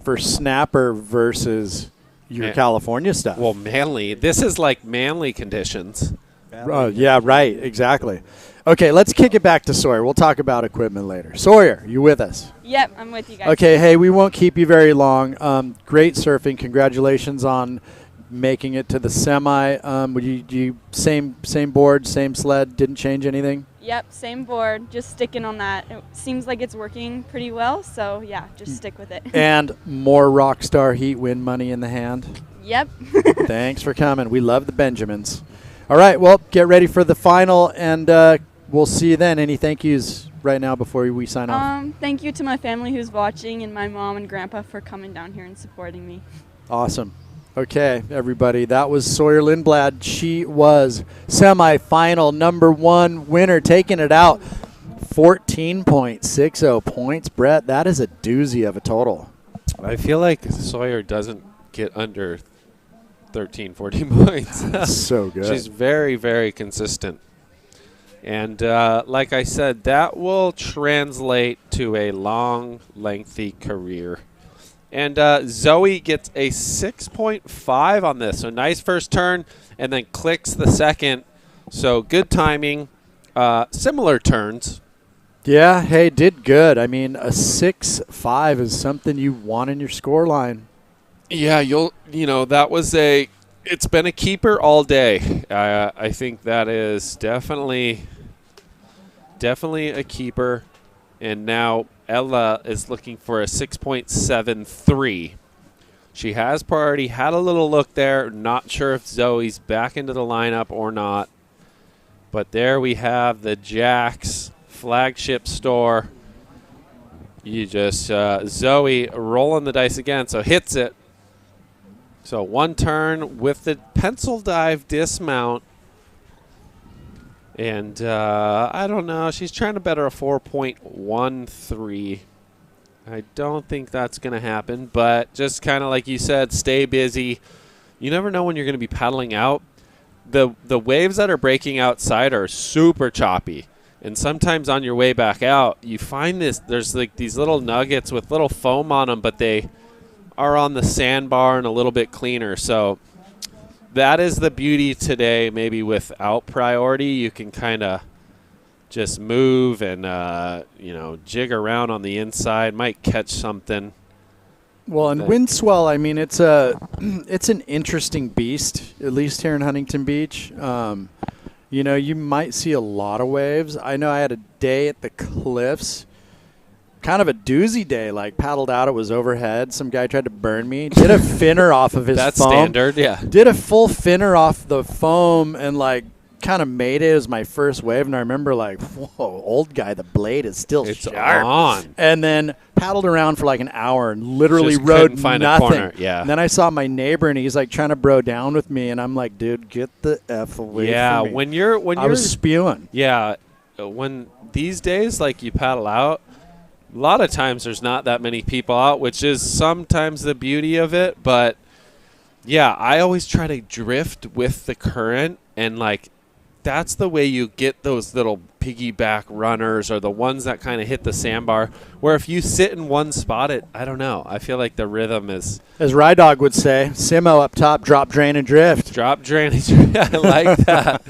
for snapper versus your California stuff.
Well, Manly. This is like Manly conditions.
Yeah, right. Exactly. Okay, let's kick it back to Sawyer. We'll talk about equipment later. Sawyer, you with us?
Yep, I'm with you guys.
Okay, hey, we won't keep you very long. Great surfing. Congratulations on making it to the semi. Would you same board, same sled, didn't change anything?
Yep, same board, just sticking on that. It seems like it's working pretty well, so yeah, just stick with it.
And more Rockstar heat win money in the hand?
Yep.
Thanks for coming. We love the Benjamins. All right, well, get ready for the final, and we'll see you then. Any thank yous right now before we sign off?
Thank you to my family who's watching and my mom and grandpa for coming down here and supporting me.
Awesome. Okay, everybody, that was Sawyer Lindblad. She was semifinal number 1 winner, taking it out. 14.60 points. Brett, that is a doozy of a total.
I feel like Sawyer doesn't get under 13, 14 points.
That's so good.
She's very, very consistent. And like I said, that will translate to a long, lengthy career. And Zoe gets a 6.5 on this. So nice first turn and then clicks the second. So good timing. Similar turns.
Yeah, hey, did good. I mean, a 6.5 is something you want in your score line.
Yeah, that was it's been a keeper all day. I think that is definitely a keeper. And now Ella is looking for a 6.73. She has already had a little look there. Not sure if Zoe's back into the lineup or not. But there we have the Jacks flagship store. You just, Zoe rolling the dice again, so hits it. So one turn with the pencil dive dismount. And I don't know. She's trying to better a 4.13. I don't think that's going to happen. But just kind of like you said, stay busy. You never know when you're going to be paddling out. The waves that are breaking outside are super choppy. And sometimes on your way back out, you find there's like these little nuggets with little foam on them, but they are on the sandbar and a little bit cleaner. So that is the beauty today. Maybe without priority, you can kind of just move and jig around on the inside. Might catch something.
Well, and wind swell, I mean, it's an interesting beast, at least here in Huntington Beach. You might see a lot of waves. I know I had a day at the cliffs, kind of a doozy day, like paddled out, it was overhead. Some guy tried to burn me. Did a finner off of his
That's
foam.
standard, yeah.
Did a full finner off the foam and, like, kind of made it as my first wave. And I remember, like, whoa, old guy, the blade is still sharp.
On.
And then paddled around for like an hour and literally
Just
rode
couldn't find
nothing.
a corner, yeah.
And then I saw my neighbor and he's like trying to bro down with me, and I'm like, dude, get the F away from me.
when you're
I was spewing.
Yeah, when these days, like, you paddle out, a lot of times there's not that many people out, which is sometimes the beauty of it. But yeah, I always try to drift with the current, and like that's the way you get those little piggyback runners, or the ones that kind of hit the sandbar, where if you sit in one spot, I don't know, I feel like the rhythm is,
as Rye Dog would say, Simo up top, drop, drain, and drift.
Drop, drain, and drift. I like that.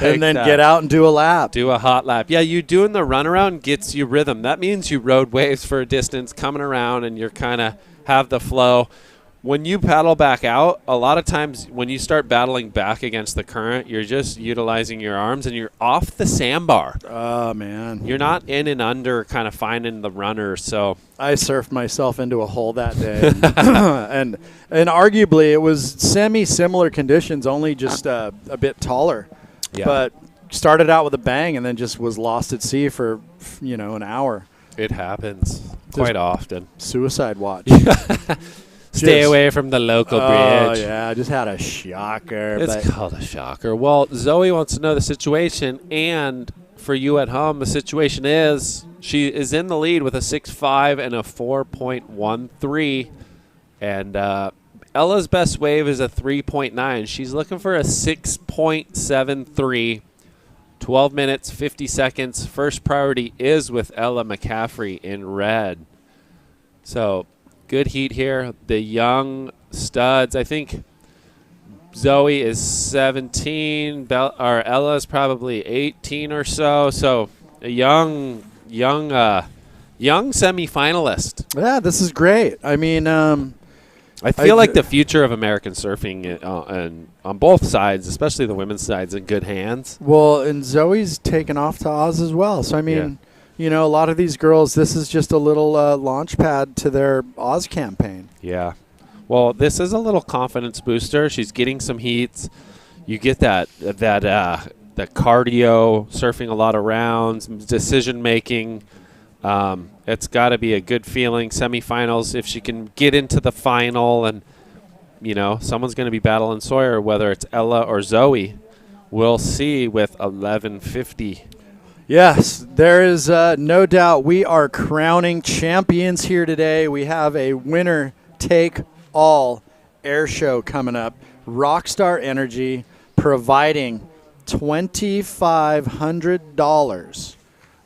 And then get out and do a lap.
Do a hot lap. Yeah, you doing the runaround gets you rhythm. That means you rode waves for a distance coming around, and you're kind of have the flow. When you paddle back out, a lot of times when you start battling back against the current, you're just utilizing your arms and you're off the sandbar.
Oh, man.
You're not in and under kind of finding the runner. So
I surfed myself into a hole that day. and arguably it was semi-similar conditions, only just a bit taller.
Yeah.
But started out with a bang and then just was lost at sea for, an hour.
It happens quite often.
Suicide watch.
Stay away from the local bridge.
Oh, yeah. I just had a shocker.
It's called a shocker. Well, Zoe wants to know the situation, and for you at home, the situation is she is in the lead with a 6.5 and a 4.13. And Ella's best wave is a 3.9. She's looking for a 6.73. 12 minutes, 50 seconds. First priority is with Ella McCaffrey in red. So good heat here. The young studs. I think Zoe is 17. Ella is probably 18 or so. So a young semifinalist.
Yeah, this is great. I mean,
I feel like the future of American surfing and on both sides, especially the women's sides, in good hands.
Well, and Zoe's taken off to Oz as well. So, I mean, a lot of these girls, this is just a little launch pad to their Oz campaign.
Yeah. Well, this is a little confidence booster. She's getting some heats. You get that cardio, surfing a lot of rounds, decision making. It's got to be a good feeling. Semifinals, if she can get into the final, and someone's going to be battling Sawyer, whether it's Ella or Zoe. We'll see with 11:50.
Yes, there is no doubt we are crowning champions here today. We have a winner-take-all air show coming up. Rockstar Energy providing $2,500.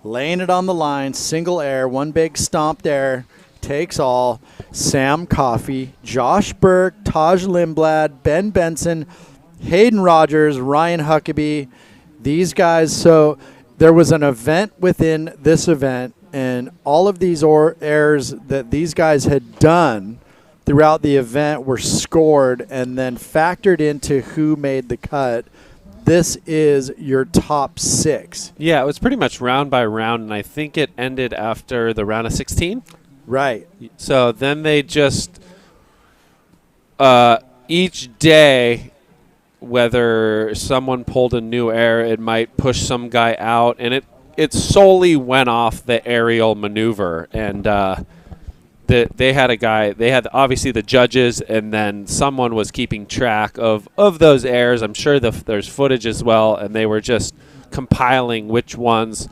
Laying it on the line, single air, one big stomped air, takes all. Sam Coffey, Josh Burke, Taj Lindblad, Ben Benson, Hayden Rogers, Ryan Huckabee, these guys. So there was an event within this event, and all of these airs that these guys had done throughout the event were scored and then factored into who made the cut. This is your top 6.
Yeah, it was pretty much round by round, and I think it ended after the round of 16.
Right.
So then they just each day, whether someone pulled a new air, it might push some guy out, and it solely went off the aerial maneuver. And they had a guy. They had obviously the judges, and then someone was keeping track of those airs. I'm sure there's footage as well, and they were just compiling which ones.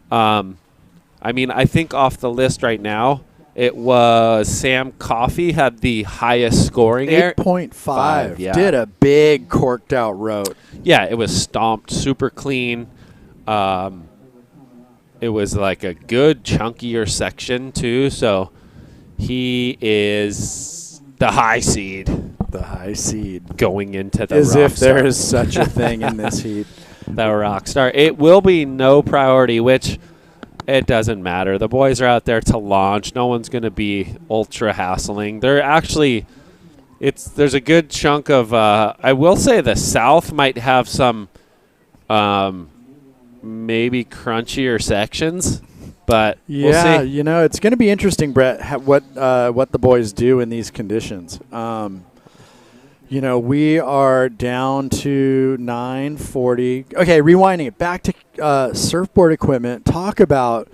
I mean, I think off the list right now, it was Sam Coffey had the highest scoring air.
8.5.
Yeah.
Did a big corked out road.
Yeah, it was stomped super clean. It was like a good chunkier section too, so he is the high seed.
The high seed.
Going into the
As
Rockstar.
if there is such a thing in this heat.
The Rockstar. It will be no priority, which it doesn't matter. The boys are out there to launch. No one's going to be ultra hassling. They're actually, there's a good chunk of, I will say the South might have some maybe crunchier sections, but we'll see.
You know, it's going to be interesting, Brett, what the boys do in these conditions. You know, we are down to 9:40. Okay, rewinding it back to surfboard equipment. Talk about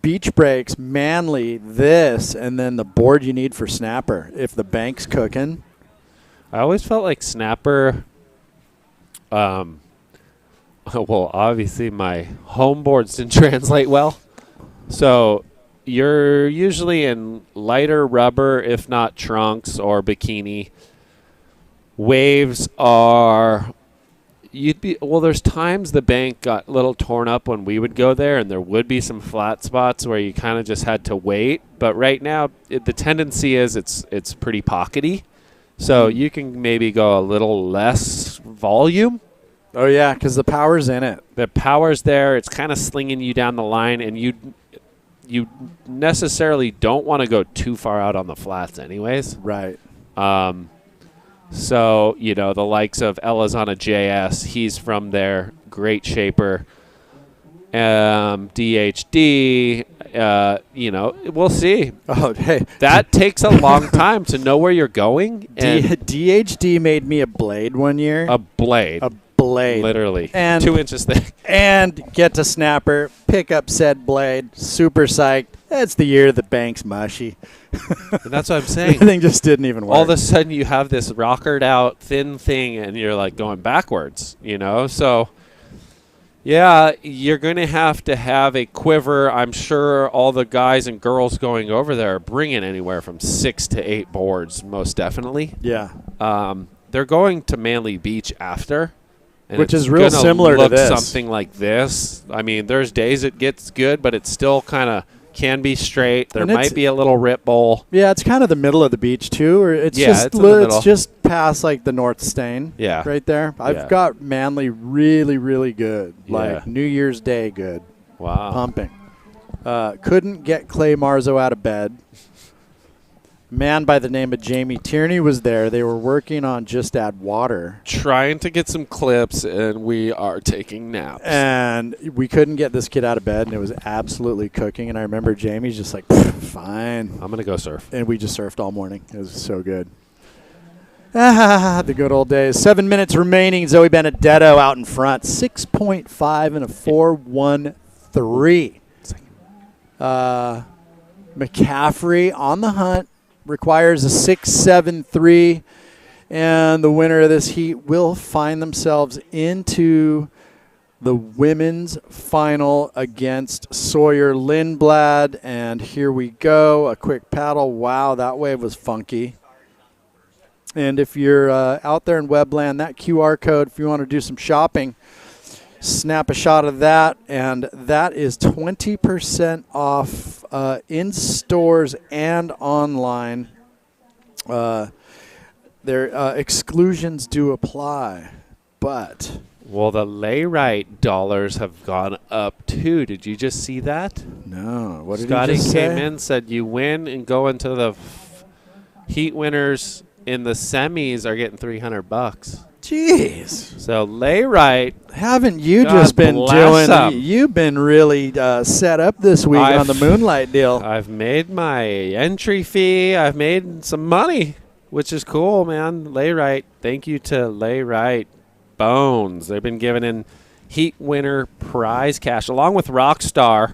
beach breaks, Manly, this, and then the board you need for snapper if the bank's cooking.
I always felt like snapper, well, obviously my home boards didn't translate well. So you're usually in lighter rubber, if not trunks or bikini. Waves are, there's times the bank got a little torn up when we would go there, and there would be some flat spots where you kind of just had to wait. But right now, the tendency is it's pretty pockety. So you can maybe go a little less volume.
Oh, yeah, because the power's in it.
The power's there. It's kind of slinging you down the line, and you necessarily don't want to go too far out on the flats anyways.
Right.
So, you know, the likes of Elazana JS, he's from there, great shaper. DHD, you know, we'll see.
Oh, hey.
That takes a long time to know where you're going.
DHD made me a blade one year.
A blade.
A blade.
Literally.
And
2 inches thick.
And get to snapper, pick up said blade, super psyched. That's the year the bank's mushy.
And that's what I'm saying.
Everything just didn't even work.
All of a sudden you have this rockered out thin thing and you're like going backwards, you know? So, yeah, you're going to have a quiver. I'm sure all the guys and girls going over there are bringing anywhere from 6 to 8 boards, most definitely.
Yeah.
They're going to Manly Beach after.
Which is real similar to this.
Something like this. I mean, there's days it gets good, but it's still kind of can be straight. There might be a little rip bowl.
Yeah, it's kind of the middle of the beach too, or it's it's just past like the North Stain.
Yeah,
right there. I've got Manly really, really good. Like New Year's Day good.
Wow,
pumping. Couldn't get Clay Marzo out of bed. Man by the name of Jamie Tierney was there. They were working on Just Add Water.
Trying to get some clips, and we are taking naps.
And we couldn't get this kid out of bed, and it was absolutely cooking. And I remember Jamie's just like, fine.
I'm going to go surf.
And we just surfed all morning. It was so good. The good old days. 7 minutes remaining. Zoe Benedetto out in front. 6.5 and a 4.13. McCaffrey on the hunt. Requires a 6.73, and the winner of this heat will find themselves into the women's final against Sawyer Lindblad. And here we go, a quick paddle. Wow, that wave was funky. And if you're out there in Webland, that QR code, if you want to do some shopping, snap a shot of that, and that is 20% off in stores and online. Exclusions do apply, but...
Well, the Layrite dollars have gone up, too. Did you just see that?
No. What did
Scotty
he just
came
say?
in, said you win and go into the heat winners in the semis are getting $300.
Jeez.
So Layrite,
haven't you
God
just been
bless
doing?
'em.
You've been really set up this week on the Moonlight deal.
I've made my entry fee. I've made some money, which is cool, man. Layrite, thank you to Layrite Bones. They've been giving in heat winner prize cash along with Rockstar.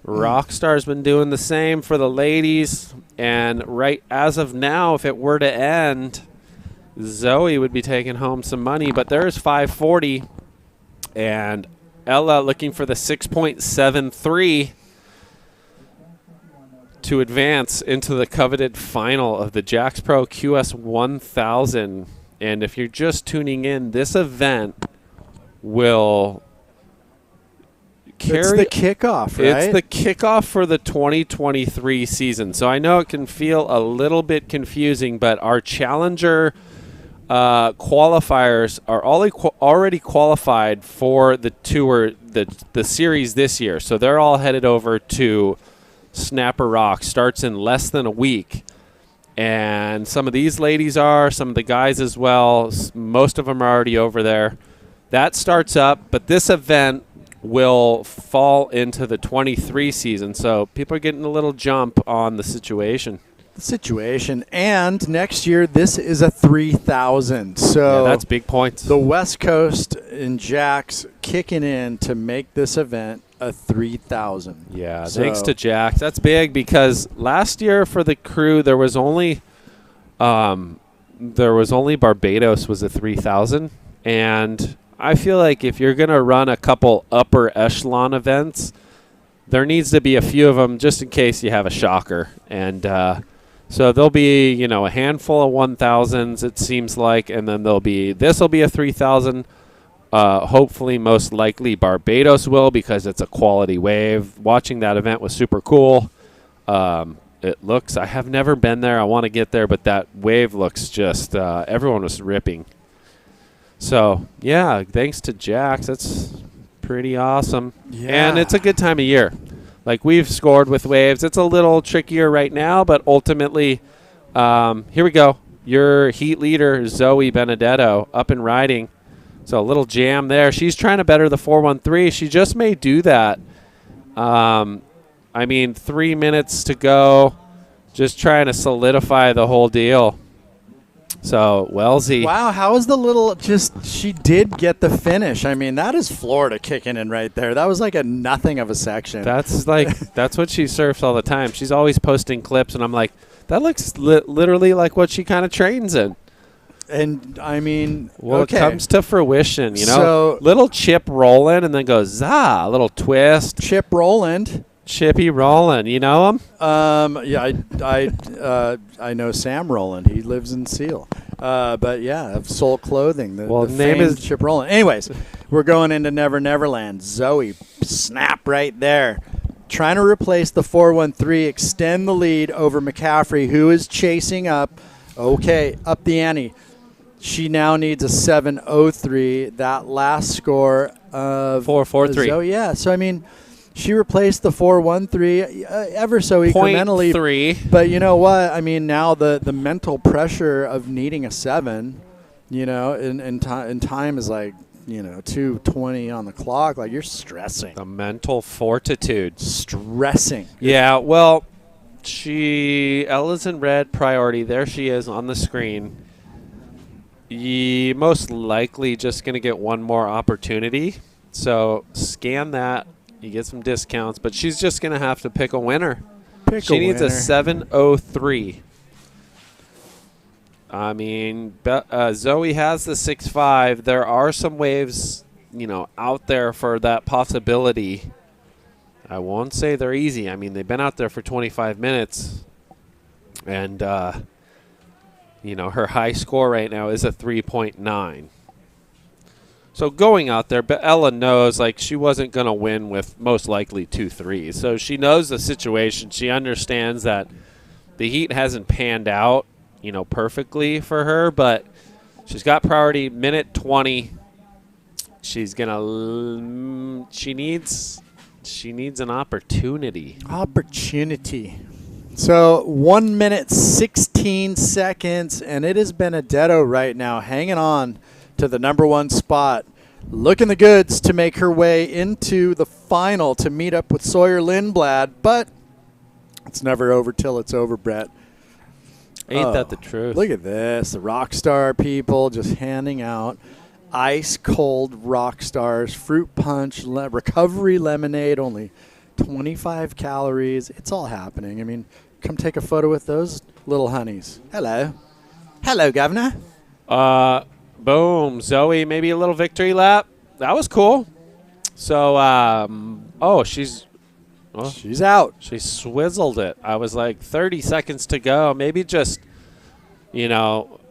Rockstar's been doing the same for the ladies, and right as of now, if it were to end, Zoe would be taking home some money, but there's 540, and Ella looking for the 6.73 to advance into the coveted final of the Jax Pro QS 1000. And if you're just tuning in, this event will carry...
It's the kickoff, right?
It's the kickoff for the 2023 season. So I know it can feel a little bit confusing, but our Challenger qualifiers are already qualified for the tour, the series this year. So they're all headed over to Snapper Rock. Starts in less than a week. And some of these ladies are, some of the guys as well. Most of them are already over there. That starts up, but this event will fall into the 23 season. So people are getting a little jump on the situation.
And next year, this is a 3,000. So
yeah, that's big points.
The West Coast and Jax kicking in to make this event a 3,000.
Yeah, thanks to Jax. That's big because last year for the crew there was only Barbados was a 3,000, and I feel like if you're gonna run a couple upper echelon events, there needs to be a few of them just in case you have a shocker. And so there'll be a handful of 1,000s it seems like, and then this will be a 3,000. Hopefully, most likely, Barbados will because it's a quality wave. Watching that event was super cool. It looks, I have never been there. I want to get there, but that wave looks just, everyone was ripping. So, yeah, thanks to Jax. That's pretty awesome.
Yeah.
And it's a good time of year. Like, we've scored with waves. It's a little trickier right now, but ultimately, here we go. Your heat leader, Zoe Benedetto, up and riding. So a little jam there. She's trying to better the 413. She just may do that. 3 minutes to go. Just trying to solidify the whole deal. So, Wellesley.
Wow, how is the little she did get the finish. I mean, that is Florida kicking in right there. That was like a nothing of a section.
That's what she surfs all the time. She's always posting clips, and I'm like, that looks literally like what she kind of trains in.
And I mean,
well,
okay.
It comes to fruition,
So,
little chip rolling and then goes a little twist.
Chip Roland,
Chippy Roland, you know him?
Yeah, I know Sam Roland. He lives in Seal. But yeah, of Soul Clothing. The
name is
Chip Roland. Anyways, we're going into Never Neverland. Zoe, snap right there. Trying to replace the 413, extend the lead over McCaffrey, who is chasing up. Okay, up the ante. She now needs a 703. That last score of
443.
So yeah, so I mean, she replaced the 413 ever so incrementally.
0.3.
But you know what? I mean, now the mental pressure of needing a 7, in time is like 2:20 on the clock. Like, you're stressing.
The mental fortitude.
Stressing.
Yeah. Well, Ella's in red priority. There she is on the screen. Most likely just going to get one more opportunity. So scan that. You get some discounts. But she's just going to have to pick a winner. She needs a 703. I mean, Zoe has the 6.5. There are some waves, out there for that possibility. I won't say they're easy. I mean, they've been out there for 25 minutes. And, her high score right now is a 3.9. So going out there, but Ella knows like she wasn't going to win with most likely 2 threes. So she knows the situation. She understands that the heat hasn't panned out, perfectly for her, but she's got priority. Minute 20. She's gonna. She needs an opportunity.
So 1 minute 16 seconds, and it is Benedetto right now hanging on to the number 1 spot, looking the goods to make her way into the final to meet up with Sawyer Lindblad, but it's never over till it's over, Brett.
Ain't that the truth?
Look at this. The Rockstar people just handing out ice-cold Rockstars, fruit punch, recovery lemonade, only 25 calories. It's all happening. I mean, come take a photo with those little honeys. Hello. Hello, Governor.
Boom. Zoe, maybe a little victory lap. That was cool. So, she's
out.
She swizzled it. I was like 30 seconds to go. Maybe just,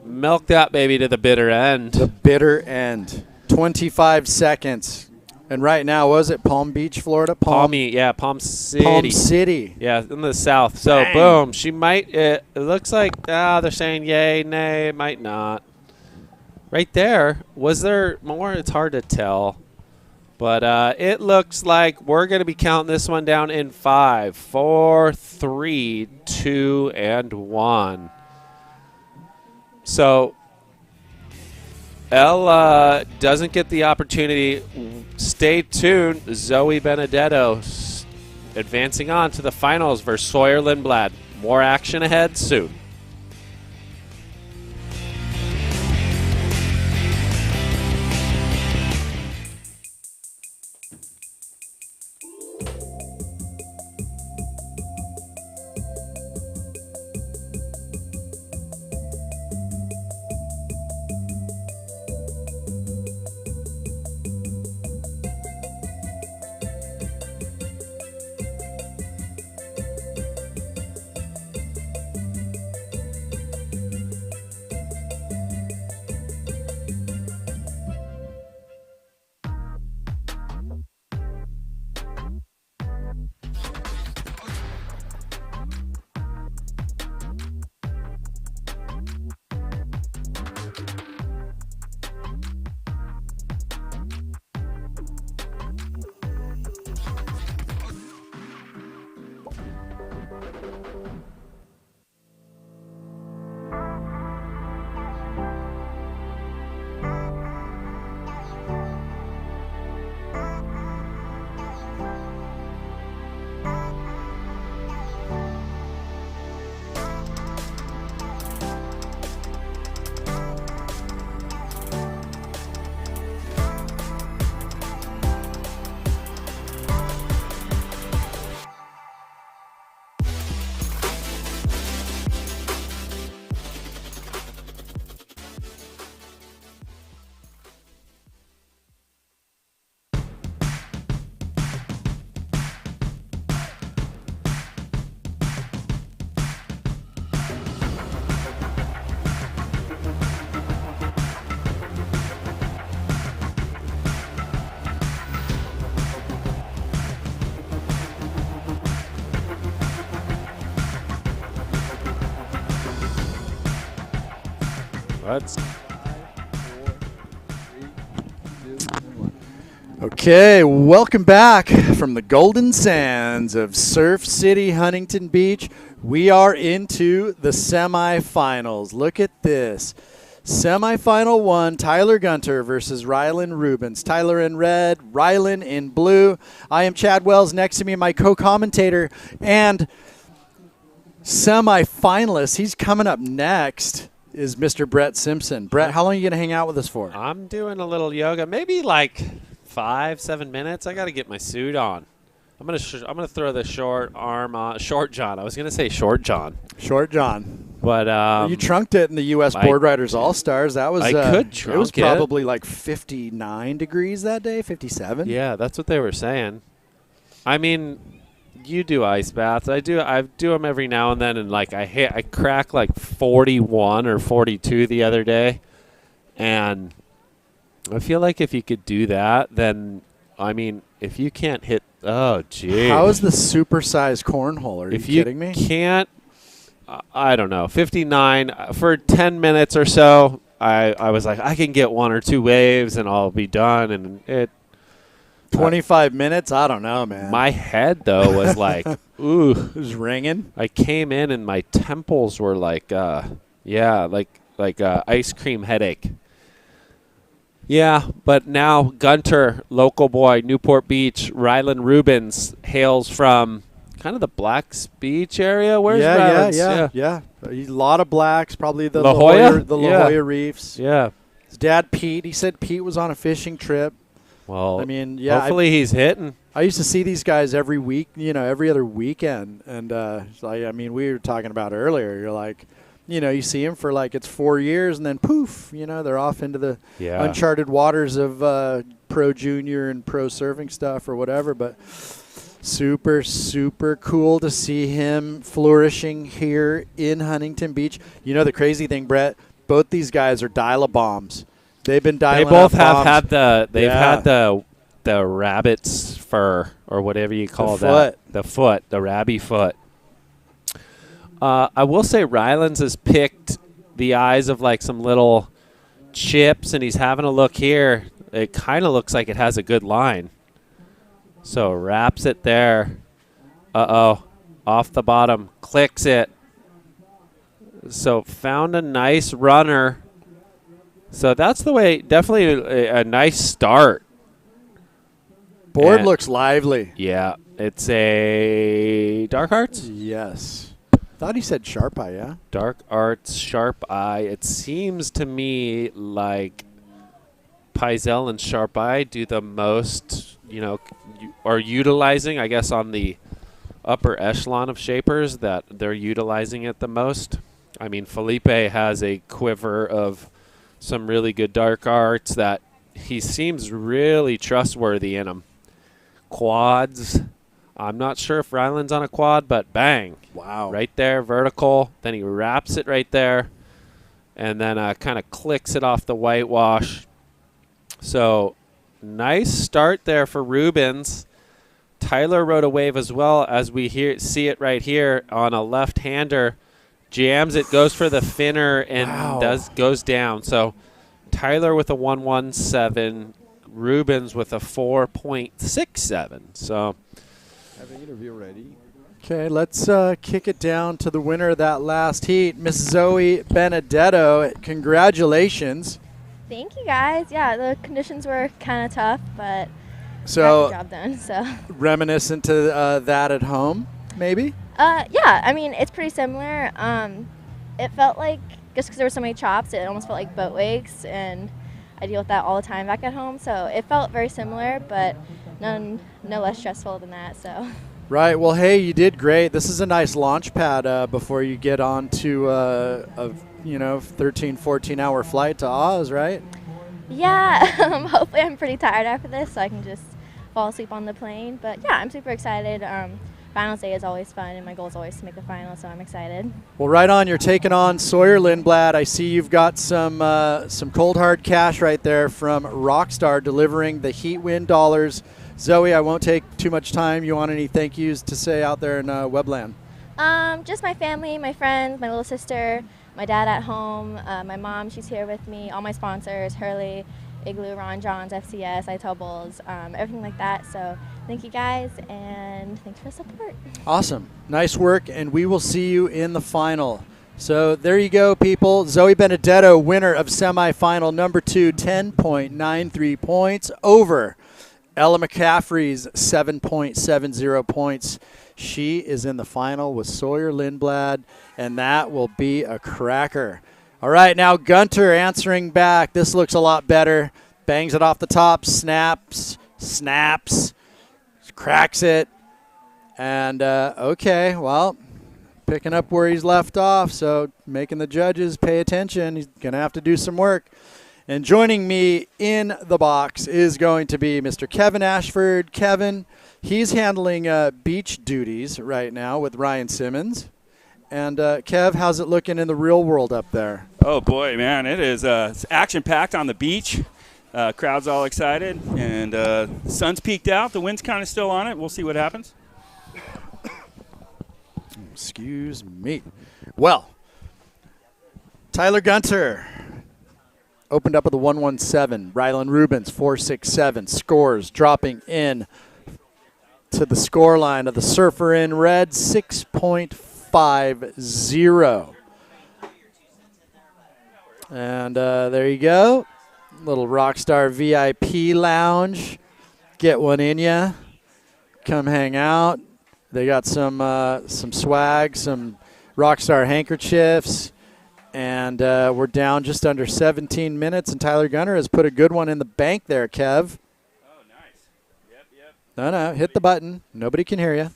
milk that baby to the bitter end.
The bitter end. 25 seconds. And right now, was it Palm Beach, Florida?
Palm City.
Palm City.
Yeah, in the south. So,
Dang.
boom. She might. It looks like they're saying yay, nay, might not. Right there. Was there more? It's hard to tell. But it looks like we're going to be counting this one down in 5, 4, 3, 2, and 1. So Ella doesn't get the opportunity. Stay tuned. Zoe Benedetto advancing on to the finals versus Sawyer Lindblad. More action ahead soon. Let's.
Okay, welcome back from the golden sands of Surf City, Huntington Beach. We are into the semifinals. Look at this. Semifinal 1, Tyler Gunter versus Rylan Rubens. Tyler in red, Rylan in blue. I am Chad Wells. Next to me, my co-commentator and semifinalist. He's coming up next is Mr. Brett Simpson. Brett, how long are you going to hang out with us for?
I'm doing a little yoga, maybe like 5-7 minutes. I got to get my suit on. I'm gonna throw the short arm on. Short John. I was gonna say Short John.
Short John.
But
you trunked it in the U.S. Board Riders All Stars. That was
I could trunk
it. Was probably like 59 degrees that day, 57.
Yeah, that's what they were saying. I mean, You do ice baths. I do them every now and then, and like I crack like 41 or 42 the other day, and I feel like if you could do that, then I mean, if you can't hit, oh geez.
How is the supersized cornhole? Are you kidding me?
If you can't, I don't know, 59 for 10 minutes or so. I was like, I can get 1 or 2 waves and I'll be done, and it.
25 minutes? I don't know, man.
My head, though, was like, ooh.
It was ringing.
I came in and my temples were like, like ice cream headache. Yeah, but now Gunter, local boy, Newport Beach, Rylan Rubens, hails from kind of the Blacks Beach area. Where's Rylan's?
Yeah. A lot of blacks, probably the
La Jolla?
La Jolla Reefs.
Yeah.
His dad, Pete, he said Pete was on a fishing trip.
Well,
I mean, yeah.
Hopefully he's hitting.
I used to see these guys every week, every other weekend. And, I mean, we were talking about earlier. You're like, you see them for like it's 4 years and then poof, they're off into the uncharted waters of pro junior and pro surfing stuff or whatever. But super, super cool to see him flourishing here in Huntington Beach. The crazy thing, Brett, both these guys are dial-a-bombs. They've been dialing.
They both have
bombs.
had the rabbit's fur or whatever you call that. The rabby foot. I will say Rylands has picked the eyes of like some little chips, and he's having a look here. It kind of looks like it has a good line. So wraps it there. Off the bottom, clicks it. So found a nice runner. So that's the way, definitely a nice start.
Board looks lively.
Yeah. It's a Dark Arts?
Yes. Thought he said Sharp Eye, yeah?
Dark Arts, Sharp Eye. It seems to me like Paizel and Sharp Eye do the most, are utilizing, I guess, on the upper echelon of shapers that they're utilizing it the most. I mean, Felipe has a quiver of some really good Dark Arts that he seems really trustworthy in them. Quads. I'm not sure if Ryland's on a quad, but bang.
Wow.
Right there, vertical. Then he wraps it right there and then kind of clicks it off the whitewash. So nice start there for Rubens. Tyler rode a wave as well, as we see it right here on a left-hander. Jams it, goes for the finner, and goes down. So Tyler with a 117, Rubens with a 4.67. So
have an interview ready.
Okay, let's kick it down to the winner of that last heat, Miss Zoe Benedetto. Congratulations.
Thank you, guys. Yeah, the conditions were kind of tough, but
so
got the job done. So
reminiscent to that at home, maybe?
Yeah, I mean, it's pretty similar. It felt like, just because there were so many chops, it almost felt like boat wakes, and I deal with that all the time back at home. So it felt very similar, but no less stressful than that. So.
Right. Well, hey, you did great. This is a nice launch pad before you get on to a 13, 14-hour flight to Oz, right?
Yeah. Hopefully I'm pretty tired after this, so I can just fall asleep on the plane. But, yeah, I'm super excited. Finals day is always fun, and my goal is always to make the final, so I'm excited.
Well, right on. You're taking on Sawyer Lindblad. I see you've got some cold, hard cash right there from Rockstar delivering the Heat Win dollars. Zoe, I won't take too much time. You want any thank yous to say out there in Webland?
Just my family, my friends, my little sister, my dad at home, my mom, she's here with me, all my sponsors, Hurley, Igloo, Ron Johns, FCS, iTubbles, everything like that. So thank you guys, and thanks for the support.
Awesome. Nice work, and we will see you in the final. So there you go, people. Zoe Benedetto, winner of semifinal number 2, 10.93 points over Ella McCaffrey's 7.70 points. She is in the final with Sawyer Lindblad, and that will be a cracker. All right, now Gunter answering back. This looks a lot better. Bangs it off the top, snaps, cracks it. And, okay, well, picking up where he's left off, so making the judges pay attention. He's going to have to do some work. And joining me in the box is going to be Mr. Kevin Ashford. Kevin, he's handling beach duties right now with Ryan Simmons. And Kev, how's it looking in the real world up there?
Oh boy, man, it is it's action-packed on the beach. Crowd's all excited, and the sun's peaked out. The wind's kind of still on it. We'll see what happens.
Excuse me. Well, Tyler Gunter opened up with a 117. Rylan Rubens, 467. Scores dropping in to the score line of the Surfer in red, 6.50. And there you go. Little Rockstar VIP lounge. Get one in ya. Come hang out. They got some swag, some Rockstar handkerchiefs. And we're down just under 17 minutes, and Tyler Gunter has put a good one in the bank there, Kev.
Oh, nice. Yep.
No, hit the button. Nobody can hear you.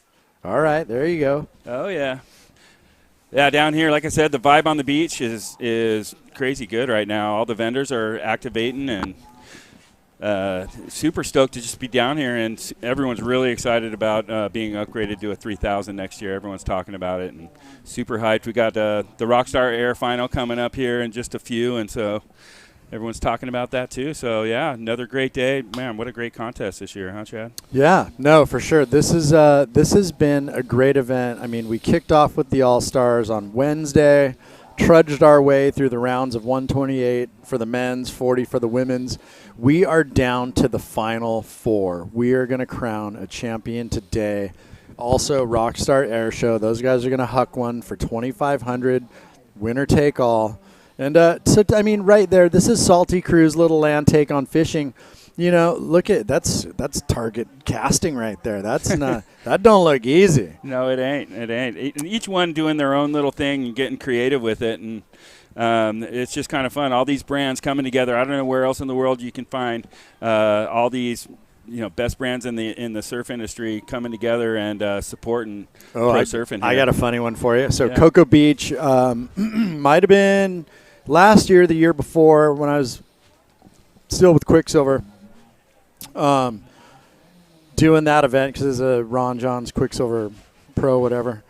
All right, there you go.
Oh, yeah. Yeah, down here, like I said, the vibe on the beach is crazy good right now. All the vendors are activating, and super stoked to just be down here, and everyone's really excited about being upgraded to a 3000 next year. Everyone's talking about it, and super hyped. We got the Rockstar Air Final coming up here in just a few, and so everyone's talking about that too. So yeah, another great day. Man, what a great contest this year, huh, Chad?
Yeah, no, for sure. This has been a great event. I mean, we kicked off with the All-Stars on Wednesday, trudged our way through the rounds of 128 for the men's, 40 for the women's. We are down to the final four. We are going to crown a champion today. Also, Rockstar Air Show. Those guys are going to huck one for $2,500, winner take all. And so, I mean, right there, this is Salty Crew's little land take on fishing. You know, look at that's target casting right there. That's not that don't look easy.
No, it ain't. It ain't. And each one doing their own little thing and getting creative with it, and it's just kind of fun. All these brands coming together. I don't know where else in the world you can find all these, best brands in the surf industry coming together and supporting pro surfing.
I got a funny one for you. So Cocoa Beach might have been last year, the year before, when I was still with Quicksilver. Doing that event because it's a Ron John's Quicksilver Pro, whatever.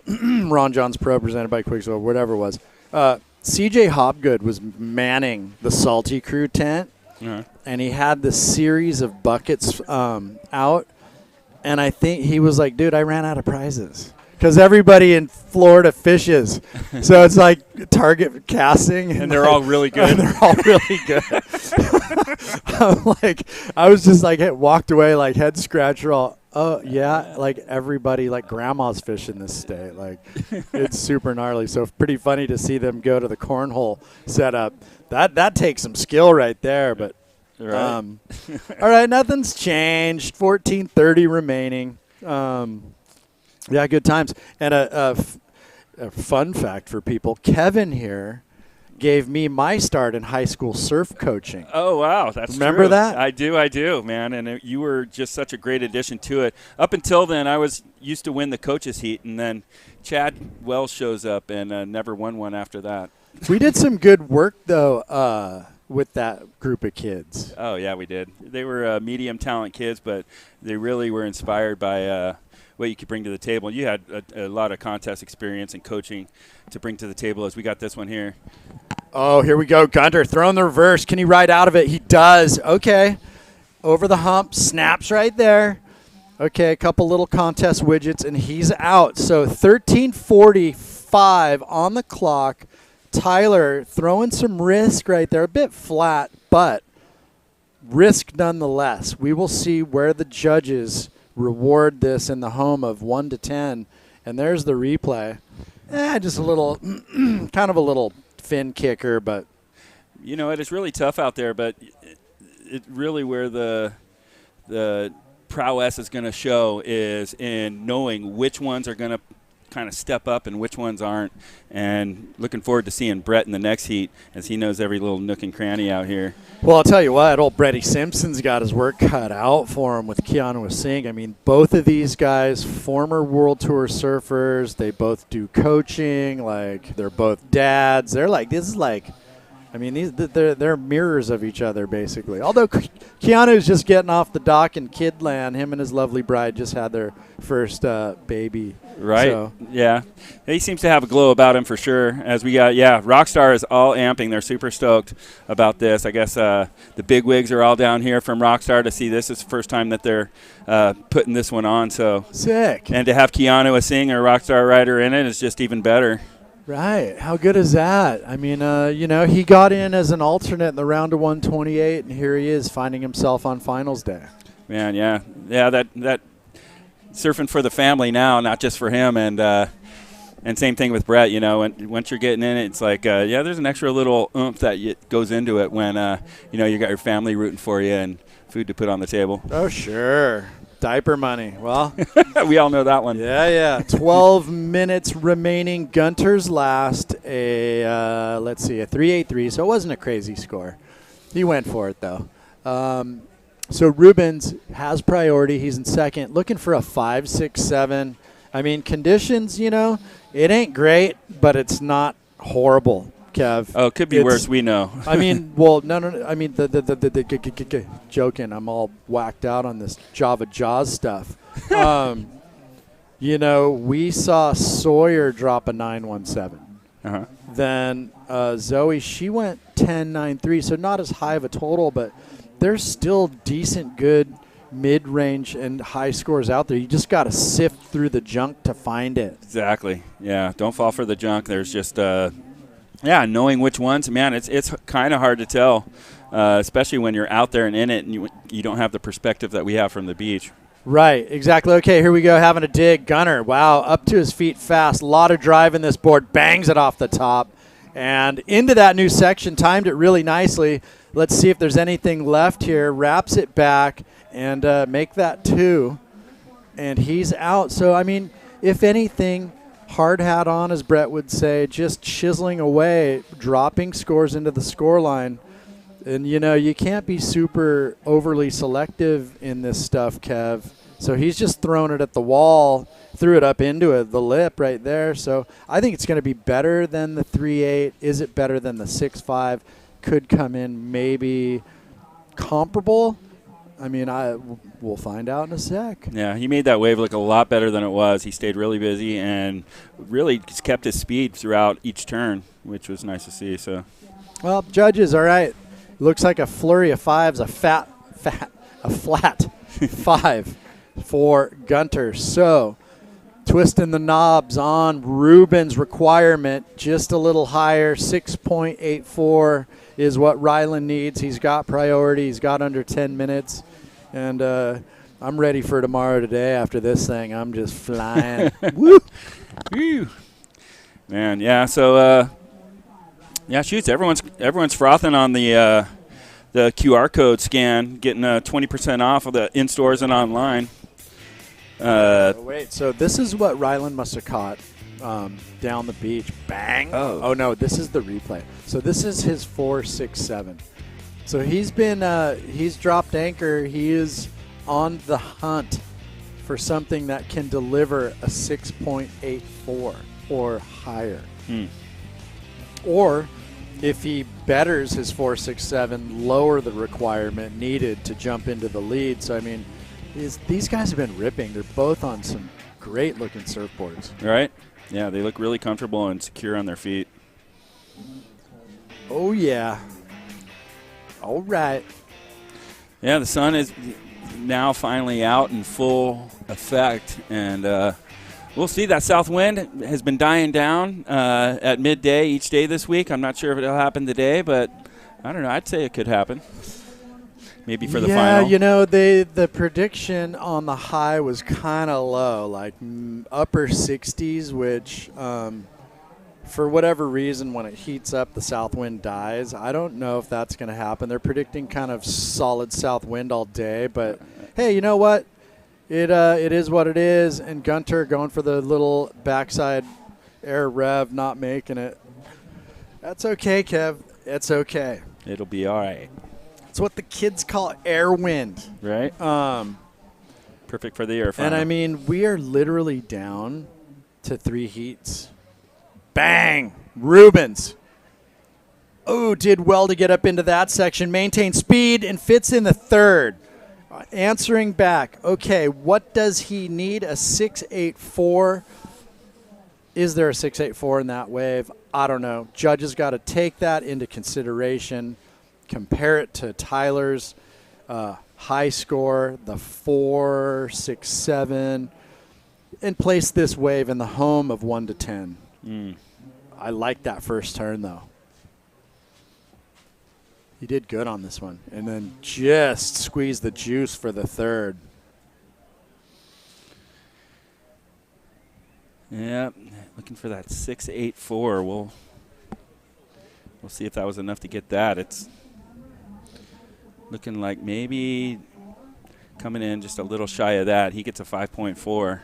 Ron John's Pro presented by Quicksilver, whatever it was. CJ Hopgood was manning the Salty Crew tent, and he had this series of buckets out, and I think he was like, dude, I ran out of prizes. Because everybody in Florida fishes. So it's like target casting.
And they're all really good.
They're all really good. I was just like, walked away like head scratcher all, oh, yeah, like everybody, like grandma's fishing this state. Like, it's super gnarly. So pretty funny to see them go to the cornhole setup. That takes some skill right there. But,
right.
All right, nothing's changed. 14:30 remaining. Yeah, good times. And a fun fact for people, Kevin here gave me my start in high school surf coaching.
Oh, wow. That's
Remember
true.
that?
I do, man. And you were just such a great addition to it. Up until then, I was used to win the coaches heat, and then Chad Wells shows up and never won one after that.
We did some good work, though, with that group of kids.
Oh, yeah, we did. They were medium talent kids, but they really were inspired by what you could bring to the table. You had a lot of contest experience and coaching to bring to the table as we got this one here.
Oh, here we go. Gunter throwing the reverse. Can he ride out of it? He does. Okay. Over the hump. Snaps right there. Okay, a couple little contest widgets, and he's out. So 13:45 on the clock. Tyler throwing some risk right there. A bit flat, but risk nonetheless. We will see where the judges reward this in the home of 1 to 10. And there's the replay. Just a little, kind of a little fin kicker, but.
You know, it is really tough out there, but it really where the prowess is going to show is in knowing which ones are going to kind of step up and which ones aren't. And looking forward to seeing Brett in the next heat as he knows every little nook and cranny out here.
Well, I'll tell you what, old Bretty Simpson's got his work cut out for him with Keanu Singh. I mean, both of these guys, former World Tour surfers, they both do coaching. Like, they're both dads. They're like, this is like I mean, they're mirrors of each other, basically. Although Keanu's just getting off the dock in Kidland. Him and his lovely bride just had their first baby.
Right.
So.
Yeah. He seems to have a glow about him for sure. As we got, Rockstar is all amping. They're super stoked about this. I guess the big wigs are all down here from Rockstar to see this. It's the first time that they're putting this one on. So
sick.
And to have Keanu, a singer, Rockstar rider in it is just even better.
Right. How good is that? I mean, he got in as an alternate in the round of 128, and here he is finding himself on finals day.
Man, yeah. That surfing for the family now, not just for him. And same thing with Brett, once you're getting in it, it's like, there's an extra little oomph that goes into it when, you got your family rooting for you and food to put on the table.
Oh, sure. Diaper money. Well,
we all know that one.
Yeah. 12 minutes remaining. Gunter's last. A 3.83. So it wasn't a crazy score. He went for it though. So Rubens has priority. He's in second, looking for a 5.67. I mean, conditions. It ain't great, but it's not horrible. Kev.
Oh, it could be worse. We know.
I mean, well, no. I mean, the joking. I'm all whacked out on this Java Jaws stuff. We saw Sawyer drop a 9.17.
Uh-huh.
Then Zoe, she went 10.93, so not as high of a total, but there's still decent, good mid-range and high scores out there. You just got to sift through the junk to find it.
Exactly. Yeah, don't fall for the junk. There's just knowing which ones, man, it's kind of hard to tell, especially when you're out there and in it and you don't have the perspective that we have from the beach.
Right, exactly. Okay, here we go, having a dig. Gunner, wow, up to his feet fast. A lot of drive in this board, bangs it off the top. And into that new section, timed it really nicely. Let's see if there's anything left here. Wraps it back and make that 2. And he's out. So, I mean, if anything, hard hat on, as Brett would say, just chiseling away, dropping scores into the scoreline. And, you can't be super overly selective in this stuff, Kev. So he's just thrown it at the wall, threw it up into the lip right there. So I think it's going to be better than the 3.8. Is it better than the 6.5? Could come in maybe comparable. I mean, we'll find out in a sec.
Yeah, he made that wave look a lot better than it was. He stayed really busy and really just kept his speed throughout each turn, which was nice to see. So,
well, judges, all right. Looks like a flurry of fives, a flat 5 for Gunter. So, twisting the knobs on Ruben's requirement, just a little higher. 6.84 is what Ryland needs. He's got priority. He's got under 10 minutes. And I'm ready for tomorrow today after this thing. I'm just flying. Woo!
Woo! Man, yeah. So, shoots. Everyone's frothing on the QR code scan, getting 20% off of the in-stores and online.
Wait, so this is what Ryland must have caught down the beach. Bang! Oh, no, this is the replay. So this is his 4.67. So he's dropped anchor. He is on the hunt for something that can deliver a 6.84 or higher. Or if he betters his 4.67, lower the requirement needed to jump into the lead. So, I mean, these guys have been ripping. They're both on some great-looking surfboards.
Right? Yeah, they look really comfortable and secure on their feet.
Oh, yeah. All right.
Yeah, the sun is now finally out in full effect, and we'll see. That south wind has been dying down at midday each day this week. I'm not sure if it'll happen today, but I don't know. I'd say it could happen. Maybe for the final.
Yeah, the prediction on the high was kind of low, like upper 60s, which for whatever reason, when it heats up, the south wind dies. I don't know if that's going to happen. They're predicting kind of solid south wind all day, but hey, you know what? It is what it is, and Gunter going for the little backside air rev, not making it. That's okay, Kev. It's okay.
It'll be all right.
It's what the kids call air wind.
Right. Perfect for the air final.
And, I mean, we are literally down to 3 heats. Bang! Rubens. Oh, did well to get up into that section, maintain speed, and fits in the third. Answering back, okay, what does he need? A 6.84. Is there a 6.84 in that wave? I don't know. Judges got to take that into consideration, compare it to Tyler's high score, the 4.67, and place this wave in the home of 1 to 10. I like that first turn, though. He did good on this one, and then just squeezed the juice for the third.
Yeah, looking for that 6.84. We'll see if that was enough to get that. It's looking like maybe coming in just a little shy of that. He gets a 5.4.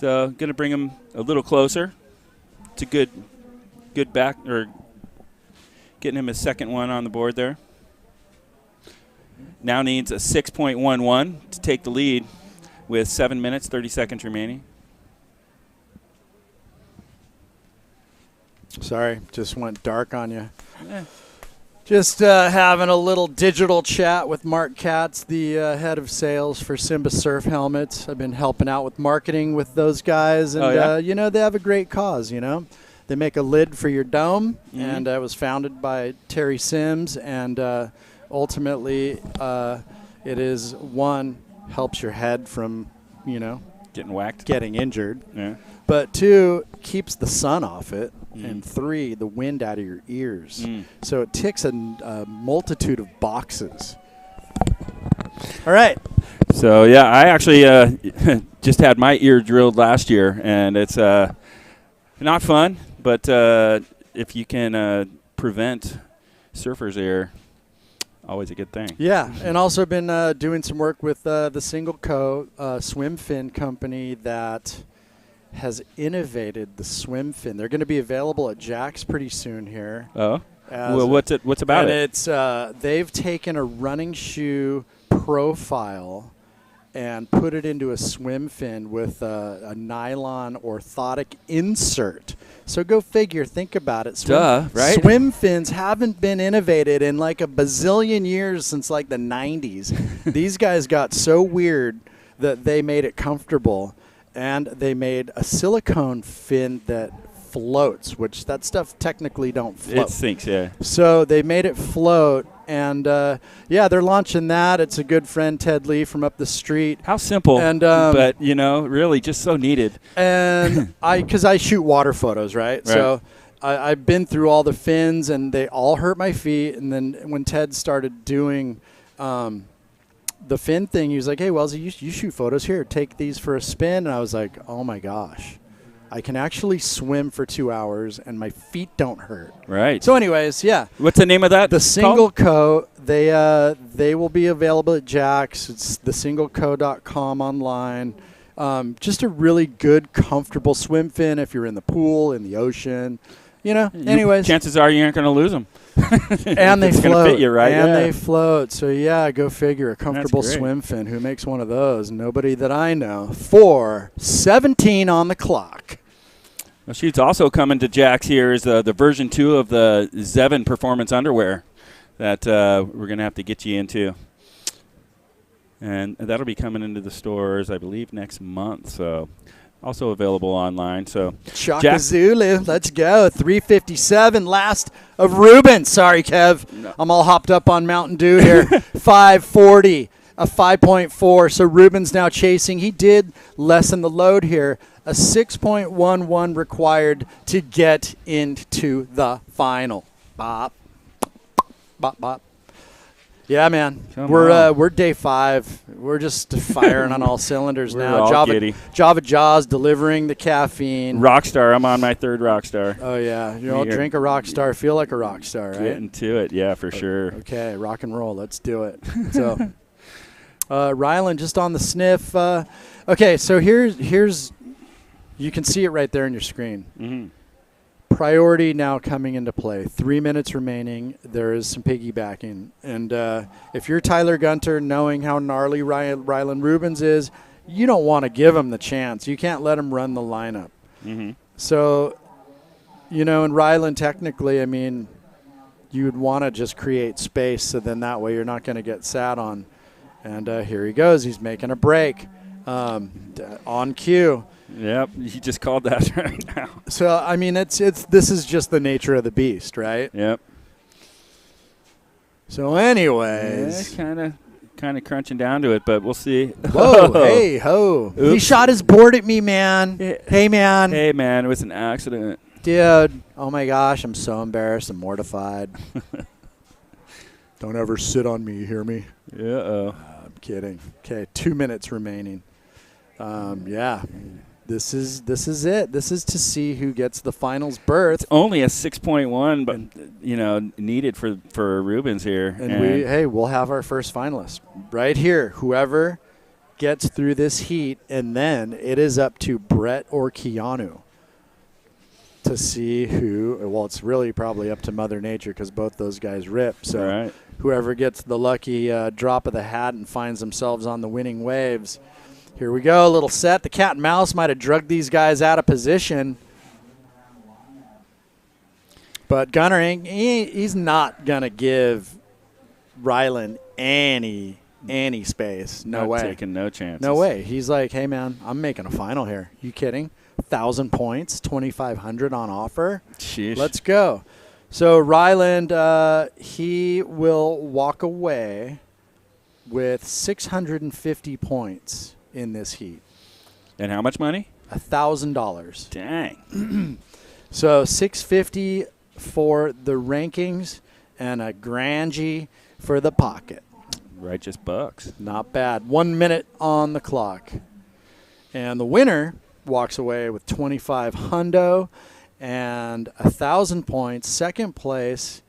So going to bring him a little closer. It's a good back, or getting him his second one on the board there. Now needs a 6.11 to take the lead with 7 minutes, 30 seconds remaining.
Sorry, just went dark on you. Just having a little digital chat with Mark Katz, the head of sales for Simba Surf Helmets. I've been helping out with marketing with those guys, and you know, they have a great cause, you know. They make a lid for your dome, and it was founded by Terry Sims, and ultimately it is, one, helps your head from, you know,
getting whacked,
getting injured.
Yeah.
But 2, keeps the sun off it, and 3, the wind out of your ears. So it ticks a multitude of boxes. All right.
So, yeah, I actually just had my ear drilled last year, and it's not fun, but if you can prevent surfers' ear, always a good thing.
Yeah, and also been doing some work with the Single Co. Swim fin company that has innovated the swim fin. They're going to be available at Jack's pretty soon here.
Oh, well, what's about it?
It's they've taken a running shoe profile and put it into a swim fin with a nylon orthotic insert. So go figure, think about it.
Right?
Swim fins haven't been innovated in like a bazillion years, since like the 90s. These guys got so weird that they made it comfortable, and they made a silicone fin that floats, which that stuff technically don't float.
It sinks, yeah.
So they made it float, and yeah, they're launching that. It's a good friend, Ted Lee, from up the street.
How simple,
and
but, you know, really just so needed.
And because I shoot water photos, right? So I've been through all the fins, and they all hurt my feet. And then when Ted started doing the fin thing, he was like, hey, Wellesley, you shoot photos here. Take these for a spin. And I was like, oh, my gosh. I can actually swim for 2 hours, and my feet don't hurt.
Right.
So anyways, yeah.
What's the name of that?
The Single Co. They will be available at Jack's. It's thesingleco.com online. Just a really good, comfortable swim fin if you're in the pool, in the ocean. You know, anyways.
Chances are you aren't going to lose them.
And they float.
Fit you, right?
And they float. So, yeah, go figure. A comfortable swim fin. Who makes one of those? Nobody that I know. 4:17 on the clock.
Well, she's also coming to Jack's here is the version 2 of the Zevin performance underwear that we're going to have to get you into. And that'll be coming into the stores, I believe, next month. So also available online. So
Chaka Zulu, let's go. 3:57, last of Ruben. Sorry, Kev. No. I'm all hopped up on Mountain Dew here. 5:40, a 5.4. So Ruben's now chasing. He did lessen the load here. A 6.11 required to get into the final. Bop. Bop, bop. Yeah, man. We're day 5. We're just firing on all cylinders now. Java Jaws delivering the caffeine.
Rockstar. I'm on my 3rd Rockstar.
Oh, yeah. You know, drink a Rockstar, feel like a Rockstar, right?
Getting to it, yeah, for sure.
Okay, rock and roll. Let's do it. So, Rylan just on the sniff. Okay, so here's you can see it right there on your screen.
Mm-hmm.
Priority now coming into play. 3 minutes remaining. There is some piggybacking. And if you're Tyler Gunter, knowing how gnarly Rylan Rubens is, you don't want to give him the chance. You can't let him run the lineup.
Mm-hmm.
So you know, and Ryland, technically, I mean, you would want to just create space so then that way you're not going to get sat on. And here he goes. He's making a break on cue.
Yep, you just called that right now.
So, I mean, this is just the nature of the beast, right?
Yep.
So, anyways.
Yeah, kind of crunching down to it, but we'll see.
Whoa, hey, ho.
Oops.
He shot his board at me, man. Hey, man.
Hey, man, it was an accident.
Dude, oh my gosh, I'm so embarrassed. I'm mortified. Don't ever sit on me, you hear me?
Uh-oh.
I'm kidding. Okay, 2 minutes remaining. Yeah, this is it. This is to see who gets the finals berth.
It's only a 6.1, but, you know, needed for Rubens here.
And we'll have our first finalist right here. Whoever gets through this heat, and then it is up to Brett or Keanu to see who. Well, it's really probably up to Mother Nature because both those guys rip. So
right.
Whoever gets the lucky drop of the hat and finds themselves on the winning waves. Here we go, a little set. The cat and mouse might have drugged these guys out of position. But Gunner, he's not going to give Ryland any space. No way.
Taking no chances.
No way. He's like, hey, man, I'm making a final here. You kidding? 1,000 points, 2,500 on offer.
Sheesh.
Let's go. So Ryland, he will walk away with 650 points in this heat.
And how much money?
$1,000.
Dang.
So 650 for the rankings and a grand for the pocket.
Righteous bucks.
Not bad. 1 minute on the clock. And the winner walks away with 25 hundo and 1,000 points. Second place,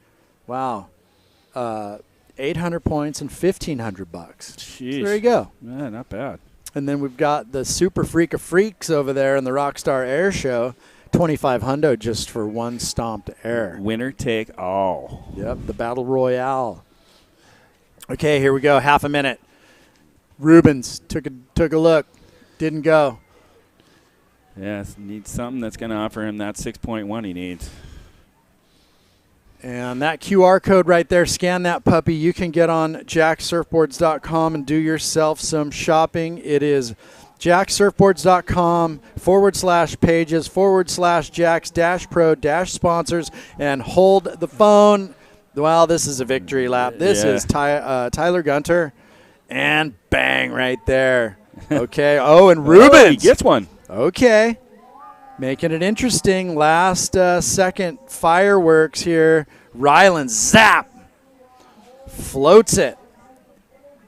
wow, 800 points and $1,500.
Jeez.
So there you go.
Yeah, not bad.
And then we've got the Super Freak of Freaks over there in the Rockstar Air Show. 25 hundo just for one stomped air.
Winner take all.
Yep, the Battle Royale. Okay, here we go. Half a minute. Rubens took a look. Didn't go.
Yes, needs something that's going to offer him that 6.1 he needs.
And that QR code right there, scan that puppy. You can get on jacksurfboards.com and do yourself some shopping. It is jacksurfboards.com/pages/jacks-pro-sponsors and hold the phone. Well, this is a victory lap. This is Tyler Gunter. And bang right there. Okay. Oh, and Rubens.
Oh, he gets one.
Okay. Making it interesting. Last second fireworks here. Ryland, zap. Floats it.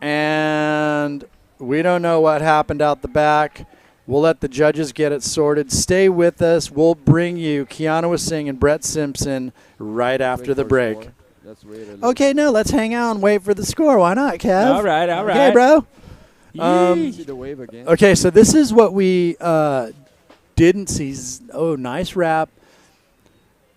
And we don't know what happened out the back. We'll let the judges get it sorted. Stay with us. We'll bring you Keanu Singh and Brett Simpson right after the break. Okay, no, let's hang out and wait for the score. Why not, Kev?
All right.
Okay, bro.
See the wave again.
Okay, so this is what we didn't see. Oh, nice wrap.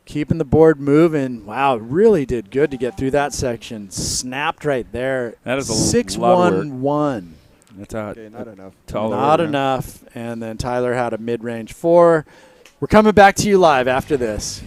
Keeping the board moving. Wow, really did good to get through that section. Snapped right there.
That is a
6-1-1.
That's
not enough.
Not enough. And then Tyler had a mid-range 4. We're coming back to you live after this.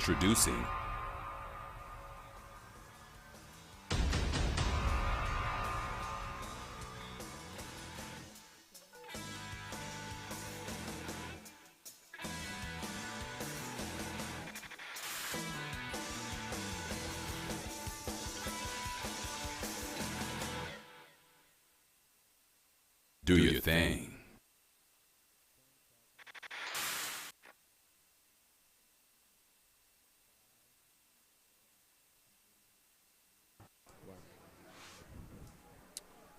Introducing Do Your Thing.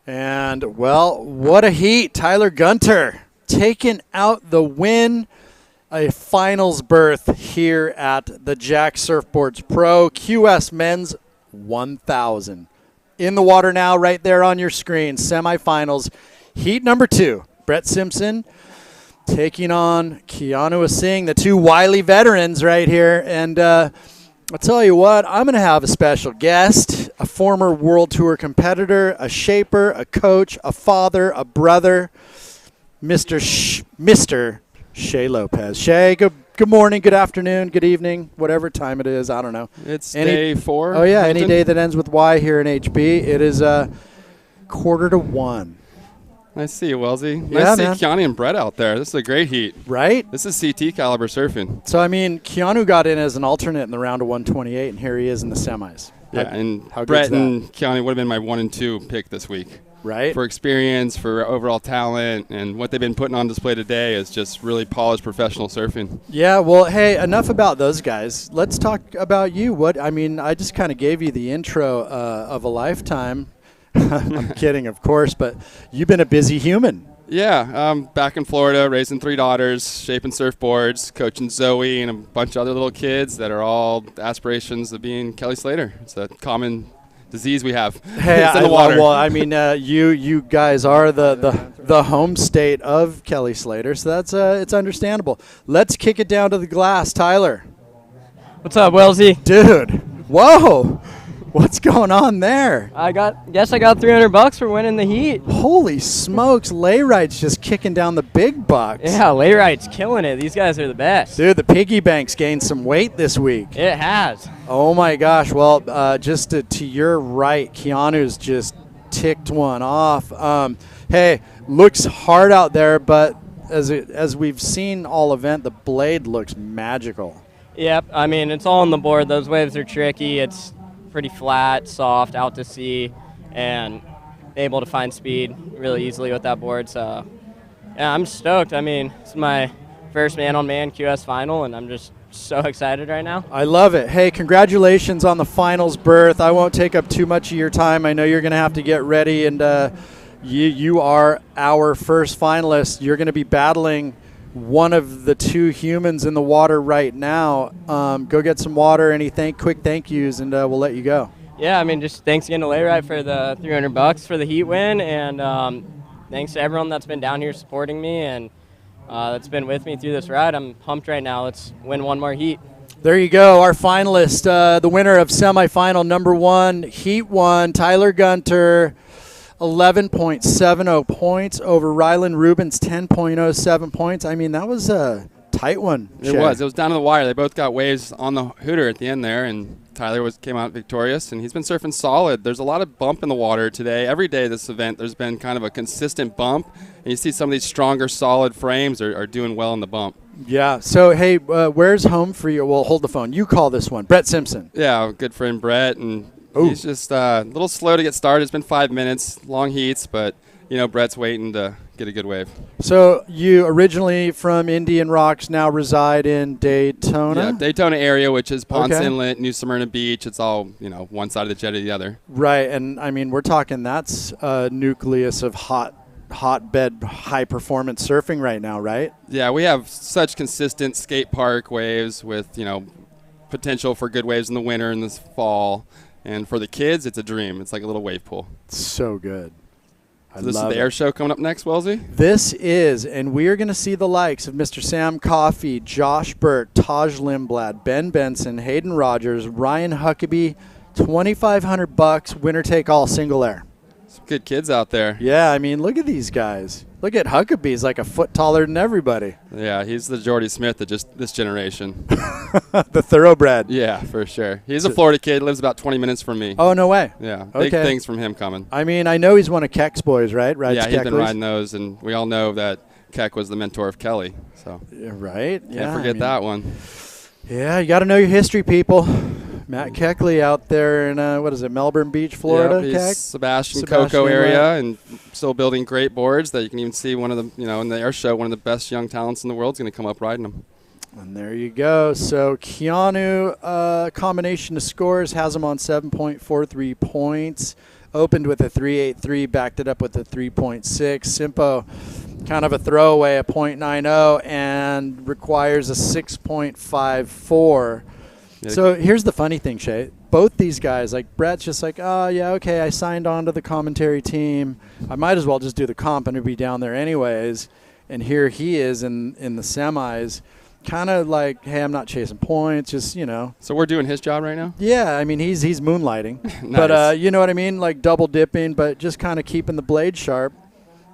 And, well, what a heat. Tyler Gunter taking out the win, a finals berth here at the Jack Surfboards Pro QS Men's 1000. In the water now, right there on your screen, semifinals, heat number 2. Brett Simpson taking on Keanu Asing, the two wily veterans right here. And I'll tell you what, I'm going to have a special guest, a former World Tour competitor, a shaper, a coach, a father, a brother, Mr. Shea Lopez. Shea, good morning, good afternoon, good evening, whatever time it is. I don't know.
It's day 4.
Oh, yeah,
Hilton.
any day that ends with Y here in HB. It is 1:45.
Nice to see you, Wellesley.
Yeah,
Nice to
man.
see Keanu and Brett out there. This is a great heat.
Right?
This is CT caliber surfing.
So, I mean, Keanu got in as an alternate in the round of 128, and here he is in the semis.
Yeah, and
how
Brett
good's that?
and Keanu would have been my 1 and 2 pick this week.
Right.
For experience, for overall talent, and what they've been putting on display today is just really polished professional surfing.
Yeah, well, hey, enough about those guys. Let's talk about you. I just kind of gave you the intro of a lifetime. I'm kidding, of course, but you've been a busy human.
Yeah, back in Florida, raising 3 daughters, shaping surfboards, coaching Zoe and a bunch of other little kids that are all aspirations of being Kelly Slater. It's a common disease we have.
Hey,
it's in the water.
Well, I mean, you guys are the home state of Kelly Slater, so that's it's understandable. Let's kick it down to the glass, Tyler.
What's up, Wellesley?
Dude, whoa. What's going on there?
Guess I got $300 for winning the heat.
Holy smokes, Layrite's just kicking down the big bucks.
Yeah, Layrite's killing it. These guys are the best.
Dude, the piggy bank's gained some weight this week.
It has.
Oh my gosh. Well, just to your right, Keanu's just ticked one off. Hey, looks hard out there, but as we've seen all event, the blade looks magical.
Yep, I mean, it's all on the board. Those waves are tricky. It's pretty flat, soft, out to sea, and able to find speed really easily with that board. So, yeah, I'm stoked. I mean, it's my first man-on-man QS final, and I'm just so excited right now.
I love it. Hey, congratulations on the finals berth. I won't take up too much of your time. I know you're going to have to get ready, and you are our first finalist. You're going to be battling one of the 2 humans in the water right now. Go get some water. Any quick thank yous, and we'll let you go.
Yeah, I mean, just thanks again to Layrite for the $300 for the heat win, and thanks to everyone that's been down here supporting me and that's been with me through this ride. I'm pumped right now. Let's win one more heat.
There you go, our finalist, the winner of semifinal number 1, Heat 1, Tyler Gunter. 11.70 points over Rylan Rubin's 10.07 points. I mean, that was a tight one.
It was. It was down to the wire. They both got waves on the hooter at the end there, and Tyler came out victorious, and he's been surfing solid. There's a lot of bump in the water today. Every day this event, there's been kind of a consistent bump, and you see some of these stronger, solid frames are doing well in the bump.
Yeah. So, hey, where's home for you? Well, hold the phone. You call this one. Brett Simpson.
Yeah, good friend Brett, and he's just a little slow to get started. It's been 5 minutes, long heats, but, Brett's waiting to get a good wave.
So you originally from Indian Rocks, now reside in Daytona?
Yeah, Daytona area, which is Ponce Inlet, New Smyrna Beach. It's all, one side of the jet or the other.
Right, and, I mean, we're talking that's a nucleus of hotbed, high-performance surfing right now, right?
Yeah, we have such consistent skate park waves with, potential for good waves in the winter and this fall. And for the kids, it's a dream. It's like a little wave pool.
So good.
So this is the air show coming up next, Wellesley?
This is, and we are going to see the likes of Mr. Sam Coffey, Josh Burt, Taj Lindblad, Ben Benson, Hayden Rogers, Ryan Huckabee, $2,500, winner take all, single air.
Some good kids out there.
Yeah, I mean, look at these guys. Look at Huckabee. He's like a foot taller than everybody.
Yeah, he's the Jordy Smith of just this generation.
The thoroughbred.
Yeah, for sure. He's a Florida kid, lives about 20 minutes from me.
Oh, no way.
Yeah, big
Okay.
things from him coming.
I mean, I know he's one of Keck's boys, right? Rides
Yeah, he's been
Kecklers.
riding those, and we all know that Keck was the mentor of Kelly. So
right?
Can't forget that one.
Yeah, you got to know your history, people. Matt Keckley out there in, what is it, Melbourne Beach, Florida?
Yep, he's
Keck?
Sebastian Coco area, and still building great boards that you can even see one of the, in the air show, one of the best young talents in the world is going to come up riding them.
And there you go. So Keanu, combination of scores, has him on 7.43 points. Opened with a 3.83, backed it up with a 3.6. Simpo, kind of a throwaway, a 0.90, and requires a 6.54.
Yeah.
So here's the funny thing, Shay. Both these guys, like Brett's just like, oh, yeah, okay, I signed on to the commentary team. I might as well just do the comp and be down there anyways. And here he is in the semis, kind of like, hey, I'm not chasing points, just,
So we're doing his job right now?
Yeah, I mean, he's moonlighting.
Nice.
But you know what I mean? Like double dipping, but just kind of keeping the blade sharp.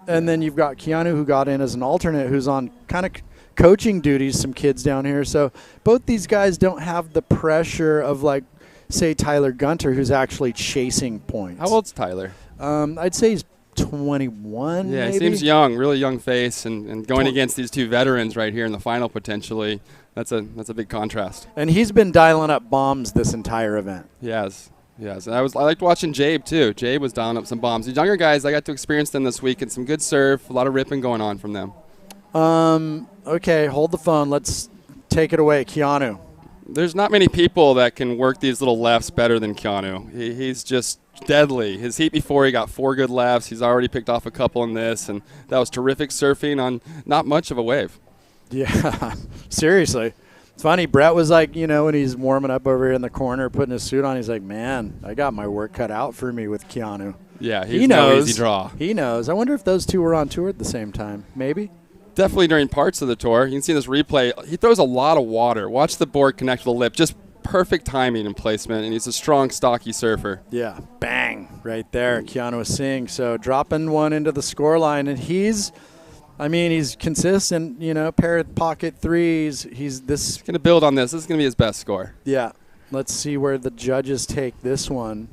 And then you've got Keanu, who got in as an alternate, who's on kind of coaching duties, some kids down here. So both these guys don't have the pressure of, like, say, Tyler Gunter, who's actually chasing points.
How old's Tyler?
I'd say he's 21,
Yeah,
maybe?
he seems young, really young face, and going against these two veterans right here in the final potentially, that's a big contrast.
And he's been dialing up bombs this entire event.
Yes. And I liked watching Jabe too. Jabe was dialing up some bombs. These younger guys, I got to experience them this week, and some good serve, a lot of ripping going on from them.
Okay, hold the phone. Let's take it away, Keanu.
There's not many people that can work these little lefts better than Keanu. He's just deadly. His heat before, he got 4 good lefts. He's already picked off a couple in this, and that was terrific surfing on not much of a wave.
Yeah, seriously. It's funny, Brett was like, when he's warming up over here in the corner, putting his suit on, he's like, man, I got my work cut out for me with Keanu.
Yeah,
he knows.
No easy draw.
He knows. I wonder if those two were on tour at the same time. Maybe.
Definitely during parts of the tour. You can see this replay. He throws a lot of water. Watch the board connect with the lip. Just perfect timing and placement, and he's a strong, stocky surfer.
Yeah, bang, right there. Keanu Singh. So dropping one into the scoreline, and he's consistent, pair of pocket threes. He's going
to build on this. This is going to be his best score.
Yeah. Let's see where the judges take this one.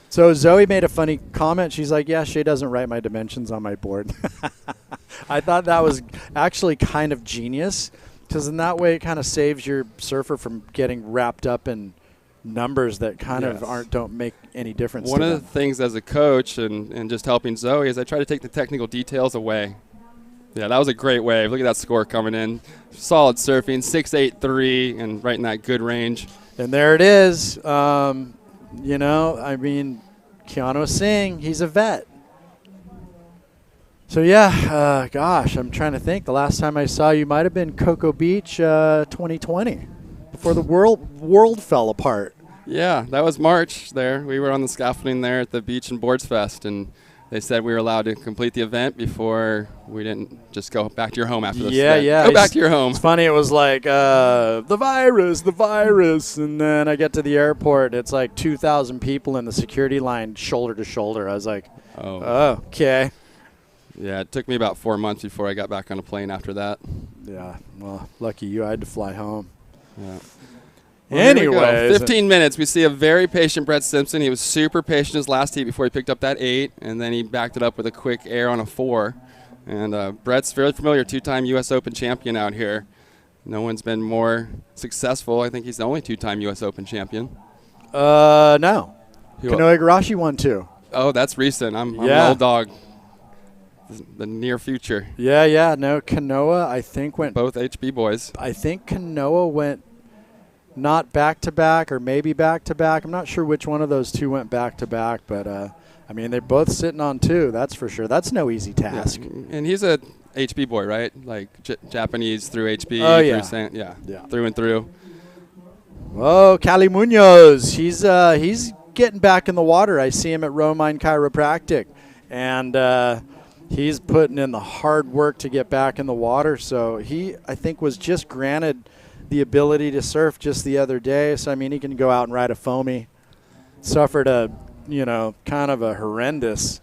So Zoe made a funny comment. She's like, yeah, Shay doesn't write my dimensions on my board. I thought that was actually kind of genius, because in that way it kind of saves your surfer from getting wrapped up in numbers that kind of don't make any difference.
One of the things as a coach and just helping Zoe is I try to take the technical details away. Yeah, that was a great wave. Look at that score coming in. Solid surfing, 6.83, and right in that good range.
And there it is. Keanu Singh, he's a vet. So, yeah, gosh, I'm trying to think. The last time I saw you might have been Cocoa Beach 2020, before the world fell apart.
Yeah, that was March there. We were on the scaffolding there at the Beach and Boards Fest, and they said we were allowed to complete the event before we didn't just go back to your home after this event.
Yeah.
Go back to your home.
It's funny. It was like, the virus. And then I get to the airport. It's like 2,000 people in the security line, shoulder to shoulder. I was like, oh, okay.
Yeah, it took me about 4 months before I got back on a plane after that.
Yeah, well, lucky you. I had to fly home.
Yeah.
Well, anyways,
15 minutes. We see a very patient Brett Simpson. He was super patient his last heat before he picked up that 8, and then he backed it up with a quick air on a 4. And Brett's very familiar, 2-time U.S. Open champion out here. No one's been more successful. I think he's the only 2-time U.S. Open champion.
No. Kanoe Igarashi won 2.
Oh, that's recent. I'm an old dog. The near future.
Yeah. No, Kanoa, I think, went.
Both HB boys.
I think Kanoa went not back-to-back or maybe back-to-back. I'm not sure which one of those two went back-to-back, but, they're both sitting on 2, that's for sure. That's no easy task.
Yeah. And he's a HB boy, right? Like Japanese through HB.
Oh, yeah.
Through and through.
Oh, Cali Munoz. He's getting back in the water. I see him at Romine Chiropractic. And he's putting in the hard work to get back in the water. So he, I think, was just granted the ability to surf just the other day. So, he can go out and ride a foamy. Suffered a, kind of a horrendous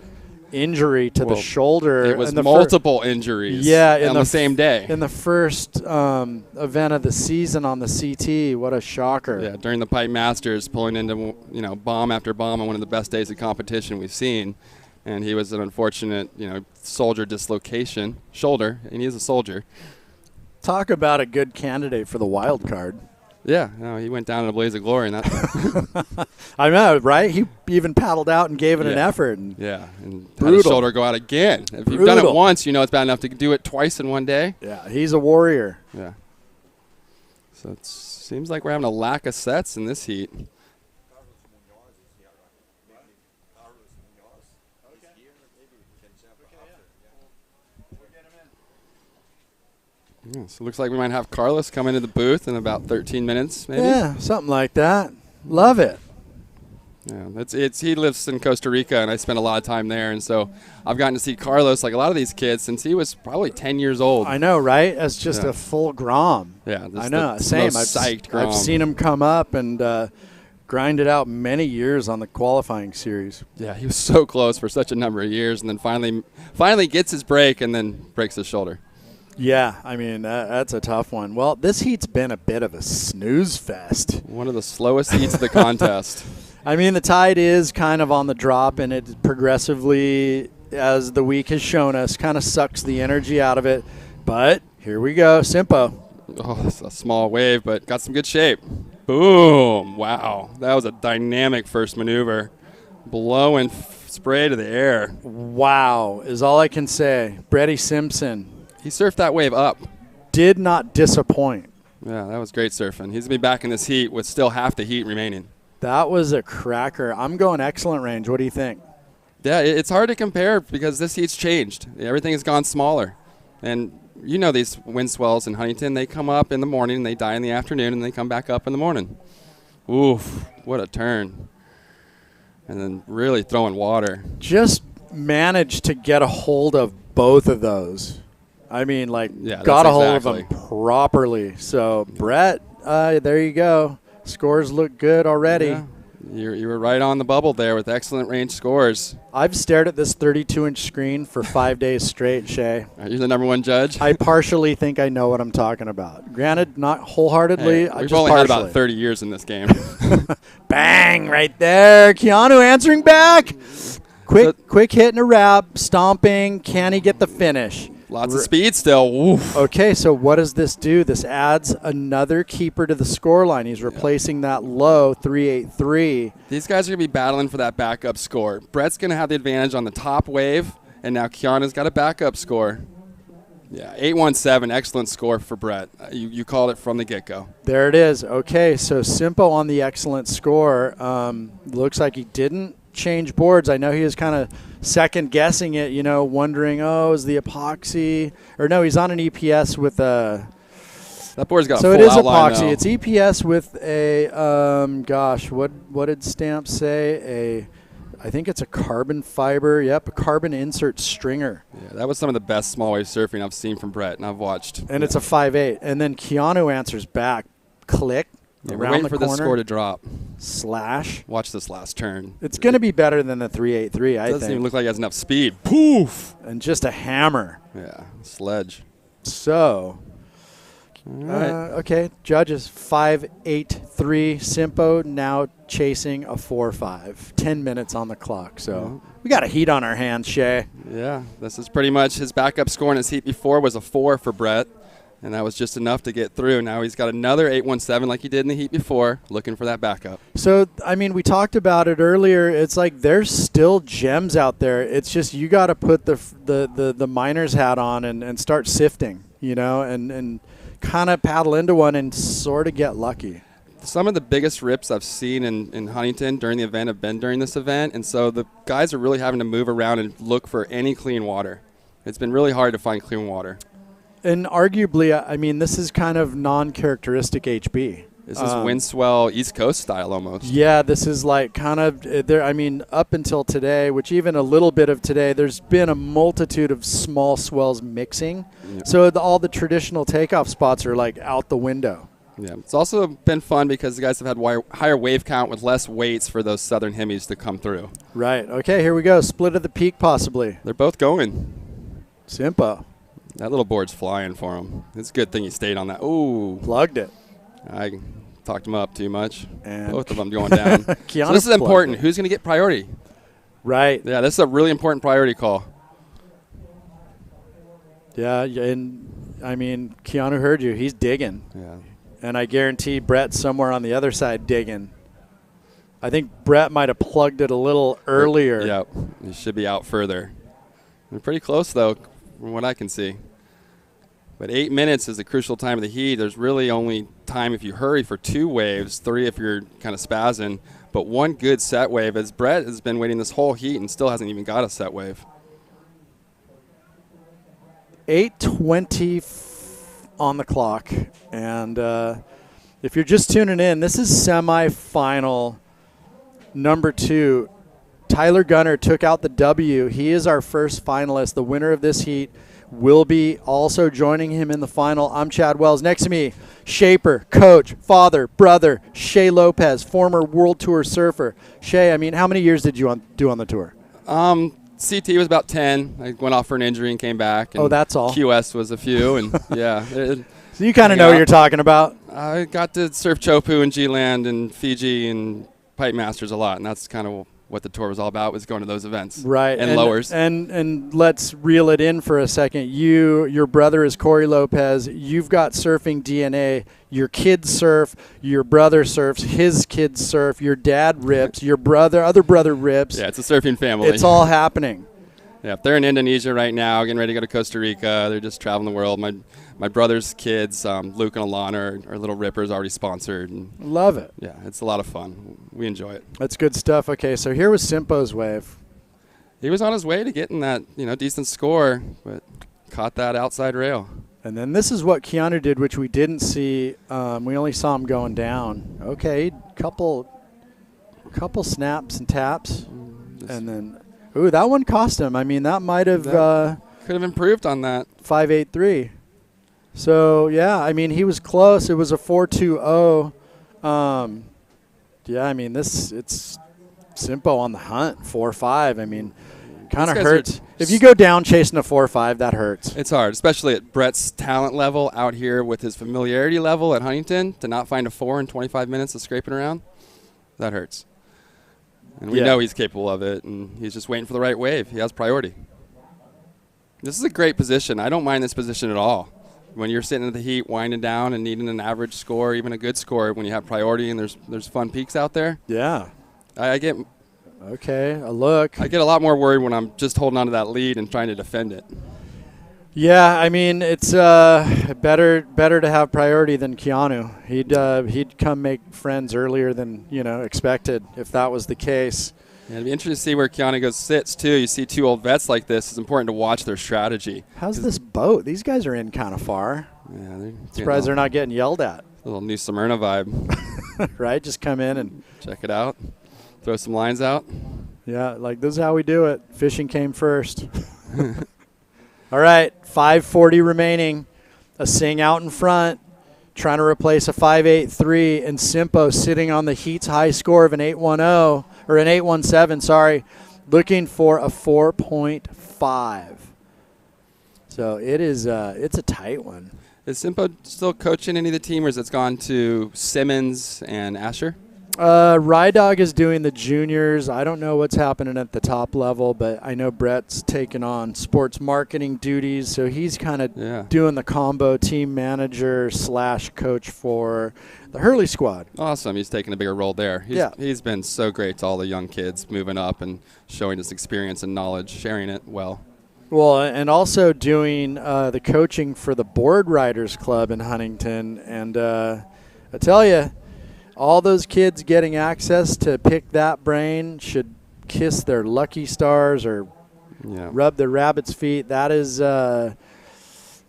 injury to the shoulder.
It was
and
multiple injuries on the same day.
In the first event of the season on the CT. What a shocker.
Yeah, during the Pipe Masters, pulling into bomb after bomb on one of the best days of competition we've seen. And he was an unfortunate, shoulder dislocation. Shoulder, and he is a soldier.
Talk about a good candidate for the wild card.
Yeah, no, he went down in a blaze of glory. And that
I know, right? He even paddled out and gave it an effort. And
and had his shoulder go out again. If you've done it once, it's bad enough to do it twice in one day.
Yeah, he's a warrior.
Yeah. So it seems like we're having a lack of sets in this heat. Yeah, so it looks like we might have Carlos come into the booth in about 13 minutes, maybe.
Yeah, something like that. Love it.
Yeah, he lives in Costa Rica, and I spent a lot of time there, and so I've gotten to see Carlos, like a lot of these kids, since he was probably 10 years old.
I know, right? As just a full Grom.
Yeah,
I know. Same. I've seen him come up and grind it out many years on the qualifying series.
Yeah, he was so close for such a number of years, and then finally gets his break and then breaks his shoulder.
Yeah, I mean, that's a tough one. Well, this heat's been a bit of a snooze fest.
One of the slowest heats of the contest.
I mean, the tide is kind of on the drop, and it progressively, as the week has shown us, kind of sucks the energy out of it. But here we go, Simpo.
Oh, that's a small wave, but got some good shape. Boom. Wow. That was a dynamic first maneuver. Blowing spray to the air.
Wow is all I can say. Brady Simpson.
He surfed that wave up.
Did not disappoint.
Yeah, that was great surfing. He's going to be back in this heat with still half the heat remaining.
That was a cracker. I'm going excellent range. What do you think?
Yeah, it's hard to compare because this heat's changed. Everything has gone smaller. And these wind swells in Huntington, they come up in the morning, and they die in the afternoon, and they come back up in the morning. Oof, what a turn. And then really throwing water.
Just managed to get a hold of both of those. I mean, got a hold of them properly. So, Brett, there you go. Scores look good already.
Yeah. You were right on the bubble there with excellent range scores.
I've stared at this 32-inch screen for 5 days straight, Shay.
Are you the number one judge?
I partially think I know what I'm talking about. Granted, not wholeheartedly.
Hey, we've only had about 30 years in this game.
Bang, right there. Keanu answering back. Quick hit and a wrap. Stomping. Can he get the finish?
Lots of speed still. Oof.
Okay, so what does this do? This adds another keeper to the scoreline. He's replacing that low 383.
These guys are going to be battling for that backup score. Brett's going to have the advantage on the top wave, and now Keanu's got a backup score. Yeah, 817, excellent score for Brett. You called it from the get-go.
There it is. Okay, so Simpo on the excellent score. Looks like he didn't change boards. I know he was kind of second guessing it, wondering, is the epoxy, or no, he's on an EPS with a.
That board's got
so
a full
it is
outline,
epoxy.
though.
It's EPS with a what did Stamp say? I think it's a carbon fiber. Yep, a carbon insert stringer.
Yeah, that was some of the best small wave surfing I've seen from Brett, and I've watched.
And it's a 5.8. And then Keanu answers back. Click.
Yeah, we're waiting for
corner.
this score to drop.
Slash.
Watch this last turn.
It's going to be better than the 383, I think.
Doesn't even look like it has enough speed. Poof!
And just a hammer.
Yeah, sledge.
So, okay, judges 5.83. Simpo now chasing a 4.5. 10 minutes on the clock. So we got a heat on our hands, Shay.
Yeah, this is pretty much his backup score in his heat before was a 4 for Brett. And that was just enough to get through. Now he's got another 817 like he did in the heat before, looking for that backup.
So, I mean, we talked about it earlier. It's like there's still gems out there. It's just you got to put the miner's hat on and start sifting, and kind of paddle into one and sort of get lucky.
Some of the biggest rips I've seen in Huntington during the event have been during this event. And so the guys are really having to move around and look for any clean water. It's been really hard to find clean water.
And arguably, I mean, this is kind of non-characteristic HB.
This is wind swell East Coast style almost.
Yeah, this is like kind of there. I mean, up until today, which even a little bit of today, there's been a multitude of small swells mixing. Yep. So all the traditional takeoff spots are like out the window.
Yeah, it's also been fun because the guys have had higher wave count with less weights for those southern hemis to come through.
Right. Okay, here we go. Split of the peak, possibly.
They're both going.
Simpo.
That little board's flying for him. It's a good thing he stayed on that. Ooh.
Plugged it.
I talked him up too much.
And
both of them going down. So this is important. Who's going to get priority?
Right.
Yeah, this is a really important priority call.
Yeah, and I mean, Keanu heard you. He's digging.
Yeah.
And I guarantee Brett's somewhere on the other side digging. I think Brett might have plugged it a little earlier.
Yep. He should be out further. They're pretty close, though, from what I can see. But 8 minutes is a crucial time of the heat. There's really only time if you hurry for 2 waves, 3 if you're kind of spazzing, but 1 good set wave, as Brett has been waiting this whole heat and still hasn't even got a set wave.
8:20 on the clock. And if you're just tuning in, this is semifinal number 2. Tyler Gunner took out the W. He is our first finalist. The winner of this heat will be also joining him in the final. I'm Chad Wells. Next to me, shaper, coach, father, brother, Shea Lopez, former World Tour surfer. Shea, I mean, how many years did you do on the tour?
CT was about 10. I went off for an injury and came back. And
that's all.
QS was a few, and yeah.
So you kind of know what you're talking about.
I got to surf Chopu and G-Land and Fiji and Pipe Masters a lot, and that's kind of what the tour was all about, was going to those events.
Right.
And lowers.
And let's reel it in for a second. Your brother is Corey Lopez. You've got surfing DNA. Your kids surf. Your brother surfs. His kids surf. Your dad rips. Your other brother rips.
Yeah, it's a surfing family.
It's all happening.
Yeah, they're in Indonesia right now, getting ready to go to Costa Rica. They're just traveling the world. My brother's kids, Luke and Alana, are little rippers, already sponsored. And
love it.
Yeah, it's a lot of fun. We enjoy it.
That's good stuff. Okay, so here was Simpo's wave.
He was on his way to getting that decent score, but caught that outside rail.
And then this is what Keanu did, which we didn't see. We only saw him going down. Okay, couple snaps and taps, and then. Ooh, that one cost him. I mean, that might have
could have improved on that.
5.83. So yeah, I mean, he was close. It was a 4.20. Yeah, I mean, it's Simpo on the hunt. 4.5. I mean, kind of hurts. If you go down chasing a 4.5, that hurts.
It's hard, especially at Brett's talent level out here with his familiarity level at Huntington, to not find a 4 in 25 minutes of scraping around. That hurts. And we know he's capable of it, and he's just waiting for the right wave. He has priority. This is a great position. I don't mind this position at all. When you're sitting in the heat, winding down and needing an average score, even a good score, when you have priority and there's fun peaks out there.
Yeah.
I get
a look.
I get a lot more worried when I'm just holding on to that lead and trying to defend it.
Yeah, I mean, it's better to have priority than Keanu. He'd come make friends earlier than expected if that was the case.
Yeah, it'd be interesting to see where Keanu sits too. You see 2 old vets like this. It's important to watch their strategy.
How's this boat? These guys are in kind of far.
Yeah,
surprised they're not getting yelled at.
A little New Smyrna vibe.
Right, just come in and
check it out. Throw some lines out.
Yeah, like this is how we do it. Fishing came first. All right, 5:40 remaining. A Sing out in front, trying to replace a 5.83, and Simpo sitting on the heat's high score of an 8.10 or an 8.17. Sorry, looking for a 4.5. So it is. It's a tight one.
Is Simpo still coaching any of the teamers that's gone to Simmons and Asher?
Rye Dog is doing the juniors. I don't know what's happening at the top level, but I know Brett's taken on sports marketing duties, so he's kind of doing the combo team manager / coach for the Hurley squad.
Awesome. He's taking a bigger role there. He's been so great to all the young kids moving up and showing his experience and knowledge, sharing it well.
Well, and also doing the coaching for the Board Riders Club in Huntington. And I tell you, all those kids getting access to pick that brain should kiss their lucky stars or rub their rabbit's feet. That is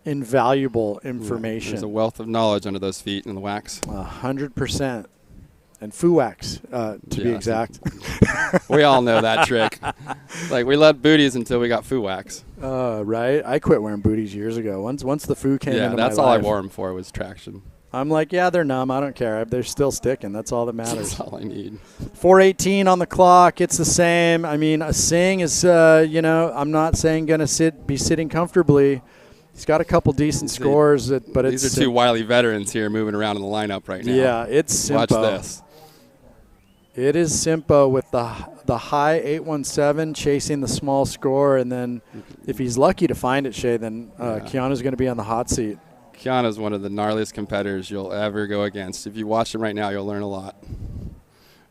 invaluable information.
There's a wealth of knowledge under those feet in the wax.
100%. And foo wax, to be exact.
We all know that trick. Like, we loved booties until we got foo wax.
Right. I quit wearing booties years ago. Once the foo came into my life.
Yeah, that's all I wore them for was traction.
I'm like, yeah, they're numb. I don't care. They're still sticking. That's all that matters.
That's all I need.
4:18 on the clock. It's the same. I mean, Singh is, I'm not saying going to be sitting comfortably. He's got a couple decent scores, but
these are two wily veterans here moving around in the lineup right now.
Yeah, it's Simpo.
Watch this.
It is Simpo with the high 817 chasing the small score, and then if he's lucky to find it, Shay, then Keanu's going to be on the hot seat.
Keanu's one of the gnarliest competitors you'll ever go against. If you watch him right now, you'll learn a lot.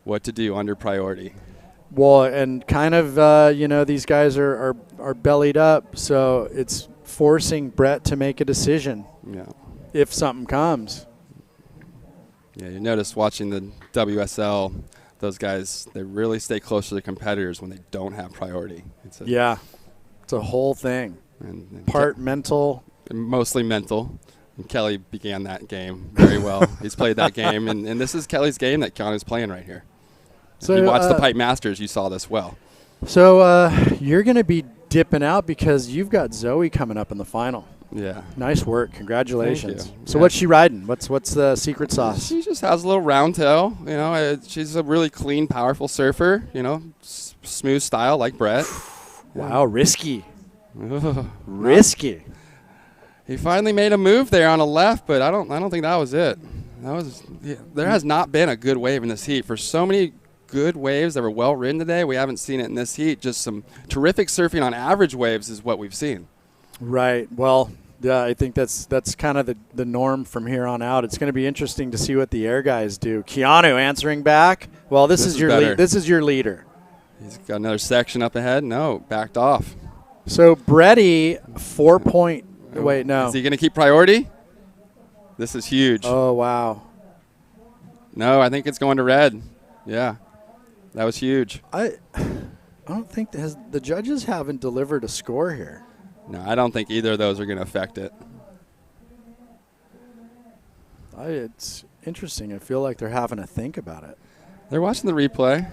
What to do under priority.
Well, and kind of, these guys are bellied up, so it's forcing Brett to make a decision.
Yeah.
If something comes.
Yeah, you notice watching the WSL, those guys, they really stay close to their competitors when they don't have priority. It's
a whole thing.
And
part mental.
Mostly mental. And Kelly began that game very well. He's played that game, and this is Kelly's game that Keanu's playing right here. So if you watch the Pipe Masters, you saw this well.
So you're going to be dipping out because you've got Zoe coming up in the final.
Yeah.
Nice work. Congratulations.
Thank you.
So what's she riding? What's the secret sauce?
She just has a little round tail. She's a really clean, powerful surfer. Smooth style like Brett.
Wow, risky. Risky.
He finally made a move there on a left, but I don't think that was it. There has not been a good wave in this heat. For so many good waves that were well ridden today, we haven't seen it in this heat. Just some terrific surfing on average waves is what we've seen.
Right. Well, yeah, I think that's kind of the norm from here on out. It's going to be interesting to see what the air guys do. Keanu answering back. Well, this is your this is your leader.
He's got another section up ahead. No, backed off.
So Bretty, 4 point. Wait, no.
Is he going to keep priority? This is huge.
Oh, wow.
No, I think it's going to red. Yeah, that was huge.
I don't think the judges haven't delivered a score here.
No, I don't think either of those are going to affect it.
It's interesting. I feel like they're having to think about it.
They're watching the replay.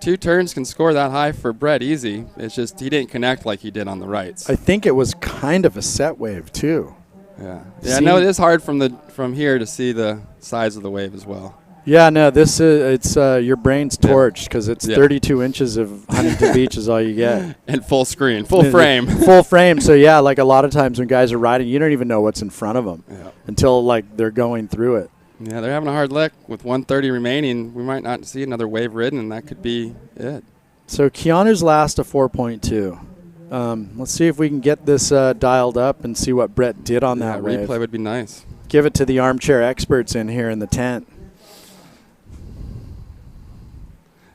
2 turns can score that high for Brett easy. It's just he didn't connect like he did on the rights.
I think it was kind of a set wave too.
Yeah. Yeah, no, it is hard from here to see the size of the wave as well.
Yeah, no, this is your brain's torched because it's 32 inches of Huntington Beach is all you get.
And full screen, full frame.
Full frame. So yeah, like a lot of times when guys are riding, you don't even know what's in front of them until like they're going through it.
Yeah, they're having a hard lick. With 130 remaining, we might not see another wave ridden, and that could be it.
So Keanu's last a 4.2. Let's see if we can get this dialed up and see what Brett did on that wave.
Replay would be nice.
Give it to the armchair experts in here in the tent.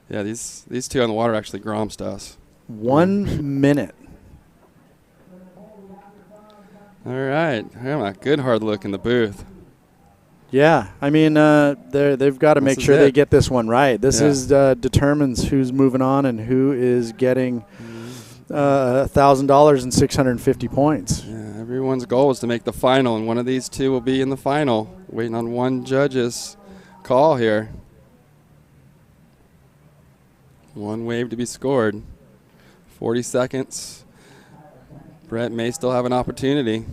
Yeah, these two on the water actually gromsed us. 1
minute.
All right. A good hard look in the booth.
Yeah, I mean, they've got to make sure they get this one right. This is determines who's moving on and who is getting $1,000 and 650 points.
Yeah, everyone's goal is to make the final, and one of these two will be in the final. Waiting on one judge's call here. One wave to be scored. 40 seconds. Brett may still have an opportunity.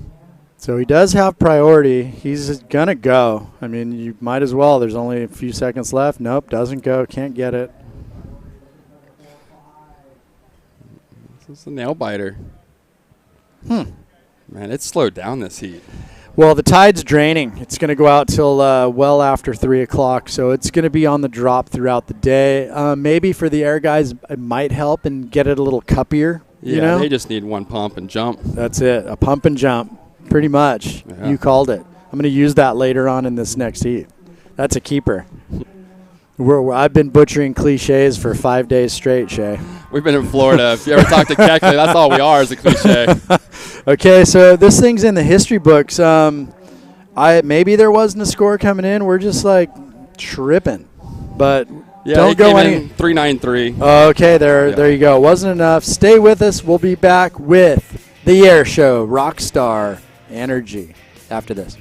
So he does have priority. He's going to go. I mean, you might as well. There's only a few seconds left. Nope, doesn't go. Can't get it.
This is a nail biter. Man, it's slowed down this heat.
Well, the tide's draining. It's going to go out till well after 3 o'clock, so it's going to be on the drop throughout the day. Maybe for the air guys, it might help and get it a little cuppier.
Yeah,
you know?
They just need one pump and jump.
That's it, a pump and jump. Pretty much.
Yeah.
You called it. I'm going to use that later on in this next heat. That's a keeper. I've been butchering cliches for 5 days straight, Shay.
We've been in Florida. If you ever talk to Keckley, that's all we are is a cliche.
Okay, so this thing's in the history books. Maybe there wasn't a score coming in. We're just like tripping. But don't go any
393.
Okay, there you go. Wasn't enough. Stay with us. We'll be back with the Air Show, Rockstar Energy after this.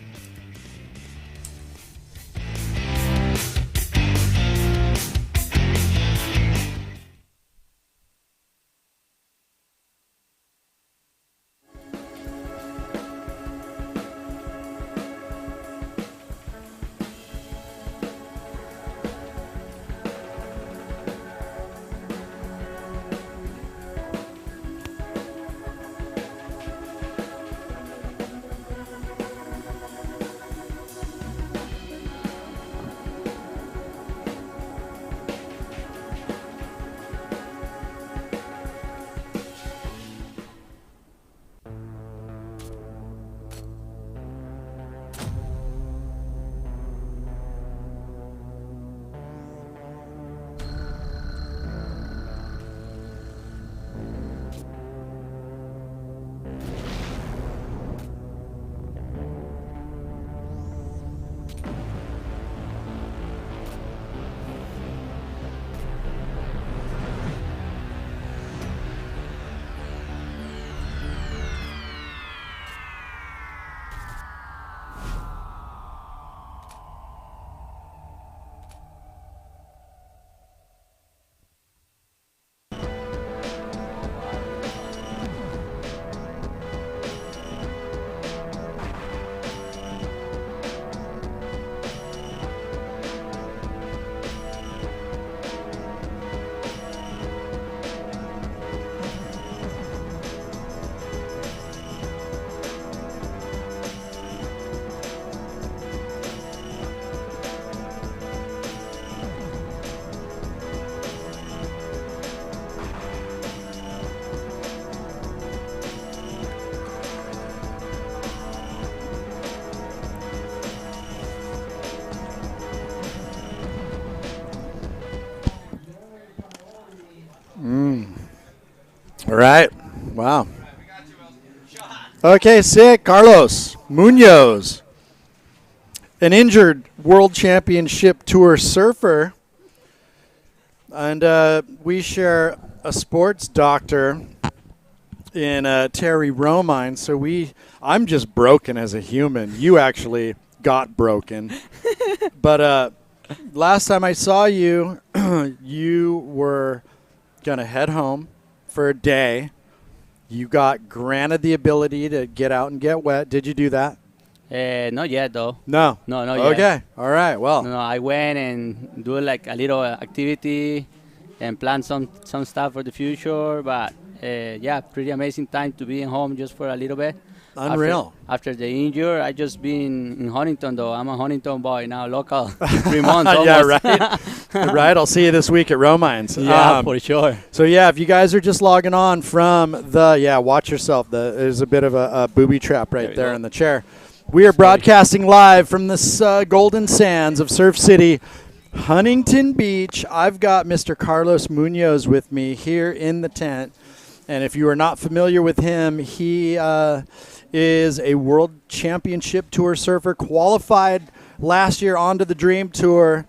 All right. Wow. Okay, sick. Carlos Munoz, an injured World Championship Tour surfer. And we share a sports doctor in Terry Romine. So I'm just broken as a human. You actually got broken. But last time I saw you, you were going to head home for a day. You got granted the ability to get out and get wet. Did you do that?
Not yet, though.
No.
No, not
Okay.
yet.
All right. Well.
No, I went and do like a little activity and plan some stuff for the future. But yeah, pretty amazing time to be in home just for a little bit.
Unreal.
After the injury, I just been in Huntington, though. I'm a Huntington boy now, local. 3 months almost.
Yeah, right. Right. I'll see you this week at Romines.
Yeah, for sure.
So, yeah, if you guys are just logging on from watch yourself. There's a bit of a booby trap right there in the chair. We are broadcasting live from the Golden Sands of Surf City, Huntington Beach. I've got Mr. Carlos Munoz with me here in the tent. And if you are not familiar with him, he is a World Championship Tour surfer, qualified last year onto the Dream Tour,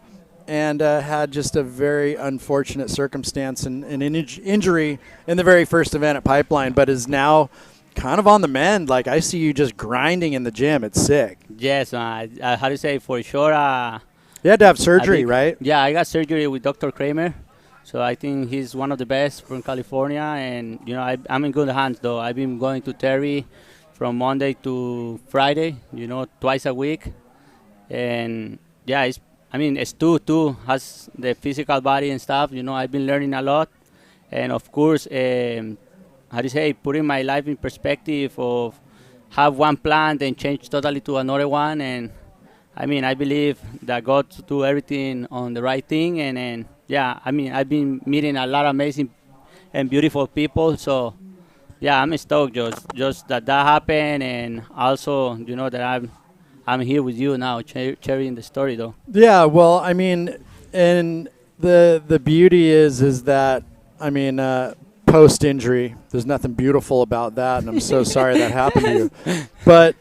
and had just a very unfortunate circumstance and an injury in the very first event at Pipeline, but is now kind of on the mend. Like, I see you just grinding in the gym. It's sick.
Yes, how do you say, for sure.
You had to have surgery, right?
Yeah, I got surgery with Dr. Kramer. So I think he's one of the best from California. And, I'm in good hands, though. I've been going to Terry from Monday to Friday, twice a week. And, yeah, Stu, too, has the physical body and stuff. I've been learning a lot. And, of course, putting my life in perspective of have one plan and change totally to another one. And, I believe that God do everything on the right thing. And yeah, I've been meeting a lot of amazing and beautiful people. So, yeah, I'm stoked just that happened. And also, that I'm here with you now, sharing the story, though.
Yeah, well, and the beauty is that, post-injury, there's nothing beautiful about that, and I'm so sorry that happened to you. But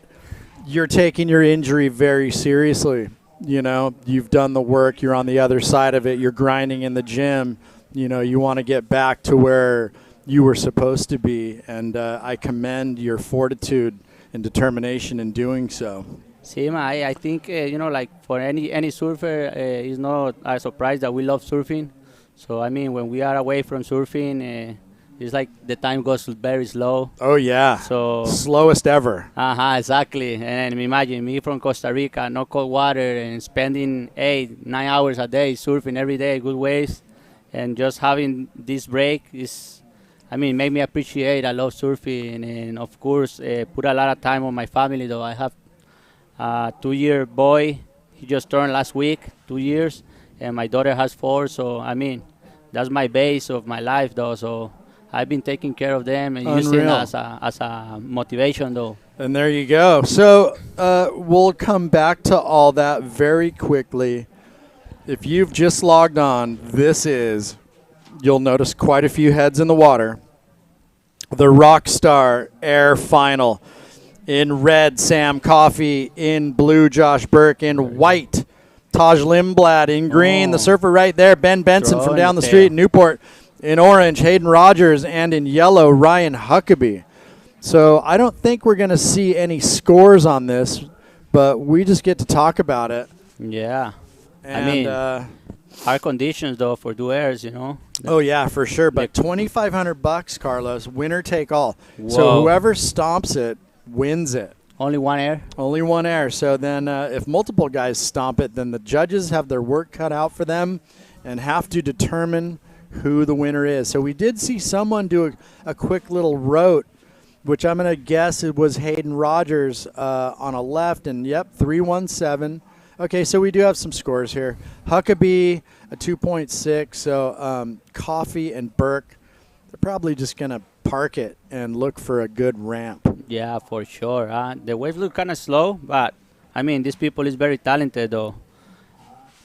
you're taking your injury very seriously. You've done the work. You're on the other side of it. You're grinding in the gym. You want to get back to where you were supposed to be, and I commend your fortitude and determination in doing so.
See, I think, like for any surfer, it's not a surprise that we love surfing. So, when we are away from surfing, it's like the time goes very slow.
Oh, yeah.
So
slowest ever.
Exactly. And imagine me from Costa Rica, no cold water, and spending 8-9 hours a day surfing every day, good waves. And just having this break is, made me appreciate. I love surfing. And, of course, put a lot of time on my family, though. I have a 2-year boy. He just turned last week, 2 years. And my daughter has 4. So, that's my base of my life, though. So I've been taking care of them and using it as a motivation, though.
And there you go. So we'll come back to all that very quickly. If you've just logged on, you'll notice quite a few heads in the water. The Rockstar Air Final. In red, Sam Coffey. In blue, Josh Burke. In white, Taj Lindblad. In green, the surfer right there, Ben Benson from down the street in Newport. In orange, Hayden Rogers, and in yellow, Ryan Huckabee. So I don't think we're going to see any scores on this, but we just get to talk about it.
Yeah.
And,
hard conditions, though, for do airs,
Oh, yeah, for sure. But $2,500, Carlos, winner take all.
Whoa.
So whoever stomps it wins it.
Only one air?
Only one air. So then if multiple guys stomp it, then the judges have their work cut out for them and have to determine who the winner is. So we did see someone do a quick little rote, which I'm going to guess it was Hayden Rogers on a left. And, 317. Okay, so we do have some scores here. Huckabee, a 2.6. So Coffey and Burke, they're probably just going to park it and look for a good ramp.
Yeah, for sure. The waves look kind of slow, but, these people is very talented, though.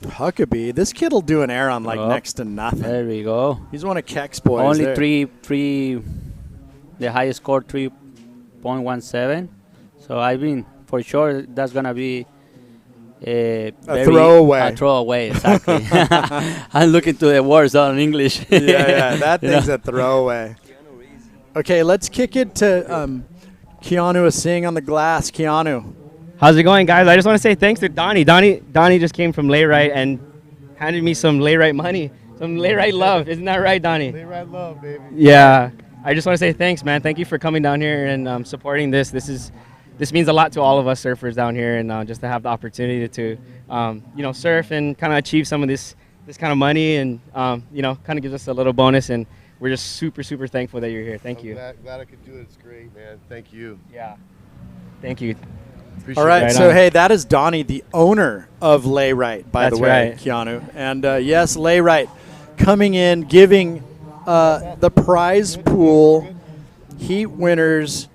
Huckabee, this kid will do an air on next to nothing.
There we go.
He's one of Keck's boys.
Only three the highest score 3.17. So I mean, for sure, that's gonna be a
throwaway.
A throwaway, exactly. I'm looking to the words on English.
Yeah, that thing's a throwaway. Okay, let's kick it to Keanu is seeing on the glass. Keanu.
How's it going, guys? I just want to say thanks to Donnie. Donnie just came from Layrite and handed me some Layrite money, some Layrite love. Isn't that right, Donnie?
Layrite love, baby.
Yeah. I just want to say thanks, man. Thank you for coming down here and supporting this. This means a lot to all of us surfers down here, and just to have the opportunity to, surf and kind of achieve some of this kind of money, and kind of gives us a little bonus. And we're just super, super thankful that you're here. Thank you.
Glad I could do it. It's great, man. Thank you.
Yeah. Thank you.
Appreciate all right, so hey, that is Donnie, the owner of Layrite, by the way, right. Keanu. And yes, Layrite coming in, giving the prize pool, heat winners,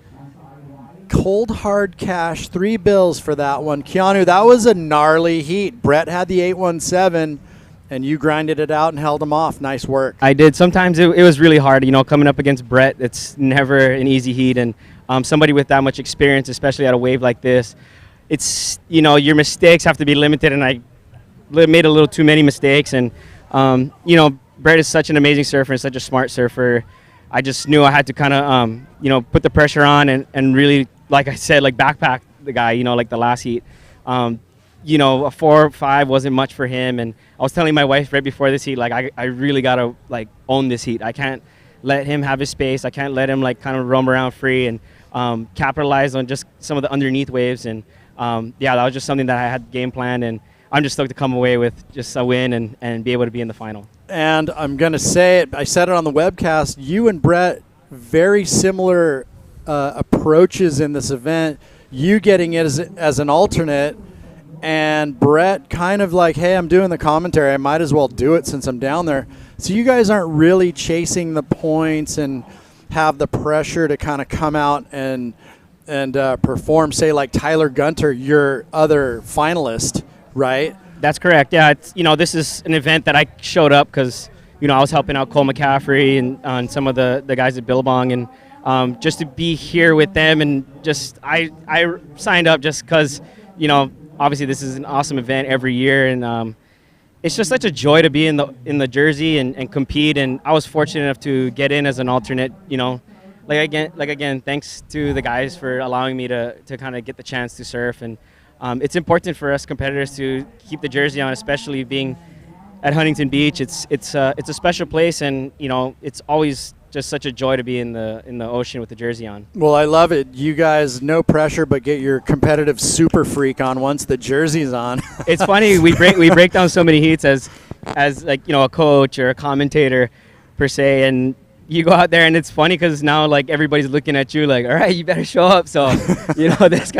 cold hard cash, 3 bills for that one. Keanu, that was a gnarly heat. Brett had the 817, and you grinded it out and held him off. Nice work.
I did. Sometimes it was really hard, coming up against Brett. It's never an easy heat, and somebody with that much experience, especially at a wave like this, it's, your mistakes have to be limited, and I made a little too many mistakes. And, Brett is such an amazing surfer and such a smart surfer. I just knew I had to kind of, put the pressure on and really, like I said, like backpack the guy, like the last heat. A 4 or 5 wasn't much for him. And I was telling my wife right before this heat, like, I really got to, like, own this heat. I can't let him have his space. I can't let him, like, kind of roam around free and capitalize on just some of the underneath waves. And, that was just something that I had game planned. And I'm just stoked to come away with just a win and be able to be in the final.
And I'm going to say it, I said it on the webcast, you and Brett, very similar approaches in this event. You getting it as an alternate, and Brett kind of like, hey, I'm doing the commentary. I might as well do it since I'm down there. So you guys aren't really chasing the points and have the pressure to kind of come out and perform, say, like Tyler Gunter, your other finalist, right?
That's correct. Yeah, it's, this is an event that I showed up because, I was helping out Cole McCaffrey and some of the guys at Billabong, and just to be here with them, and just I signed up just because, obviously this is an awesome event every year, and it's just such a joy to be in the jersey and compete. And I was fortunate enough to get in as an alternate. Again, thanks to the guys for allowing me to kind of get the chance to surf. And it's important for us competitors to keep the jersey on, especially being at Huntington Beach. It's a special place, and it's always just such a joy to be in the ocean with the jersey on.
Well, I love it. You guys, no pressure, but get your competitive super freak on once the jersey's on.
It's funny, we break down so many heats as like a coach or a commentator per se, and you go out there and it's funny because now like everybody's looking at you like, all right, you better show up. So this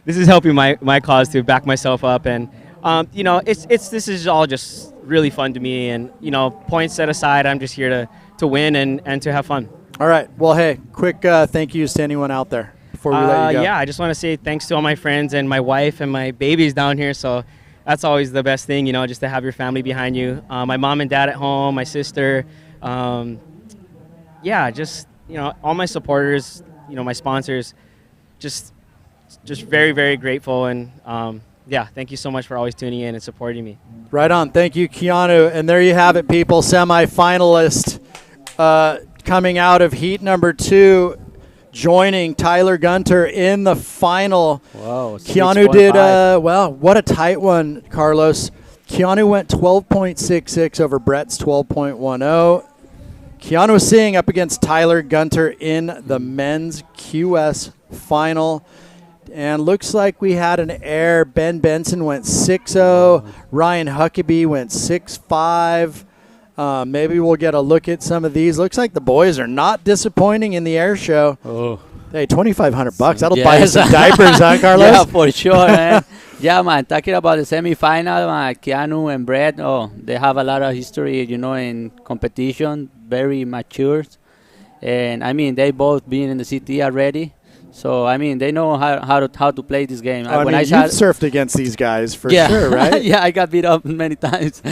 is helping my cause to back myself up, and this is all just really fun to me, and points set aside, I'm just here to win and to have fun.
All right. Well, hey, quick thank yous to anyone out there before we let you go.
Yeah, I just want to say thanks to all my friends and my wife and my babies down here. So that's always the best thing, just to have your family behind you. My mom and dad at home, my sister. Just all my supporters, my sponsors. Just very, very grateful, and thank you so much for always tuning in and supporting me.
Right on. Thank you, Keanu. And there you have it, people. Semi-finalist coming out of heat number 2, joining Tyler Gunter in the final.
Whoa.
Keanu did, what a tight one, Carlos. Keanu went 12.66 over Brett's 12.10. Keanu Singh up against Tyler Gunter in the men's QS final. And looks like we had an error. Ben Benson went 6-0. Ryan Huckabee went 6-5. Maybe we'll get a look at some of these. Looks like the boys are not disappointing in the air show.
Oh.
Hey, $2,500. That'll buy you some diapers, huh, Carlos?
Yeah, for sure, man. Yeah, man. Talking about the semifinal, Keanu and Brett, they have a lot of history, in competition, very mature. And, they both been in the CT already. So, they know how to play this game.
You've surfed against these guys for sure, right?
Yeah, I got beat up many times.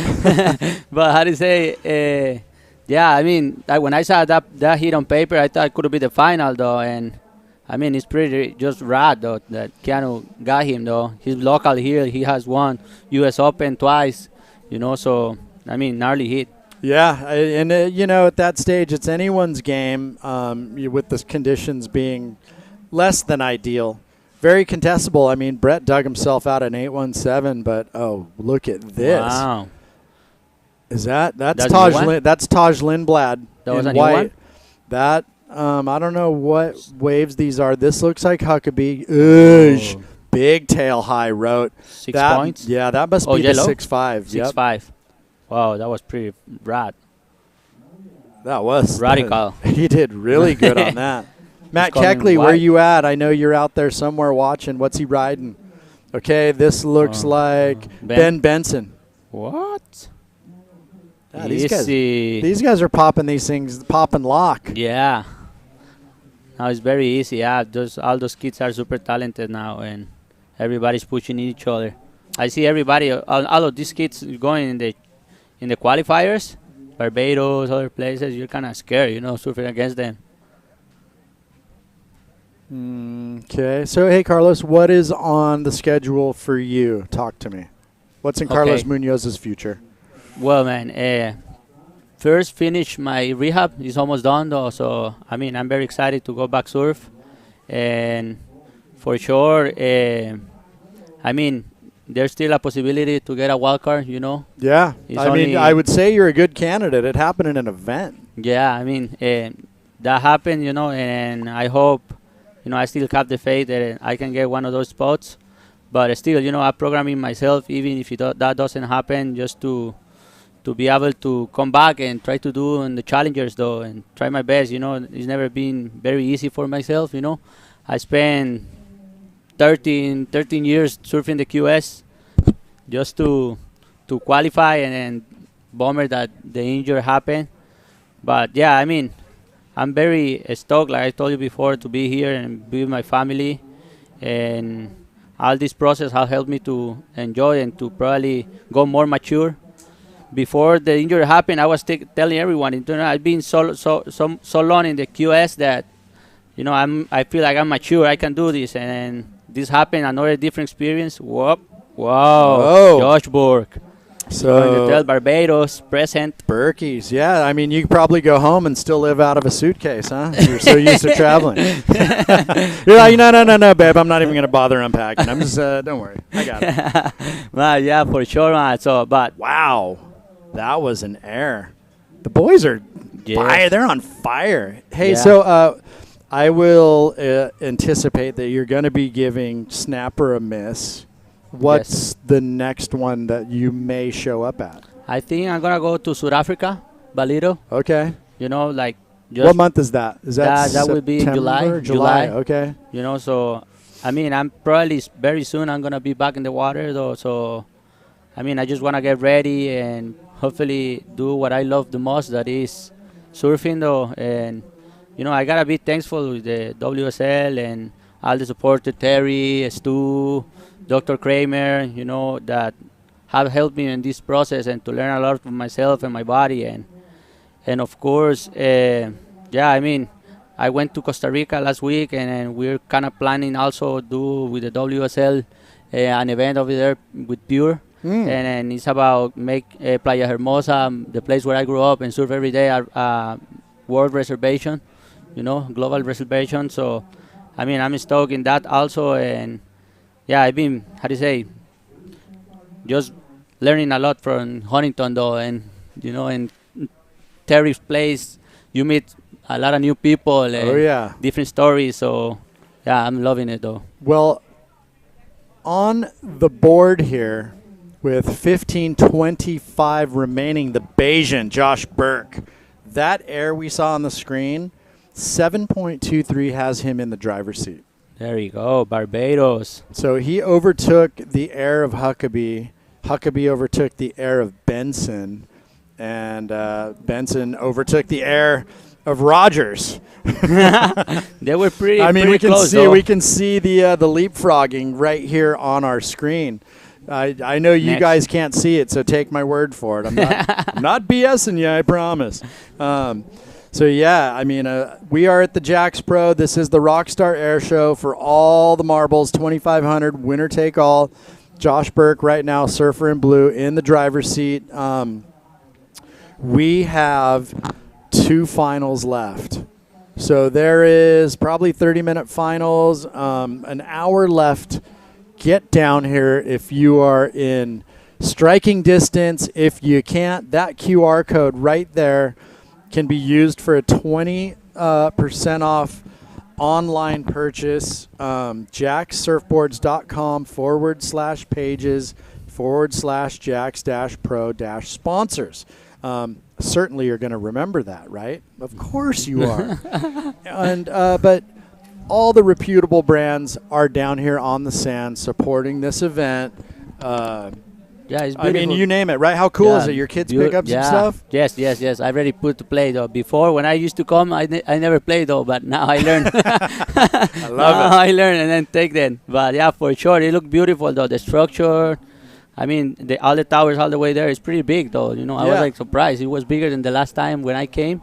But how to say, Yeah, I mean, when I saw that hit on paper, I thought it could be the final, though. And, I mean, it's pretty just rad, though, that Keanu got him, though. He's local here. He has won U.S. Open twice, so, I mean, gnarly hit.
Yeah, and, at that stage, it's anyone's game with the conditions being less than ideal. Very contestable. I mean, Brett dug himself out an 8-1-7, but, oh, look at this.
Wow.
Is that's Taj Lindblad
That was
in
a new
white.
one?
That I don't know what waves these are. This looks like Huckabee. Oosh. Big tail high rote.
6 points?
Yeah, that must be
yellow?
the 6.5.
6.5. Wow, that was pretty rad.
That was
radical.
He did really good on that. Matt
calling
Keckley, where
white.
you at? I know you're out there somewhere watching. What's he riding? Okay, this looks like Ben Benson.
What?
Yeah, these guys are popping these things, popping lock.
Yeah. Now it's very easy. Yeah, all those kids are super talented now, and everybody's pushing each other. I see everybody, all of these kids going in the qualifiers, Barbados, other places. You're kind of scared, surfing against them.
Okay, so hey, Carlos, what is on the schedule for you? Talk to me. What's in Carlos Munoz's future?
Well, man, first finish my rehab. It's almost done, though. So, I mean, I'm very excited to go back surf. And for sure, I mean, there's still a possibility to get a wild card,
Yeah.
It's
I mean, I would say you're a good candidate. It happened in an event.
Yeah, I mean, that happened, and I hope, I still have the faith that I can get one of those spots. But still, I'm programming myself, even if that doesn't happen, just to be able to come back and try to do in the challengers, though, and try my best. It's never been very easy for myself. I spent 13 years surfing the QS just to qualify, and then bummer that the injury happened. But yeah, I mean, I'm very stoked, like I told you before, to be here and be with my family, and all this process has helped me to enjoy and to probably go more mature. Before the injury happened, I was telling everyone, I've been so long in the QS that, I feel like I'm mature. I can do this, and this happened, another different experience. Whoa, Josh Burke.
So
going to tell Barbados present.
Berkeys, yeah. I mean, you could probably go home and still live out of a suitcase, huh? You're so used to traveling. You're like, no, babe. I'm not even gonna bother unpacking. I'm just, don't worry, I got it.
Well, yeah, for sure, man. So, but
wow, that was an air. The boys are fire. They're on fire. Hey, so I will anticipate that you're gonna be giving Snapper a miss. What's the next one that you may show up at?
I think I'm gonna go to South Africa, Balito.
Okay.
Like
what month is that? Is
that will be in July.
July. Okay.
So I mean, I'm probably very soon I'm gonna be back in the water, though. So I mean, I just wanna get ready and hopefully do what I love the most, that is surfing, though. And I gotta be thankful with the WSL and all the support to Terry, Stu, Dr. Kramer, that have helped me in this process and to learn a lot of myself and my body. And of course, I mean, I went to Costa Rica last week, and we're kind of planning also do with the WSL an event over there with Pure. And it's about make Playa Hermosa, the place where I grew up and surf every day, a world reservation, global reservation. So, I mean, I'm stoked in that also. And yeah, I've been, just learning a lot from Huntington, though. And, in Terry's place, you meet a lot of new people and different stories. So, yeah, I'm loving it, though.
Well, on the board here, with 15:25 remaining, the Bayesian, Josh Burke. That air we saw on the screen, 7.23 has him in the driver's seat.
There you go, Barbados.
So he overtook the air of Huckabee. Huckabee overtook the air of Benson. And Benson overtook the air of Rogers.
They were pretty.
I mean,
pretty
we can
close,
see
though.
the leapfrogging right here on our screen. I know you
Next.
guys can't see it, so take my word for it. I'm not BSing you, I promise. So, yeah, I mean, we are at the Jacks Pro. This is the Rockstar Air Show for all the marbles, 2,500, winner take all. Josh Burke right now, surfer in blue, in the driver's seat. We have 2 finals left. So there is probably 30-minute finals, an hour left. Get down here if you are in striking distance. If you can't, that QR code right there can be used for a 20% off online purchase. jackssurfboards.com/pages/jacks-pro-sponsors. Certainly you're going to remember that, right? Of course you are. But all the reputable brands are down here on the sand supporting this event.
Yeah, it's
I
beautiful.
mean, you name it, right? How cool is it? Your kids pick up some stuff?
Yes. I already put to play, though. Before, when I used to come, I never played, though, but now I learned.
I love it.
I learn and then take them. But, yeah, for sure, it looked beautiful, though. The structure, I mean, all the towers all the way there is pretty big, though. You know, I was, surprised. It was bigger than the last time when I came.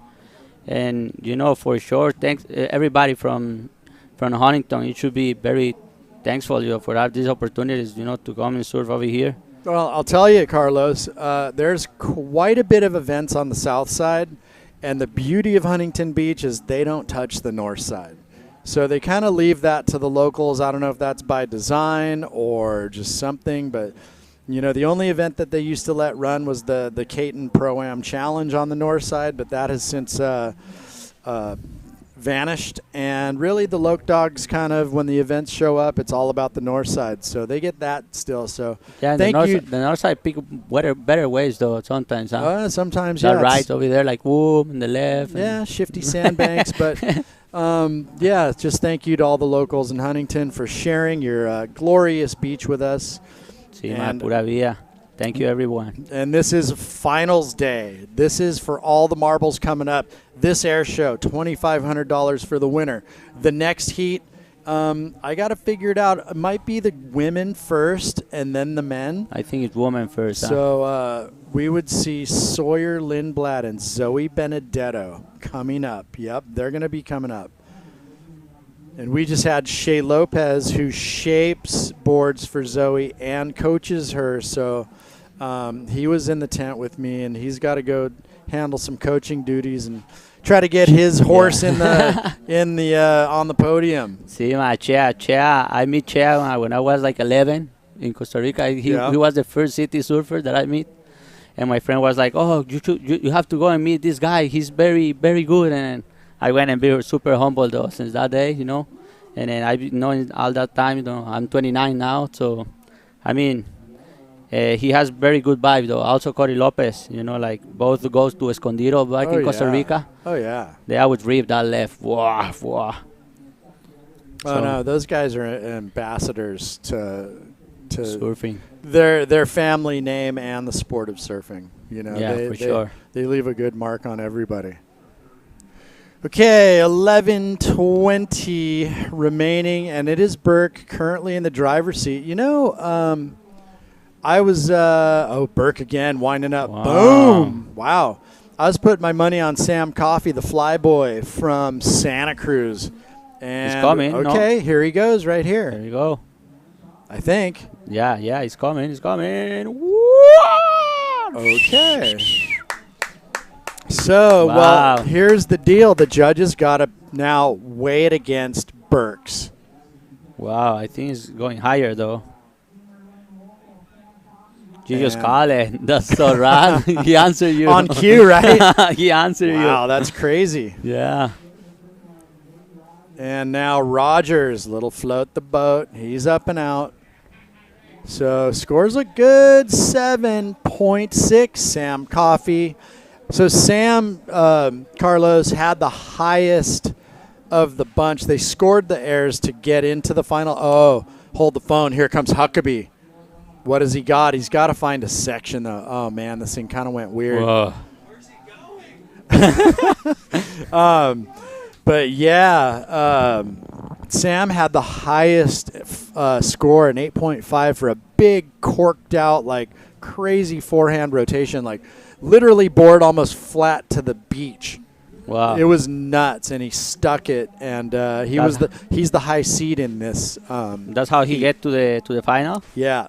And, for sure, thanks everybody from Huntington. You should be very thankful, for these opportunities, to come and surf over here.
Well, I'll tell you, Carlos, there's quite a bit of events on the south side, and the beauty of Huntington Beach is they don't touch the north side. So they kind of leave that to the locals. I don't know if that's by design or just something, but, the only event that they used to let run was the Caton Pro-Am Challenge on the north side, but that has since vanished. And really the Loke Dogs kind of, when the events show up, it's all about the north side. So they get that still. So thank you.
The north side pick better ways, though, sometimes. Huh?
Sometimes,
the
yeah.
right over there, like whoop, and the left.
Yeah, shifty sandbanks. But, just thank you to all the locals in Huntington for sharing your glorious beach with us.
Sí, pura vida. Thank you, everyone.
And this is finals day. This is for all the marbles coming up. This air show, $2,500 for the winner. The next heat, I got to figure it out. It might be the women first and then the men.
I think it's women first.
So we would see Sawyer Lindblad and Zoe Benedetto coming up. Yep, they're going to be coming up. And we just had Shay Lopez, who shapes boards for Zoe and coaches her. So he was in the tent with me, and he's got to go handle some coaching duties and try to get his horse on the podium.
See, my Chea. I met Chea when I was like 11 in Costa Rica. He was the first city surfer that I met. And my friend was like, "Oh, you have to go and meet this guy. He's very, very good." And I went and been super humble, though, since that day, And then I've known all that time, I'm 29 now. So, I mean, he has very good vibe, though. Also, Cory Lopez, like both goes to Escondido back in Costa Rica.
Oh, yeah.
They always rip that left. Wah.
Oh, no, those guys are ambassadors to
surfing.
Their family name and the sport of surfing.
For sure.
They leave a good mark on everybody. Okay, 11:20 remaining, and it is Burke currently in the driver's seat. I was Burke again, winding up.
Wow.
Boom! Wow. I was putting my money on Sam Coffey, the flyboy from Santa Cruz. And
he's coming.
Okay, here he goes right here.
There you go.
I think.
Yeah, he's coming.
Okay. So,
wow.
Well, here's the deal. The judges got to now weigh it against Burke's.
Wow, I think it's going higher, though. Jesus Kale, that's so rad. He answered you.
On cue, right?
He answered you.
Wow, that's crazy.
Yeah.
And now Rogers, little float the boat. He's up and out. So scores look good, 7.6, Sam Coffey. So Sam, Carlos, had the highest of the bunch. They scored the airs to get into the final. Oh, hold the phone. Here comes Huckabee. What has he got? He's got to find a section, though. Oh, man, this thing kind of went weird.
Where's he
going? But, yeah, Sam had the highest score, an 8.5 for a big corked out, like crazy forehand rotation, like literally board almost flat to the beach.
Wow.
It was nuts, and he stuck it, and he's the high seed in this.
That's how he get to the final?
Yeah.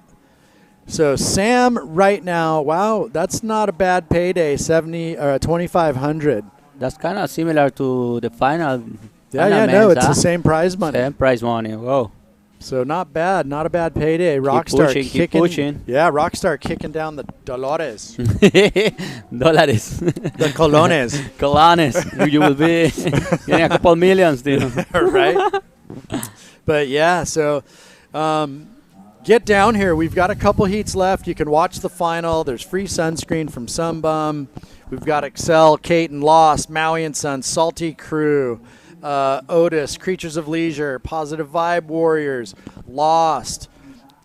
So Sam right now, wow, that's not a bad payday, 2,500.
That's kind of similar to the final.
Yeah, no, it's the same prize money.
Same prize money. Whoa.
So not bad, not a bad payday. Rockstar
keep pushing.
Yeah, Rockstar kicking down the Dolores.
Dólares.
The colones.
Colones. You will be getting a couple millions, dude.
Right? But yeah, so get down here. We've got a couple heats left. You can watch the final. There's free sunscreen from Sunbum. We've got Excel, Caton, Lost, Maui and Sons, Salty Crew, Otis, Creatures of Leisure, Positive Vibe Warriors, Lost,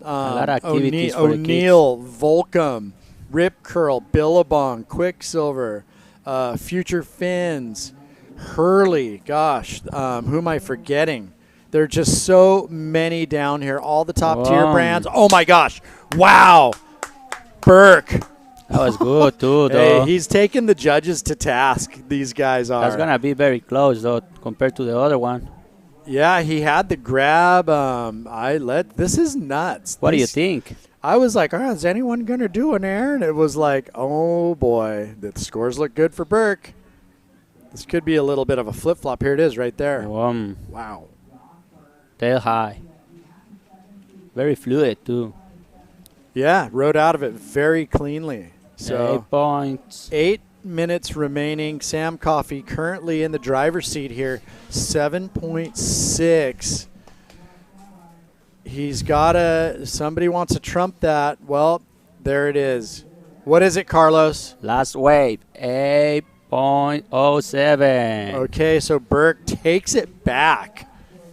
a lot of activities for the kids.
O'Neill, Volcom, Rip Curl, Billabong, Quicksilver, Future Fins, Hurley. Gosh, who am I forgetting? There are just so many down here. All the top tier brands. Oh my gosh! Wow, Burke.
That was good too,
Hey,
though.
he's taking the judges to task. These guys are.
That's gonna be very close, though, compared to the other one.
Yeah, he had the grab. This is nuts.
What do you think?
I was like, is anyone gonna do an air? And it was like, oh boy, the scores look good for Burke. This could be a little bit of a flip flop. Here it is, right there. Wow.
Tail high. Very fluid too.
Yeah, rode out of it very cleanly. So
8 points.
8 minutes remaining. Sam Coffey currently in the driver's seat here. 7.6. He's got somebody wants to trump that. Well, there it is. What is it, Carlos?
Last wave, 8.07.
Okay, so Burke takes it back.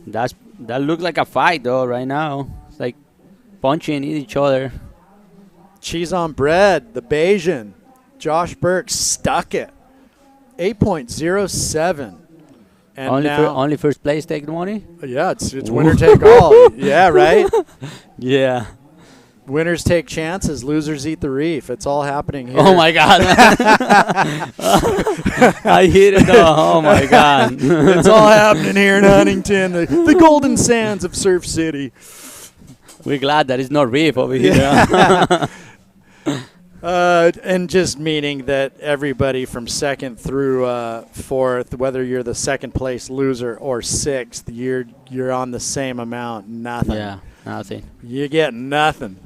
That looks like a fight, though, right now. It's like punching each other.
Cheese on bread, the Bayesian. Josh Burke stuck it. 8.07. And
only first place take the money?
Yeah, it's winner take all. Yeah, right?
Yeah.
Winners take chances, losers eat the reef. It's all happening here.
Oh, my God. I hit it, though. Oh, my God.
It's all happening here in Huntington, the golden sands of Surf City.
We're glad that it's not reef over here.
And just meaning that everybody from second through fourth, whether you're the second place loser or sixth, you're on the same amount. Nothing.
Yeah, nothing.
You get nothing.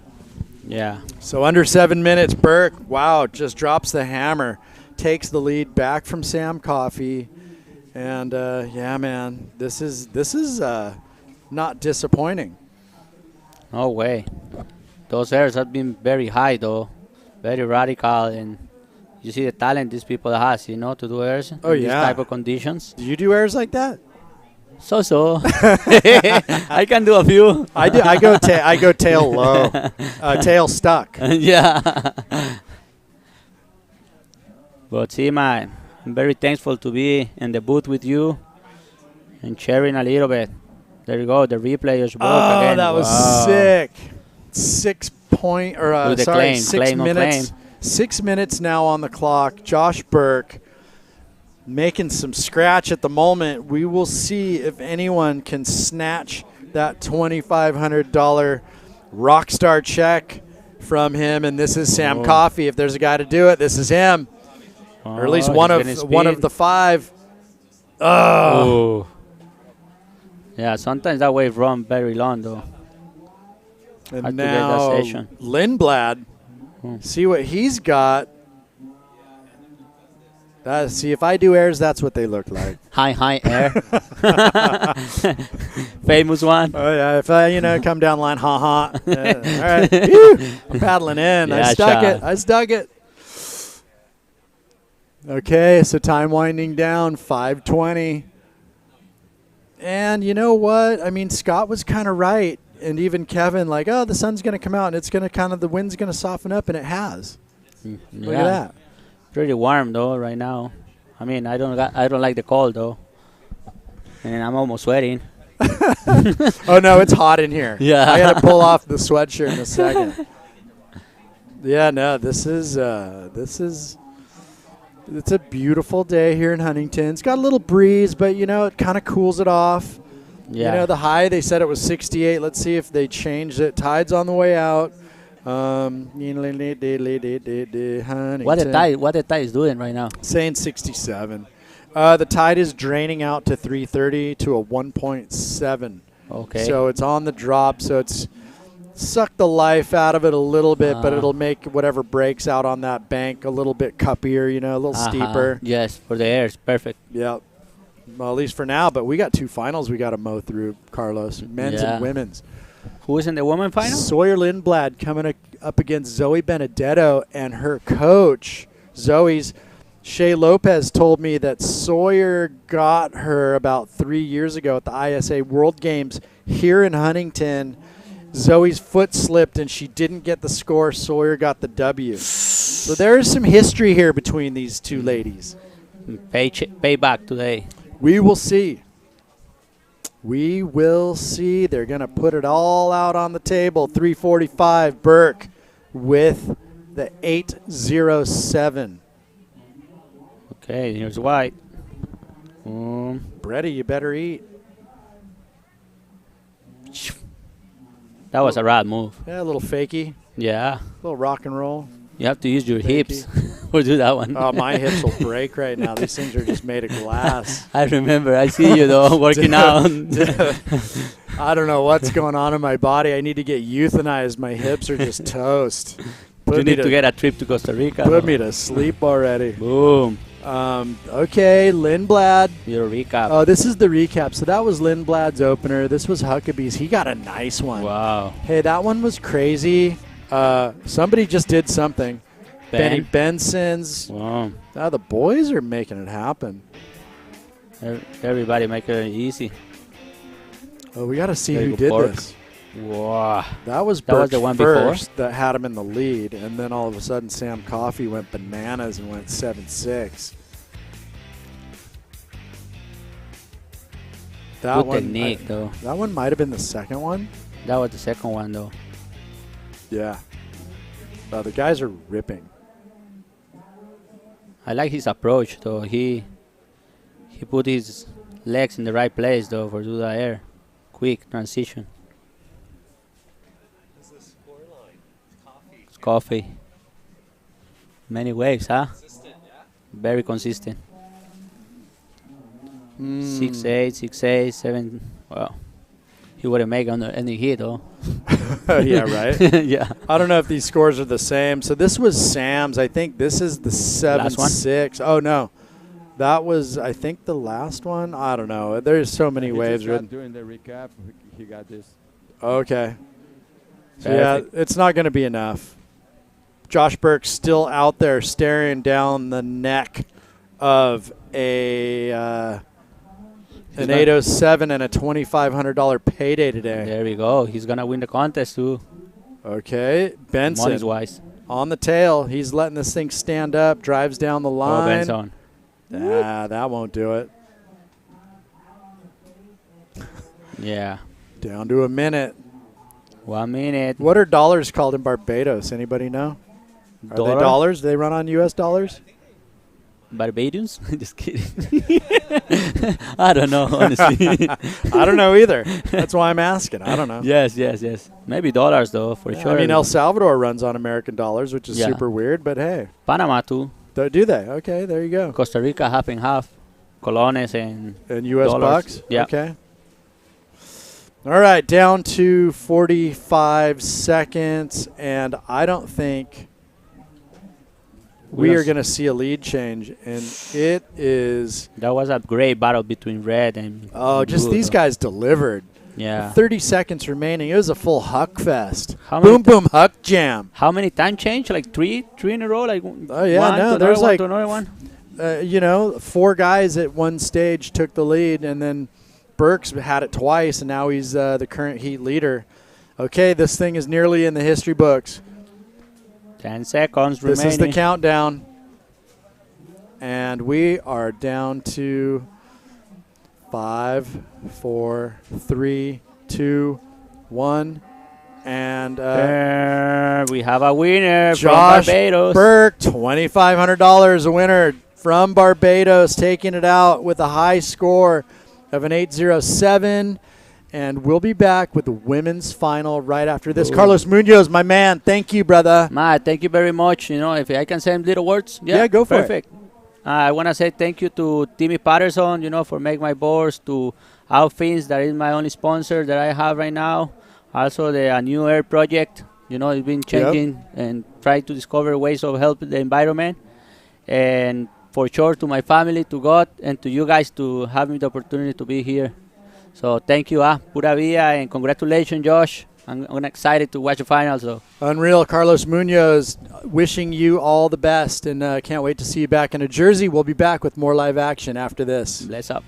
Yeah.
So under 7 minutes, Burke, wow, just drops the hammer, takes the lead back from Sam Coffey, and yeah, man, this is not disappointing.
No way. Those airs have been very high, though. Very radical, and you see the talent these people has, to do airs in these type of conditions.
Do you do airs like that?
So. I can do a few.
I do. I go tail low, tail stuck.
Yeah. But see, man, I'm very thankful to be in the booth with you and sharing a little bit. There you go. The replay is broke again.
Oh, that was sick. 6 minutes. 6 minutes now on the clock. Josh Burke making some scratch at the moment. We will see if anyone can snatch that $2,500 Rockstar check from him. And this is Sam Coffey. If there's a guy to do it, this is him. Or at least one of the five.
Oh. Yeah, sometimes that wave run very long, though.
And now Lindblad, see what he's got. See, if I do airs, that's what they look like.
High air. Famous one.
Oh, yeah. If I, come down line, ha. All right. I'm paddling in.
Yeah,
I stuck it. Okay, so time winding down, 5:20. And you know what? I mean, Scott was kind of right. And even Kevin, like, the sun's going to come out and it's going to the wind's going to soften up, and it has. Look at that.
Pretty warm though right now. I mean, I don't like the cold though, and I'm almost sweating.
Oh no, it's hot in here.
Yeah.
I got to pull off the sweatshirt in a second. Yeah, no, it's a beautiful day here in Huntington. It's got a little breeze, but it kind of cools it off.
Yeah.
The high, they said it was 68. Let's see if they changed it. Tide's on the way out.
What the tide is doing right now?
Saying 67. The tide is draining out to 330 to a 1.7.
Okay.
So it's on the drop. So it's sucked the life out of it a little bit, but it'll make whatever breaks out on that bank a little bit cuppier, a little steeper.
Yes, for the air, it's perfect.
Yeah. Well, at least for now. But we got 2 finals we got to mow through, Carlos. Men's and women's.
Who is in the women final?
Sawyer Lindblad coming up against Zoe Benedetto and her coach. Zoe's Shea Lopez told me that Sawyer got her about 3 years ago at the ISA World Games here in Huntington. Zoe's foot slipped and she didn't get the score. Sawyer got the W. So there is some history here between these two ladies.
Payback today.
We will see. We will see. They're going to put it all out on the table. 345 Burke with the 807.
Okay, here's White.
Brady, you better eat.
That was a rad move.
Yeah, a little fakey.
Yeah.
A little rock and roll.
You have to use your hips. We'll do that one.
Oh, my hips will break right now. These things are just made of glass.
I remember. I see you, though, working out.
I don't know what's going on in my body. I need to get euthanized. My hips are just toast.
You need to get a trip to Costa Rica.
Put me to sleep already.
Boom.
Okay, Lindblad.
Your recap.
Oh, this is the recap. So that was Lindblad's opener. This was Huckabee's. He got a nice one.
Wow.
Hey, that one was crazy. Somebody just did something. Benny Benson's.
Wow.
Now the boys are making it happen.
Everybody make it easy.
Oh, we got to see who did this.
Wow.
That was the one first that had him in the lead, and then all of a sudden Sam Coffey went bananas and went 7-6. That
Good
one,
technique, though.
That one might have been the second one.
That was the second one, though.
Yeah. The guys are ripping.
I like his approach, though. He put his legs in the right place, though, for do the air. Quick transition. It's Coffee. Many waves, huh?
Consistent, yeah.
Very consistent. 6-8, 6-8, 7. Well, he wouldn't make any hit, though.
Yeah, right?
Yeah.
I don't know if these scores are the same. So this was Sam's. I think this is the 7-6. Oh, no. That was, I think, the last one. I don't know. There's so many waves.
During the recap, he got this.
Okay. So, yeah, it's not going to be enough. Josh Burke's still out there staring down the neck of an 807 and a $2,500 payday today.
There we go. He's going to win the contest, too.
Okay. Benson.
Money-wise.
On the tail. He's letting this thing stand up. Drives down the line.
Oh, Benson.
That won't do it.
Yeah.
Down to a minute.
1 minute.
What are dollars called in Barbados? Anybody know? Are they dollars? Do they run on U.S. dollars?
Barbadians? Just kidding. I don't know, honestly.
I don't know either. That's why I'm asking. I don't know.
Yes. Maybe dollars, though, for sure.
I mean, El Salvador runs on American dollars, which is super weird, but hey.
Panama, too.
Do they? Okay, there you go.
Costa Rica, half and half. Colones and
U.S.
dollars.
bucks?
Yeah.
Okay. All right, down to 45 seconds, and I don't think we are going to see a lead change, and it is...
That was a great battle between red and
just
blue,
these guys delivered.
Yeah.
30 seconds remaining. It was a full Huck fest. Boom, boom, Huck jam.
How many time change? Like three in a row? Like
oh, yeah, no. There's like...
to another one?
4 guys at one stage took the lead, and then Burks had it twice, and now he's the current heat leader. Okay, this thing is nearly in the history books.
10 seconds remaining.
This is the countdown. And we are down to 5, 4, 3, 2, 1. And
we have a winner
Josh
from Barbados.
Burke, $2,500, a winner from Barbados, taking it out with a high score of an 807. And we'll be back with the women's final right after this.
Ooh.
Carlos Munoz, my man, thank you, brother.
Matt, thank you very much. You know, if I can say little words.
Yeah, go for it.
Perfect. I want to say thank you to Timmy Patterson, you know, for making my boards, to Outfins, that is my only sponsor that I have right now. Also, the New Air project, you know, it's been changing and trying to discover ways of helping the environment. And for sure, to my family, to God, and to you guys to have me the opportunity to be here. So thank you, Pura Vida, and congratulations, Josh. I'm excited to watch the final. So
Unreal. Carlos Munoz, wishing you all the best, and can't wait to see you back in a jersey. We'll be back with more live action after this.
Bless up.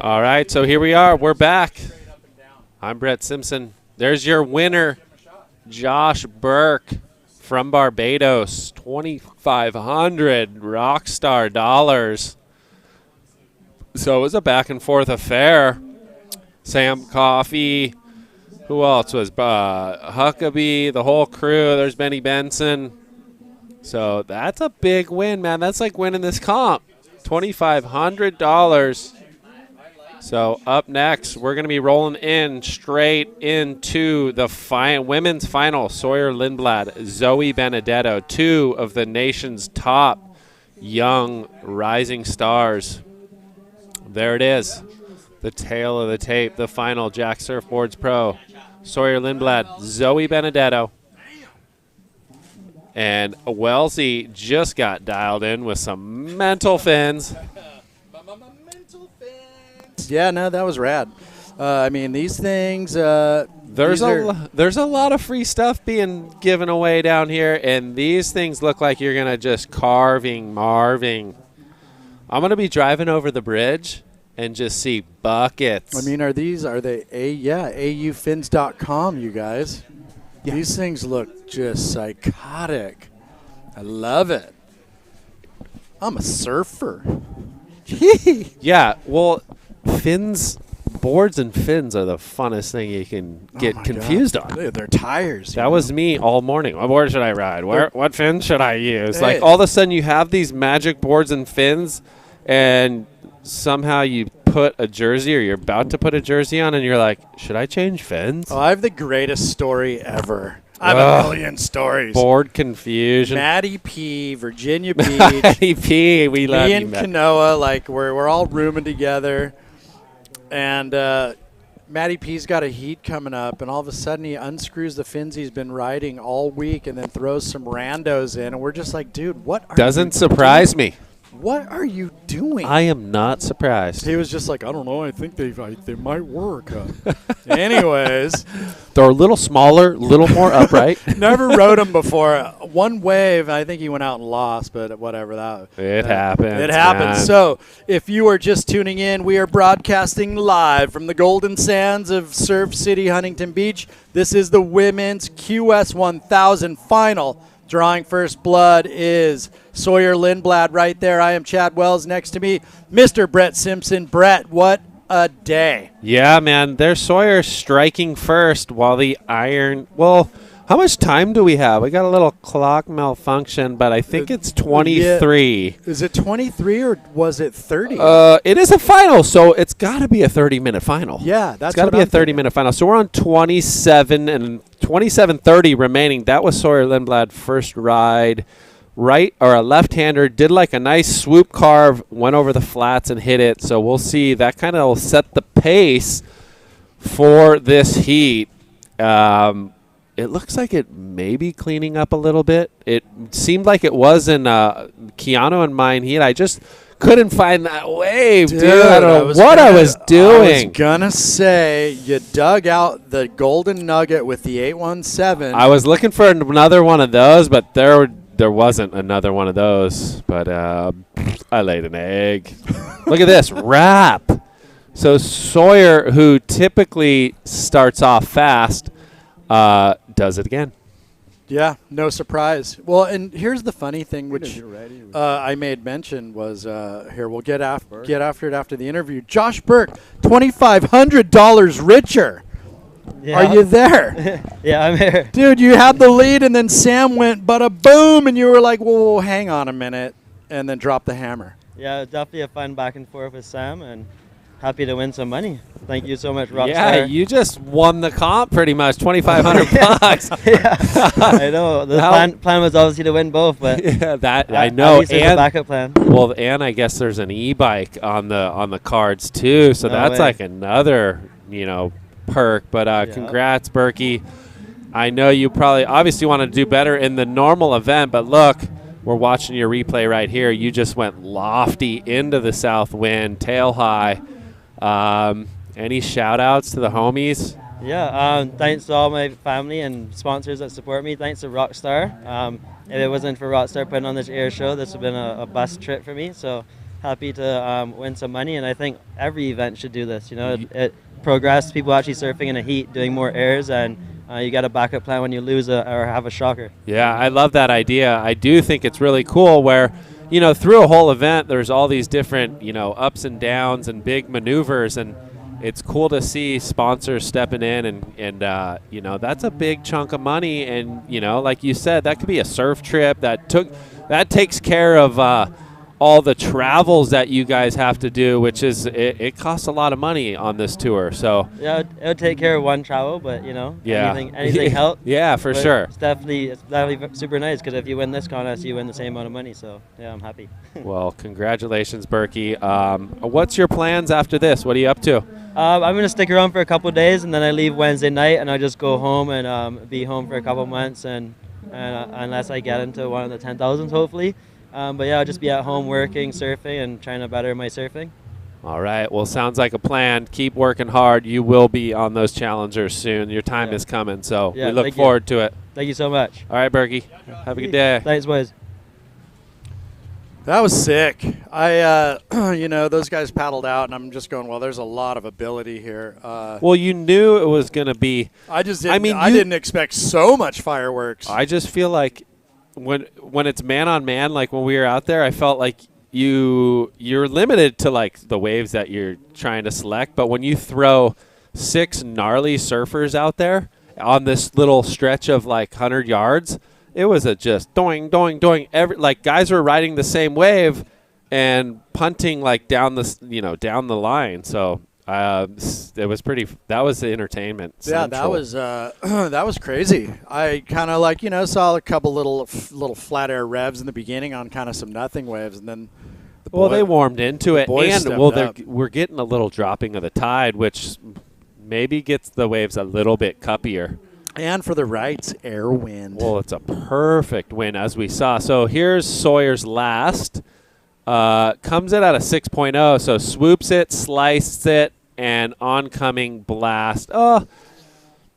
All right, so here we are. We're back. I'm Brett Simpson. There's your winner, Josh Burke from Barbados. 2,500 Rockstar dollars. So it was a back and forth affair. Sam Coffey. Who else was? Huckabee, the whole crew. There's Benny Benson. So that's a big win, man. That's like winning this comp. $2,500. So up next, we're going to be rolling in straight into the women's final. Sawyer Lindblad, Zoe Benedetto, two of the nation's top young rising stars. There it is, the tail of the tape, the final Jack Surfboards Pro. Sawyer Lindblad, Zoe Benedetto. And Wellesley just got dialed in with some mental fins.
Yeah, no, that was rad. I mean, these things.
There's a lot of free stuff being given away down here, and these things look like you're gonna just marving. I'm gonna be driving over the bridge and just see buckets.
I mean, are they aufins.com, you guys? Yeah. These things look just psychotic. I love it. I'm a surfer.
Yeah, well. Boards and fins are the funnest thing you can get confused on.
They're tires.
That was me all morning. What board should I ride? What fins should I use?
Hey.
Like all of a sudden you have these magic boards and fins, and somehow you put a jersey or you're about to put a jersey on, and you're like, should I change fins?
Oh, I have the greatest story ever. I have a million stories.
Board confusion.
Maddie P, Virginia Beach.
Maddie P, we love
me
you,
and
Matt.
Kanoa, like we're all rooming together, and Maddie P's got a heat coming up, and all of a sudden he unscrews the fins he's been riding all week, and then throws some randos in, and we're just like, dude, what?
Doesn't surprise me.
What are you doing?
I am not surprised.
He was just like, I don't know. I think they might work. Anyways,
they're a little smaller, a little more upright.
Never rode him before. One wave, I think he went out and lost, but whatever.
It happens.
It happens.
Man.
So if you are just tuning in, we are broadcasting live from the Golden Sands of Surf City, Huntington Beach. This is the Women's QS 1000 final. Drawing first blood is Sawyer Lindblad right there. I am Chad Wells. Next to me, Mr. Brett Simpson. Brett, what a day.
Yeah, man. There's Sawyer striking first while the iron. Well, how much time do we have? We got a little clock malfunction, but I think it's 23.
Yeah. Is it 23 or was it 30?
It is a final, so it's got to be a 30-minute final.
Yeah, that's
it's got to be a 30-minute final. So we're on 27 and 27:30 remaining. That was Sawyer Lindblad first ride. Right or a left-hander, did like a nice swoop carve, went over the flats and hit it. So we'll see. That kind of will set the pace for this heat. It looks like it may be cleaning up a little bit. It seemed like it was in Keanu and mine heat. I just couldn't find that wave, dude. I don't know what I was doing.
I was going to say you dug out the golden nugget with the 817.
I was looking for another one of those, but there wasn't another one of those. But I laid an egg. Look at this, wrap. So Sawyer, who typically starts off fast, does it again.
Yeah, no surprise. Well, and here's the funny thing, which I made mention was here. We'll get after it after the interview. Josh Burke, $2,500 richer.
Yeah.
Are you there?
Yeah, I'm here.
Dude, you had the lead, and then Sam went bada boom, and you were like, whoa, hang on a minute, and then dropped the hammer.
Yeah, definitely a fun back and forth with Sam, and happy to win some money. Thank you so much, Rockstar.
Yeah, you just won the comp pretty much, $2,500.
Yeah, I know. The plan was obviously to win both, but
yeah, that I know.
At least there's a backup plan.
Well, and I guess there's an e-bike on the cards too, so that's like another perk. But congrats, Berkey. I know you probably obviously want to do better in the normal event, but look, we're watching your replay right here. You just went lofty into the south wind, tail high. Any shout outs to the homies?
Yeah, thanks to all my family and sponsors that support me. Thanks to Rockstar. If it wasn't for Rockstar putting on this air show, this would have been a bus trip for me. So happy to win some money, and I think every event should do this. It progress people actually surfing in a heat, doing more airs, and you got a backup plan when you lose or have a shocker.
Yeah, I love that idea. I do think it's really cool where, through a whole event, there's all these different, ups and downs and big maneuvers, and it's cool to see sponsors stepping in and that's a big chunk of money. And, like you said, that could be a surf trip that takes care of all the travels that you guys have to do, which is it costs a lot of money on this tour. So
yeah, it'll take care of one travel, but anything helps.
Yeah, for sure.
It's definitely super nice because if you win this contest, you win the same amount of money. So yeah, I'm happy.
Well, congratulations, Berkey. What's your plans after this? What are you up to?
I'm gonna stick around for a couple of days, and then I leave Wednesday night, and I just go home and be home for a couple of months, and unless I get into one of the 10,000s, hopefully. But yeah, I'll just be at home working, surfing, and trying to better my surfing.
All right. Well, sounds like a plan. Keep working hard. You will be on those challengers soon. Your time is coming, so we look forward to it.
Thank you so much.
All right, Berkey. Have a good day.
Thanks, boys.
That was sick. Those guys paddled out, and I'm just going, well, there's a lot of ability here.
Well, you knew it was going to be.
I didn't expect so much fireworks.
I just feel like when it's man on man, like when we were out there, I felt like you're limited to like the waves that you're trying to select. But when you throw 6 gnarly surfers out there on this little stretch of like 100 yards, it was a just doing. Guys were riding the same wave and punting like down the line. So It was pretty. That was the entertainment.
Yeah,
central.
that was that was crazy. I kind of like saw a couple little flat air revs in the beginning on kind of some nothing waves, and then
they warmed into it, and
we're
getting a little dropping of the tide, which maybe gets the waves a little bit cuppier.
And for the rights, air wind.
Well, it's a perfect win, as we saw. So here's Sawyer's last. Comes in at a 6.0, so swoops it, sliced it, and oncoming blast.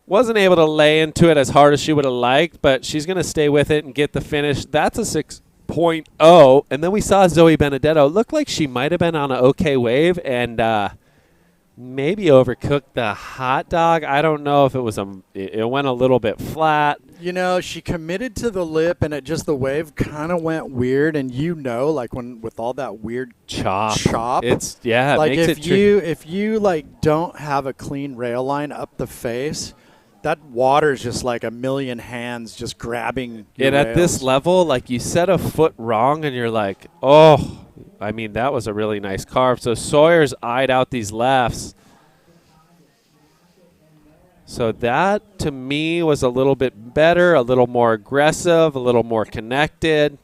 Wasn't able to lay into it as hard as she would have liked, but she's going to stay with it and get the finish. That's a 6.0. And then we saw Zoe Benedetto. Looked like she might have been on an okay wave and maybe overcooked the hot dog. I don't know if it was it went a little bit flat.
She committed to the lip, and the wave kind of went weird. And like with all that weird chop,
it's it
like
makes
if you like don't have a clean rail line up the face, that water's just like a million hands just grabbing your
at this level, like you set a foot wrong, and you're like, oh. I mean, that was a really nice carve. So Sawyer's eyed out these lefts. So that, to me, was a little bit better, a little more aggressive, a little more connected.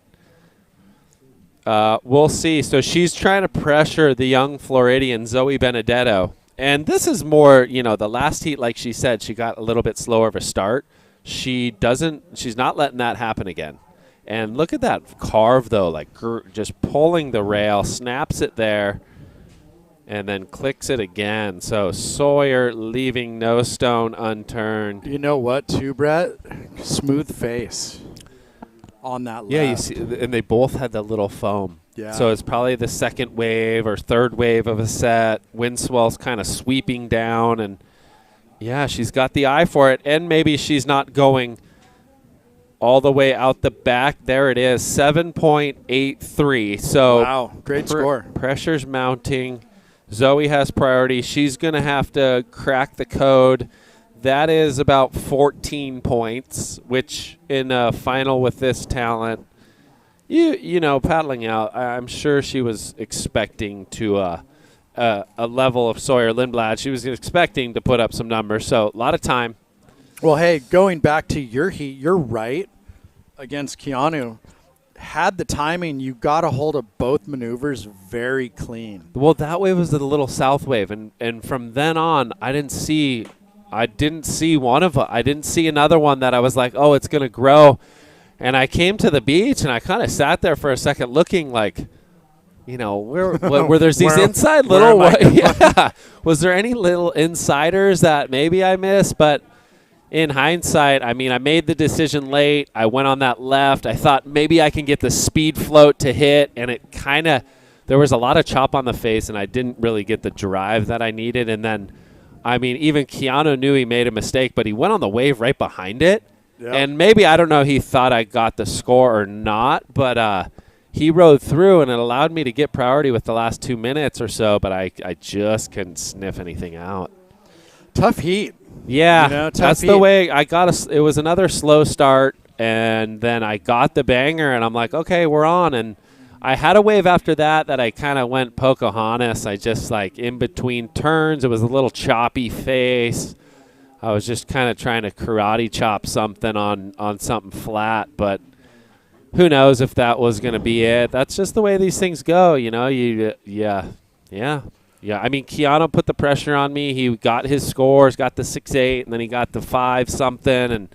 We'll see. So she's trying to pressure the young Floridian, Zoe Benedetto. And this is more, the last heat, like she said, she got a little bit slower of a start. She's not letting that happen again. And look at that carve, though, like just pulling the rail, snaps it there, and then clicks it again. So Sawyer leaving no stone unturned.
You know what, too, Brett? Smooth face on that left.
Yeah, you see, and they both had the little foam.
Yeah.
So it's probably the second wave or third wave of a set. Wind swell's kind of sweeping down, and, yeah, she's got the eye for it. And maybe she's not going all the way out the back. There it is, 7.83. So
wow, great score.
Pressure's mounting. Zoe has priority. She's going to have to crack the code. That is about 14 points, which in a final with this talent, paddling out, I'm sure she was expecting to a level of Sawyer Lindblad. She was expecting to put up some numbers. So a lot of time.
Well, hey, going back to your heat, you're right against Keanu. Had the timing, you got a hold of both maneuvers very clean.
Well, that wave was the little south wave, and from then on, I didn't see one of them. I didn't see another one that I was like, oh, it's going to grow. And I came to the beach, and I kind of sat there for a second looking like, where there's these inside little – yeah. Was there any little insiders that maybe I missed? But in hindsight, I mean, I made the decision late. I went on that left. I thought maybe I can get the speed float to hit, and it kind of – there was a lot of chop on the face, and I didn't really get the drive that I needed. And then, I mean, even Keanu knew he made a mistake, but he went on the wave right behind it. Yep. And maybe, I don't know, he thought I got the score or not, but he rode through, and it allowed me to get priority with the last 2 minutes or so, but I just couldn't sniff anything out.
Tough heat.
Yeah, that's the way I got. It was another slow start, and then I got the banger, and I'm like, okay, we're on. And I had a wave after that I kind of went Pocahontas. I just, like, in between turns, it was a little choppy face. I was just kind of trying to karate chop something on something flat, but who knows if that was going to be it. That's just the way these things go, Yeah, I mean, Keanu put the pressure on me. He got his scores, got the 6.8, and then he got the 5-something. And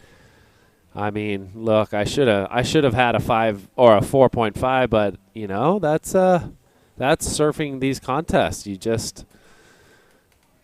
I mean, look, I should have had a 5 or a 4.5, but that's surfing these contests.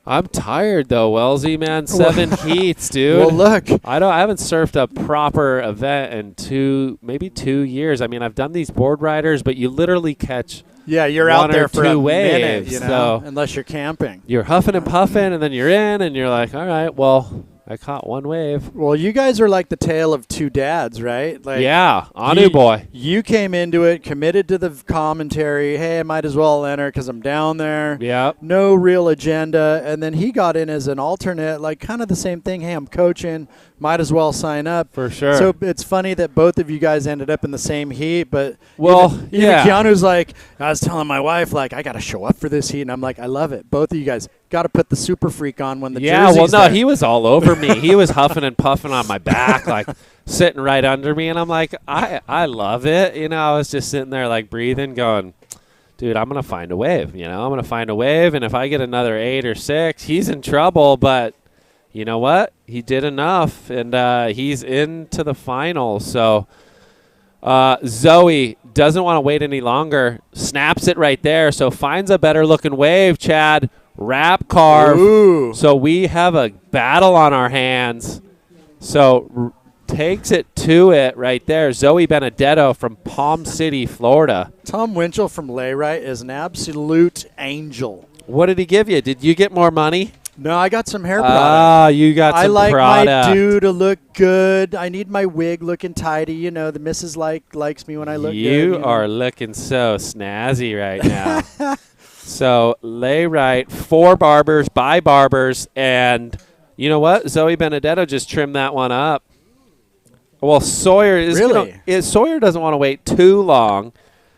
I'm tired though, Wellesley, man. 7 heats, dude.
Well, look,
I haven't surfed a proper event in maybe 2 years. I mean, I've done these board riders, but you literally catch.
Yeah, you're
out
there for a
waves,
minute,
so
unless you're camping.
You're huffing and puffing, and then you're in, and you're like, all right, well, I caught one wave.
Well, you guys are like the tale of two dads, right? Like,
yeah, Anu boy.
You came into it, committed to the commentary. Hey, I might as well enter because I'm down there.
Yeah.
No real agenda. And then he got in as an alternate, like kind of the same thing. Hey, I'm coaching, might as well sign up.
For sure.
So it's funny that both of you guys ended up in the same heat, but even
yeah.
Keanu's like, I was telling my wife, like, I got to show up for this heat, and I'm like, I love it. Both of you guys got to put the Super Freak on when the jersey's there.
He was all over me. He was huffing and puffing on my back, like sitting right under me, and I'm like, I love it. You know, I was just sitting there like breathing, going, dude, I'm going to find a wave. You know, I'm going to find a wave, and if I get another 8 or 6, he's in trouble, but you know what? He did enough, and he's into the finals. So Zoe doesn't want to wait any longer, snaps it right there, so finds a better-looking wave, Chad. Wrap carve.
Ooh.
So we have a battle on our hands. So takes it to it right there. Zoe Benedetto from Palm City, Florida.
Tom Winchell from Layrite is an absolute angel.
What did he give you? Did you get more money?
No, I got some hair product.
Ah, you got some
product. I like
product.
my do to look good. I need my wig looking tidy. You know, the missus likes me when I look good.
You are looking so snazzy right now. So, Layrite, 4 barbers, by barbers, and you know what? Zoe Benedetto just trimmed that one up. Well, Sawyer is
really?
Sawyer doesn't want to wait too long,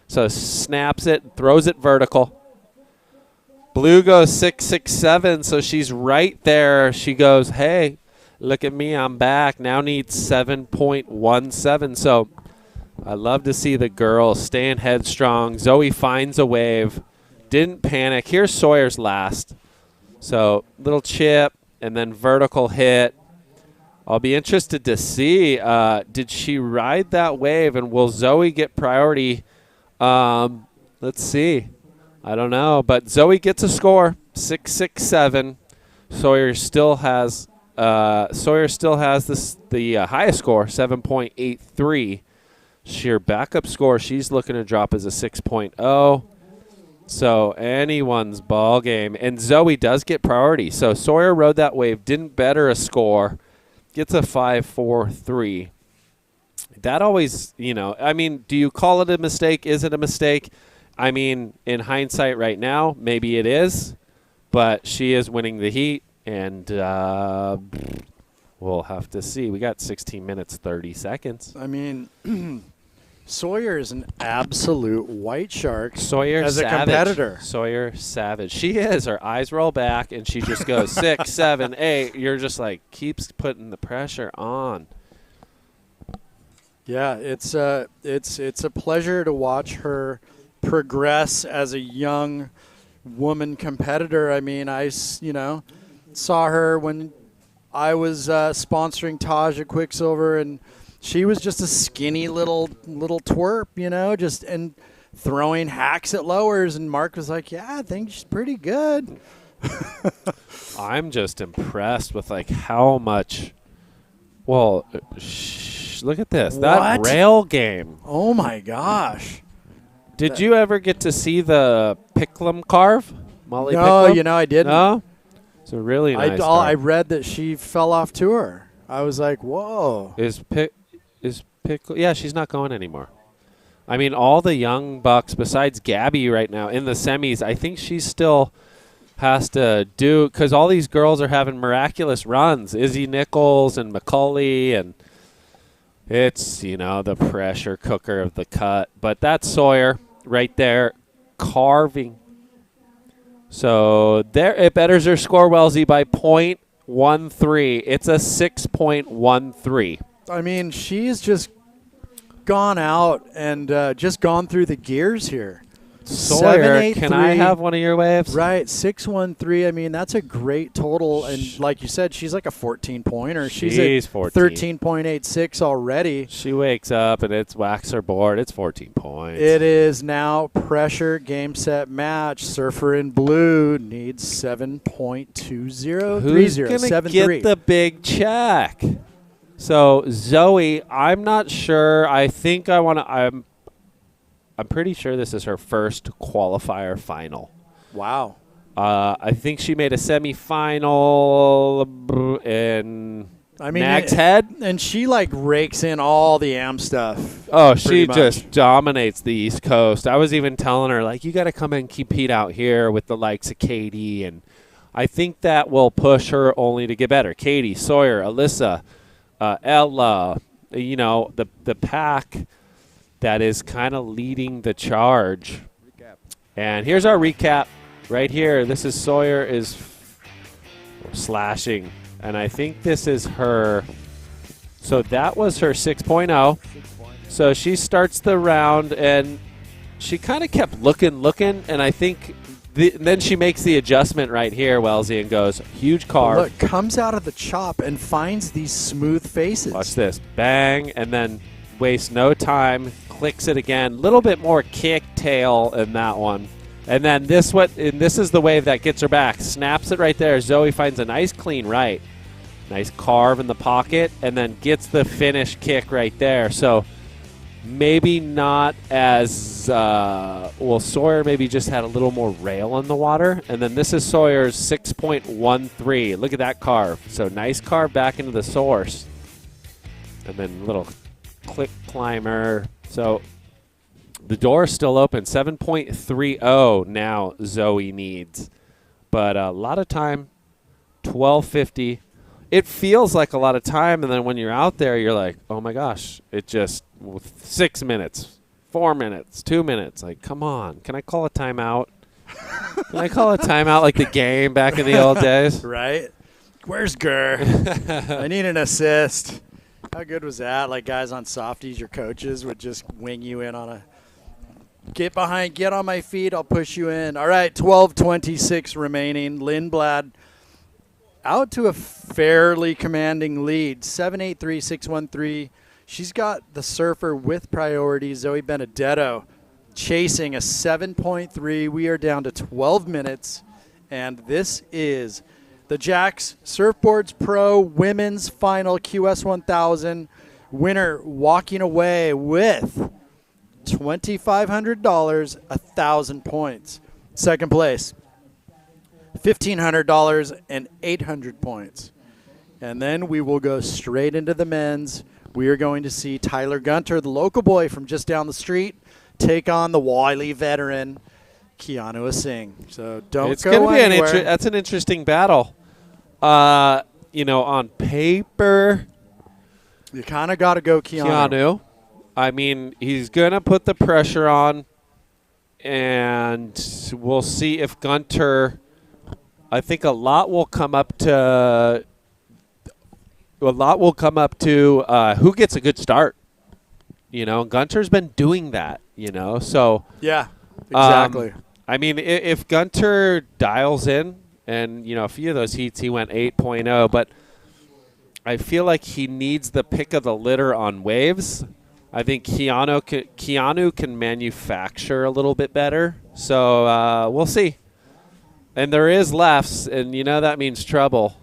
so snaps it, throws it vertical. Blue goes 6.67, so she's right there. She goes, hey, look at me, I'm back. Now needs 7.17. So I love to see the girls staying headstrong. Zoe finds a wave, didn't panic. Here's Sawyer's last. So little chip and then vertical hit. I'll be interested to see, did she ride that wave, and will Zoe get priority? Let's see. I don't know, but Zoe gets a score, 6.67. Sawyer still has the highest score, 7.83. Sheer backup score she's looking to drop is a 6.0. So anyone's ball game, and Zoe does get priority. So Sawyer rode that wave, didn't better a score, gets a 5.43. That always, you know, I mean, do you call it a mistake? Is it a mistake? I mean, in hindsight right now, maybe it is, but she is winning the heat, and we'll have to see. We got 16 minutes, 30 seconds.
I mean, Sawyer is an absolute white shark
Sawyer
as
savage.
a competitor.
Sawyer savage. She is. Her eyes roll back, and she just goes 6, 7, 8. You're just like, keeps putting the pressure on.
Yeah, it's a pleasure to watch her progress as a young woman competitor. I mean, I saw her when I was sponsoring Taj at Quicksilver, and she was just a skinny little twerp, you know, just and throwing hacks at lowers, and Mark was like, yeah, I think she's pretty good.
I'm just impressed with like how much. Well, look at this. That rail game.
Oh my gosh.
Did you ever get to see the Picklum carve? Molly
No,
Picklum?
you know, I didn't.
No? It's a really nice
I read that she fell off tour. I was like, whoa.
Is Pickle? Yeah, she's not going anymore. I mean, all the young bucks besides Gabby right now in the semis, I think she still has to do, because all these girls are having miraculous runs. Izzy Nichols and McCauley, and it's, you know, the pressure cooker of the cut. But that's Sawyer right there carving. So there it betters her score, Wellesley, by 0.13. It's a 6.13.
I mean, she's just gone out and just gone through the gears here.
Sawyer, can I have one of your waves?
Right, 6.13. I mean, that's a great total. And like you said, she's like a 14-pointer. She's at 13.86 already.
She wakes up and it's wax her board. It's 14 points.
It is now pressure, game, set, match. Surfer in blue needs 7.20.
Who's going to get the big check? So, Zoe, I'm not sure. I think I want to – I'm pretty sure this is her first qualifier final.
Wow.
I think she made a semifinal in Nag's Head.
And she, like, rakes in all the AM stuff.
Oh, she just dominates the East Coast. I was even telling her, like, you got to come and compete out here with the likes of Katie. And I think that will push her only to get better. Katie, Sawyer, Alyssa, Ella, the pack that is kind of leading the charge. And here's our recap right here. This is Sawyer is slashing, and I think this is her. So that was her 6.0. So she starts the round, and she kind of kept looking, and I think then she makes the adjustment right here, Wellesley, and goes, huge carve.
Look, comes out of the chop and finds these smooth faces.
Watch this. Bang, and then wastes no time, clicks it again. Little bit more kick tail in that one. And then this is the wave that gets her back. Snaps it right there. Zoe finds a nice clean right. Nice carve in the pocket, and then gets the finish kick right there. So maybe not as Sawyer maybe just had a little more rail on the water. And then this is Sawyer's 6.13. Look at that carve. So nice carve back into the source. And then little click climber. So the door is still open. 7.30 now Zoe needs. But a lot of time, 12:50. It feels like a lot of time, and then when you're out there, you're like, oh, my gosh, it just 6 minutes, 4 minutes, 2 minutes. Like, come on. Can I call a timeout? Can I call a timeout like the game back in the old days?
Right? Where's Gurr? I need an assist. How good was that? Like, guys on softies, your coaches would just wing you in on a get behind, get on my feet, I'll push you in. All right, 12:26 remaining. Lindblad out to a fairly commanding lead, 7-8-3-6-1-3. She's got the surfer with priority, Zoe Benedetto, chasing a 7.3. We are down to 12 minutes, and this is the Jacks Surfboards Pro Women's Final QS 1000 winner walking away with $2,500, 1,000 points. Second place, $1,500 and 800 points. And then we will go straight into the men's. We are going to see Tyler Gunter, the local boy from just down the street, take on the wily veteran, Keanu Singh. So don't
it's
go
gonna be
anywhere.
that's an interesting battle. On paper,
you kind of got to go Keanu.
I mean, he's going to put the pressure on, and we'll see if Gunter – I think a lot will come up to who gets a good start. Gunter's been doing that, so –
yeah, exactly.
I mean, if Gunter dials in, and, a few of those heats he went 8.0, but I feel like he needs the pick of the litter on waves. I think Keanu can manufacture a little bit better. So we'll see. And there is lefts, and that means trouble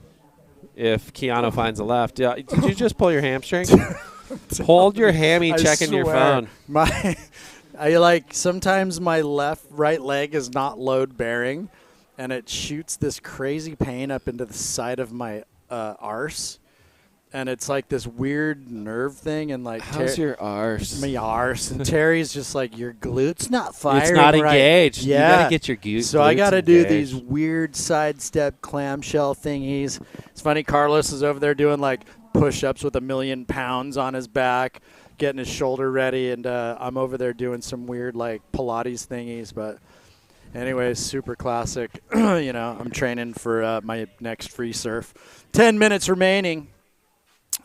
if Keanu finds a left. Yeah, did you just pull your hamstring? Hold your hammy checking your phone.
Sometimes my right leg is not load bearing, and it shoots this crazy pain up into the side of my arse. And it's like this weird nerve thing, and like
how's your arse?
My arse, and Terry's just like, your glute's not firing.
It's not
right.
engaged.
Yeah,
you gotta get your glutes.
So I gotta do
engaged.
these weird sidestep clamshell thingies. It's funny. Carlos is over there doing like push-ups with 1,000,000 pounds on his back, getting his shoulder ready, and I'm over there doing some weird like Pilates thingies. But anyways, super classic. I'm training for my next free surf. 10 minutes remaining.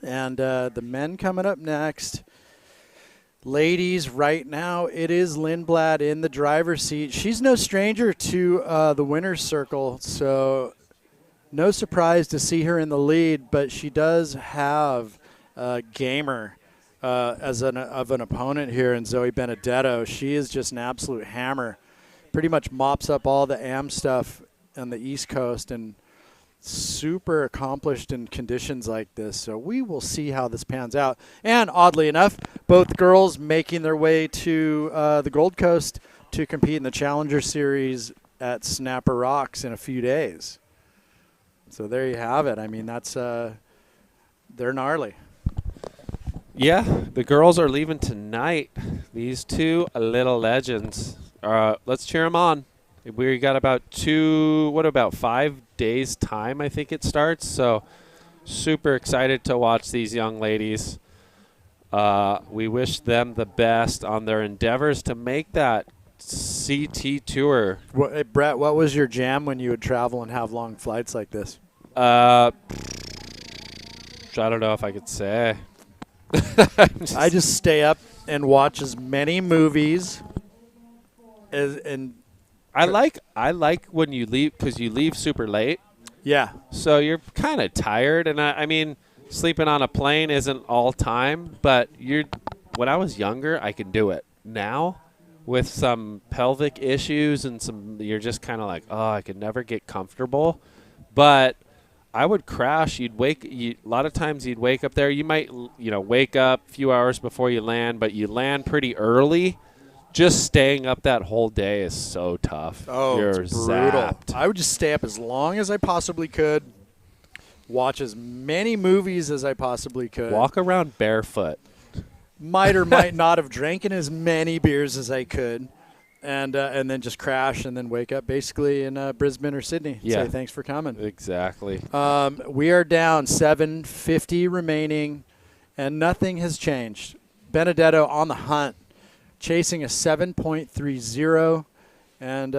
And the men coming up next. Ladies, right now, it is Lindblad in the driver's seat. She's no stranger to the winner's circle, so no surprise to see her in the lead, but she does have Gamer of an opponent here in Zoe Benedetto. She is just an absolute hammer. Pretty much mops up all the AM stuff on the East Coast, and super accomplished in conditions like this. So we will see how this pans out. And oddly enough, both girls making their way to the Gold Coast to compete in the Challenger Series at Snapper Rocks in a few days. So there you have it. I mean, that's they're gnarly.
Yeah, the girls are leaving tonight. These two little legends. Let's cheer them on. We got about 5 days time, I think it starts. So super excited to watch these young ladies. We wish them the best on their endeavors to make that CT tour.
Hey, Brett, what was your jam when you would travel and have long flights like this?
I don't know if I could say.
I just stay up and watch as many movies and
I like when you leave, because you leave super late.
Yeah.
So you're kind of tired, and I mean, sleeping on a plane isn't all time, but when I was younger, I could do it. Now, with some pelvic issues and you're just kind of like, oh, I could never get comfortable. But I would crash. A lot of times you'd wake up there. You might, wake up a few hours before you land, but you land pretty early. Just staying up that whole day is so tough.
Oh,
You're
it's brutal.
zapped.
I would just stay up as long as I possibly could, watch as many movies as I possibly could.
Walk around barefoot.
Might or might not have drank as many beers as I could, and then just crash and then wake up basically in Brisbane or Sydney.
Yeah.
Say thanks for coming.
Exactly.
We are down 7:50 remaining, and nothing has changed. Benedetto on the hunt, chasing a 7.30, and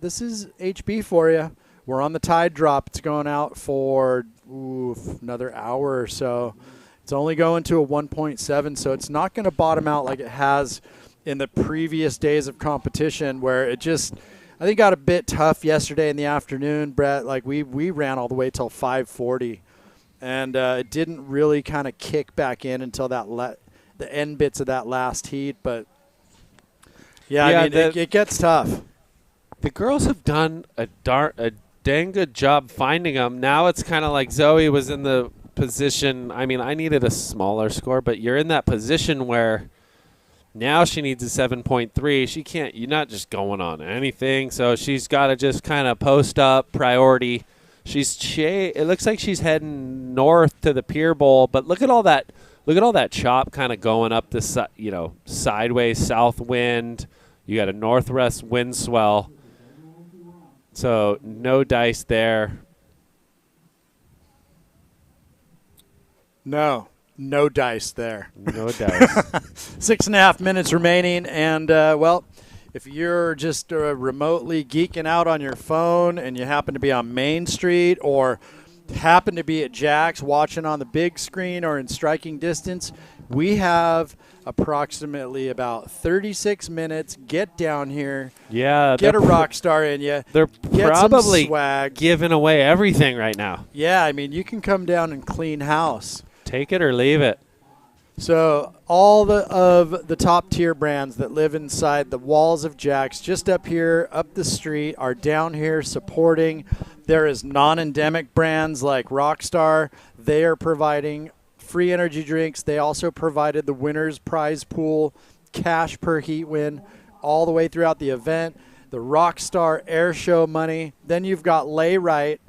this is HB for you. We're on the tide drop. It's going out for another hour or so. It's only going to a 1.7, so it's not going to bottom out like it has in the previous days of competition, where it just, I think, got a bit tough yesterday in the afternoon, Brett. Like we ran all the way till 5:40, and it didn't really kind of kick back in until the end bits of that last heat. But I mean, it gets tough.
The girls have done a dang good job finding them. Now it's kind of like Zoe was in the position. I mean, I needed a smaller score, but you're in that position where now she needs a 7.3. You're not just going on anything, so she's got to just kind of post up priority. It looks like she's heading north to the Pier Bowl, but look at all that chop kind of going up the sideways south wind. You got a northwest wind swell, so no dice there.
No dice there.
No dice.
6.5 minutes remaining, and if you're just remotely geeking out on your phone and you happen to be on Main Street or happen to be at Jack's watching on the big screen or in striking distance, we have approximately about 36 minutes. Get down here.
Yeah.
Get a Rockstar in you.
They're
get
probably
some swag.
giving away everything right now.
Yeah, I mean, you can come down and clean house.
Take it or leave it.
So all of the top tier brands that live inside the walls of Jack's, just up here, up the street, are down here supporting. There is non-endemic brands like Rockstar. They are providing free energy drinks. They also provided the winner's prize pool, cash per heat win, all the way throughout the event. The Rockstar Air Show money. Then you've got Lay Right,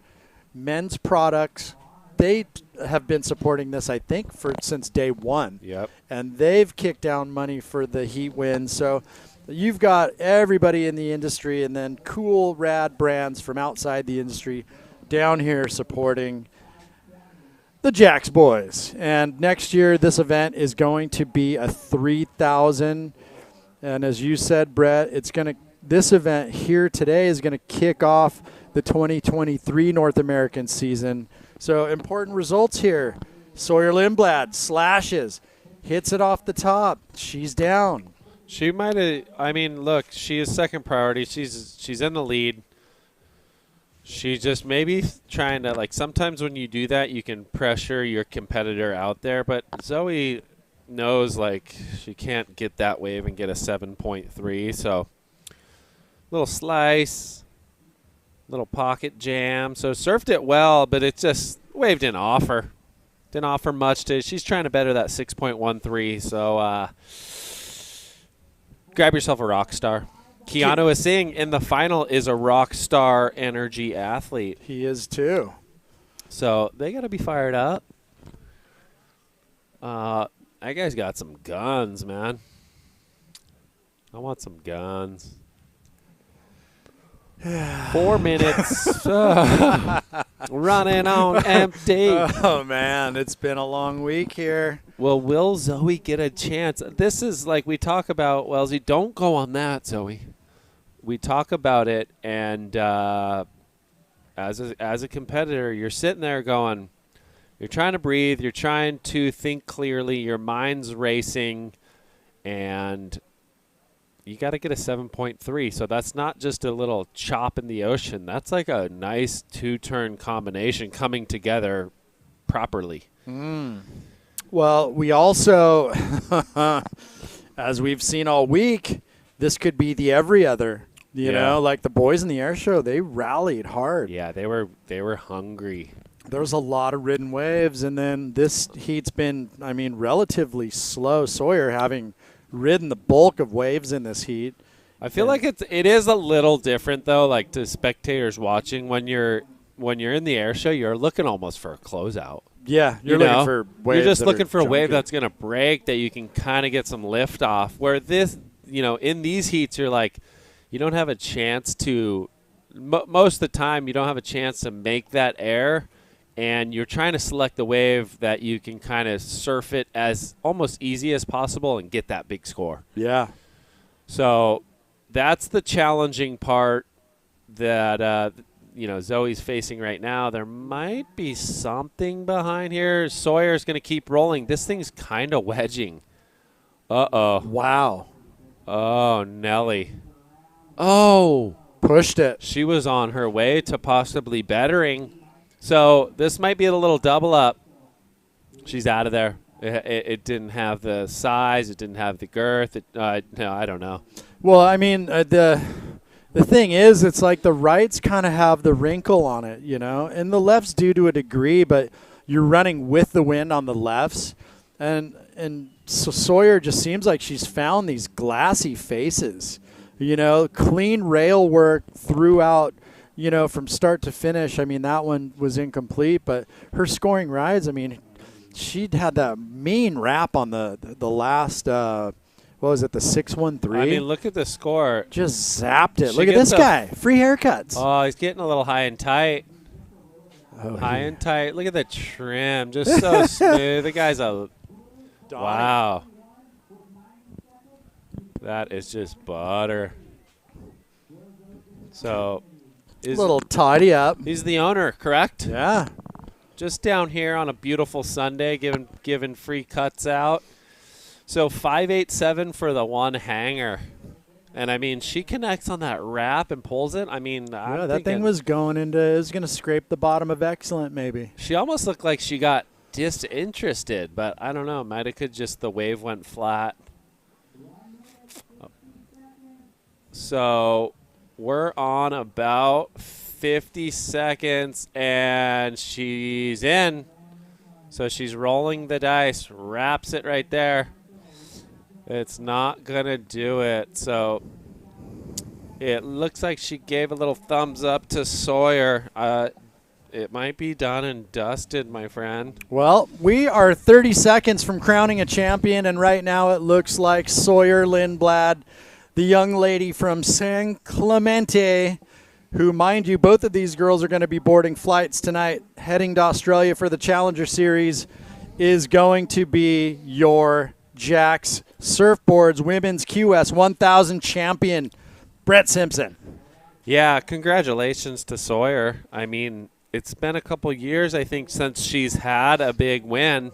men's products. They have been supporting this, I think, since day one.
Yep.
And they've kicked down money for the heat win. So you've got everybody in the industry and then cool, rad brands from outside the industry down here supporting the Jack's boys. And next year, this event is going to be a 3,000. And as you said, Brett, this event here today is going to kick off the 2023 North American season. So important results here. Sawyer Lindblad slashes, hits it off the top. She's down.
She might have. I mean, look, she is second priority. She's in the lead. She just maybe trying to, sometimes when you do that, you can pressure your competitor out there. But Zoe knows, she can't get that wave and get a 7.3. So little slice. Little pocket jam. So surfed it well, but it just wave didn't offer. Didn't offer much to. She's trying to better that 6.13. So grab yourself a Rockstar. Keanu is saying in the final is a Rockstar energy athlete.
He is too.
So they got to be fired up. That guy's got some guns, man. I want some guns. 4 minutes. Running on empty.
Oh, man, it's been a long week here.
Well, will Zoe get a chance? This is like we talk about, Wellesley, don't go on that, Zoe. We talk about it, and as a competitor, you're sitting there going, you're trying to breathe, you're trying to think clearly, your mind's racing, and you got to get a 7.3. So that's not just a little chop in the ocean. That's like a nice two-turn combination coming together properly.
Well, we also, as we've seen all week, this could be the every other. You know, like the boys in the air show, they rallied hard.
Yeah, they were hungry.
There was a lot of ridden waves, and then this heat's been, I mean, relatively slow. Sawyer having ridden the bulk of waves in this heat.
I feel like it is a little different though, like to spectators watching when you're in the air show, you're looking almost for a closeout.
Yeah, you're looking for waves.
You're just
that
looking
are
for a wave
junky.
that's going to break, that you can kind of get some lift off. Where this, in these heats, you're like, you don't have a chance to, most of the time, you don't have a chance to make that air, and you're trying to select the wave that you can kind of surf it as almost easy as possible and get that big score.
Yeah.
So that's the challenging part that, Zoe's facing right now. There might be something behind here. Sawyer's going to keep rolling. This thing's kind of wedging. Uh-oh.
Wow.
Oh, Nelly. Oh.
Pushed it.
She was on her way to possibly bettering. So this might be a little double up. She's out of there. It didn't have the size. It didn't have the girth. No, I don't know.
Well, I mean, the thing is, it's like the rights kind of have the wrinkle on it, and the lefts do to a degree, but you're running with the wind on the lefts, and so Sawyer just seems like she's found these glassy faces, clean rail work throughout, from start to finish. I mean, that one was incomplete, but her scoring rides, I mean, she'd had that mean wrap on the last, what was it, the 613?
I mean, look at the score.
Just zapped it. Look at this guy. Free haircuts.
Oh, he's getting a little high and tight. High and tight. Look at the trim. Just so smooth. The guy's a... Wow. That is just butter. So...
A little tidy up.
He's the owner, correct?
Yeah.
Just down here on a beautiful Sunday, giving free cuts out. So 587 for the one hanger. And, I mean, she connects on that wrap and pulls it. I mean,
yeah, that thing was going to scrape the bottom of excellent maybe.
She almost looked like she got disinterested, but I don't know. Might have could just the wave went flat. So we're on about 50 seconds, and she's in. So she's rolling the dice, wraps it right there. It's not going to do it. So it looks like she gave a little thumbs up to Sawyer. It might be done and dusted, my friend.
Well, we are 30 seconds from crowning a champion, and right now it looks like Sawyer Lindblad, the young lady from San Clemente, who, mind you, both of these girls are going to be boarding flights tonight, heading to Australia for the Challenger Series, is going to be your Jack's Surfboards Women's QS 1000 champion, Brett Simpson.
Yeah, congratulations to Sawyer. I mean, it's been a couple years, I think, since she's had a big win.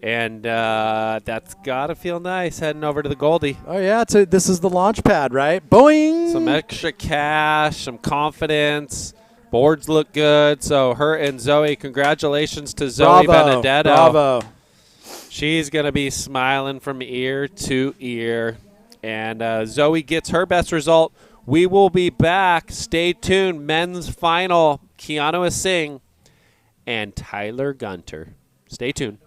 And that's got to feel nice heading over to the Goldie.
Oh, yeah. This is the launch pad, right? Boing!
Some extra cash, some confidence. Boards look good. So her and Zoe, congratulations to Zoe Benedetto.
Bravo.
She's going to be smiling from ear to ear. And Zoe gets her best result. We will be back. Stay tuned. Men's final, Keanu Singh and Tyler Gunter. Stay tuned.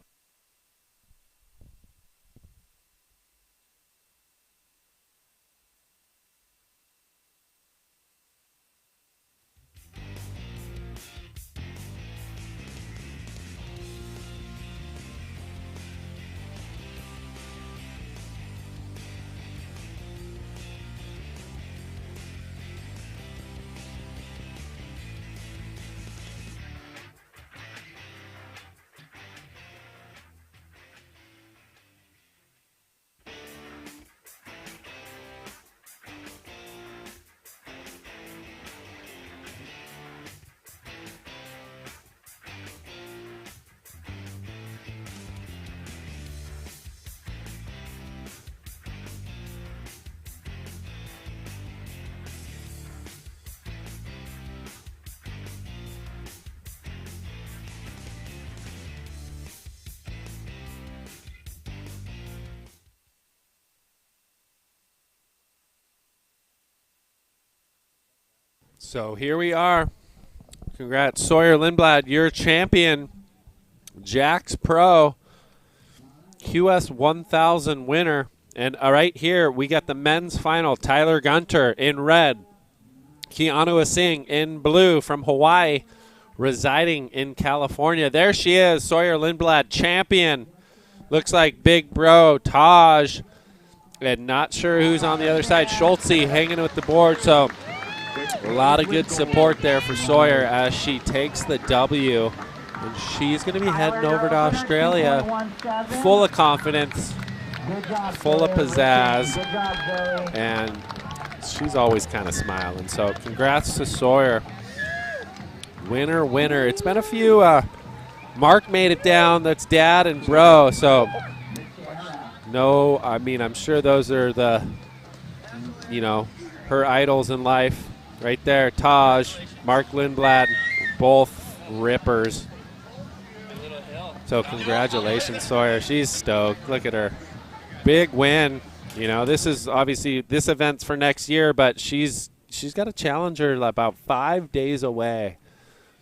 So here we are. Congrats, Sawyer Lindblad, you're champion. Jax Pro QS 1000 winner. And right here, we got the men's final. Tyler Gunter in red. Keanu Singh in blue from Hawaii, residing in California. There she is, Sawyer Lindblad, champion. Looks like big bro Taj. And not sure who's on the other side. Schultze hanging with the board. So a lot of good support there for Sawyer as she takes the W. And she's going to be heading over to Australia full of confidence, full of pizzazz, and she's always kind of smiling. So congrats to Sawyer. Winner, winner. It's been a few. Mark made it down. That's dad and bro. So no, I mean, I'm sure those are the, her idols in life. Right there, Taj, Mark Lindblad, both rippers. So congratulations, Sawyer. She's stoked. Look at her. Big win. This is obviously, this event's for next year, but she's got a challenger about 5 days away.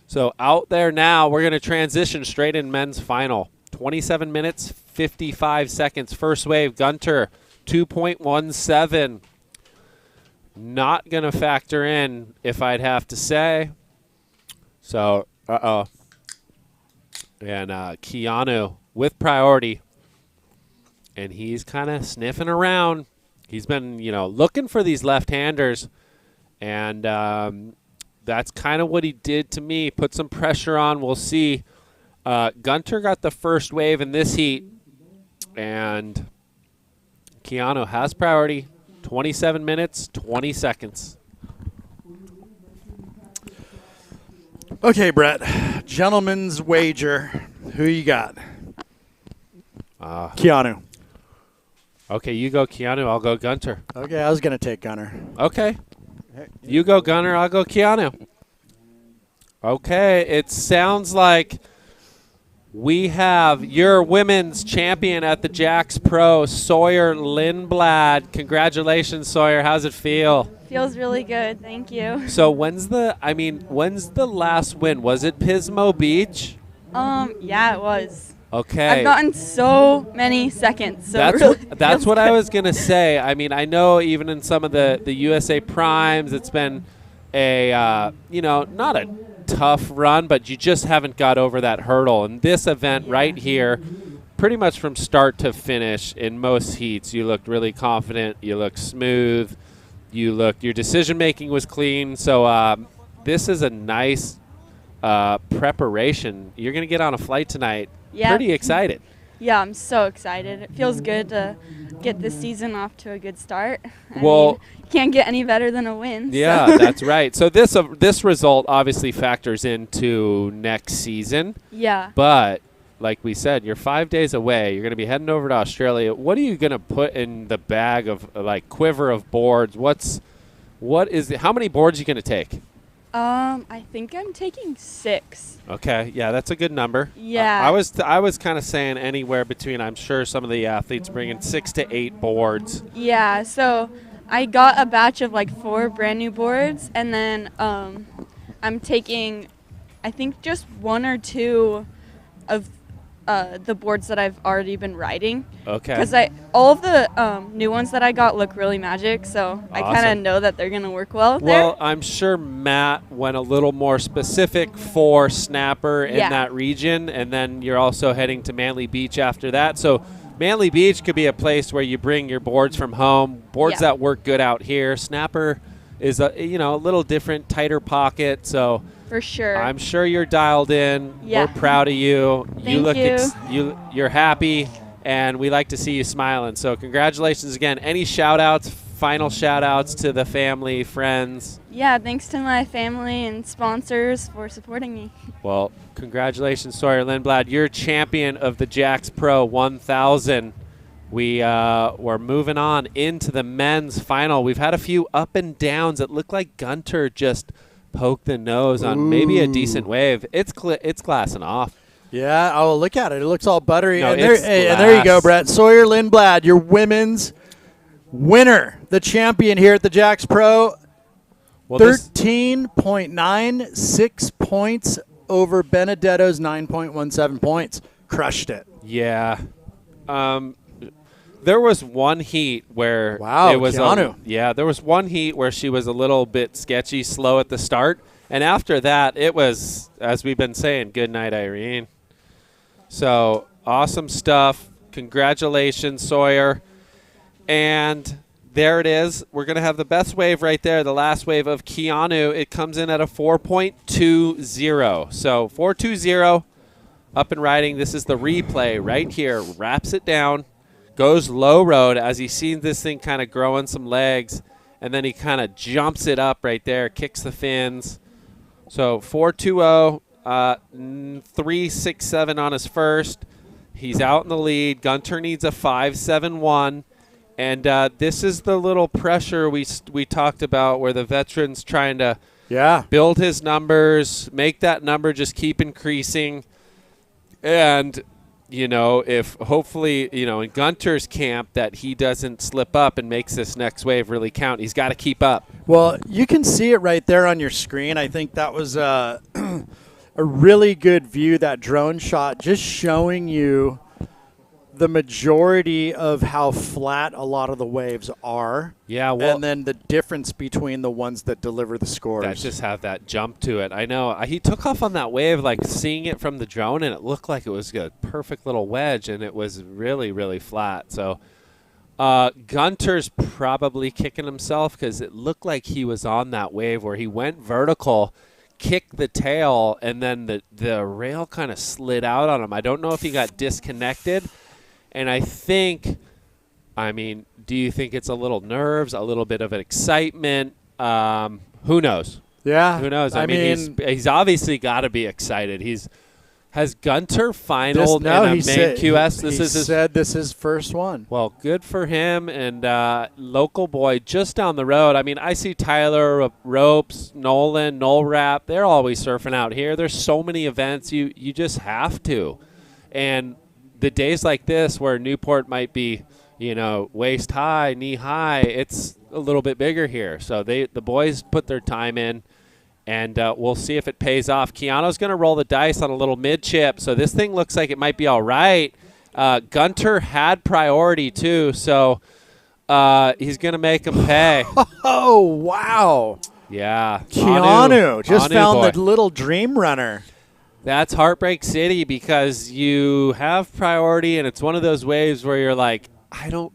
So out there now, we're going to transition straight in men's final. 27 minutes, 55 seconds. First wave, Gunter, 2.17. Not going to factor in, if I'd have to say. So, And Keanu with priority. And he's kind of sniffing around. He's been, looking for these left-handers. And that's kind of what he did to me. Put some pressure on. We'll see. Gunter got the first wave in this heat. And Keanu has priority. 27 minutes, 20 seconds.
Okay, Brett. Gentleman's wager. Who you got? Keanu.
Okay, you go Keanu. I'll go Gunter.
Okay, I was going to take Gunter.
Okay. You go Gunter. I'll go Keanu. Okay, it sounds like we have your women's champion at the Jax Pro, Sawyer Lindblad. Congratulations, Sawyer. How's it feel?
Feels really good. Thank you.
So when's the last win? Was it Pismo Beach?
Yeah, it was.
Okay.
I've gotten so many seconds. So
that's what I was going to say. I mean, I know even in some of the USA Primes, it's been a, not a tough run, but you just haven't got over that hurdle. And this event right here, pretty much from start to finish in most heats, you looked really confident. You looked smooth. Your decision-making was clean. So this is a nice preparation. You're going to get on a flight tonight.
Yeah.
Pretty excited.
Yeah, I'm so excited. It feels good to get this season off to a good start. I
Well,
mean, you can't get any better than a win.
Yeah,
so.
that's right. So this result obviously factors into next season.
Yeah.
But like we said, you're 5 days away. You're going to be heading over to Australia. What are you going to put in the bag of quiver of boards? How many boards are you going to take?
I think I'm taking 6.
Okay, yeah, that's a good number.
Yeah.
I was kind of saying anywhere between, I'm sure some of the athletes bringing 6 to 8 boards.
Yeah, so I got a batch of 4 brand new boards, and then I'm taking, I think, just 1 or 2 of the boards that I've already been riding.
Okay.
Because all of the new ones that I got look really magic, so I kind
Awesome.
of know that they're going to work well
Well,
there.
I'm sure Matt went a little more specific for Snapper in
Yeah.
that region, and then you're also heading to Manly Beach after that. So Manly Beach could be a place where you bring your boards from home, boards
Yeah.
that work good out here. Snapper is a little different, tighter pocket, so
For sure.
I'm sure you're dialed in.
Yeah.
We're proud of you. You
Thank
look you're happy, and we like to see you smiling. So congratulations again. Any shout-outs, final shout-outs to the family, friends?
Yeah, thanks to my family and sponsors for supporting me.
Well, congratulations, Sawyer Lindblad. You're champion of the Jax Pro 1000. We're moving on into the men's final. We've had a few up and downs. It looked like Gunter just poked the nose on maybe a decent wave. It's glassing off.
Yeah, oh, look at it. It looks all buttery.
No,
and
it's
there you go,
glass.
Brett. Sawyer Lindblad, your women's winner, the champion here at the Jax Pro.
Well, this
13.96 points over Benedetto's 9.17 points. Crushed it.
Yeah. There was one heat where
Wow,
it was
Keanu.
there was one heat where she was a little bit sketchy, slow at the start, and after that, it was, as we've been saying, good night, Irene. So awesome stuff. Congratulations, Sawyer. And there it is. We're going to have the best wave right there, the last wave of Keanu. It comes in at a 4.20. So 4.20, up and riding. This is the replay right here. Wraps it down, goes low road as he sees this thing kind of growing some legs, and then he kind of jumps it up right there, kicks the fins. So 4.20, 3.67 on his first. He's out in the lead. Gunter needs a 5.71. And this is the little pressure we talked about where the veteran's trying to build his numbers, make that number just keep increasing. And, if hopefully, in Gunter's camp that he doesn't slip up and makes this next wave really count. He's got to keep up.
Well, you can see it right there on your screen. I think that was a really good view, that drone shot, just showing you the majority of how flat a lot of the waves are.
Yeah, well,
and then the difference between the ones that deliver the scores.
That just have that jump to it. I know. He took off on that wave, like seeing it from the drone, and it looked like it was a perfect little wedge, and it was really, really flat. So Gunter's probably kicking himself because it looked like he was on that wave where he went vertical, kicked the tail, and then the rail kind of slid out on him. I don't know if he got disconnected. And I think, do you think it's a little nerves, a little bit of an excitement? Who knows?
Yeah.
Who knows? I mean, he's obviously got to be excited. Has Gunter finaled in a main QS?
He said this is first one.
Well, good for him. And local boy just down the road. I see Tyler, Ropes, Nolan, Noel Rap. They're always surfing out here. There's so many events. You just have to. And the days like this where Newport might be, waist high, knee high, it's a little bit bigger here. So the boys put their time in, and we'll see if it pays off. Keanu's going to roll the dice on a little mid-chip, so this thing looks like it might be all right. Gunter had priority, too, so he's going to make him pay.
Oh, wow.
Yeah.
Keanu just found
boy.
the little dream runner.
That's Heartbreak City because you have priority, and it's one of those waves where you're like, I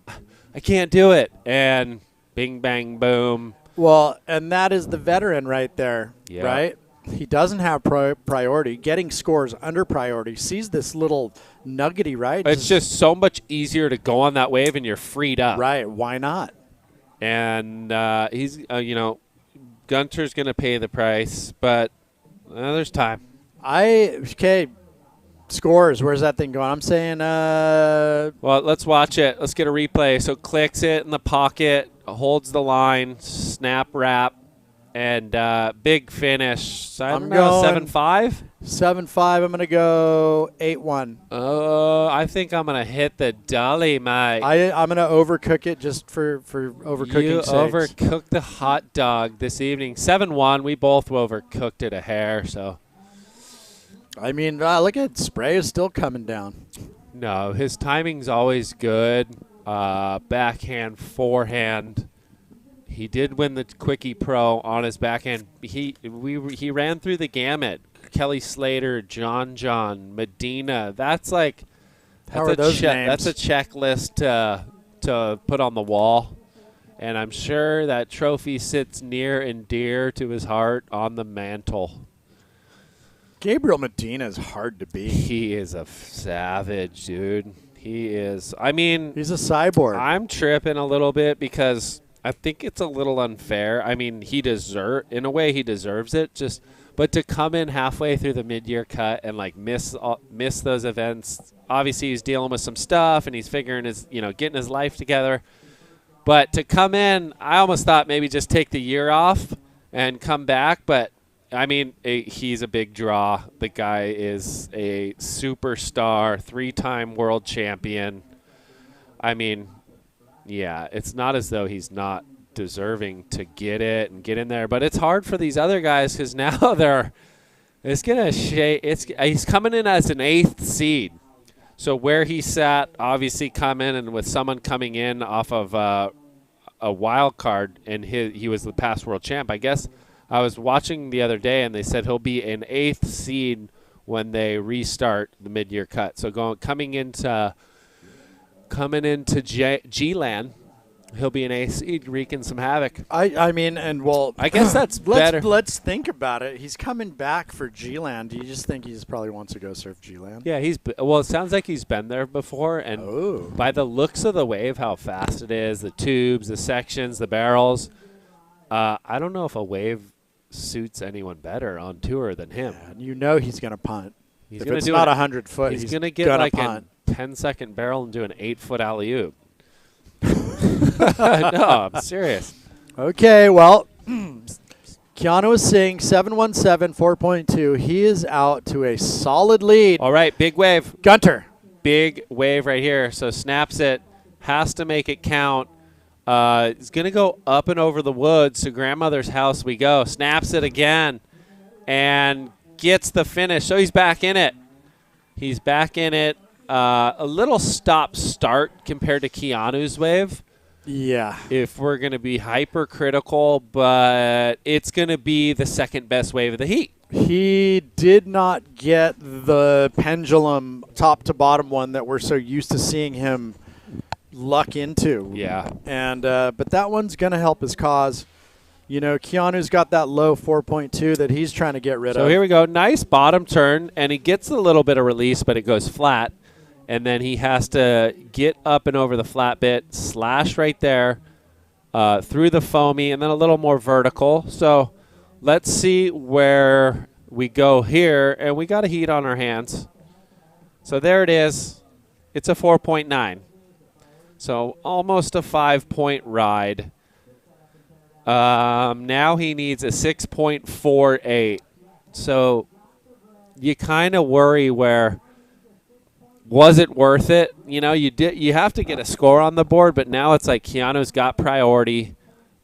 can't do it, and bing, bang, boom.
Well, and that is the veteran right there,
Yeah.
right? He doesn't have priority. Getting scores under priority. Sees this little nuggety, right?
It's just so much easier to go on that wave, and you're freed up.
Right. Why not?
And he's, Gunter's going to pay the price, but there's time.
Scores. Where's that thing going? I'm saying.
Well, let's watch it. Let's get a replay. So clicks it in the pocket, holds the line, snap wrap, and big finish. So I'm going 7.5.
7.5. I'm going to go 8.1.
I think I'm going to hit the dolly, mate.
I'm going to overcook it just for overcooking sakes.
Overcooked the hot dog this evening. 7.1. We both overcooked it a hair, so.
Look at Spray is still coming down.
No, his timing's always good. Backhand, forehand. He did win the Quickie Pro on his backhand. He ran through the gamut. Kelly Slater, John, Medina. That's a checklist to put on the wall. And I'm sure that trophy sits near and dear to his heart on the mantle.
Gabriel Medina is hard to beat.
He is a savage, dude. He is.
He's a cyborg.
I'm tripping a little bit because I think it's a little unfair. He deserves it. But to come in halfway through the mid-year cut and miss those events. Obviously, he's dealing with some stuff and he's figuring getting his life together. But to come in, I almost thought maybe just take the year off and come back, but. He's a big draw. The guy is a superstar, 3-time world champion. It's not as though he's not deserving to get it and get in there. But it's hard for these other guys because now he's coming in as an 8th seed. So where he sat, obviously coming and with someone coming in off of a wild card, and he was the past world champ. I guess I was watching the other day, and they said he'll be an 8th seed when they restart the mid-year cut. So coming into G-Land, he'll be an 8th seed wreaking some havoc.
I mean, and well,
I guess that's better.
Let's think about it. He's coming back for G-Land. Do you just think he probably wants to go surf G-Land?
Yeah, it sounds like he's been there before, and by the looks of the wave, how fast it is, the tubes, the sections, the barrels, I don't know if a wave suits anyone better on tour than him.
Yeah, you know he's going to punt.
If
it's not 100 foot,
he's going to get like punt. A 10-second barrel and do an 8-foot alley-oop. No, I'm serious.
Okay, well, Keanu is saying 717, 4.2. He is out to a solid lead.
All right, big wave.
Gunter.
Big wave right here. So snaps it, has to make it count. He's going to go up and over the woods to grandmother's house we go. Snaps it again and gets the finish. So he's back in it. He's back in it. A little stop-start compared to Keanu's wave.
Yeah.
If we're going to be hypercritical, but it's going to be the second best wave of the heat.
He did not get the pendulum top to bottom one that we're so used to seeing him luck into.
Yeah.
And but that one's going to help his cause. You know, Keanu's got that low 4.2 that he's trying to get rid of.
So here we go. Nice bottom turn, and he gets a little bit of release, but it goes flat. And then he has to get up and over the flat bit, slash right there, through the foamy, and then a little more vertical. So let's see where we go here. And we got a heat on our hands. So there it is. It's a 4.9. So almost a 5-point ride. Now he needs a 6.48. So you kind of worry where, was it worth it? You know, you have to get a score on the board, but now it's like Keanu's got priority,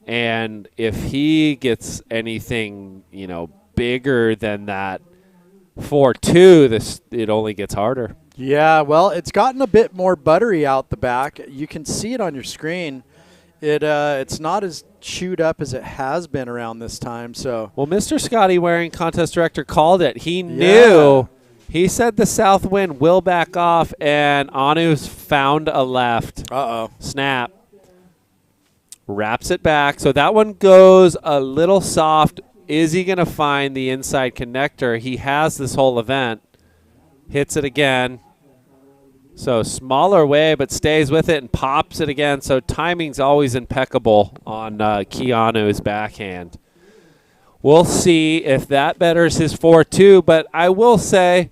and if he gets anything, you know, bigger than that 4.2, it only gets harder.
Yeah, well, it's gotten a bit more buttery out the back. You can see it on your screen. It's not as chewed up as it has been around this time. So,
well, Mr. Scotty Waring, contest director, called it. He knew. He said the south wind will back off, and Anu's found a left.
Uh-oh.
Snap. Wraps it back. So that one goes a little soft. Is he going to find the inside connector? He has this whole event. Hits it again. So smaller wave, but stays with it and pops it again. So timing's always impeccable on Keanu's backhand. We'll see if that betters his 4.2, but I will say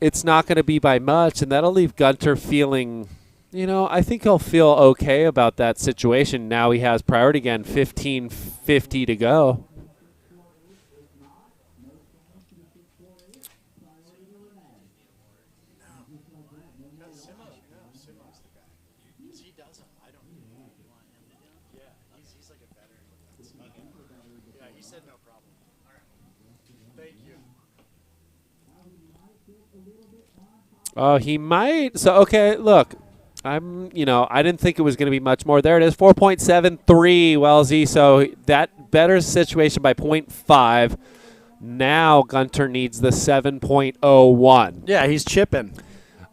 it's not going to be by much, and that'll leave Gunter feeling, you know, I think he'll feel okay about that situation. Now he has priority again, 15:50 to go. Oh, he might. So, okay, look. I didn't think it was going to be much more. There it is, 4.73, Wellesley. So that betters the situation by 0.5. Now Gunter needs the 7.01.
Yeah, he's chipping.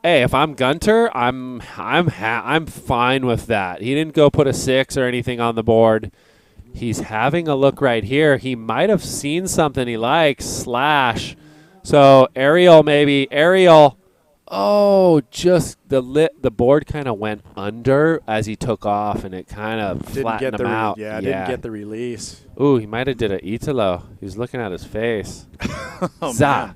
Hey, if I'm Gunter, I'm fine with that. He didn't go put a 6 or anything on the board. He's having a look right here. He might have seen something he likes. Slash. So Ariel. Oh, just the board kind of went under as he took off, and it kind of flattened him out.
Yeah, didn't get the release.
Ooh, he might have did an Italo. He was looking at his face.
Man.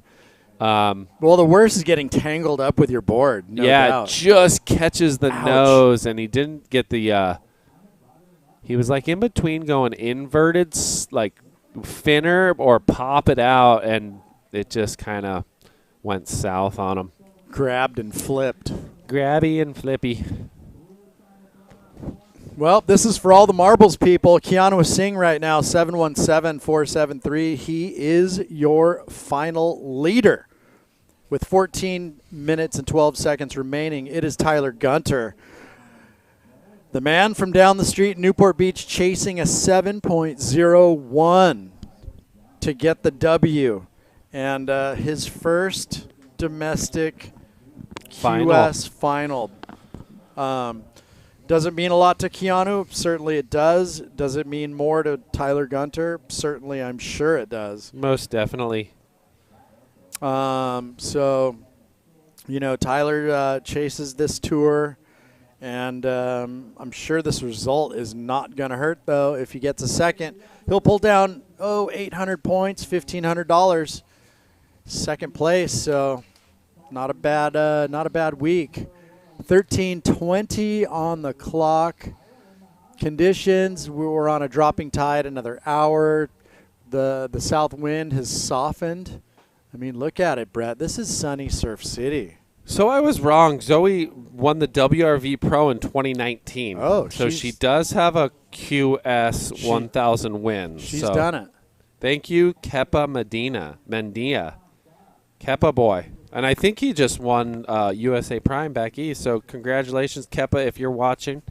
Well, the worst is getting tangled up with your board. No doubt.
Just catches the nose, and he didn't get the he was like in between going inverted, like finner or pop it out, and it just kind of went south on him.
Grabbed and flipped.
Grabby and flippy.
Well, this is for all the marbles people. Keanu Singh right now, 717-473. He is your final leader. With 14 minutes and 12 seconds remaining, it is Tyler Gunter. The man from down the street in Newport Beach chasing a 7.01 to get the W. And his first domestic QS final. Does it mean a lot to Keanu? Certainly it does. Does it mean more to Tyler Gunter? Certainly, I'm sure it does.
Most definitely.
So, Tyler chases this tour, and I'm sure this result is not going to hurt, though. If he gets a second, he'll pull down, 800 points, $1,500. Second place, so not a bad week. 13:20 on the clock. Conditions, we're on a dropping tide another hour. The south wind has softened. I mean, look at it, Brett. This is sunny Surf City.
So I was wrong. Zoe won the WRV Pro in 2019.
Oh,
so she does have a QS 1000 win.
She's done it.
Thank you, Kepa Mendia. Kepa boy. And I think he just won USA Prime back east. So congratulations, Kepa, if you're watching.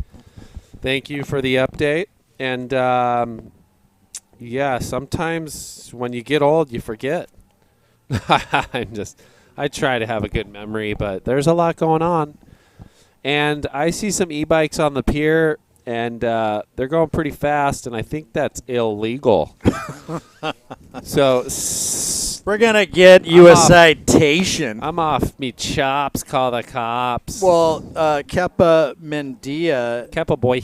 Thank you for the update. And, sometimes when you get old, you forget. I try to have a good memory, but there's a lot going on. And I see some e-bikes on the pier, and they're going pretty fast, and I think that's illegal. So
we're going to get you a citation.
I'm off me chops, call the cops.
Well, Kepa Mendia.
Kepa boy.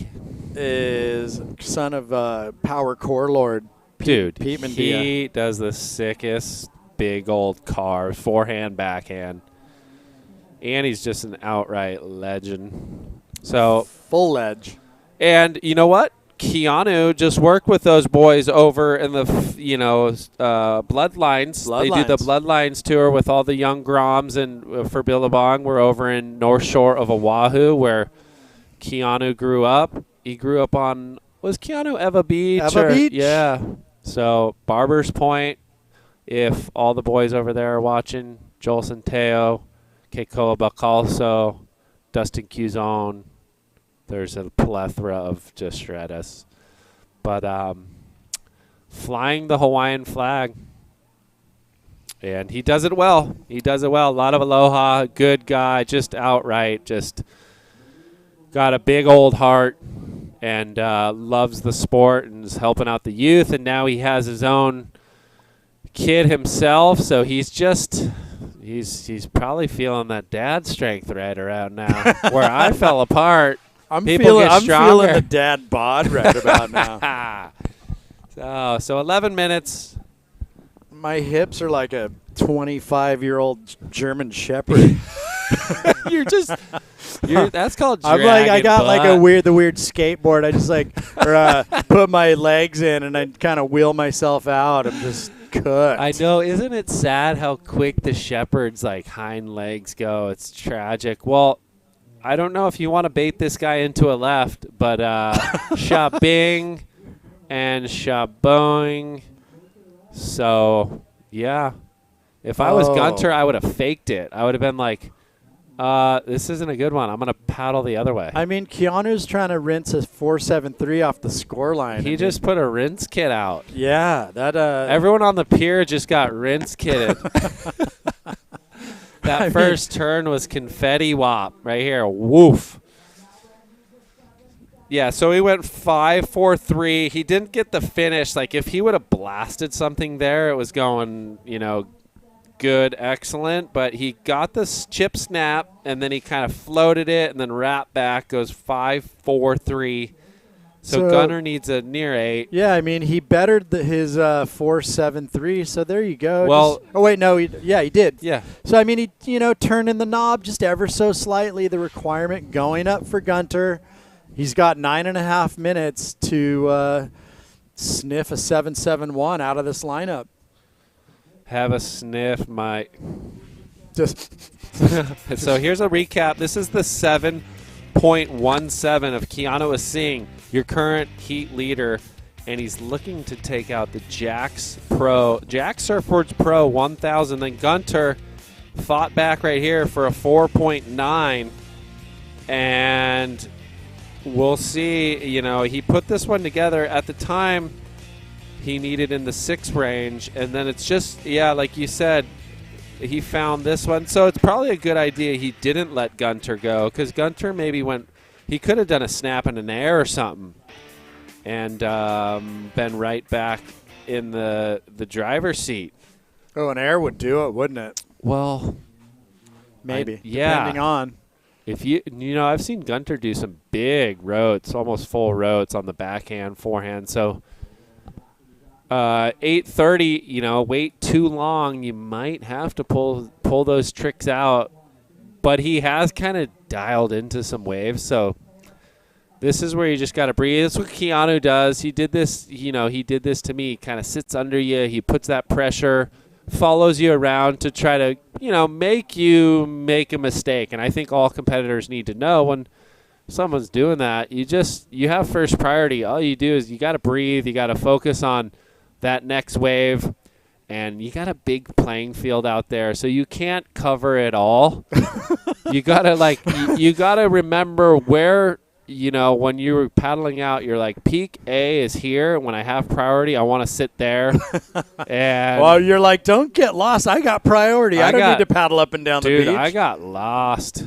Is son of Power Core Lord.
Dude,
Pete Mendia.
He does the sickest big old car, forehand, backhand. And he's just an outright legend. So
full ledge.
And you know what? Keanu just worked with those boys over in the, Bloodlines. They do the Bloodlines tour with all the young Groms, and for Billabong, we're over in North Shore of Oahu, where Keanu grew up. He grew up on, was Keanu Eva Beach?
Beach?
Yeah. So Barber's Point, if all the boys over there are watching, Joel Centeo, Keikoa Bacalso, Dustin Cuzone, there's a plethora of just shred us. But flying the Hawaiian flag. And he does it well. He does it well. A lot of aloha, good guy, just outright, just got a big old heart and loves the sport and is helping out the youth. And now he has his own kid himself, so he's probably feeling that dad strength right around now. Where I fell apart.
I'm feeling the dad bod right about now.
So 11 minutes.
My hips are like a 25-year-old German Shepherd.
That's called
I'm like, I got like the weird skateboard. I just put my legs in and I kind of wheel myself out. I'm just cooked.
I know. Isn't it sad how quick the Shepherd's hind legs go? It's tragic. Well, I don't know if you want to bait this guy into a left, but shabing and shaboing. So, yeah. If I was Gunter, I would have faked it. I would have been like, this isn't a good one. I'm going to paddle the other way.
I mean, Keanu's trying to rinse a 473 off the score line.
He just put a rinse kit out.
Yeah.
Everyone on the pier just got rinse kitted. That first turn was confetti wop right here. Woof. Yeah, so he went 5-4-3. He didn't get the finish. Like, if he would have blasted something there, it was going, good, excellent. But he got this chip snap, and then he kind of floated it and then wrapped back, goes 5-4-3. So Gunner needs a near 8.
Yeah, I mean, he bettered his 4.73, so there you go.
Well,
he did.
Yeah.
So, I mean, he, turning the knob just ever so slightly, the requirement going up for Gunter. He's got 9.5 minutes to sniff a 7.71 out of this lineup.
Have a sniff, Mike.
Just
So here's a recap. This is the 7 4.17 of Keanu Asing, your current heat leader, and he's looking to take out the Jax Surfboards Pro 1000. Then Gunter fought back right here for a 4.9, and we'll see. He put this one together at the time. He needed in the 6 range, and then it's just, like you said, he found this one. So it's probably a good idea he didn't let Gunter go, because Gunter maybe he could have done a snap and an air or something and been right back in the driver's seat.
Oh, an air would do it, wouldn't it?
Well,
maybe. Depending on.
If I've seen Gunter do some big roats, almost full roats on the backhand, forehand. So 8:30, wait too long, you might have to pull those tricks out. But he has kind of dialed into some waves, so this is where you just got to breathe. That's what Keanu does. He did this, he did this to me. He kind of sits under you. He puts that pressure, follows you around to try to, make you make a mistake. And I think all competitors need to know when someone's doing that, you have first priority. All you do is you got to breathe. You got to focus on that next wave. And you got a big playing field out there, so you can't cover it all. You got to you got to remember where, when you're paddling out, you're like, peak A is here. When I have priority, I want to sit there. And
well, you're like, don't get lost. I got priority. I don't need to paddle up and down the beach.
Dude, I got lost.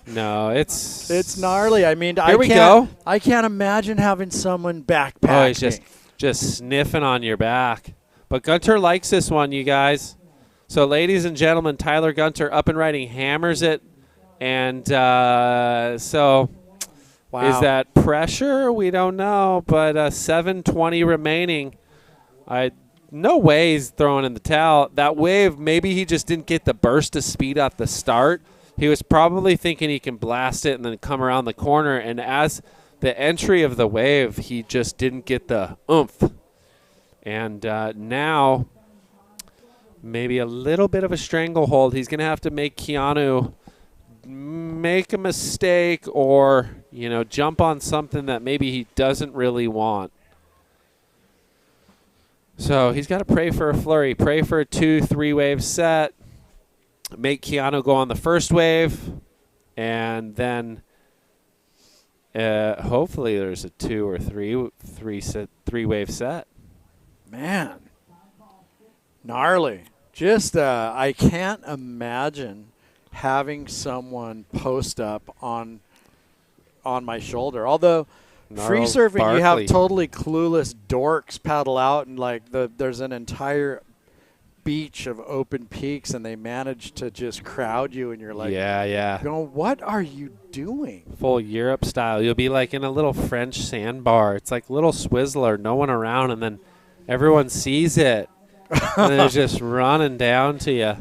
No, it's
gnarly. I mean,
here we go.
I can't imagine having someone backpack.
Oh, he's just sniffing on your back. But Gunter likes this one, you guys. So, ladies and gentlemen, Tyler Gunter up and riding, hammers it. And so is that pressure? We don't know. But 7:20 remaining. No way he's throwing in the towel. That wave, maybe he just didn't get the burst of speed at the start. He was probably thinking he can blast it and then come around the corner. And as the entry of the wave, he just didn't get the oomph. And now maybe a little bit of a stranglehold. He's going to have to make Keanu make a mistake or, jump on something that maybe he doesn't really want. So he's got to pray for a flurry, pray for a 2-3 wave set, make Keanu go on the first wave, and then hopefully there's a 2 or 3 wave set.
Man, gnarly. Just I can't imagine having someone post up on my shoulder. Although free surfing, you have totally clueless dorks paddle out and there's an entire beach of open peaks and they manage to just crowd you and you're like, what are you doing?
Full Europe style. You'll be like in a little French sandbar. It's like little Swizzler, no one around, and then everyone sees it and they're just running down to you.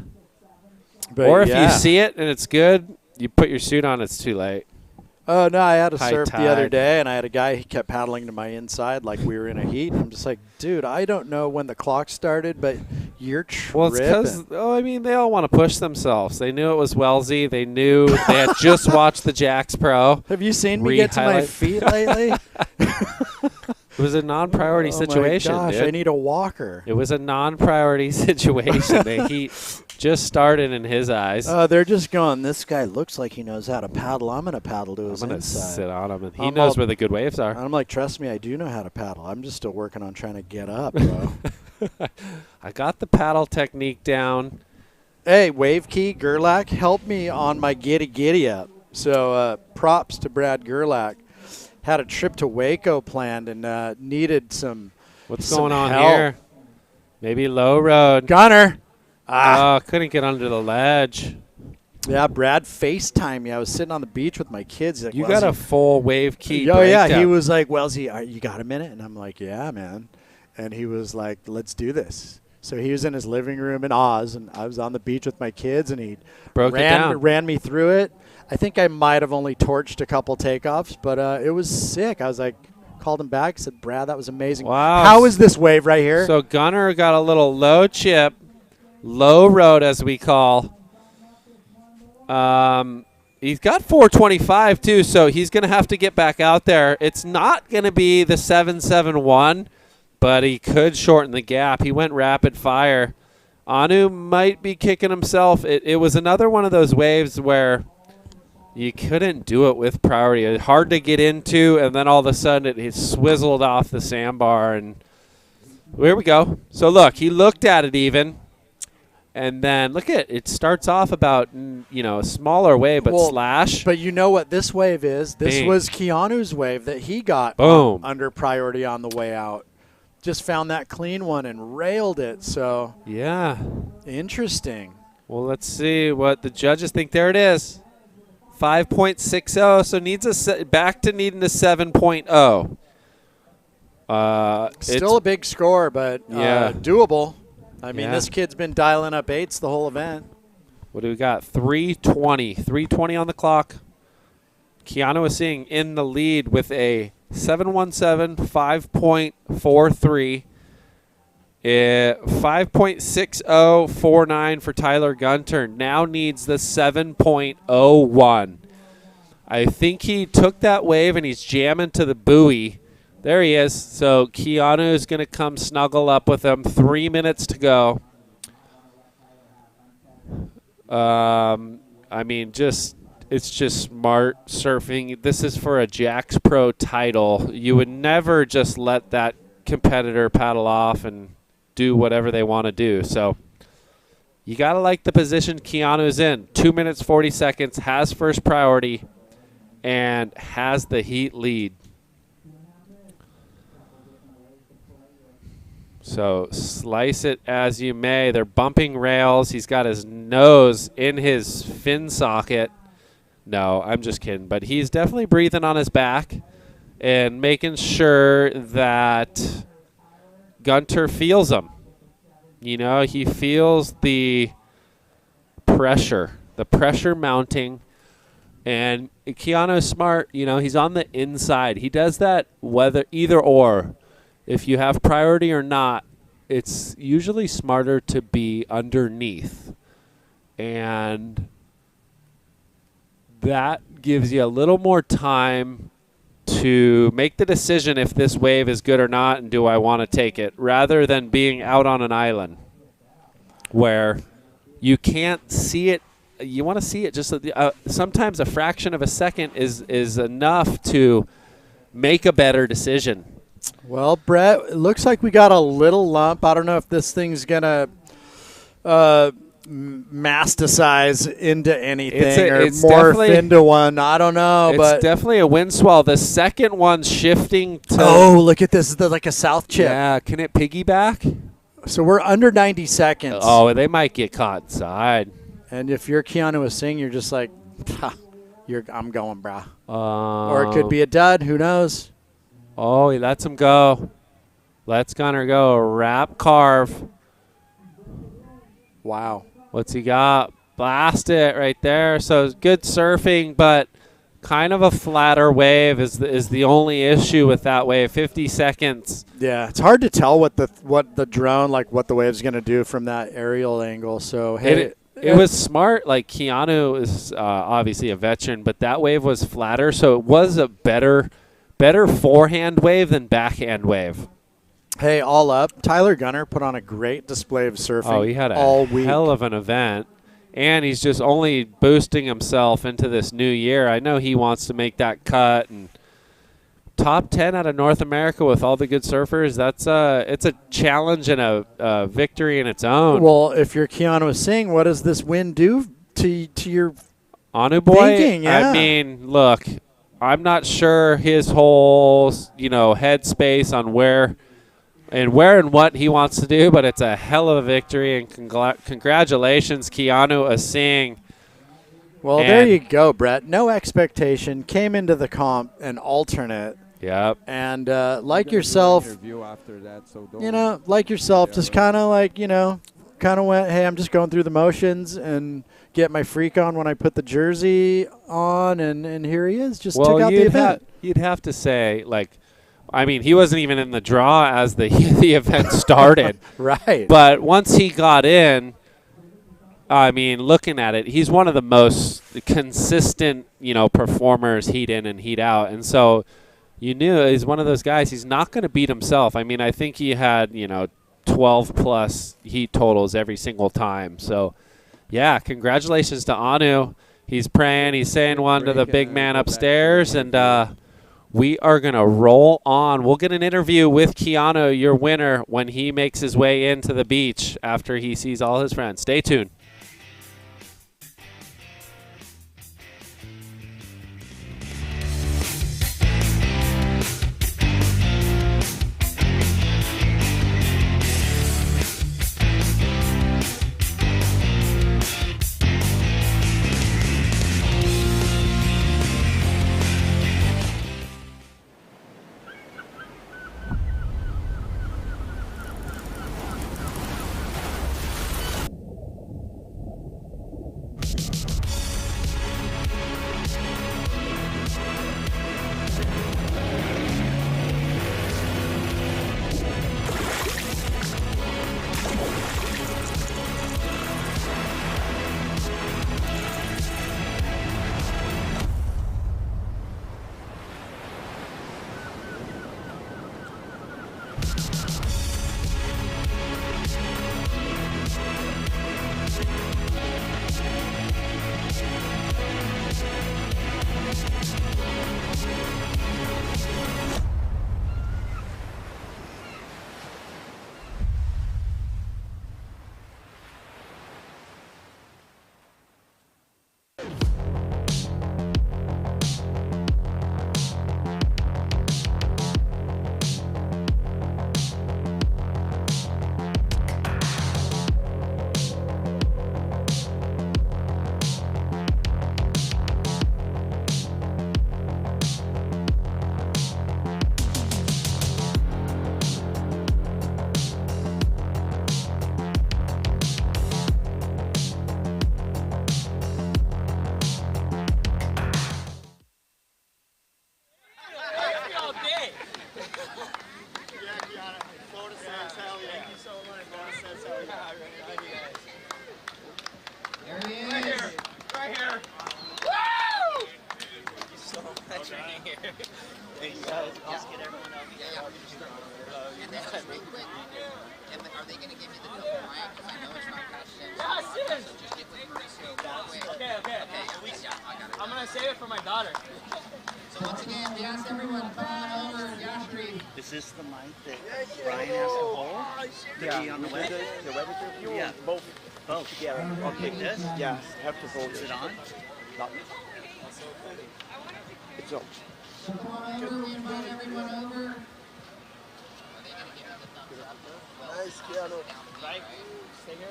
But
or if you see it and it's good, you put your suit on, it's too late.
Oh, no, I had a surf
tide.
the other day, and I had a guy, he kept paddling to my inside like we were in a heat. I'm just like, dude, I don't know when the clock started, but you're tripping.
Well, it's because, they all want to push themselves. They knew it was Wellesley. They knew they had just watched the Jax Pro.
Have you seen me get to my feet lately?
It was a non-priority situation,
my gosh,
dude.
I need a walker.
It was a non-priority situation. The heat just started in his eyes.
They're just going, this guy looks like he knows how to paddle. I'm going to paddle to his inside.
I'm going to sit on him. And he knows where the good waves are.
I'm like, trust me, I do know how to paddle. I'm just still working on trying to get up, bro.
I got the paddle technique down.
Hey, Wave Key, Gerlach, help me on my giddy up. So props to Brad Gerlach. Had a trip to Waco planned and needed some
What's going on
help.
Here? Maybe low road.
Gunner.
Couldn't get under the ledge.
Yeah, Brad FaceTimed me. I was sitting on the beach with my kids. He's like,
you got a full wave key.
Oh, yeah. He was like, Wellesley, you got a minute? And I'm like, yeah, man. And he was like, let's do this. So he was in his living room in Oz, and I was on the beach with my kids, and he ran me through it. I think I might have only torched a couple takeoffs, but it was sick. I was like, called him back, said, Brad, that was amazing.
Wow.
How is this wave right here?
So Gunner got a little low chip, low road as we call. He's got 425 too, so he's going to have to get back out there. It's not going to be the 771, but he could shorten the gap. He went rapid fire. Anu might be kicking himself. It was another one of those waves where you couldn't do it with priority. It's hard to get into, and then all of a sudden it swizzled off the sandbar, and here we go. So look, he looked at it even. And then look at it starts off about a smaller wave, but slash.
But you know what this wave is? This
Bing.
was Keanu's wave that he got
Boom.
Under priority on the way out. Just found that clean one and railed it. So
yeah,
interesting.
Well, let's see what the judges think. There it is, 5.60. So needs back to needing a 7.0.
Still a big score, but
yeah,
doable. I mean,
yeah.
This kid's been dialing up 8s the whole event.
What do we got? 320 on the clock. Keanu is seeing in the lead with a 717 5.43. 5.6049 for Tyler Gunter. Now needs the 7.01. I think he took that wave and he's jamming to the buoy. There he is. So Keanu is going to come snuggle up with him. 3 minutes to go. I mean, it's just smart surfing. This is for a Jax Pro title. You would never just let that competitor paddle off and do whatever they want to do. So you got to like the position Keanu's in. 2 minutes, 40 seconds, has first priority, and has the heat lead. So slice it as you may. They're bumping rails. He's got his nose in his fin socket. No, I'm just kidding. But he's definitely breathing on his back and making sure that Gunter feels him. You know, he feels the pressure mounting. And Keanu's smart. You know, he's on the inside. He does that whether either or. If you have priority or not, it's usually smarter to be underneath. And that gives you a little more time to make the decision if this wave is good or not and do I want to take it, rather than being out on an island where you can't see it. You want to see it just sometimes a fraction of a second is enough to make a better decision.
Well, Brett, it looks like we got a little lump. I don't know if this thing's going to masticize into anything or morph into one. I don't know.
It's definitely a wind swell. The second one's shifting to...
Oh, look at this. It's like a south chip.
Yeah, can it piggyback?
So we're under 90 seconds.
Oh, they might get caught inside.
And if you're Keanu Singh, you're just like, I'm going, brah. Or it could be a dud. Who knows?
Oh, he lets him go. Lets Gunner go. Wrap carve.
Wow.
What's he got? Blast it right there. So good surfing, but kind of a flatter wave is the only issue with that wave. 50 seconds.
Yeah, it's hard to tell what the drone, like what the wave's going to do from that aerial angle. So hey,
it was smart. Like Keanu is obviously a veteran, but that wave was flatter, so it was a better forehand wave than backhand wave.
Hey, all up, Tyler Gunner put on a great display of surfing.
Oh, he had
all
a
week.
hell of an event, and he's just only boosting himself into this new year. I know he wants to make that cut, and top 10 out of North America with all the good surfers. It's a challenge and a victory in its own.
Well, if you're Keanu Singh, what does this win do to your
Anu boy?
thinking? Yeah.
I mean, look, I'm not sure his whole headspace on where and what he wants to do, but it's a hell of a victory, and congratulations, Keanu Singh.
Well, there you go, Brett. No expectation. Came into the comp an alternate.
Yep.
And like yourself, just kind of went, hey, I'm just going through the motions and get my freak on when I put the jersey on, and here he is. Just took out the event.
You'd have to say, he wasn't even in the draw as the event started.
Right.
But once he got in, I mean, looking at it, he's one of the most consistent, performers heat in and heat out. And so you knew he's one of those guys, he's not going to beat himself. I mean, I think he had, 12-plus heat totals every single time. So, yeah, congratulations to Anu. He's praying. He's saying one to the big man upstairs. And we are going to roll on. We'll get an interview with Keanu, your winner, when he makes his way into the beach after he sees all his friends. Stay tuned.
I'm gonna save it for my daughter. So once again, we ask everyone to come on over. Is this the mic that Brian has to hold to be on the web?
The web interview?
Yeah.
Both.
Both
together.
Okay. Like this?
Yes. Have to hold
Is it on?
No. It's on.
So come on over. We invite everyone over.
Nice, Keanu.
Right? Stay here.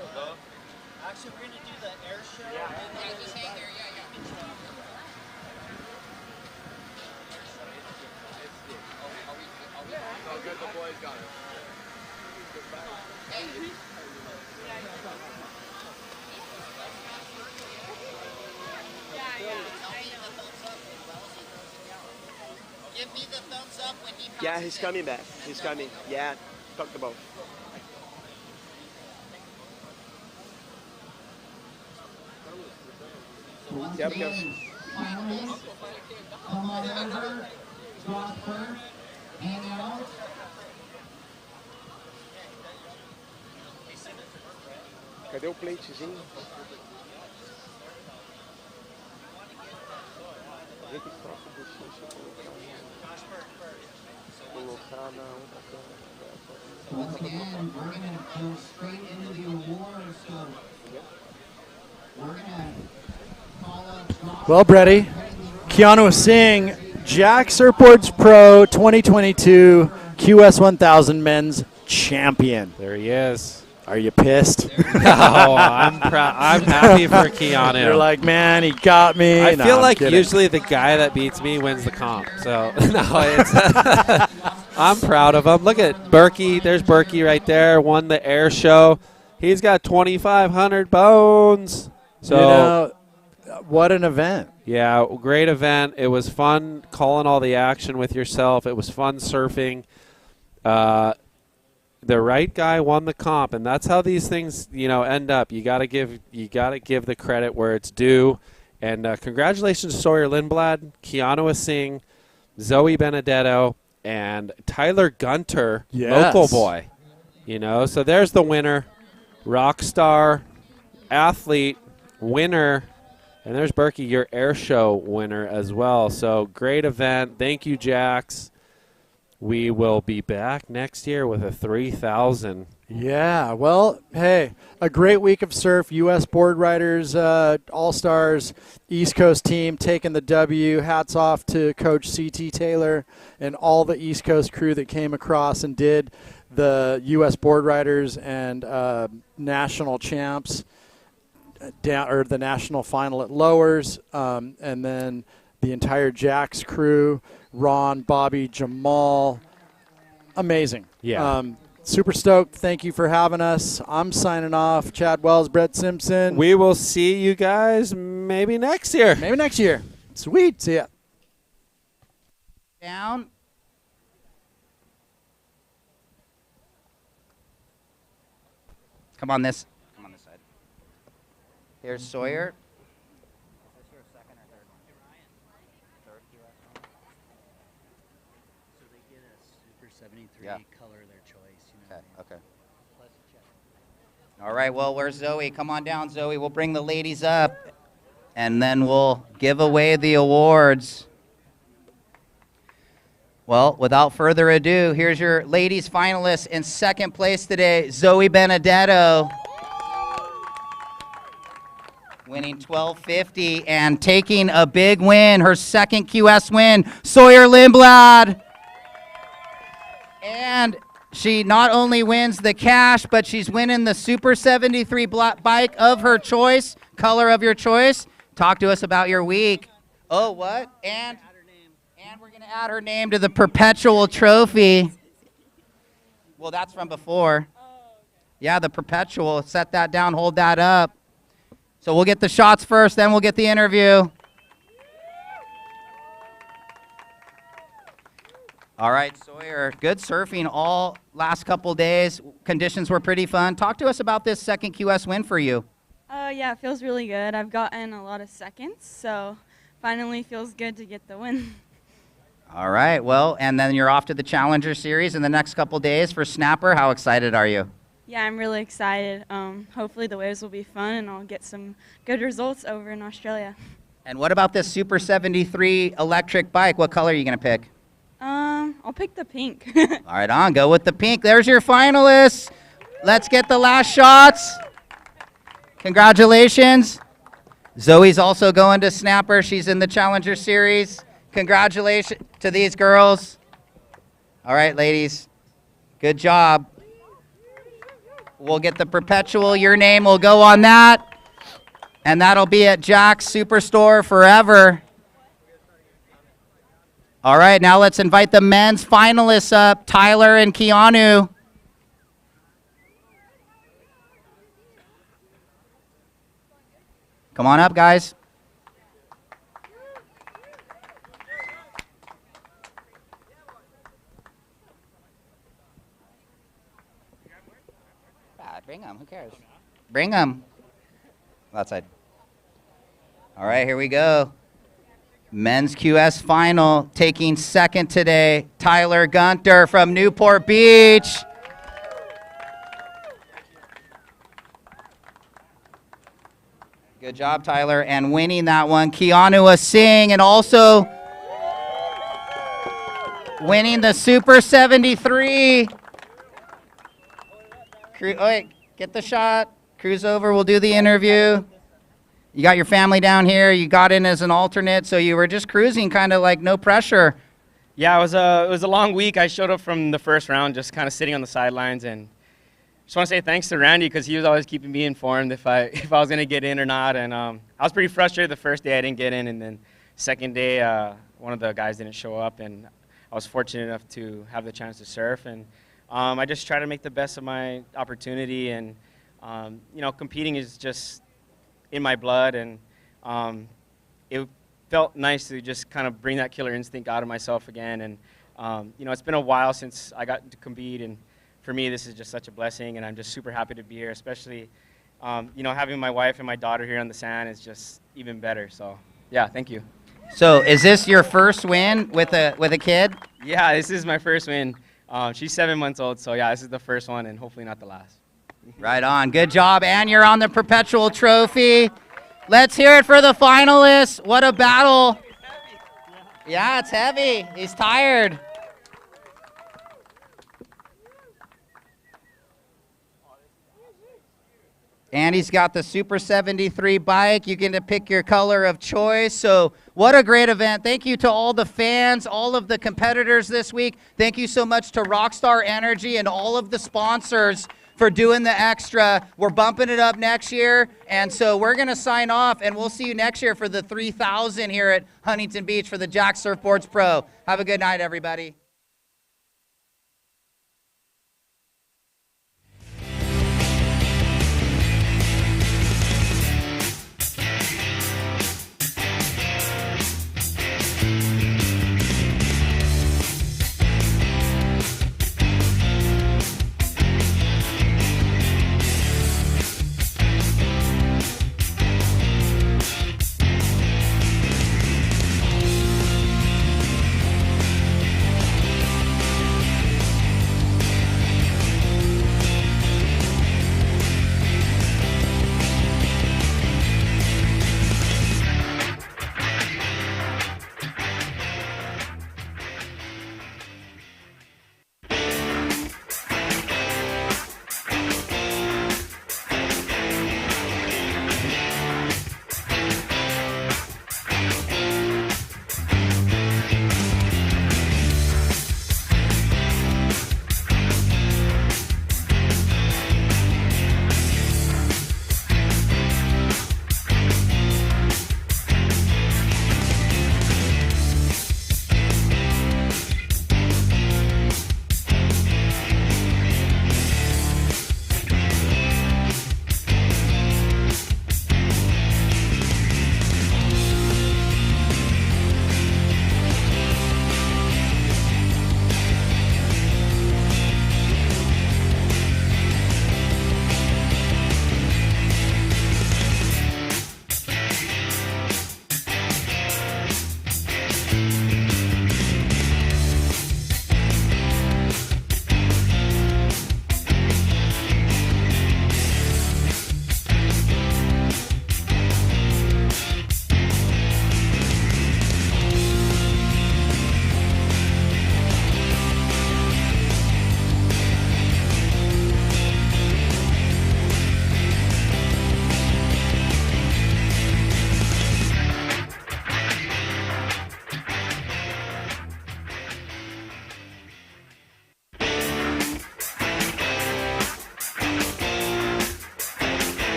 Actually, we're going to do the air show. Yeah, just hang there.
Oh, good. The boys got it.
Give me the thumbs up when he comes.
Yeah, he's coming back. He's coming. Yeah, talk about.
Once
Yep,
again, finalists, come on over, drop first, hang out.
Cadê o platezinho? A gente troca o bochecha e colocar na outra câmera.
Once again, we're going to go straight into the awards. So we're going to call up.
Well, Brady, Keanu Singh, Jack Surfboards Pro 2022 QS 1000 Men's Champion.
There he is.
Are you pissed?
No, I'm proud. I'm happy for Keanu.
You're like, man, he got me.
I
No,
feel
I'm
like
kidding.
usually the guy that beats me wins the comp. So no, it's I'm proud of him. Look at Berkey. There's Berkey right there. Won the air show. He's got 2,500 bones. So
You know, what an event.
yeah, great event. It was fun calling all the action with yourself. It was fun surfing. the right guy won the comp, and that's how these things, end up. You got to give the credit where it's due. And congratulations to Sawyer Lindblad, Keanu Singh, Zoe Benedetto, and Tyler Gunter,
Yes.
local boy. So there's the winner, Rockstar, athlete, winner, and there's Berkey, your air show winner as well. So great event. Thank you, Jax. We will be back next year with a 3,000.
Yeah, well, hey, a great week of surf. U.S. board riders, all-stars, East Coast team taking the W. Hats off to Coach C.T. Taylor and all the East Coast crew that came across and did the U.S. board riders and national champs or the national final at lowers, and then the entire Jax crew, Ron, Bobby, Jamal. Amazing.
Yeah.
Super stoked. Thank you for having us. I'm signing off. Chad Wells, Brett Simpson.
We will see you guys maybe next year.
Maybe next year. Sweet. See ya.
Down. Come on this side. Here's Sawyer.
So they get a Super 73 color of their choice.
Okay. All right, well, where's Zoe? Come on down, Zoe. We'll bring the ladies up, and then we'll give away the awards. Well, without further ado, here's your ladies finalists. In second place today, Zoe Benedetto, winning $12.50 and taking a big win, her second QS win, Sawyer Lindblad. And she not only wins the cash, but she's winning the Super 73 bike of her choice, color of your choice. Talk to us about your week. Oh, what? And we're going to add her name to the perpetual trophy. Well, that's from before. Yeah, the perpetual. Set that down, hold that up. So we'll get the shots first, then we'll get the interview. All right, Sawyer, good surfing all last couple days. Conditions were pretty fun. Talk to us about this second QS win for you.
Yeah, it feels really good. I've gotten a lot of seconds, so finally feels good to get the win.
All right, well, and then you're off to the Challenger Series in the next couple days for Snapper. How excited are you?
Yeah, I'm really excited. Hopefully the waves will be fun and I'll get some good results over in Australia.
And what about this Super 73 electric bike? What color are you going to pick?
I'll pick the pink.
All right, on, go with the pink. There's your finalists. Let's get the last shots. Congratulations. Zoe's also going to Snapper. She's in the Challenger Series. Congratulations to these girls. All right, ladies. Good job. We'll get the perpetual. Your name will go on that. And that'll be at Jack's Superstore forever. All right, now let's invite the men's finalists up, Tyler and Keanu. Come on up, guys. Bring them, who cares? Bring them. Outside. All right, here we go. Men's QS final, taking second today, Tyler Gunter from Newport Beach. Good job, Tyler, and winning that one, Keanu Singh, and also winning the Super 73. Wait, get the shot. Cruise over, we'll do the interview. You got your family down here. You got in as an alternate, so you were just cruising, kind of like no pressure.
Yeah, it was a long week. I showed up from the first round, just kind of sitting on the sidelines, and just want to say thanks to Randy because he was always keeping me informed if I was going to get in or not. And I was pretty frustrated the first day I didn't get in, and then second day one of the guys didn't show up, and I was fortunate enough to have the chance to surf. And I just try to make the best of my opportunity, and competing is just in my blood, and it felt nice to just kind of bring that killer instinct out of myself again. And it's been a while since I got to compete, and for me, this is just such a blessing, and I'm just super happy to be here, especially, you know, having my wife and my daughter here on the sand is just even better. So, yeah, thank you.
So, is this your first win with a kid?
Yeah, this is my first win. She's 7 months old, so yeah, this is the first one, and hopefully not the last.
Right on. Good job, and you're on the perpetual trophy. Let's hear it for the finalists. What a battle. Yeah, it's heavy. He's tired. And he's got the Super 73 bike. You get to pick your color of choice. So what a great event. Thank you to all the fans, all of the competitors this week. Thank you so much to Rockstar Energy and all of the sponsors for doing the extra. We're bumping it up next year. And so we're going to sign off, and we'll see you next year for the 3000 here at Huntington Beach for the Jack Surfboards Pro. Have a good night, everybody.